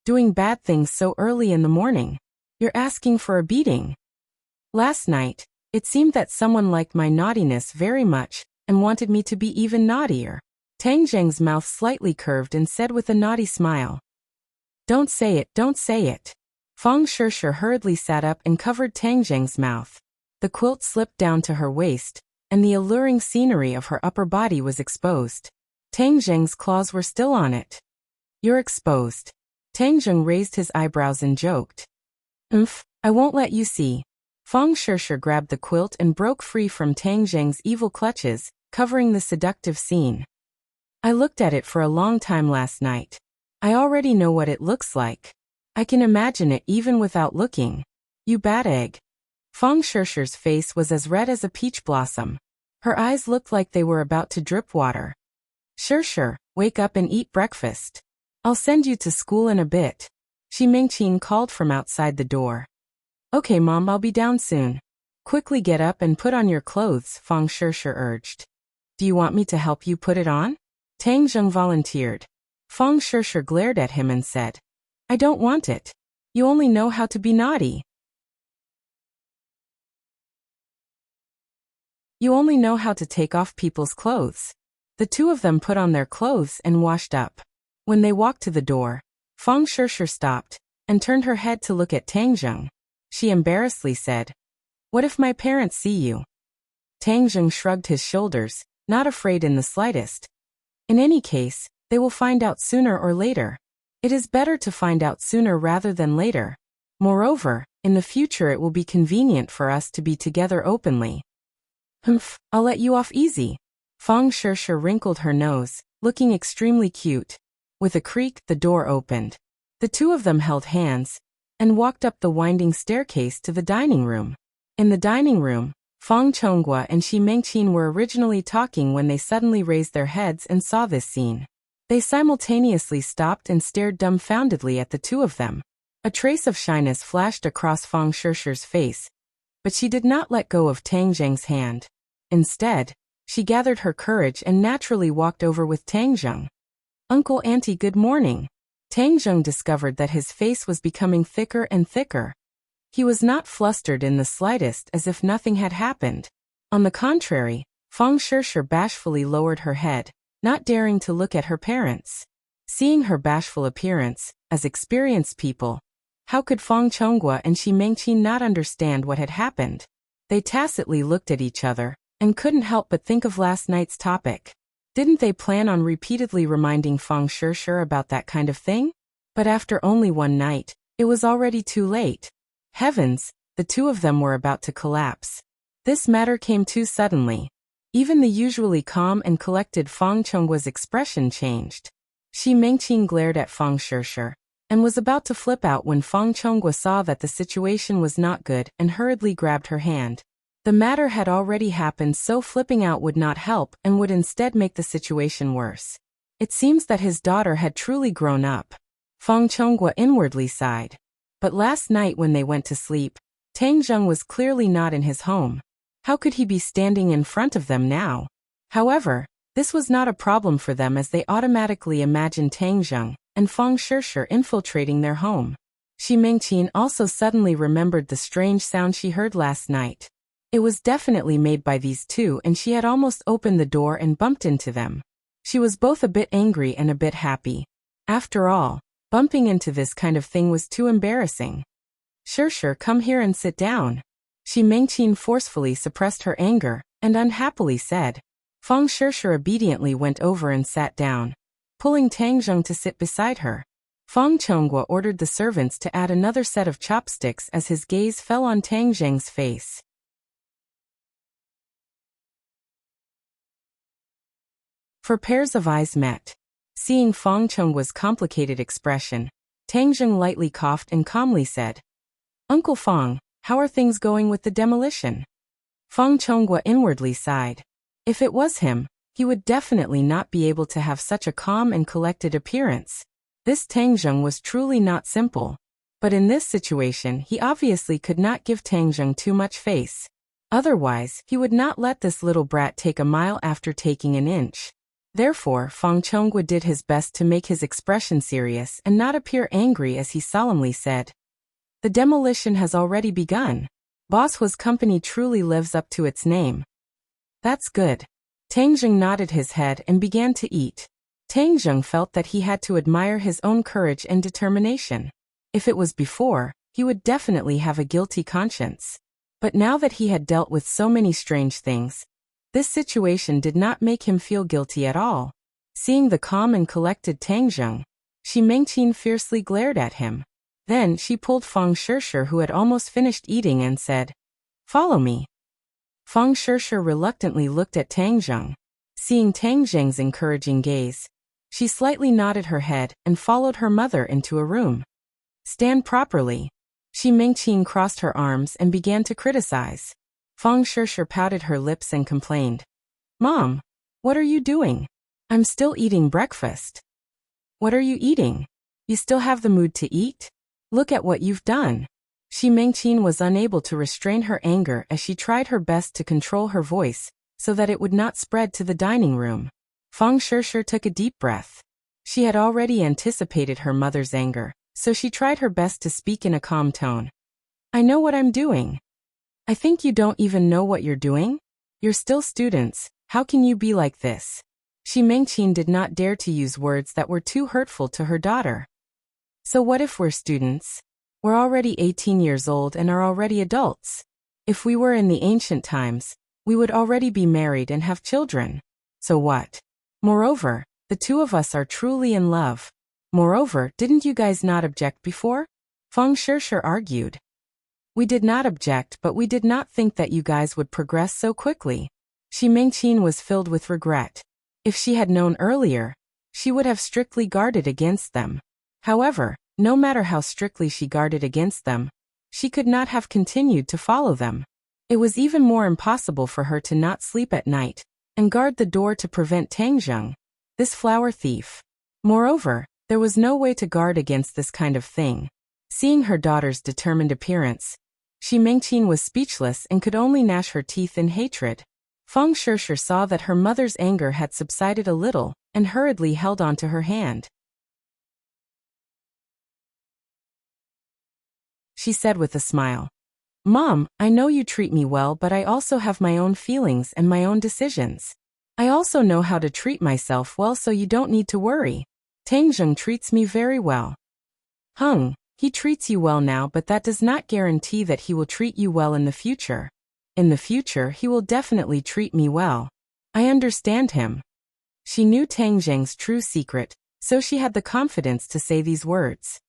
"Doing bad things so early in the morning. You're asking for a beating." Last night, it seemed that someone liked my naughtiness very much and wanted me to be even naughtier. Tang Zheng's mouth slightly curved and said with a naughty smile, "Don't say it, don't say it." Feng Shishir hurriedly sat up and covered Tang Zheng's mouth. The quilt slipped down to her waist, and the alluring scenery of her upper body was exposed. Tang Zheng's claws were still on it. "You're exposed." Tang Zheng raised his eyebrows and joked. I won't let you see." Feng Shishir grabbed the quilt and broke free from Tang Zheng's evil clutches, covering the seductive scene. "I looked at it for a long time last night. I already know what it looks like. I can imagine it even without looking. You bad egg." Feng Shishir's face was as red as a peach blossom. Her eyes looked like they were about to drip water. Shishir, wake up and eat breakfast. I'll send you to school in a bit." Shi Mingqin called from outside the door. "Okay, Mom, I'll be down soon." "Quickly get up and put on your clothes," Feng Shishir urged. "Do you want me to help you put it on?" Tang Zheng volunteered. Feng Shishir glared at him and said, "I don't want it. You only know how to be naughty. You only know how to take off people's clothes." The two of them put on their clothes and washed up. When they walked to the door, Feng Shishir stopped and turned her head to look at Tang Zheng. She embarrassedly said, "What if my parents see you?" Tang Zheng shrugged his shoulders, not afraid in the slightest. "In any case, they will find out sooner or later. It is better to find out sooner rather than later. Moreover, in the future it will be convenient for us to be together openly." "I'll let you off easy." Feng Shishir wrinkled her nose, looking extremely cute. With a creak, the door opened. The two of them held hands and walked up the winding staircase to the dining room. In the dining room, Feng Chonghua and Shi Mengqin were originally talking when they suddenly raised their heads and saw this scene. They simultaneously stopped and stared dumbfoundedly at the two of them. A trace of shyness flashed across Feng Shishir's face, but she did not let go of Tang Zheng's hand. Instead, she gathered her courage and naturally walked over with Tang Zheng. "Uncle, Auntie, good morning." Tang Zheng discovered that his face was becoming thicker and thicker. He was not flustered in the slightest, as if nothing had happened. On the contrary, Feng Shishir bashfully lowered her head, not daring to look at her parents. Seeing her bashful appearance, as experienced people, how could Feng Chonghua and Shi Mengqin not understand what had happened? They tacitly looked at each other and couldn't help but think of last night's topic. Didn't they plan on repeatedly reminding Feng Shishir about that kind of thing? But after only one night, it was already too late. Heavens, the two of them were about to collapse. This matter came too suddenly. Even the usually calm and collected Feng Chonghua's expression changed. Shi Mengqin glared at Feng Shishir and was about to flip out when Feng Chonghua saw that the situation was not good and hurriedly grabbed her hand. The matter had already happened, so flipping out would not help and would instead make the situation worse. It seems that his daughter had truly grown up. Feng Chonghua inwardly sighed. But last night when they went to sleep, Tang Zheng was clearly not in his home. How could he be standing in front of them now? However, this was not a problem for them as they automatically imagined Tang Zheng and Feng Shishir infiltrating their home. Xi Mingqin also suddenly remembered the strange sound she heard last night. It was definitely made by these two and she had almost opened the door and bumped into them. She was both a bit angry and a bit happy. After all, bumping into this kind of thing was too embarrassing. Shishir, come here and sit down. Xi Mingqin forcefully suppressed her anger and unhappily said. Feng Shishir obediently went over and sat down, pulling Tang Zheng to sit beside her. Feng Chonghua ordered the servants to add another set of chopsticks as his gaze fell on Tang Zheng's face. For pairs of eyes met. Seeing Feng Chonghua's complicated expression, Tang Zheng lightly coughed and calmly said, Uncle Feng, how are things going with the demolition? Feng Chonghua inwardly sighed. If it was him, he would definitely not be able to have such a calm and collected appearance. This Tang Zheng was truly not simple. But in this situation he obviously could not give Tang Zheng too much face. Otherwise, he would not let this little brat take a mile after taking an inch. Therefore, Feng Chonghua did his best to make his expression serious and not appear angry as he solemnly said, The demolition has already begun. Boss Hua's company truly lives up to its name. That's good. Tang Zheng nodded his head and began to eat. Tang Zheng felt that he had to admire his own courage and determination. If it was before, he would definitely have a guilty conscience. But now that he had dealt with so many strange things, this situation did not make him feel guilty at all. Seeing the calm and collected Tang Zheng, Xi Mingqin fiercely glared at him. Then she pulled Feng Shishir, who had almost finished eating, and said, Follow me. Feng Shishir reluctantly looked at Tang Zheng. Seeing Tang Zheng's encouraging gaze, she slightly nodded her head and followed her mother into a room. Stand properly. Xi Mingqin crossed her arms and began to criticize. Feng Shishir pouted her lips and complained. Mom, what are you doing? I'm still eating breakfast. What are you eating? You still have the mood to eat? Look at what you've done. Xi Mingqin was unable to restrain her anger as she tried her best to control her voice so that it would not spread to the dining room. Feng Shishir took a deep breath. She had already anticipated her mother's anger, so she tried her best to speak in a calm tone. I know what I'm doing. I think you don't even know what you're doing? You're still students, how can you be like this? Xi Mingqin did not dare to use words that were too hurtful to her daughter. So what if we're students? We're already 18 years old and are already adults. If we were in the ancient times, we would already be married and have children. So what? Moreover, the two of us are truly in love. Moreover, didn't you guys not object before? Feng Shishir argued. We did not object, but we did not think that you guys would progress so quickly. Xi Mingqin was filled with regret. If she had known earlier, she would have strictly guarded against them. However, no matter how strictly she guarded against them, she could not have continued to follow them. It was even more impossible for her to not sleep at night and guard the door to prevent Tang Zheng, this flower thief. Moreover, there was no way to guard against this kind of thing. Seeing her daughter's determined appearance, Xi Mingqin was speechless and could only gnash her teeth in hatred. Feng Shishir saw that her mother's anger had subsided a little and hurriedly held onto her hand. She said with a smile, Mom, I know you treat me well, but I also have my own feelings and my own decisions. I also know how to treat myself well, so you don't need to worry. Tang Zheng treats me very well. He treats you well now, but that does not guarantee that he will treat you well in the future. In the future, he will definitely treat me well. I understand him. She knew Tang Zheng's true secret, so she had the confidence to say these words.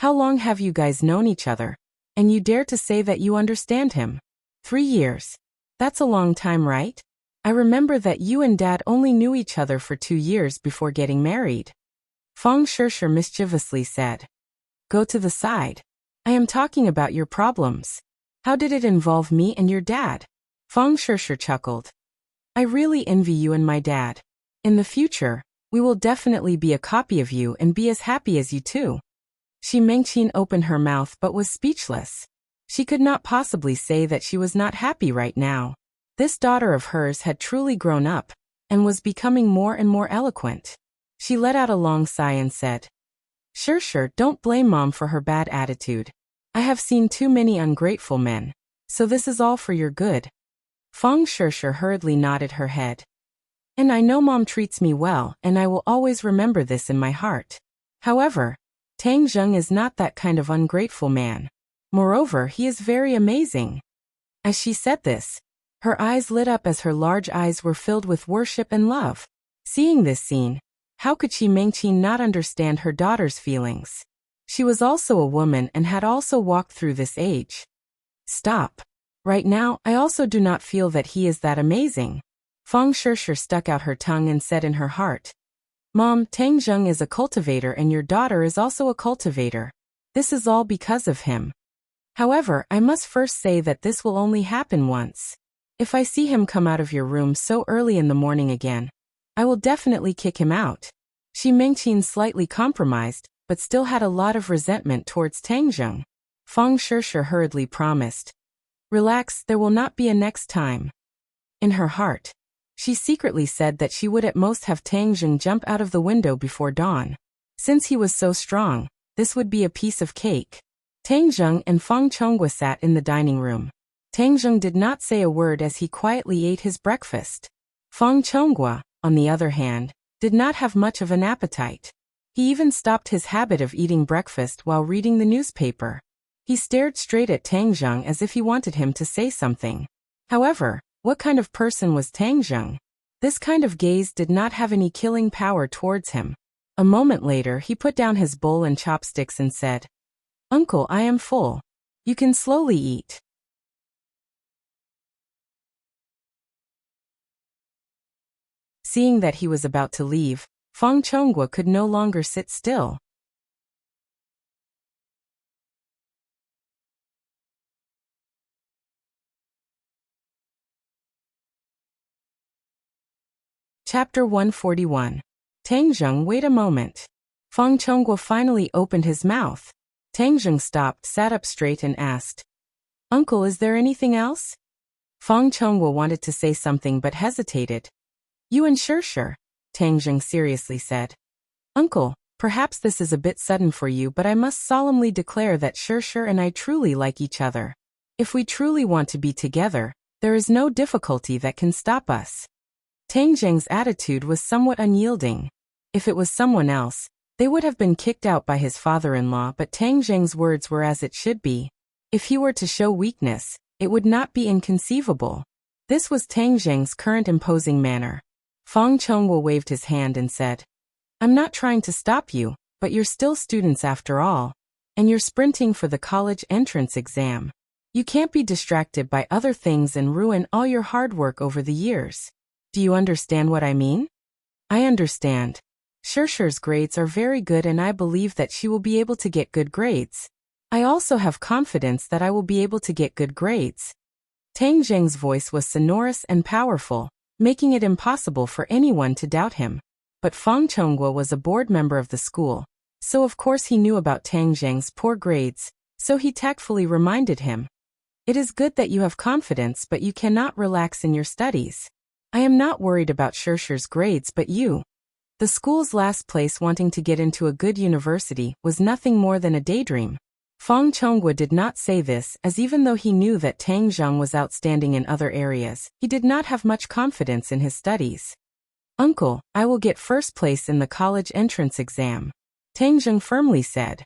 How long have you guys known each other? And you dare to say that you understand him? 3 years. That's a long time, right? I remember that you and Dad only knew each other for 2 years before getting married. Feng Shishir mischievously said. Go to the side. I am talking about your problems. How did it involve me and your dad? Feng Shishir chuckled. I really envy you and my dad. In the future, we will definitely be a copy of you and be as happy as you too. Xi Mengqin opened her mouth but was speechless. She could not possibly say that she was not happy right now. This daughter of hers had truly grown up, and was becoming more and more eloquent. She let out a long sigh and said, Sure, don't blame Mom for her bad attitude. I have seen too many ungrateful men, so this is all for your good. Feng Sure hurriedly nodded her head. And I know Mom treats me well, and I will always remember this in my heart. However, Tang Zheng is not that kind of ungrateful man. Moreover, he is very amazing. As she said this, her eyes lit up as her large eyes were filled with worship and love. Seeing this scene, how could Xi Mengqin not understand her daughter's feelings? She was also a woman and had also walked through this age. Stop. Right now, I also do not feel that he is that amazing. Feng Sure stuck out her tongue and said in her heart, Mom, Tang Zheng is a cultivator and your daughter is also a cultivator. This is all because of him. However, I must first say that this will only happen once. If I see him come out of your room so early in the morning again, I will definitely kick him out. Xi Mengqin slightly compromised, but still had a lot of resentment towards Tang Zheng. Feng Sure hurriedly promised, Relax, there will not be a next time. In her heart, she secretly said that she would at most have Tang Zheng jump out of the window before dawn. Since he was so strong, this would be a piece of cake. Tang Zheng and Feng Chonghua sat in the dining room. Tang Zheng did not say a word as he quietly ate his breakfast. Feng Chonghua, on the other hand, did not have much of an appetite. He even stopped his habit of eating breakfast while reading the newspaper. He stared straight at Tang Zheng as if he wanted him to say something. However, what kind of person was Tang Zheng? This kind of gaze did not have any killing power towards him. A moment later, he put down his bowl and chopsticks and said, Uncle, I am full. You can slowly eat. Seeing that he was about to leave, Feng Chonghua could no longer sit still. Chapter 141. Tang Zheng, wait a moment. Feng Chonghua finally opened his mouth. Tang Zheng stopped, sat up straight and asked, Uncle, is there anything else? Feng Chonghua wanted to say something but hesitated. You and Sure, Tang Zheng seriously said. Uncle, perhaps this is a bit sudden for you, but I must solemnly declare that Sure and I truly like each other. If we truly want to be together, there is no difficulty that can stop us. Tang Zheng's attitude was somewhat unyielding. If it was someone else, they would have been kicked out by his father-in-law, but Tang Zheng's words were as it should be. If he were to show weakness, it would not be inconceivable. This was Tang Zheng's current imposing manner. Feng Chonghua waved his hand and said, I'm not trying to stop you, but you're still students after all. And you're sprinting for the college entrance exam. You can't be distracted by other things and ruin all your hard work over the years. Do you understand what I mean? I understand. Sure's grades are very good and I believe that she will be able to get good grades. I also have confidence that I will be able to get good grades. Tang Zheng's voice was sonorous and powerful, making it impossible for anyone to doubt him. But Feng Chonghua was a board member of the school, so of course he knew about Tang Zheng's poor grades, so he tactfully reminded him. It is good that you have confidence, but you cannot relax in your studies. I am not worried about Sure's grades, but you. The school's last place wanting to get into a good university was nothing more than a daydream. Feng Chonghua did not say this, as even though he knew that Tang Zheng was outstanding in other areas, he did not have much confidence in his studies. Uncle, I will get first place in the college entrance exam. Tang Zheng firmly said.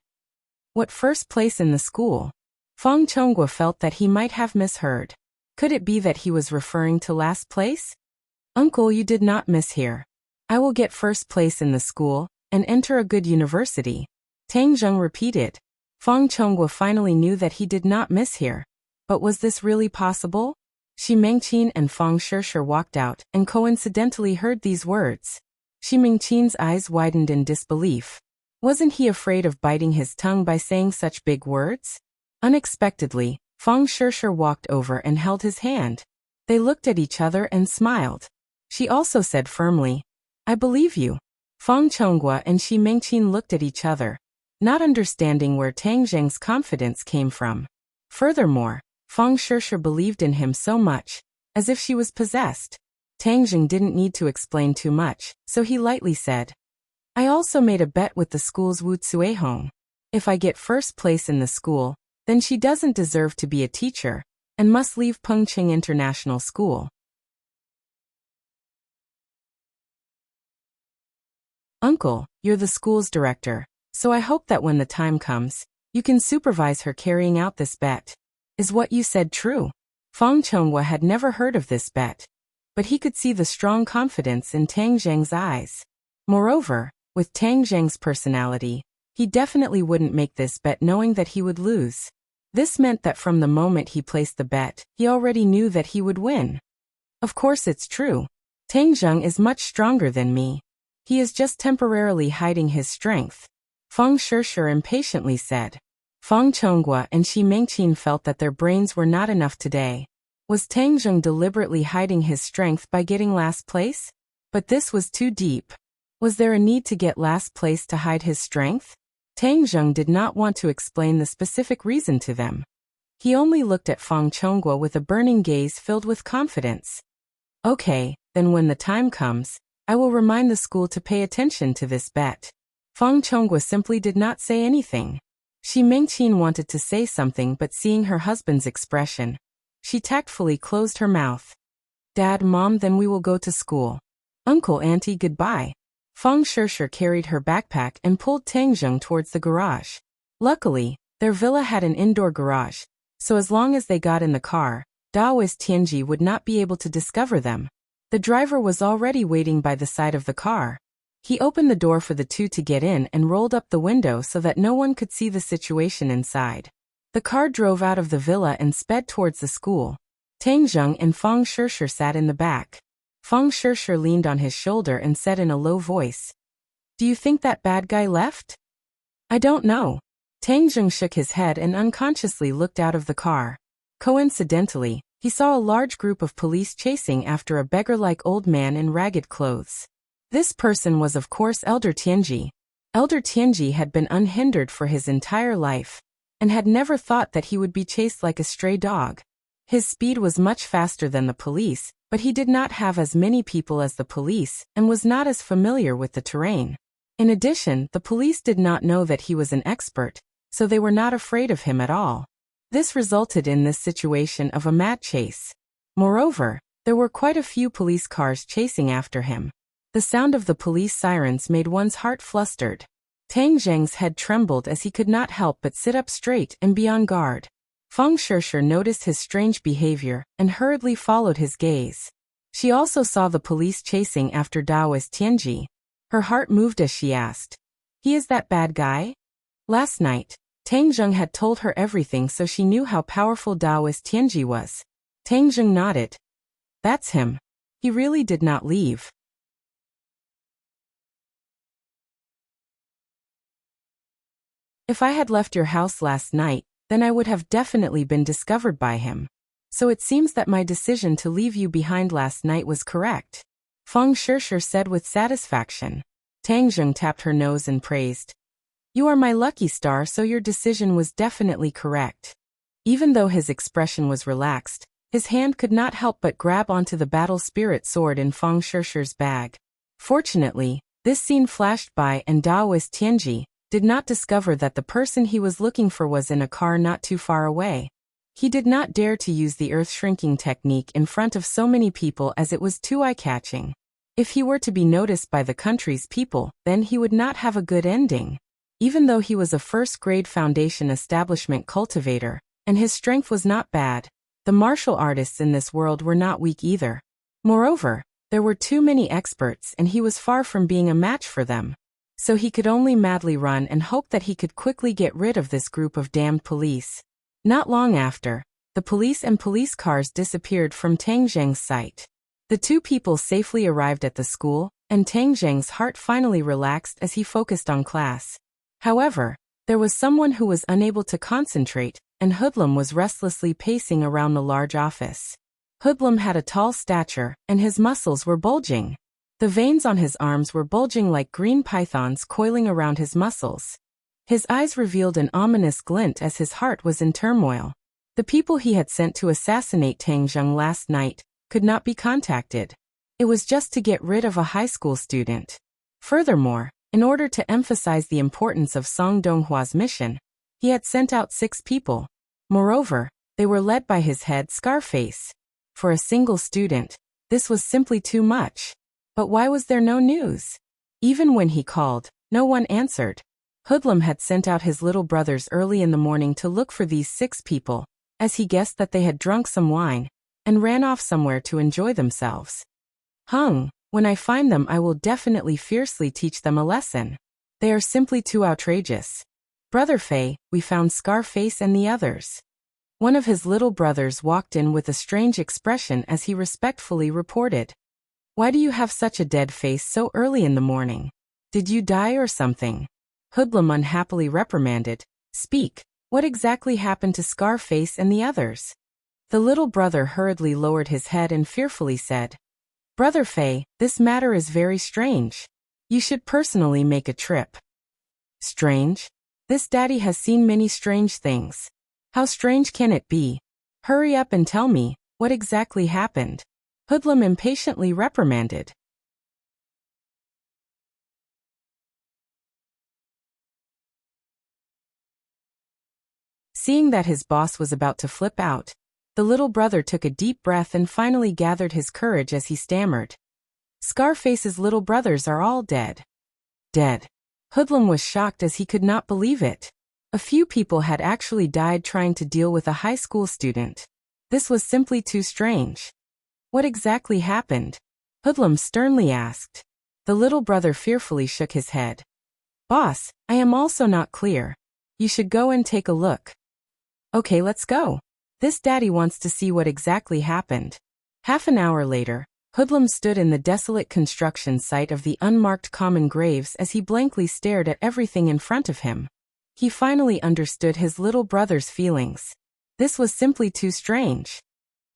What first place in the school? Feng Chonghua felt that he might have misheard. Could it be that he was referring to last place? Uncle, you did not mishear. I will get first place in the school, and enter a good university. Tang Zheng repeated. Feng Chonghua finally knew that he did not mishear. But was this really possible? Xi Mengqin and Feng Sure walked out, and coincidentally heard these words. Xi Mengqin's eyes widened in disbelief. Wasn't he afraid of biting his tongue by saying such big words? Unexpectedly, Feng Sure walked over and held his hand. They looked at each other and smiled. She also said firmly, I believe you. Feng Chonghua and Xi Mengqin looked at each other. not understanding where Tang Zheng's confidence came from. Furthermore, Feng Shishir believed in him so much, as if she was possessed. Tang Zheng didn't need to explain too much, so he lightly said, I also made a bet with the school's Wu Cuehong. If I get first place in the school, then she doesn't deserve to be a teacher, and must leave Pengqing International School. Uncle, you're the school's director, so I hope that when the time comes, you can supervise her carrying out this bet. Is what you said true? Feng Chonghua had never heard of this bet, but he could see the strong confidence in Tang Zheng's eyes. Moreover, with Tang Zheng's personality, he definitely wouldn't make this bet knowing that he would lose. This meant that from the moment he placed the bet, he already knew that he would win. Of course it's true. Tang Zheng is much stronger than me. He is just temporarily hiding his strength. Feng Shishir impatiently said. Feng Chonghua and Shi Mengqin felt that their brains were not enough today. Was Tang Zheng deliberately hiding his strength by getting last place? But this was too deep. Was there a need to get last place to hide his strength? Tang Zheng did not want to explain the specific reason to them. He only looked at Feng Chonghua with a burning gaze filled with confidence. Okay, then when the time comes, I will remind the school to pay attention to this bet. Feng Chonghua simply did not say anything. Shi Mengqin wanted to say something, but seeing her husband's expression, she tactfully closed her mouth. Dad, Mom, then we will go to school. Uncle, Auntie, goodbye. Feng Shishir carried her backpack and pulled Tang Zheng towards the garage. Luckily, their villa had an indoor garage, so as long as they got in the car, Daoist Tianji would not be able to discover them. The driver was already waiting by the side of the car. He opened the door for the two to get in and rolled up the window so that no one could see the situation inside. The car drove out of the villa and sped towards the school. Tang Zheng and Feng Shishir sat in the back. Feng Shishir leaned on his shoulder and said in a low voice, Do you think that bad guy left? I don't know. Tang Zheng shook his head and unconsciously looked out of the car. Coincidentally, he saw a large group of police chasing after a beggar-like old man in ragged clothes. This person was of course Elder Tianji. Elder Tianji had been unhindered for his entire life, and had never thought that he would be chased like a stray dog. His speed was much faster than the police, but he did not have as many people as the police and was not as familiar with the terrain. In addition, the police did not know that he was an expert, so they were not afraid of him at all. This resulted in this situation of a mad chase. Moreover, there were quite a few police cars chasing after him. The sound of the police sirens made one's heart flustered. Tang Zheng's head trembled as he could not help but sit up straight and be on guard. Feng Shishir noticed his strange behavior and hurriedly followed his gaze. She also saw the police chasing after Daoist Tianji. Her heart moved as she asked, He is that bad guy? Last night, Tang Zheng had told her everything, so she knew how powerful Daoist Tianji was. Tang Zheng nodded. That's him. He really did not leave. If I had left your house last night, then I would have definitely been discovered by him. So it seems that my decision to leave you behind last night was correct. Feng Shishir said with satisfaction. Tang Zheng tapped her nose and praised. You are my lucky star, so your decision was definitely correct. Even though his expression was relaxed, his hand could not help but grab onto the battle spirit sword in Feng Shishir's bag. Fortunately, this scene flashed by and Daoist Tianji did not discover that the person he was looking for was in a car not too far away. He did not dare to use the earth-shrinking technique in front of so many people as it was too eye-catching. If he were to be noticed by the country's people, then he would not have a good ending. Even though he was a first-grade foundation establishment cultivator, and his strength was not bad, the martial artists in this world were not weak either. Moreover, there were too many experts and he was far from being a match for them. So he could only madly run and hope that he could quickly get rid of this group of damned police. Not long after, the police and police cars disappeared from Tang Zheng's sight. The two people safely arrived at the school, and Tang Zheng's heart finally relaxed as he focused on class. However, there was someone who was unable to concentrate, and Hoodlum was restlessly pacing around the large office. Hoodlum had a tall stature, and his muscles were bulging. The veins on his arms were bulging like green pythons coiling around his muscles. His eyes revealed an ominous glint as his heart was in turmoil. The people he had sent to assassinate Tang Zheng last night could not be contacted. It was just to get rid of a high school student. Furthermore, in order to emphasize the importance of Song Donghua's mission, he had sent out 6 people. Moreover, they were led by his head Scarface. For a single student, this was simply too much. But why was there no news? Even when he called, no one answered. Hoodlum had sent out his little brothers early in the morning to look for these 6 people, as he guessed that they had drunk some wine, and ran off somewhere to enjoy themselves. When I find them I will definitely fiercely teach them a lesson. They are simply too outrageous. Brother Fei, we found Scarface and the others. One of his little brothers walked in with a strange expression as he respectfully reported. Why do you have such a dead face so early in the morning? Did you die or something? Hoodlum unhappily reprimanded. Speak, what exactly happened to Scarface and the others? The little brother hurriedly lowered his head and fearfully said, Brother Fei, this matter is very strange. You should personally make a trip. Strange? This daddy has seen many strange things. How strange can it be? Hurry up and tell me, what exactly happened? Hoodlum impatiently reprimanded. Seeing that his boss was about to flip out, the little brother took a deep breath and finally gathered his courage as he stammered. Scarface's little brothers are all dead. Dead. Hoodlum was shocked as he could not believe it. A few people had actually died trying to deal with a high school student. This was simply too strange. What exactly happened? Hoodlum sternly asked. The little brother fearfully shook his head. Boss, I am also not clear. You should go and take a look. Okay, let's go. This daddy wants to see what exactly happened. Half an hour later, Hoodlum stood in the desolate construction site of the unmarked common graves as he blankly stared at everything in front of him. He finally understood his little brother's feelings. This was simply too strange.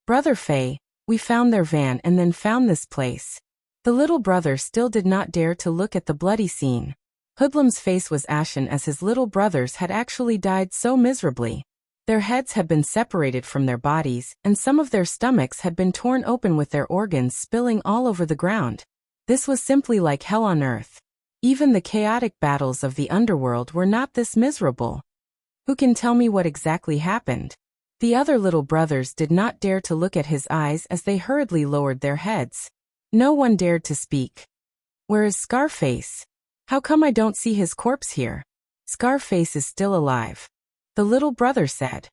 Brother Fei, we found their van and then found this place. The little brother still did not dare to look at the bloody scene. Hoodlum's face was ashen as his little brothers had actually died so miserably. Their heads had been separated from their bodies, and some of their stomachs had been torn open with their organs spilling all over the ground. This was simply like hell on earth. Even the chaotic battles of the underworld were not this miserable. Who can tell me what exactly happened? The other little brothers did not dare to look at his eyes as they hurriedly lowered their heads. No one dared to speak. Where is Scarface? How come I don't see his corpse here? Scarface is still alive. The little brother said.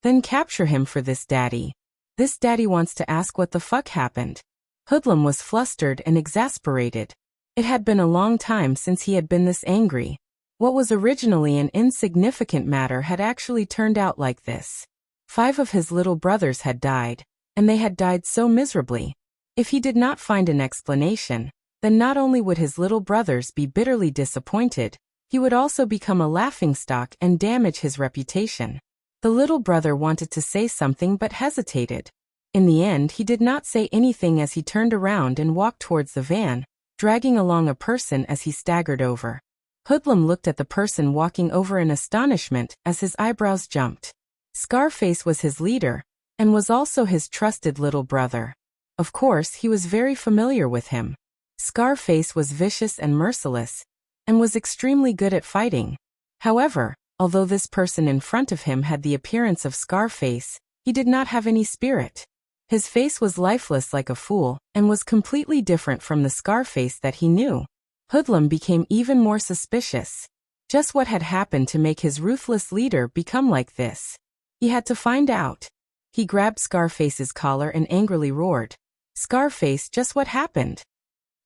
Then capture him for this daddy. This daddy wants to ask what the fuck happened. Hoodlum was flustered and exasperated. It had been a long time since he had been this angry. What was originally an insignificant matter had actually turned out like this. 5 of his little brothers had died, and they had died so miserably. If he did not find an explanation, then not only would his little brothers be bitterly disappointed, he would also become a laughingstock and damage his reputation. The little brother wanted to say something but hesitated. In the end, he did not say anything as he turned around and walked towards the van, dragging along a person as he staggered over. Hoodlum looked at the person walking over in astonishment as his eyebrows jumped. Scarface was his leader, and was also his trusted little brother. Of course, he was very familiar with him. Scarface was vicious and merciless, and was extremely good at fighting. However, although this person in front of him had the appearance of Scarface, he did not have any spirit. His face was lifeless like a fool, and was completely different from the Scarface that he knew. Hoodlum became even more suspicious. Just what had happened to make his ruthless leader become like this? He had to find out. He grabbed Scarface's collar and angrily roared. Scarface, just what happened?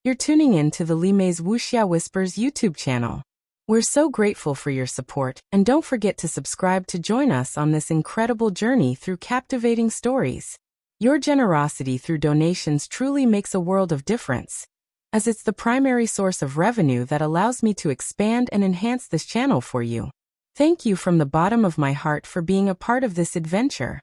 You're tuning in to the Limei's Wuxia Whispers YouTube channel. We're so grateful for your support, and don't forget to subscribe to join us on this incredible journey through captivating stories. Your generosity through donations truly makes a world of difference, as it's the primary source of revenue that allows me to expand and enhance this channel for you. Thank you from the bottom of my heart for being a part of this adventure.